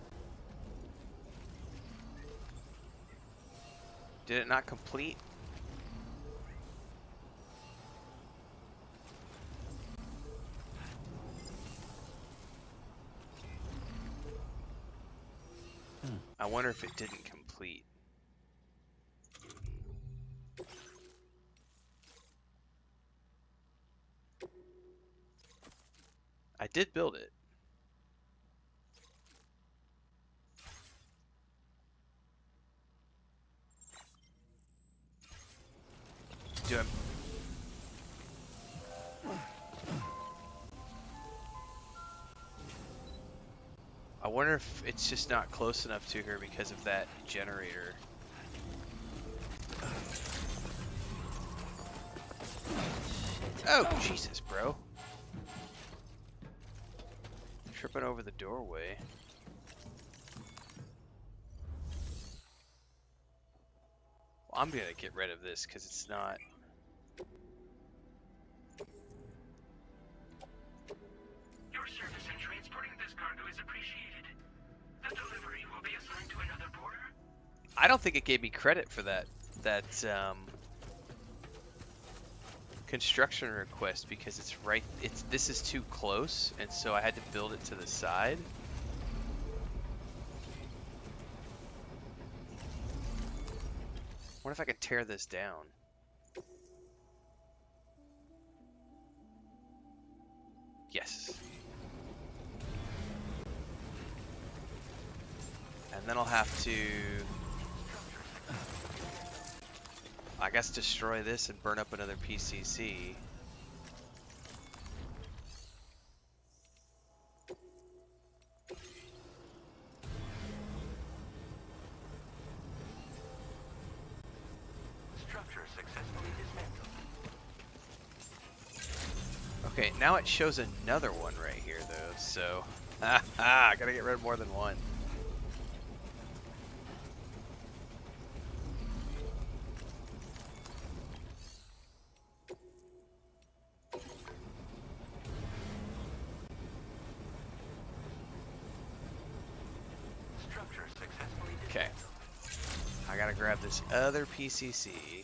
S14: Did it not complete? I wonder if it didn't complete. I did build it. Do I wonder if it's just not close enough to her because of that generator. Oh, Jesus, bro. Tripping over the doorway. Well, I'm gonna get rid of this because it's not...
S5: Your service in transporting this cargo is appreciated. The delivery will be assigned to another porter.
S14: I don't think it gave me credit for that construction request because it's right. This is too close, and so I had to build it to the side. What if I could tear this down? Yes. And then I'll have to, I guess, destroy this and burn up another PCC.
S6: Structure successfully dismantled.
S14: Okay, now it shows another one right here, though, so... I gotta get rid of more than one.
S6: Structure successfully
S14: Okay.
S6: dismantled.
S14: I gotta grab this other PCC.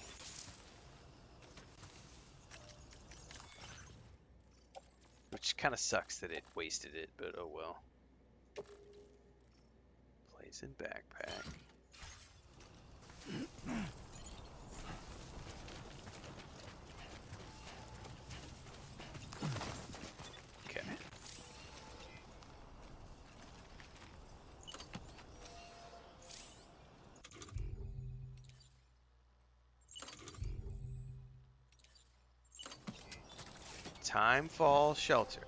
S14: Which kind of sucks that it wasted it, but oh well. Place in backpack. Okay. Timefall shelter.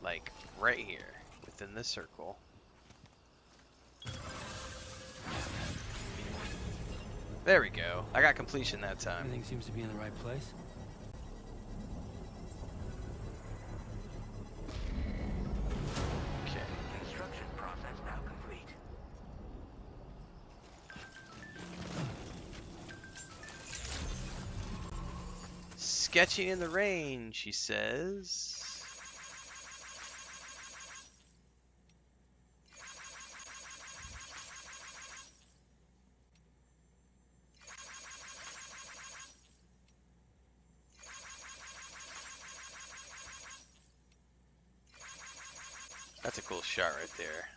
S14: Like right here, within this circle. There we go. I got completion that time.
S4: Everything seems to be in the right place.
S14: Okay.
S6: Construction process now complete.
S14: Sketching in the rain, she says. That's a cool shot right there.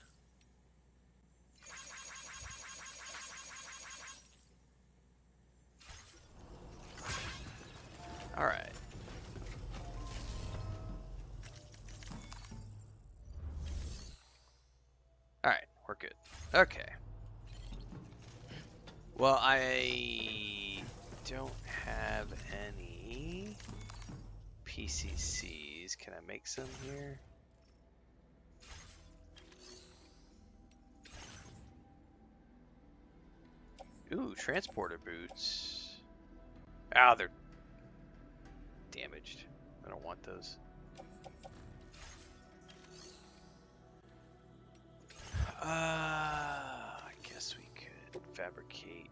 S14: All right. All right, we're good. Okay. Well, I don't have any PCCs. Can I make some here? Ooh, transporter boots. Ah, they're damaged. I don't want those. I guess we could fabricate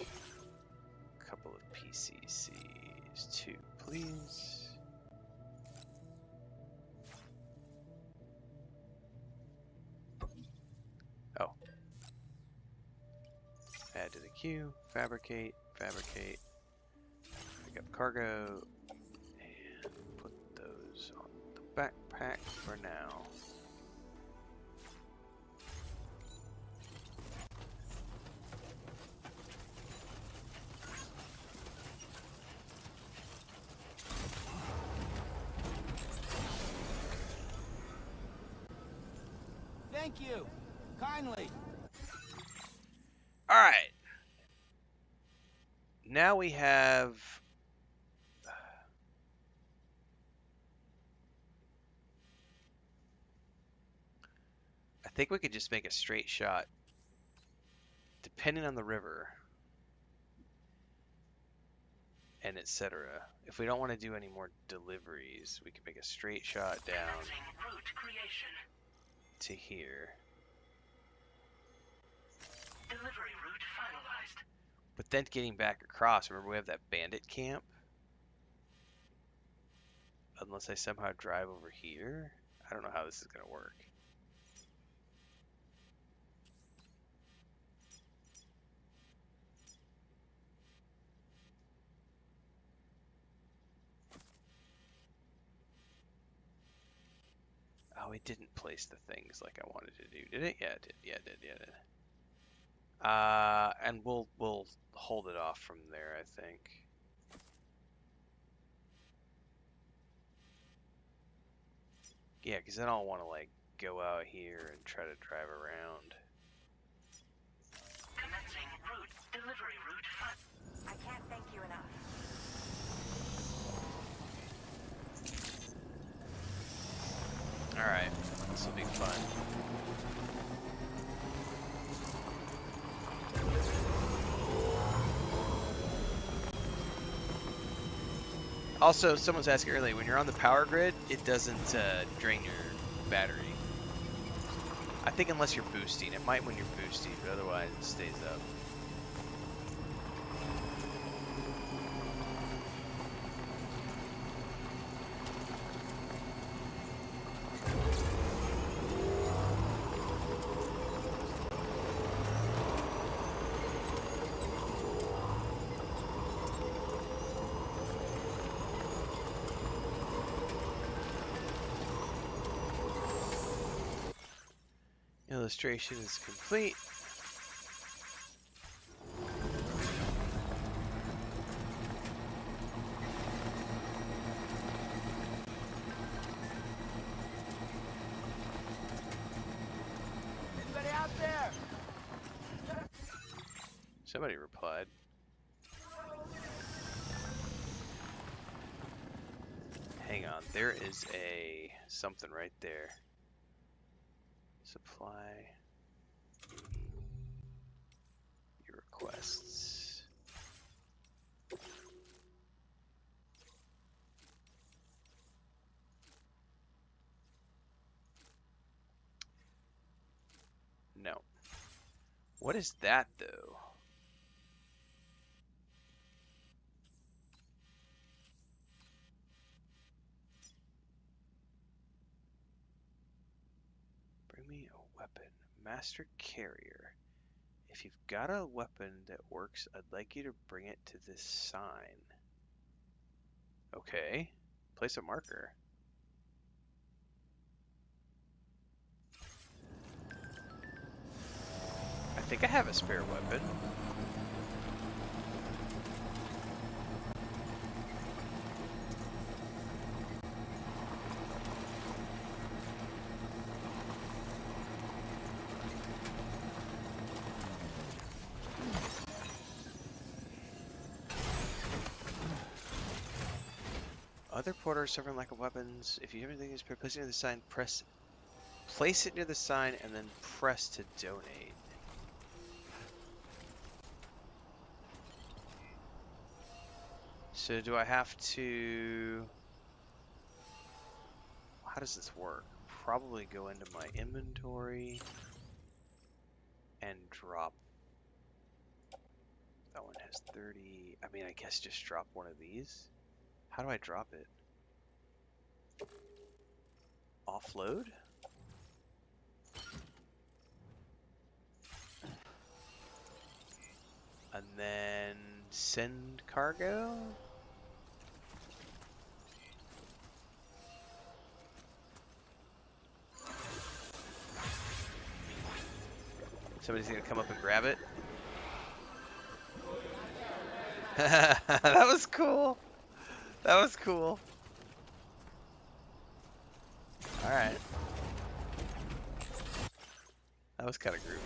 S14: a couple of PCCs. 2, please. Oh. Add to the queue. Fabricate. Fabricate. Pick up cargo. And put those on the backpack for now.
S10: Thank you. Kindly.
S14: All right. Now we have I think we could just make a straight shot depending on the river and etc. If we don't want to do any more deliveries, we can make a straight shot down to here.
S5: Delivery route finalized.
S14: But then getting back across, remember we have that bandit camp? Unless I somehow drive over here? I don't know how this is going to work. Oh, it didn't place the things like I wanted to do, did it? Yeah, it did. Yeah, it did. Yeah, it did. And we'll hold it off from there, I think. Yeah, because I don't want to like go out here and try to drive around.
S5: Commencing route. Delivery route.
S8: I can't thank you enough.
S14: All right, this will be fun. Also, someone's asking earlier, when you're on the power grid, it doesn't drain your battery. I think unless you're boosting. It might when you're boosting, but otherwise it stays up. Illustration is complete.
S10: Anybody out there?
S14: Somebody replied. Hang on, there is a something right there. Supply your requests. No. What is that though? Bring me a weapon. Master Carrier. If you've got a weapon that works, I'd like you to bring it to this sign. Okay. Place a marker. I think I have a spare weapon. Other porters suffering lack of weapons. If you have anything, just place it near the sign, place it near the sign, and then press to donate. So do I have to... How does this work? Probably go into my inventory and drop. That one has 30. I mean, I guess just drop one of these. How do I drop it? Offload? And then send cargo? Somebody's gonna come up and grab it. That was cool. That was cool. Alright. That was kind of groovy.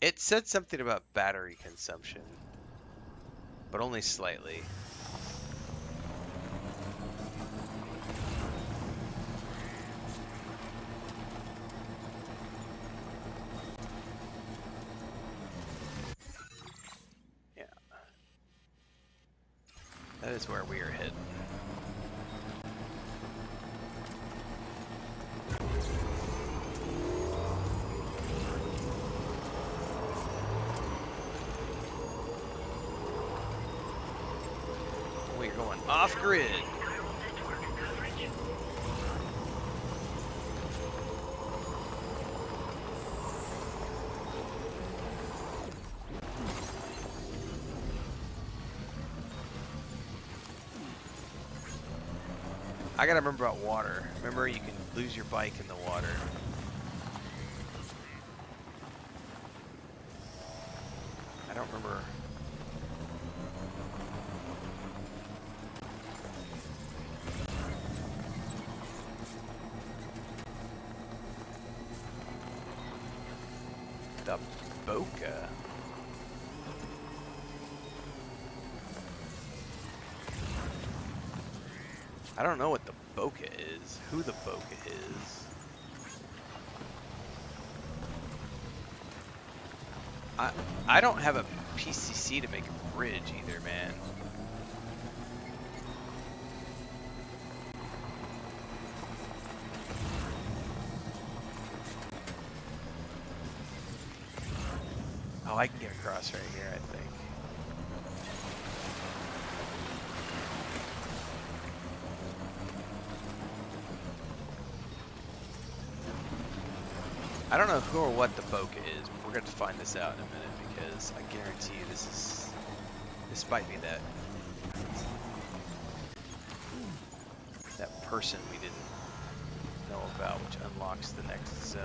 S14: It said something about battery consumption, but only slightly. Yeah. That is where we are heading. We're going off grid. I gotta remember about water. Remember, you can lose your bike in the water. I don't remember. The Boca. I don't know what the Boca is. Who the Boca is. I don't have a PCC to make a bridge either, man. Oh, I can get across right here, I think. I don't know who or what the bokeh is, but we're going to find this out in a minute because I guarantee you this might be that person we didn't know about, which unlocks the next zone.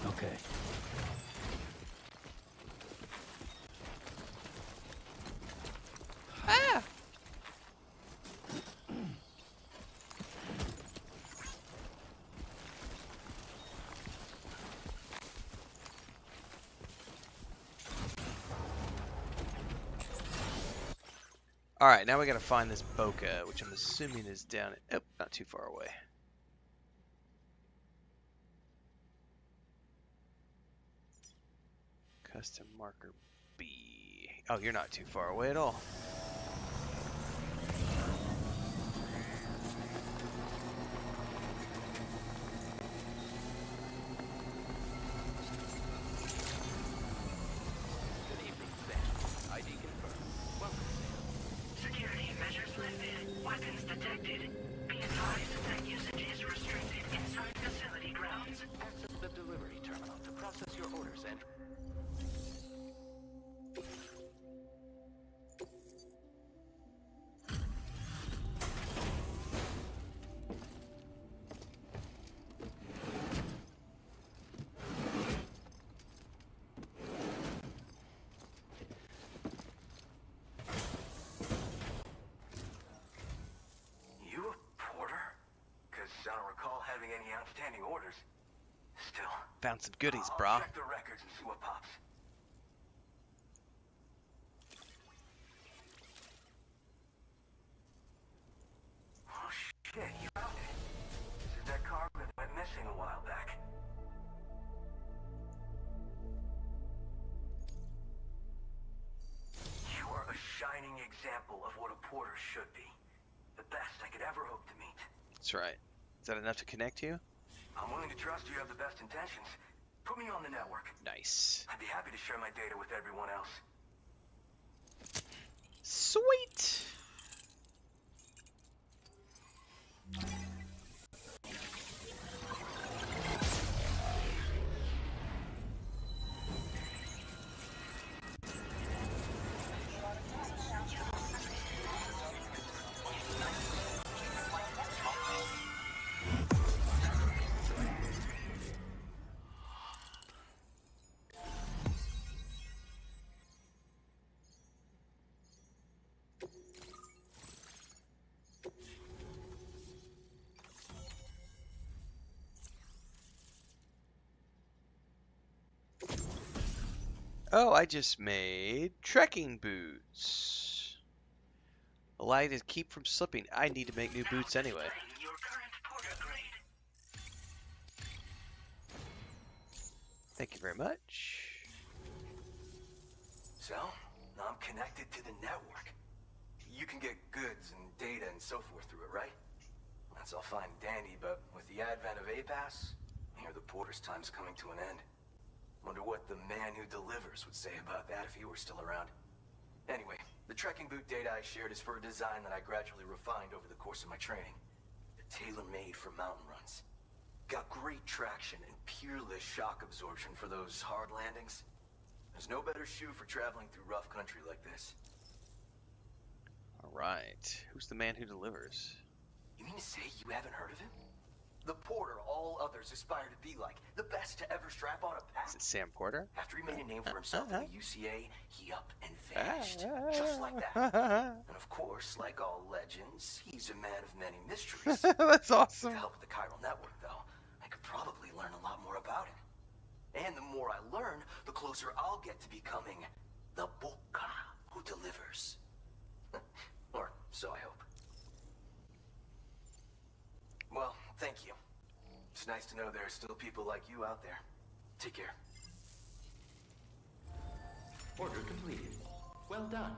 S4: Okay.
S14: Ah! Alright, now we gotta find this bokeh, which I'm assuming is down at, oh, not too far away. Custom marker B. Oh, you're not too far away at all.
S7: Good evening, Sam. ID confirmed. Welcome, Sam.
S5: Security measures lifted. Weapons detected. Be advised that usage is restricted inside facility grounds.
S7: Access the delivery terminal to process your orders and...
S6: You a porter? Because I don't recall having any outstanding orders. Still,
S14: Found some goodies,
S6: I'll
S14: brah.
S6: check the records and see what pops. Oh shit, you found it. This is that cargo that went missing a while back. You are a shining example of what a porter should be. The best I could ever hope to meet.
S14: That's right. Is that enough to connect you?
S6: I'm willing to trust you have the best intentions. Put me on the network.
S14: Nice.
S6: I'd be happy to share my data with everyone else.
S14: Sweet. Oh, I just made trekking boots. Allow you to keep from slipping. I need to make new boots anyway.
S5: Your current porter grade.
S14: Thank you very much.
S11: So, now I'm connected to the network. You can get goods and data and so forth through it, right? That's all fine and dandy, but with the advent of A-Pass, I hear the porter's time's coming to an end. Wonder what the man who delivers would say about that if he were still around. Anyway, the trekking boot data I shared is for a design that I gradually refined over the course of my training. They're tailor-made for mountain runs. Got great traction and peerless shock absorption for those hard landings. There's no better shoe for traveling through rough country like this.
S14: Alright. Who's the man who delivers?
S11: You mean to say you haven't heard of him? The porter all others aspire to be like. The best to ever strap on a pack.
S14: Is it Sam Porter?
S11: After he made a name for himself in the UCA, he up and vanished. Just like that. And of course, like all legends, he's a man of many mysteries.
S14: That's awesome.
S11: With the help of the chiral network, though, I could probably learn a lot more about him. And the more I learn, the closer I'll get to becoming
S7: The Boca who delivers. Or so I hope.
S11: Well, thank you. It's nice to know there are still people like you out there. Take care.
S7: Order completed. Well done.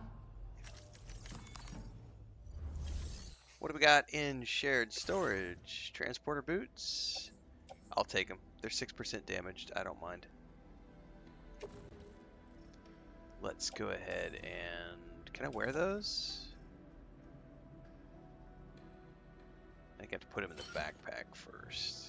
S14: What do we got in shared storage? Transporter boots? I'll take them. They're 6% damaged. I don't mind. Let's go ahead and... Can I wear those? I think I have to put them in the backpack first.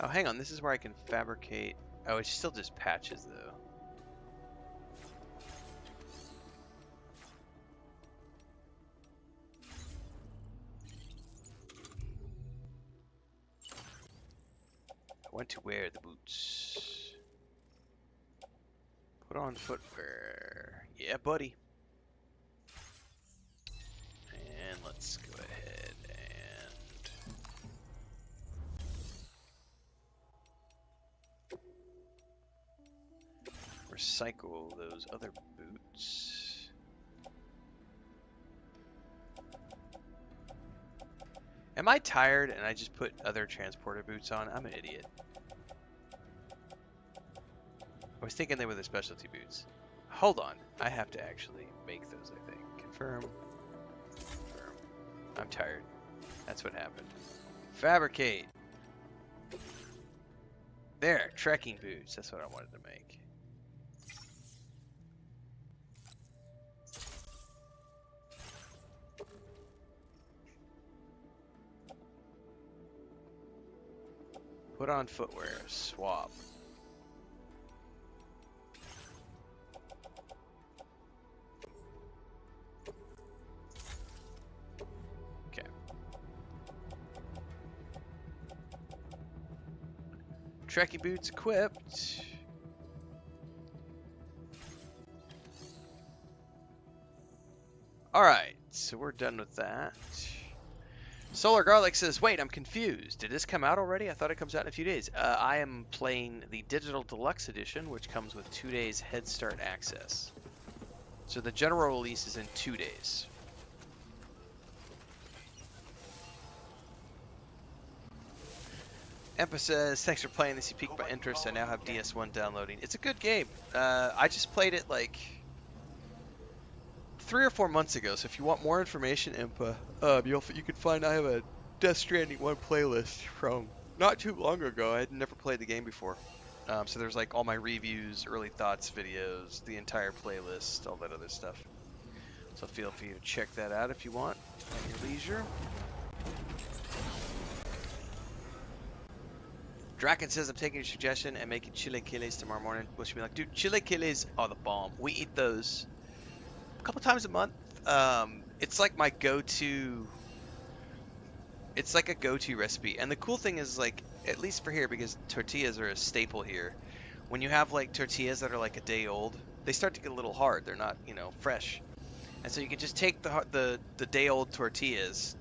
S14: Oh, hang on. This is where I can fabricate... Oh, it's still just patches, though. I want to wear the boots. Put on footwear. Yeah, buddy. And let's go ahead and recycle those other boots. Am I tired and I just put other transporter boots on? I'm an idiot. I was thinking they were the specialty boots. Hold on. I have to actually make those, I think. Confirm. Confirm. I'm tired. That's what happened. Fabricate. There. Trekking boots. That's what I wanted to make. Put on footwear. Swap. Okay. Trekking boots equipped. Alright, so we're done with that. Solar Garlic says, wait, I'm confused. Did this come out already? I thought it comes out in a few days. I am playing the Digital Deluxe Edition, which comes with 2 days Head Start access. So the general release is in 2 days. Empa says, thanks for playing this. You piqued my interest. I now have DS1 downloading. It's a good game. I just played it like 3 or 4 months ago, so if you want more information, Impa, you can find I have a Death Stranding 1 playlist from not too long ago. I had never played the game before. So there's like all my reviews, early thoughts videos, the entire playlist, all that other stuff. So feel free to check that out if you want at your leisure. Draken says, I'm taking your suggestion and making chilaquiles tomorrow morning. Wish me luck. Dude, chilaquiles are the bomb. We eat those couple times a month. It's like my go-to. It's like a go-to recipe, and the cool thing is, like, at least for here, because tortillas are a staple here, when you have like tortillas that are like a day old, they start to get a little hard. They're not, you know, fresh, and so you can just take the day old tortillas,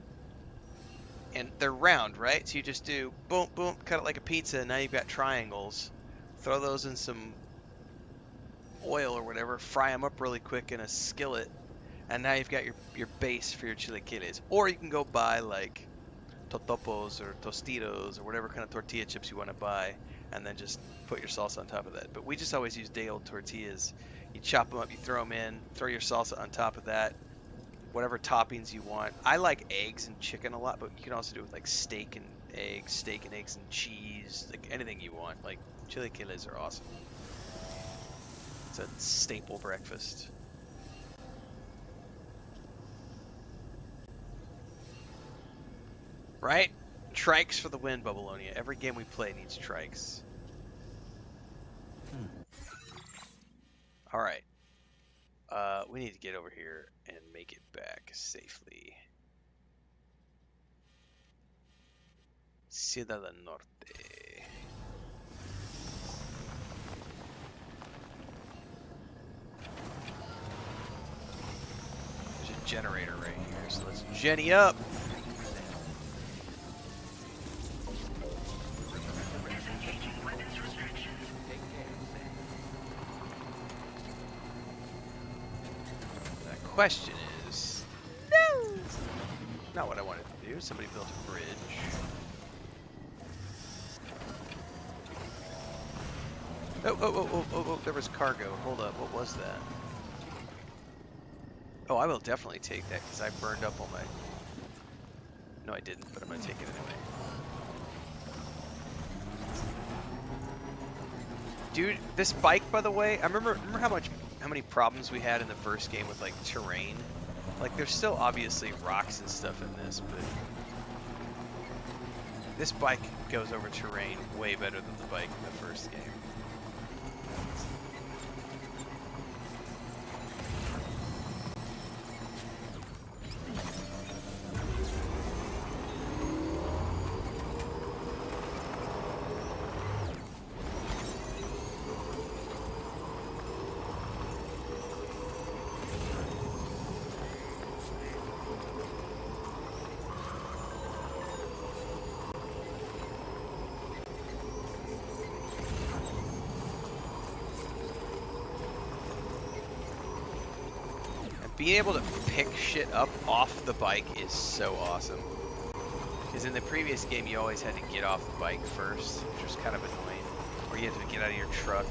S14: and they're round, right? So you just do boom boom, cut it like a pizza, and now you've got triangles. Throw those in some oil or whatever, fry them up really quick in a skillet, and now you've got your base for your chilaquiles. Or you can go buy like totopos or tostitos or whatever kind of tortilla chips you want to buy, and then just put your salsa on top of that. But we just always use day old tortillas. You chop them up, you throw them in, throw your salsa on top of that, whatever toppings you want. I like eggs and chicken a lot, but you can also do it with like steak and eggs and cheese, like anything you want. Like chilaquiles are awesome. It's a staple breakfast. Right? Trikes for the win, Bubbleonia. Every game we play needs trikes. Alright. We need to get over here and make it back safely. Ciudad del Norte. There's a generator right here, so let's Jenny up. The question is, no, not what I wanted to do. Somebody built a bridge. Oh, there was cargo. Hold up, what was that? Oh, I will definitely take that because I burned up all my... No, I didn't, but I'm going to take it anyway. Dude, this bike, by the way, I remember how many problems we had in the first game with, like, terrain? Like, there's still obviously rocks and stuff in this, but... This bike goes over terrain way better than the bike in the first game. Being able to pick shit up off the bike is so awesome. Because in the previous game, you always had to get off the bike first, which was kind of annoying. Or you had to get out of your truck.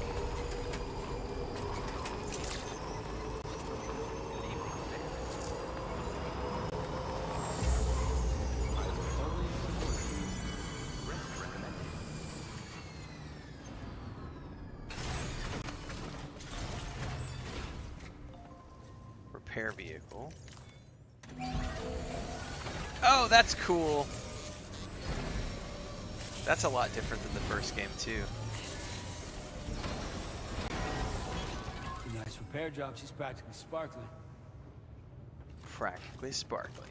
S14: Repair vehicle. Oh, that's cool. That's a lot different than the first game too.
S4: Nice repair job. She's practically sparkling.
S14: Practically sparkling.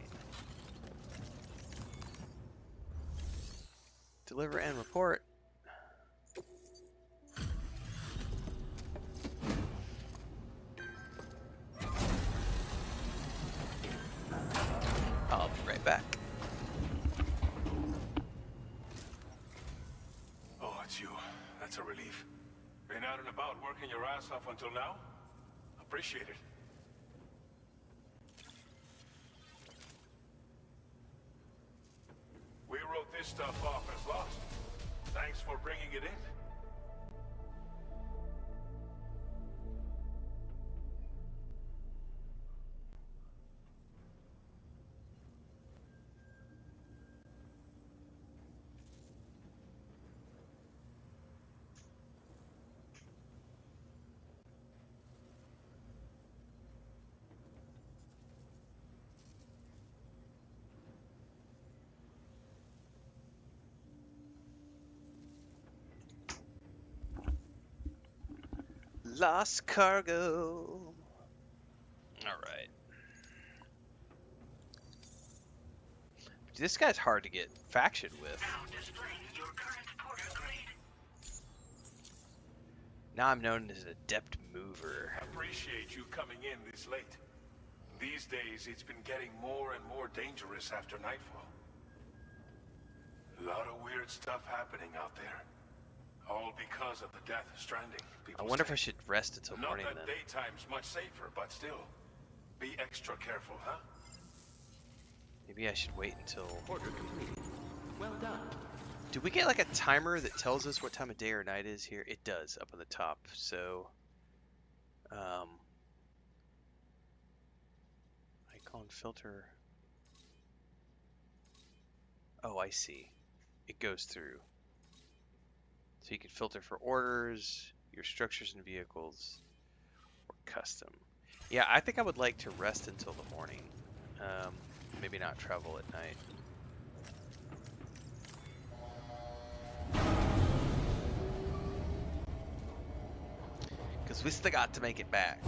S14: Deliver and report. I'll be right back.
S6: Oh, it's you. That's a relief. Been out and about working your ass off until now? Appreciate it. We wrote this stuff off as lost. Thanks for bringing it in.
S14: Lost cargo. Alright. This guy's hard to get faction with. Now I'm known as an adept mover.
S6: Appreciate you coming in this late. These days, it's been getting more and more dangerous after nightfall. A lot of weird stuff happening out there. All because of the death Stranding.
S14: I wonder if I should rest until morning
S6: then.
S14: then.
S6: Not that daytime's much safer, but still. Be extra careful, huh?
S14: Maybe I should wait until...
S7: Order completed. Well done.
S14: Do we get like a timer that tells us what time of day or night is here? It does, up on the top. So, icon filter. Oh, I see. It goes through. So you can filter for orders, your structures and vehicles, or custom. Yeah, I think I would like to rest until the morning. Maybe not travel at night. Because we still got to make it back.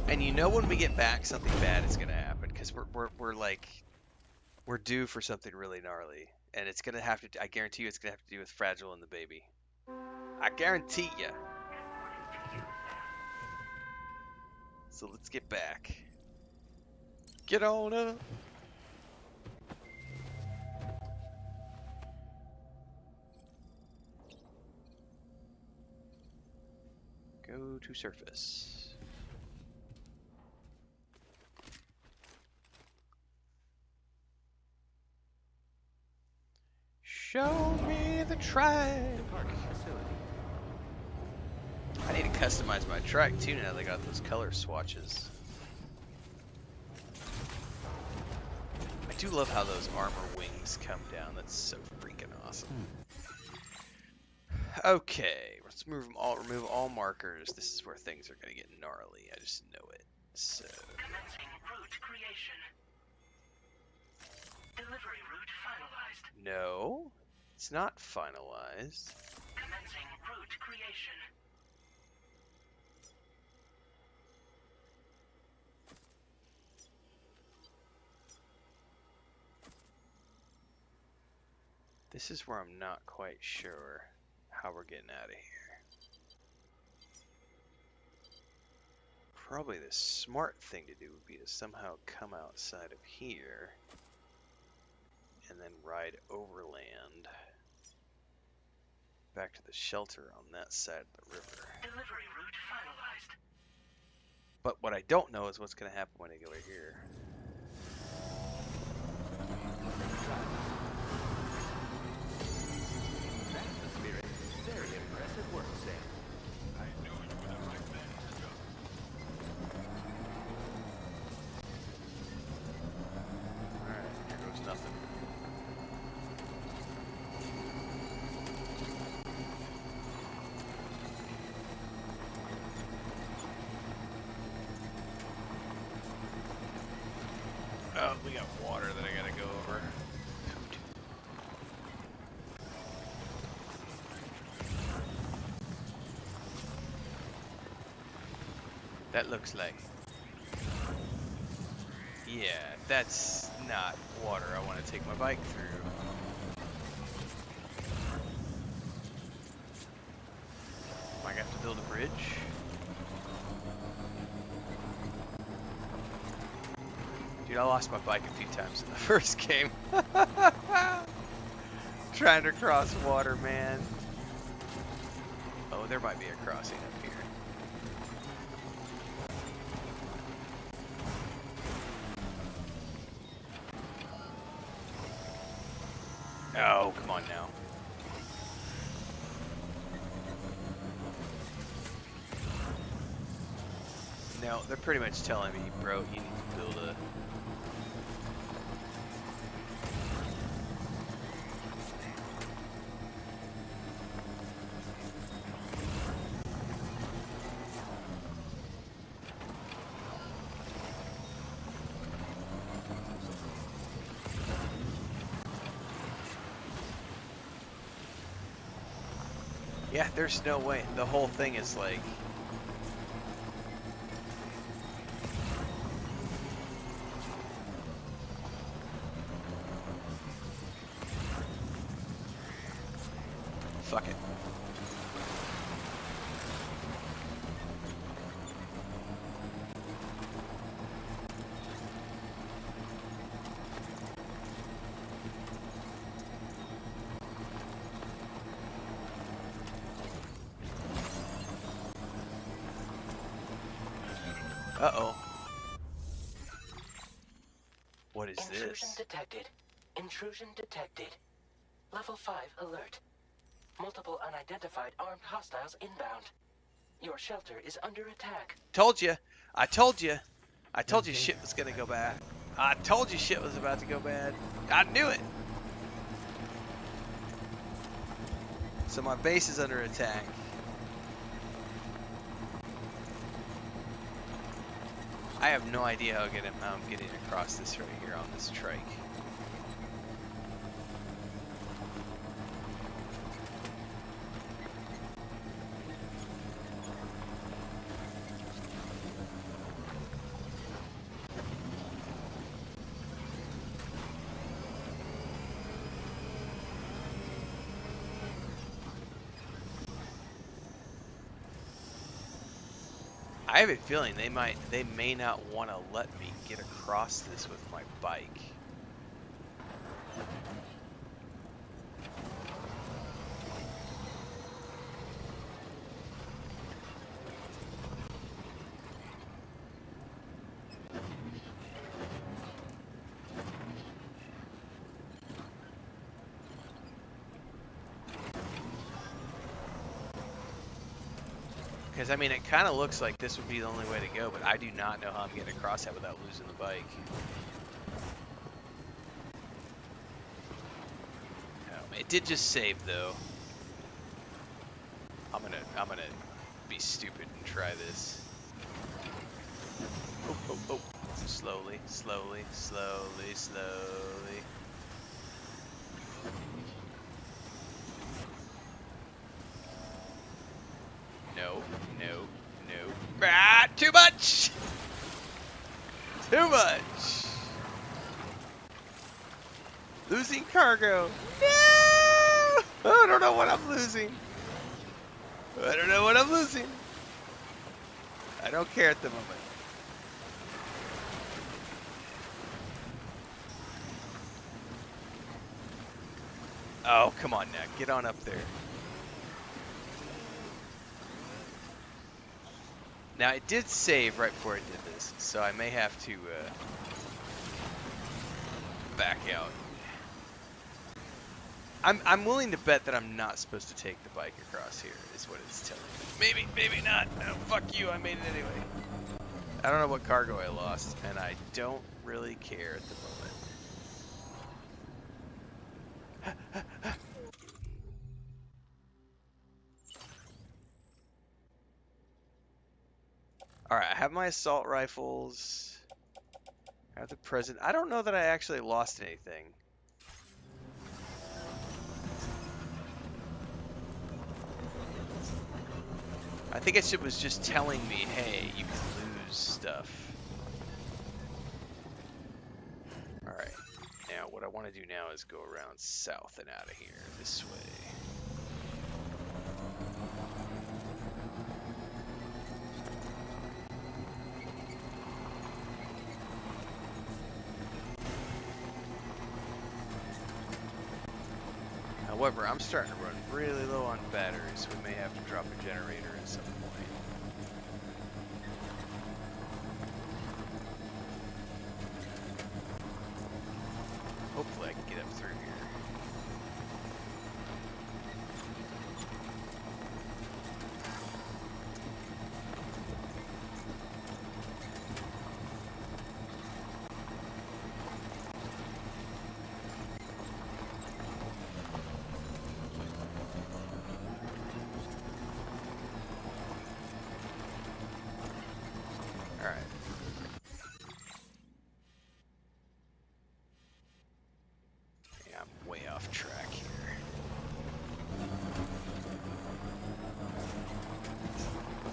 S14: And you know when we get back, something bad is going to happen. Because we're due for something really gnarly. And it's going to have to, I guarantee you it's going to have to do with Fragile and the baby. I guarantee you. So let's get back. Get on up. Go to surface. Show me the track.
S7: Parking facility.
S14: I need to customize my track too now they got those color swatches. I do love how those armor wings come down. That's so freaking awesome. Okay, let's remove all markers. This is where things are gonna get gnarly. I just know it. So
S5: Commencing route creation. Delivery route finalized.
S14: no, it's not finalized.
S5: Commencing route creation.
S14: This is where I'm not quite sure how we're getting out of here. Probably the smart thing to do would be to somehow come outside of here and then ride overland back to the shelter on that side of the river.
S5: Delivery route finalized.
S14: But what I don't know is what's going to happen when I go here.
S7: That's the spirit. Very impressive work, Sam.
S6: I knew you were the right man for the job.
S14: Alright, here goes nothing. Oh, we got water that I gotta go over. That looks like... Yeah, that's not water I want to take my bike through. Am I gonna have to build a bridge? Dude, I lost my bike a few times in the first game. Trying to cross water, man. Oh, there might be a crossing up here. Oh, come on now. No, they're pretty much telling me, bro, you need to build a... Yeah, there's no way. The whole thing is like... Fuck it. Uh-oh. What is
S5: Intrusion
S14: this?
S5: detected. Intrusion detected. Level 5 alert. Multiple unidentified armed hostiles inbound. Your shelter is under attack.
S14: Told you. I told you. I told you shit was gonna go bad. I told you shit was about to go bad. I knew it. So my base is under attack. I have no idea how I'm getting across this right here on this trike. I have a feeling they may not want to let me get across this with my bike. Because, I mean, it kind of looks like this would be the only way to go, but I do not know how I'm getting across that without losing the bike. It did just save, though. I'm gonna be stupid and try this. Oh, oh, oh. Slowly, slowly, slowly, slowly. No, no, no. Ah, too much! Too much! Losing cargo. No! I don't know what I'm losing. I don't know what I'm losing. I don't care at the moment. Oh, come on now. Get on up there. Now, it did save right before it did this, so I may have to back out. I'm willing to bet that I'm not supposed to take the bike across here, is what it's telling me. Maybe not. Oh, fuck you, I made it anyway. I don't know what cargo I lost, and I don't really care at the moment. Alright, I have my assault rifles. I have the present. I don't know that I actually lost anything. I think it was just telling me, hey, you can lose stuff. Alright, now what I want to do now is go around south and out of here, this way. However, I'm starting to run really low on batteries, so we may have to drop a generator at some point. Hopefully I can get up through here.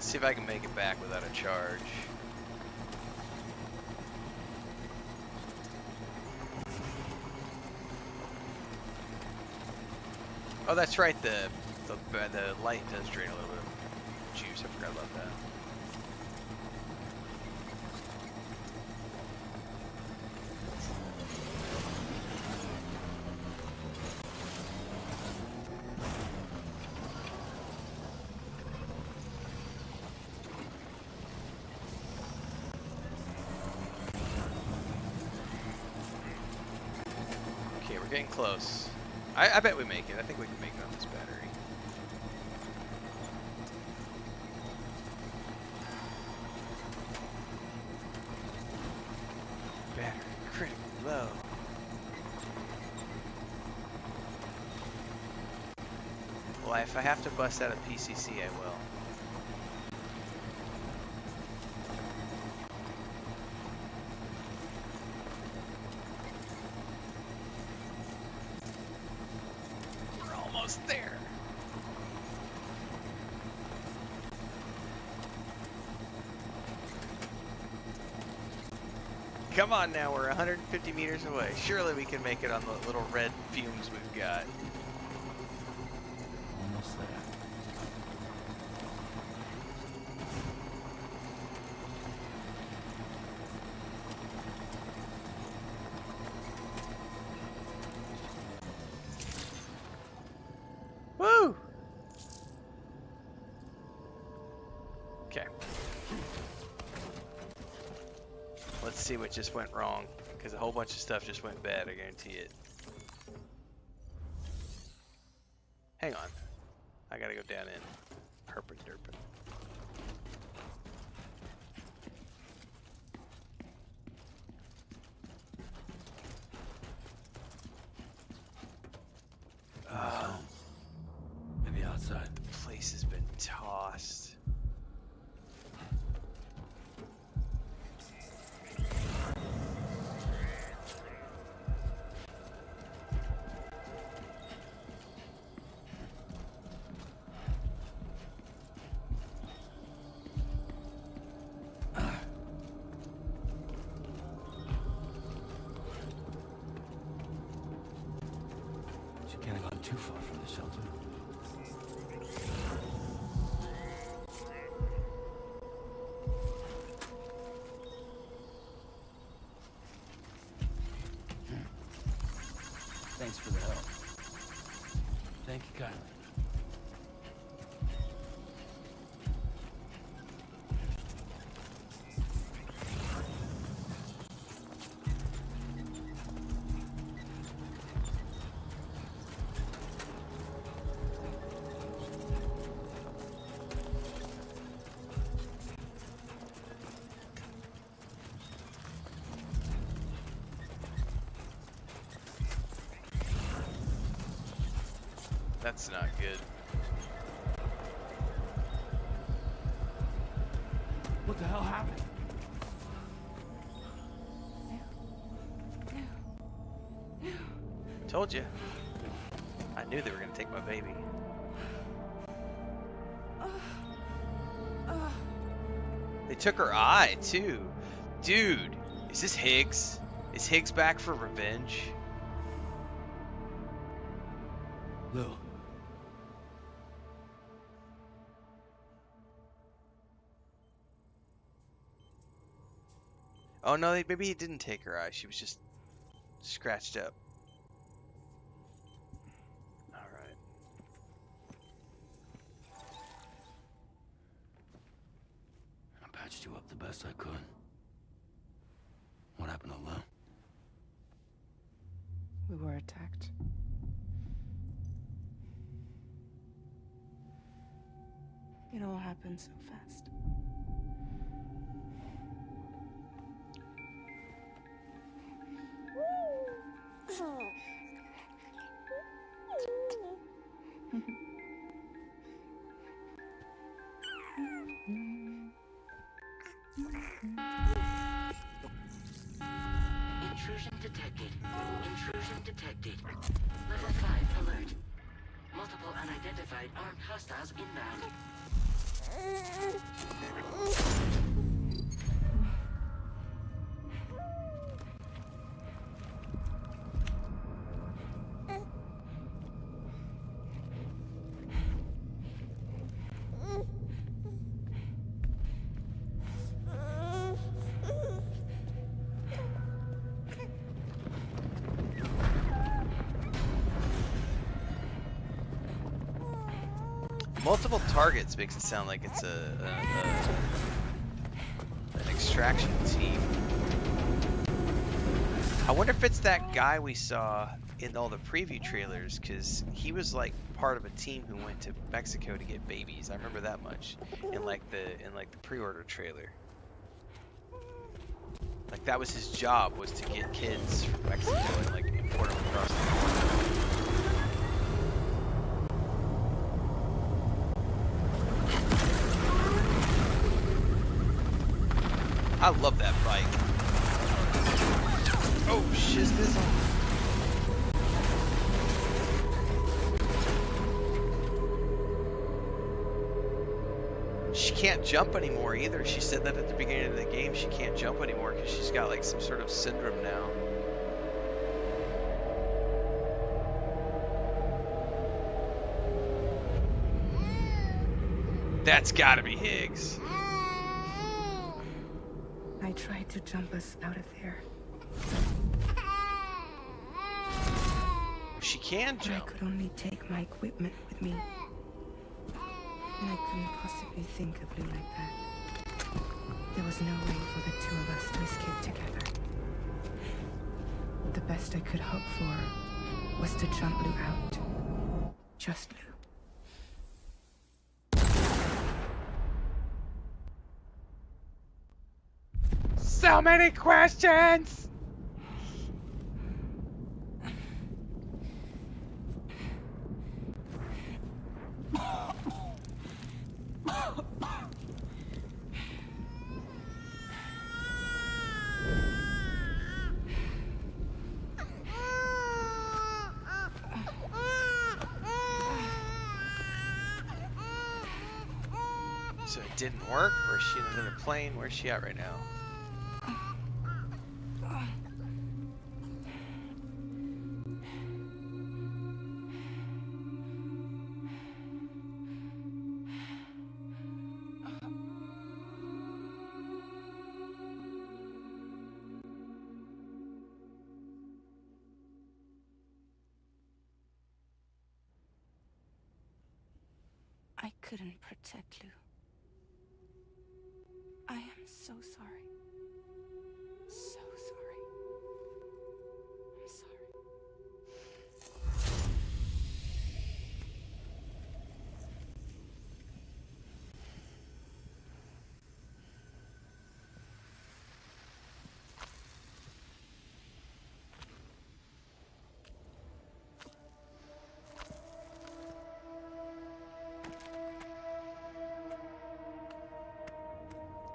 S14: See if I can make it back without a charge. Oh, that's right. The light does drain a little bit of juice. I forgot about that. Getting close. I bet we make it. I think we can make it on this battery. Battery critically low. Well, if I have to bust out a PCC, I will. There. Come on now, we're 150 meters away. Surely we can make it on the little red fumes we've got. Almost there. see what just went wrong, because a whole bunch of stuff just went bad, I guarantee it. Hang on. I gotta go down in Herpin Derpin.
S4: Maybe outside.
S14: The place has been tossed.
S4: She can't have gone too far from the shelter. Thanks for the help. Thank you kindly.
S14: That's not good.
S4: What the hell happened?
S14: Told you. I knew they were gonna take my baby. They took her eye too. Dude, is this Higgs? Is Higgs back for revenge?
S4: Lou.
S14: Oh no, maybe he didn't take her eye. She was just scratched up. Alright.
S4: I patched you up the best I could. What happened to Lou?
S3: We were attacked. It all happened so fast.
S5: Intrusion detected. Intrusion detected. Level 5 alert. Multiple unidentified armed hostiles inbound.
S14: Multiple targets makes it sound like it's an extraction team. I wonder if it's that guy we saw in all the preview trailers, because he was like part of a team who went to Mexico to get babies. I remember that much in like the pre-order trailer. Like that was his job, was to get kids from Mexico and like import them across the border. I love that bike. Oh, shizness. She can't jump anymore either. She said that at the beginning of the game. She can't jump anymore because she's got like some sort of syndrome now. That's gotta be Higgs.
S3: I tried to jump us out of there.
S14: She can jump.
S3: But I could only take my equipment with me. And I couldn't possibly think of Lou like that. There was no way for the two of us to escape together. The best I could hope for was to jump Lou out. Just Lou.
S14: So many questions! So it didn't work, or is she in another plane? Where's she at right now?
S3: I couldn't protect Lou. I am so sorry. So sorry. I'm sorry.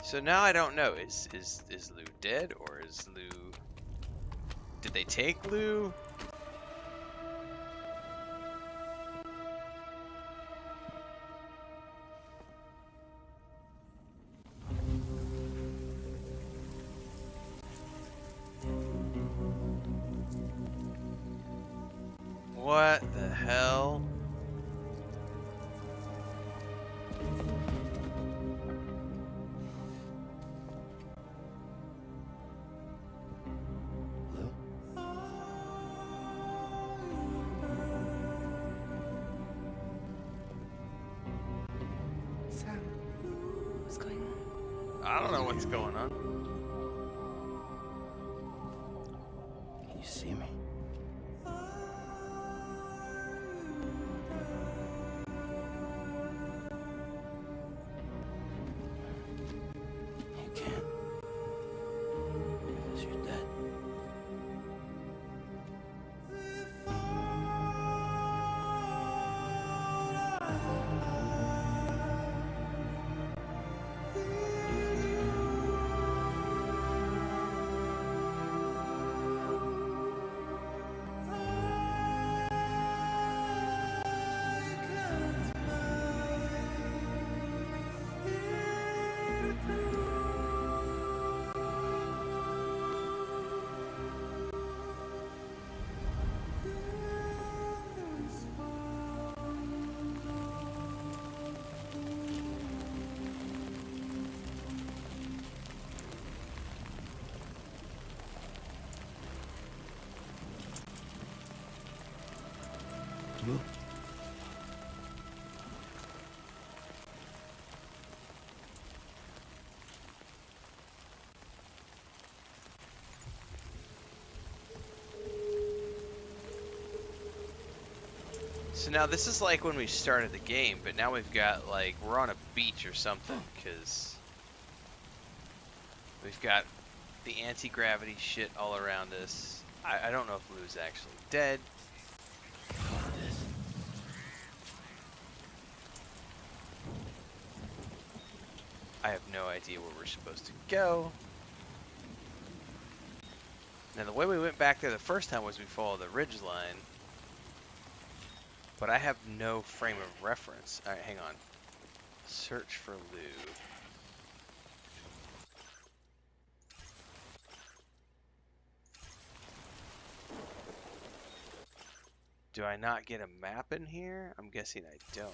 S14: So now I don't know. Is Lou dead, or is Lou? Did they take Lou? What the hell?
S3: Sam, what's going on?
S14: I don't know what's going on.
S11: Can you see me? You can't. Because you're dead. Lou?
S14: So now this is like when we started the game, but now we've got like, we're on a beach or something, because we've got the anti-gravity shit all around us. I don't know if Lou's actually dead. I have no idea where we're supposed to go. Now the way we went back there the first time was we followed the ridge line. But I have no frame of reference. Alright, hang on. Search for Lou. Do I not get a map in here? I'm guessing I don't.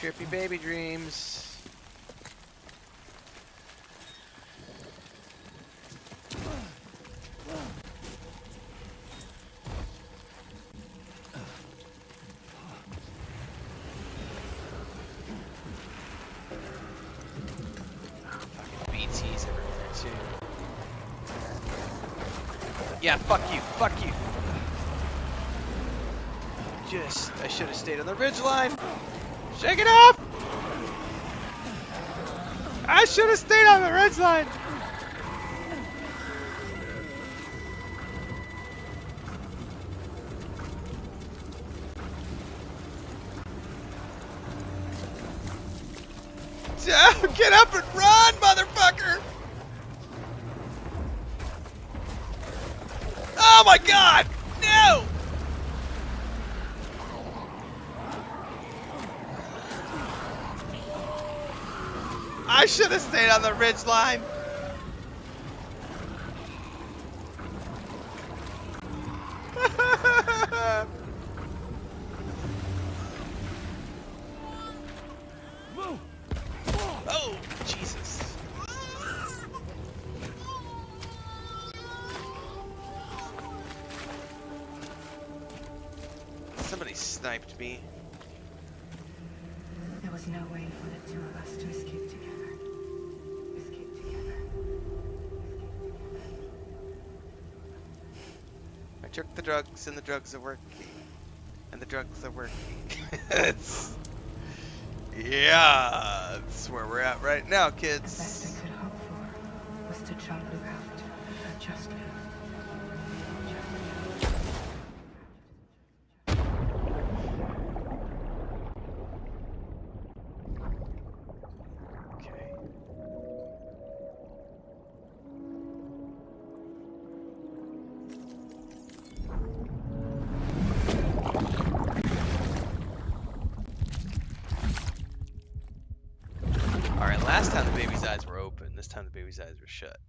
S14: trippy baby dreams. Fucking BTs everywhere too. Yeah, fuck you, fuck you. I should have stayed on the ridgeline. Shake it off! I should have stayed on the ridgeline. Get up and run, motherfucker! Oh my god! No! I should have stayed on the ridge line. Oh, Jesus. Somebody sniped me.
S3: There was no way for the two of us to escape together. Escape together.
S14: I took the drugs and the drugs are working. And the drugs are working. Yeah, that's where we're at right now, kids.
S3: The best I could hope for was to jump Luke out. Just Luke.
S14: Alright, last time the baby's eyes were open. This time the baby's eyes were shut.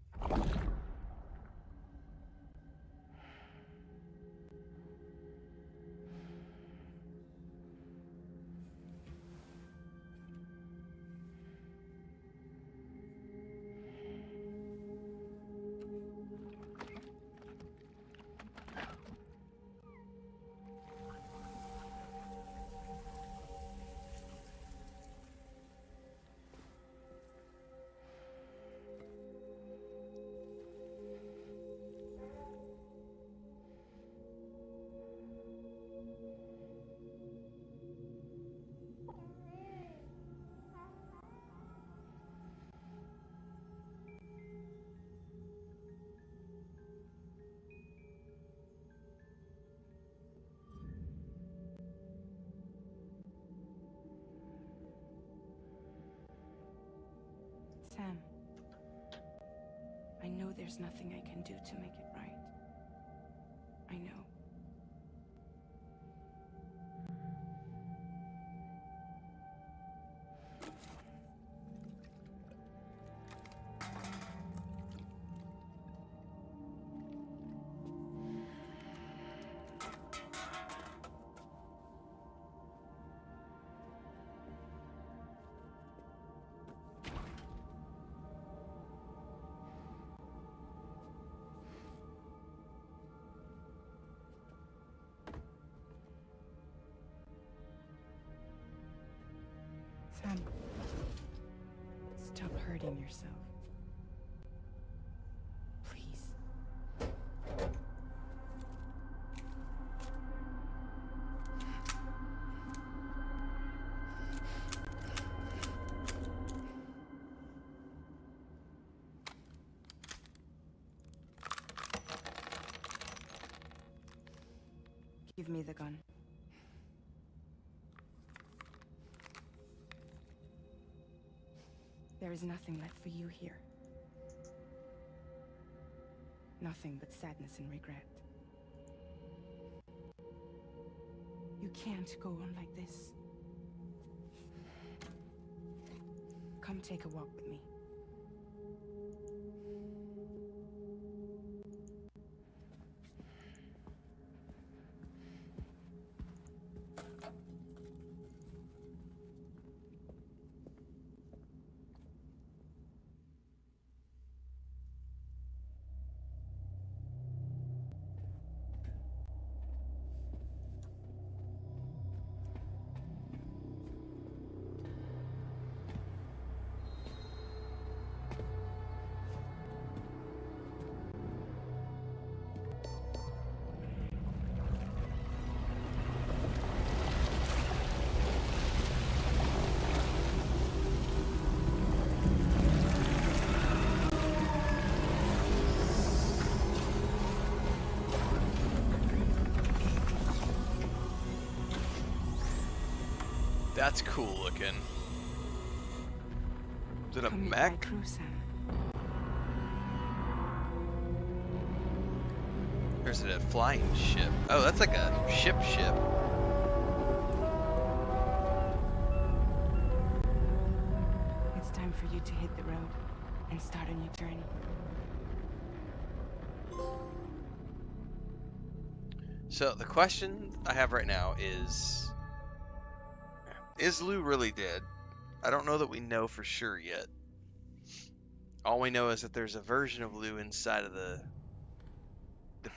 S3: Sam, I know there's nothing I can do to make it right. I know. Sam, stop hurting yourself. Please. Give me the gun. There is nothing left for you here. Nothing but sadness and regret. You can't go on like this. Come take a walk with me.
S14: That's cool looking. Is it a
S3: Come meet
S14: mech?
S3: my crew, Sam.
S14: Or is it a flying ship? Oh, that's like a ship.
S3: It's time for you to hit the road and start a new journey.
S14: So the question I have right now is Lou really dead? I don't know that we know for sure yet. All we know is that there's a version of Lou inside of the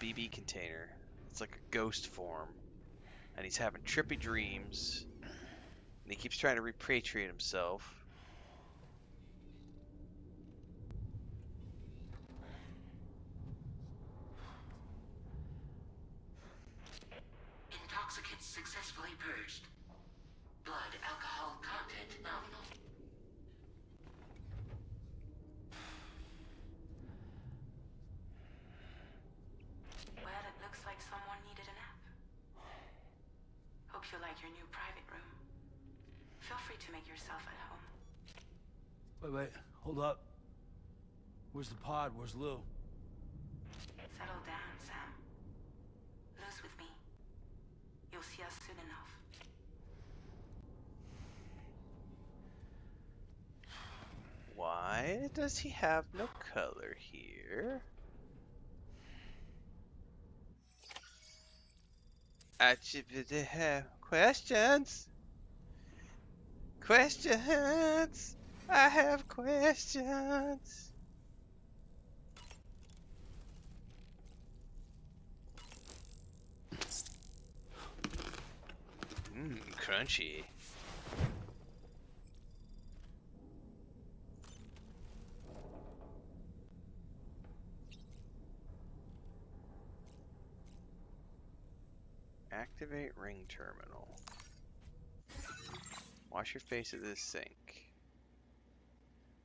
S14: BB container. It's like a ghost form. And he's having trippy dreams. And he keeps trying to repatriate himself.
S5: Intoxicants successfully purged. Blood alcohol content nominal.
S3: Well, it looks like someone needed a nap. Hope you like your new private room. Feel free to make yourself at home.
S4: Wait, hold up. Where's the pod? Where's Lou?
S3: Settle down, Sam. Lou's with me. You'll see us soon enough.
S14: Why does he have no color here? I have questions. Questions. I have questions. Crunchy. Activate ring terminal. Wash your face at this sink.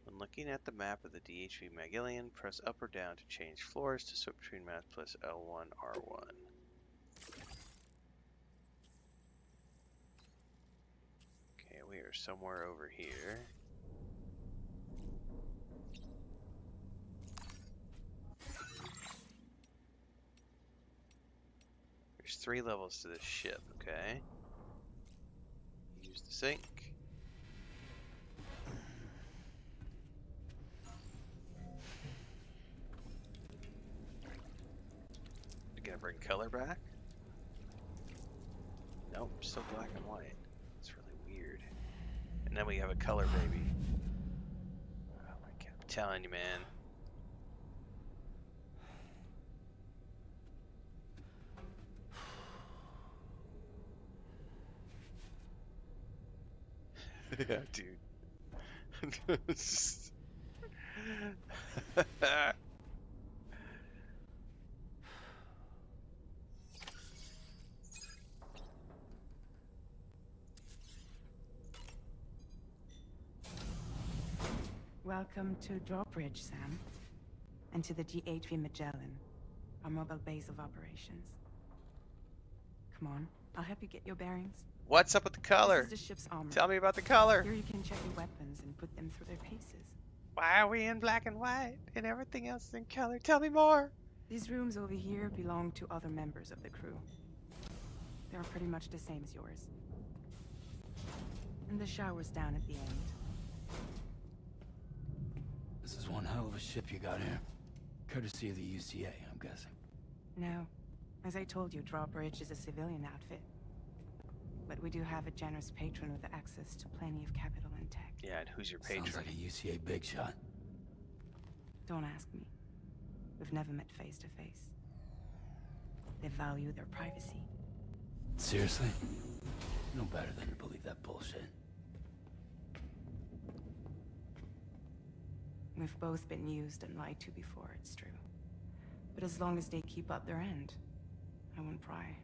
S14: When looking at the map of the DHV Magellan, press up or down to change floors to switch between maps plus L1, R1. Okay, we are somewhere over here. There's 3 levels to this ship, okay? Use the sink. You gonna bring color back? Nope, still black and white. It's really weird. And then we have a color baby. Oh my god, I'm telling you, man. Yeah, dude. It's just...
S3: Welcome to Drawbridge, Sam. And to the DHV Magellan, our mobile base of operations. Come on, I'll help you get your bearings.
S14: What's up with the color?
S3: This is the ship's armor.
S14: Tell me about the color.
S3: Here you can check your weapons and put them through their paces.
S14: Why are we in black and white and everything else is in color? Tell me more.
S3: These rooms over here belong to other members of the crew. They're pretty much the same as yours. And the shower's down at the end.
S4: This is one hell of a ship you got here. Courtesy of the UCA, I'm guessing.
S3: No. As I told you, Drawbridge is a civilian outfit. But we do have a generous patron with access to plenty of capital and tech.
S14: Yeah, and who's your patron?
S4: Sounds like a UCA big shot.
S3: Don't ask me. We've never met face to face. They value their privacy.
S4: Seriously? No better than to believe that bullshit.
S3: We've both been used and lied to before, it's true. But as long as they keep up their end, I won't pry.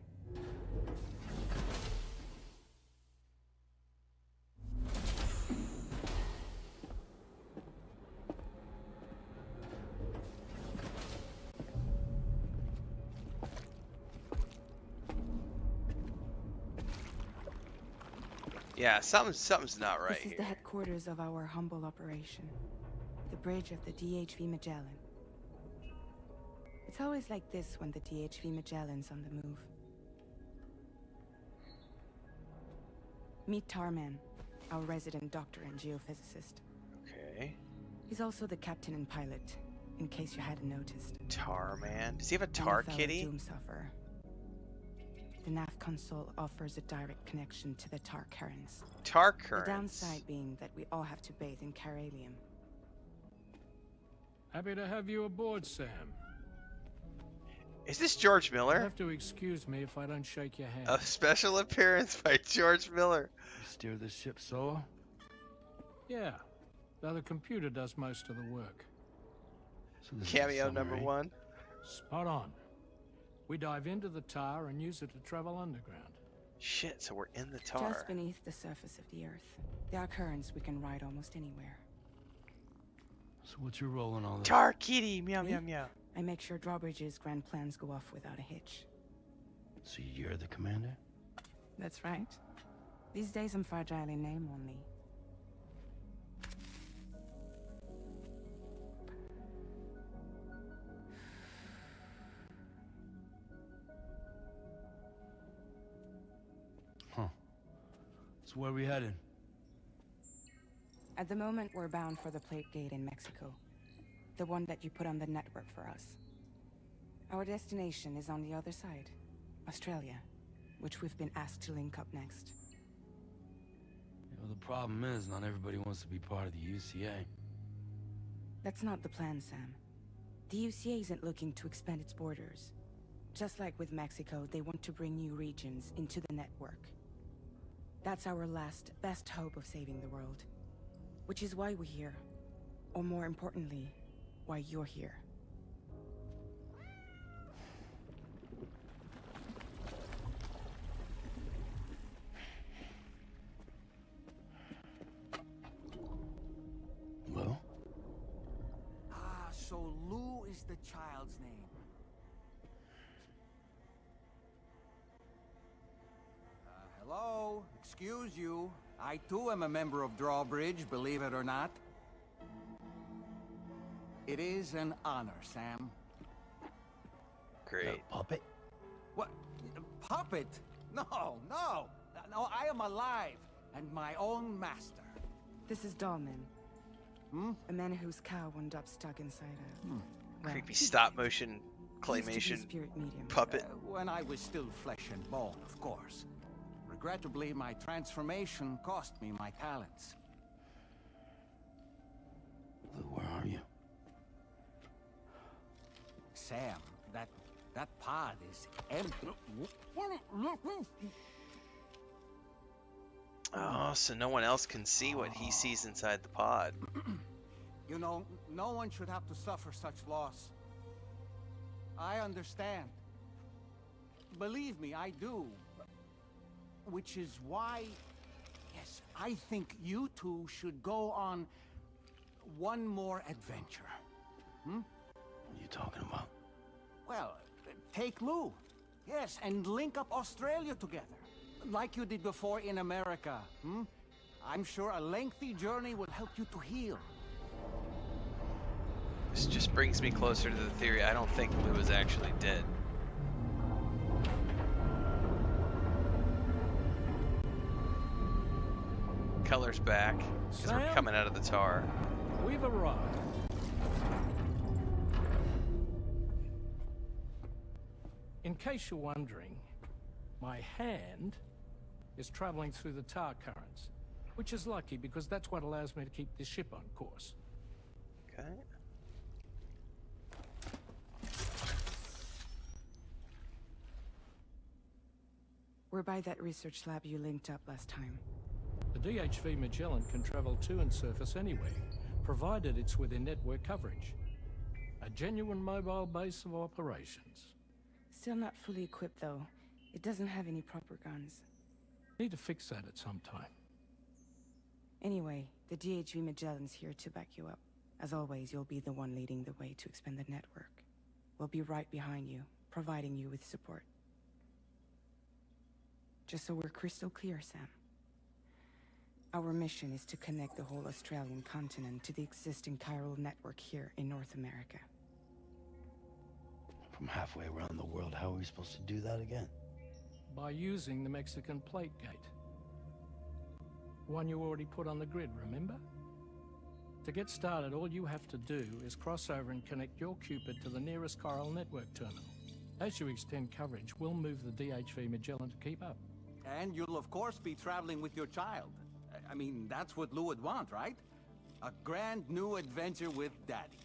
S14: Yeah, something's not right
S3: This is
S14: here.
S3: the headquarters of our humble operation. The bridge of the DHV Magellan. It's always like this when the DHV Magellan's on the move. Meet Tarman, our resident doctor and geophysicist.
S14: Okay.
S3: He's also the captain and pilot, in case you hadn't noticed.
S14: Tarman. Does he have a tar
S3: And a fellow
S14: kitty?
S3: Doom sufferer. The nav console offers a direct connection to the tar currents.
S14: Tar
S3: The
S14: currents.
S3: downside being that we all have to bathe in caralium.
S17: Happy to have you aboard, Sam.
S14: Is this George
S17: You'll
S14: Miller?
S17: have to excuse me if I don't shake your hand.
S14: A special appearance by George Miller.
S4: You steer this ship solo?
S17: Yeah, though the computer does most of the work.
S4: So this is a
S14: Cameo number
S4: submarine?
S14: 1.
S17: Spot on. We dive into the tar and use it to travel underground.
S14: Shit, so we're in the tar.
S3: Just beneath the surface of the Earth. There are currents we can ride almost anywhere.
S4: So what's your role in all this?
S14: Tar kitty, meow
S3: Me?
S14: meow meow.
S3: I make sure Drawbridge's grand plans go off without a hitch.
S4: So you're the commander?
S3: That's right. These days I'm fragile in name only.
S4: Huh. So where are we headed?
S3: At the moment, we're bound for the Plate Gate in Mexico. The one that you put on the network for us. Our destination is on the other side, Australia, which we've been asked to link up next.
S4: You know, the problem is not everybody wants to be part of the UCA.
S3: That's not the plan, Sam. The UCA isn't looking to expand its borders. Just like with Mexico, they want to bring new regions into the network. That's our last, best hope of saving the world. Which is why we're here. Or more importantly, why you're here.
S4: Lou?
S10: Ah, so Lou is the child's name. Hello? Excuse you. I too am a member of Drawbridge, believe it or not. It is an honor, Sam.
S14: Great.
S4: Puppet?
S10: What? Puppet? No, no. No, I am alive and my own master.
S3: This is Dolman.
S10: Hmm?
S3: A man whose cow wound up stuck inside a... well,
S14: Creepy stop motion
S3: he used to be a
S14: claymation
S3: spirit medium.
S14: puppet.
S10: When I was still flesh and bone, of course. Regrettably, my transformation cost me my talents.
S4: Lou, where are you?
S10: Sam, that pod is empty.
S14: Oh, so no one else can see what he sees inside the pod.
S10: You know, no one should have to suffer such loss. I understand. Believe me, I do. Which is why, yes, I think you two should go on one more adventure. Hmm?
S4: What are you talking about?
S10: Well, take Lou. Yes, and link up Australia together. Like you did before in America. Hmm? I'm sure a lengthy journey will help you to heal.
S14: This just brings me closer to the theory. I don't think Lou is actually dead. Color's back because we're
S17: Sam?
S14: coming out of the tar.
S17: We've arrived. In case you're wondering, my hand is traveling through the tar currents, which is lucky because that's what allows me to keep this ship on course.
S14: Okay.
S3: We're by that research lab you linked up last time.
S17: The DHV Magellan can travel to and surface anywhere, provided it's within network coverage. A genuine mobile base of operations.
S3: Still not fully equipped, though. It doesn't have any proper guns.
S17: Need to fix that at some time.
S3: Anyway, the DHV Magellan's here to back you up. As always, you'll be the one leading the way to expand the network. We'll be right behind you, providing you with support. Just so we're crystal clear, Sam. Our mission is to connect the whole Australian continent to the existing chiral network here in North America.
S4: From halfway around the world, how are we supposed to do that again?
S17: By using the Mexican plate gate. One you already put on the grid, remember? To get started, all you have to do is cross over and connect your Cupid to the nearest chiral network terminal. As you extend coverage, we'll move the DHV Magellan to keep up.
S10: And you'll of course be traveling with your child. I mean, that's what Lou would want, right? A grand new adventure with Daddy.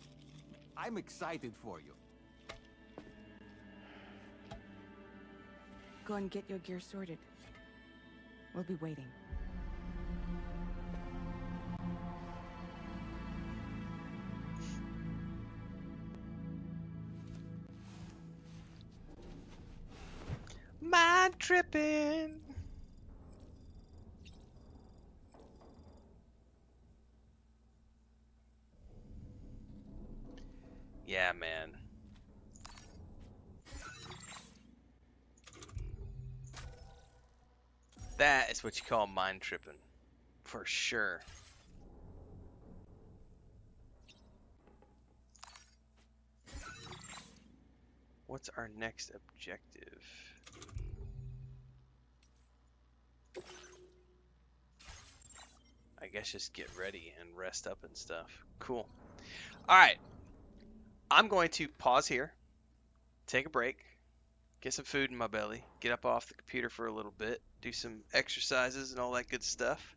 S10: I'm excited for you.
S3: Go and get your gear sorted. We'll be waiting.
S14: Mind tripping. Yeah, man. That is what you call mind tripping, for sure. What's our next objective? I guess just get ready and rest up and stuff. Cool. Alright. I'm going to pause here, take a break, get some food in my belly, get up off the computer for a little bit, do some exercises and all that good stuff.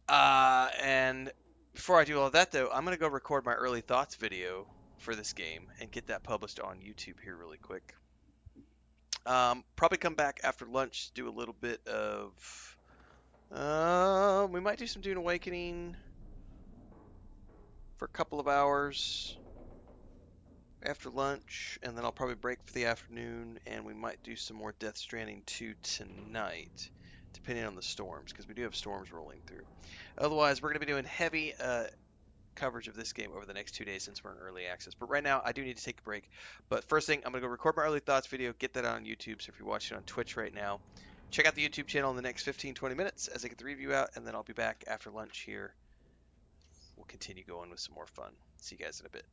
S14: And before I do all that, though, I'm going to go record my early thoughts video for this game and get that published on YouTube here really quick. Probably come back after lunch, do a little bit of... we might do some Dune Awakening for a couple of hours after lunch, and then I'll probably break for the afternoon, and we might do some more Death Stranding 2 tonight, depending on the storms, because we do have storms rolling through. Otherwise, we're going to be doing heavy coverage of this game over the next 2 days since we're in early access. But right now, I do need to take a break. But first thing, I'm going to go record my early thoughts video, get that on YouTube. So if you're watching on Twitch right now, check out the YouTube channel in the next 15-20 minutes as I get the review out, and then I'll be back after lunch here. We'll continue going with some more fun. See you guys in a bit.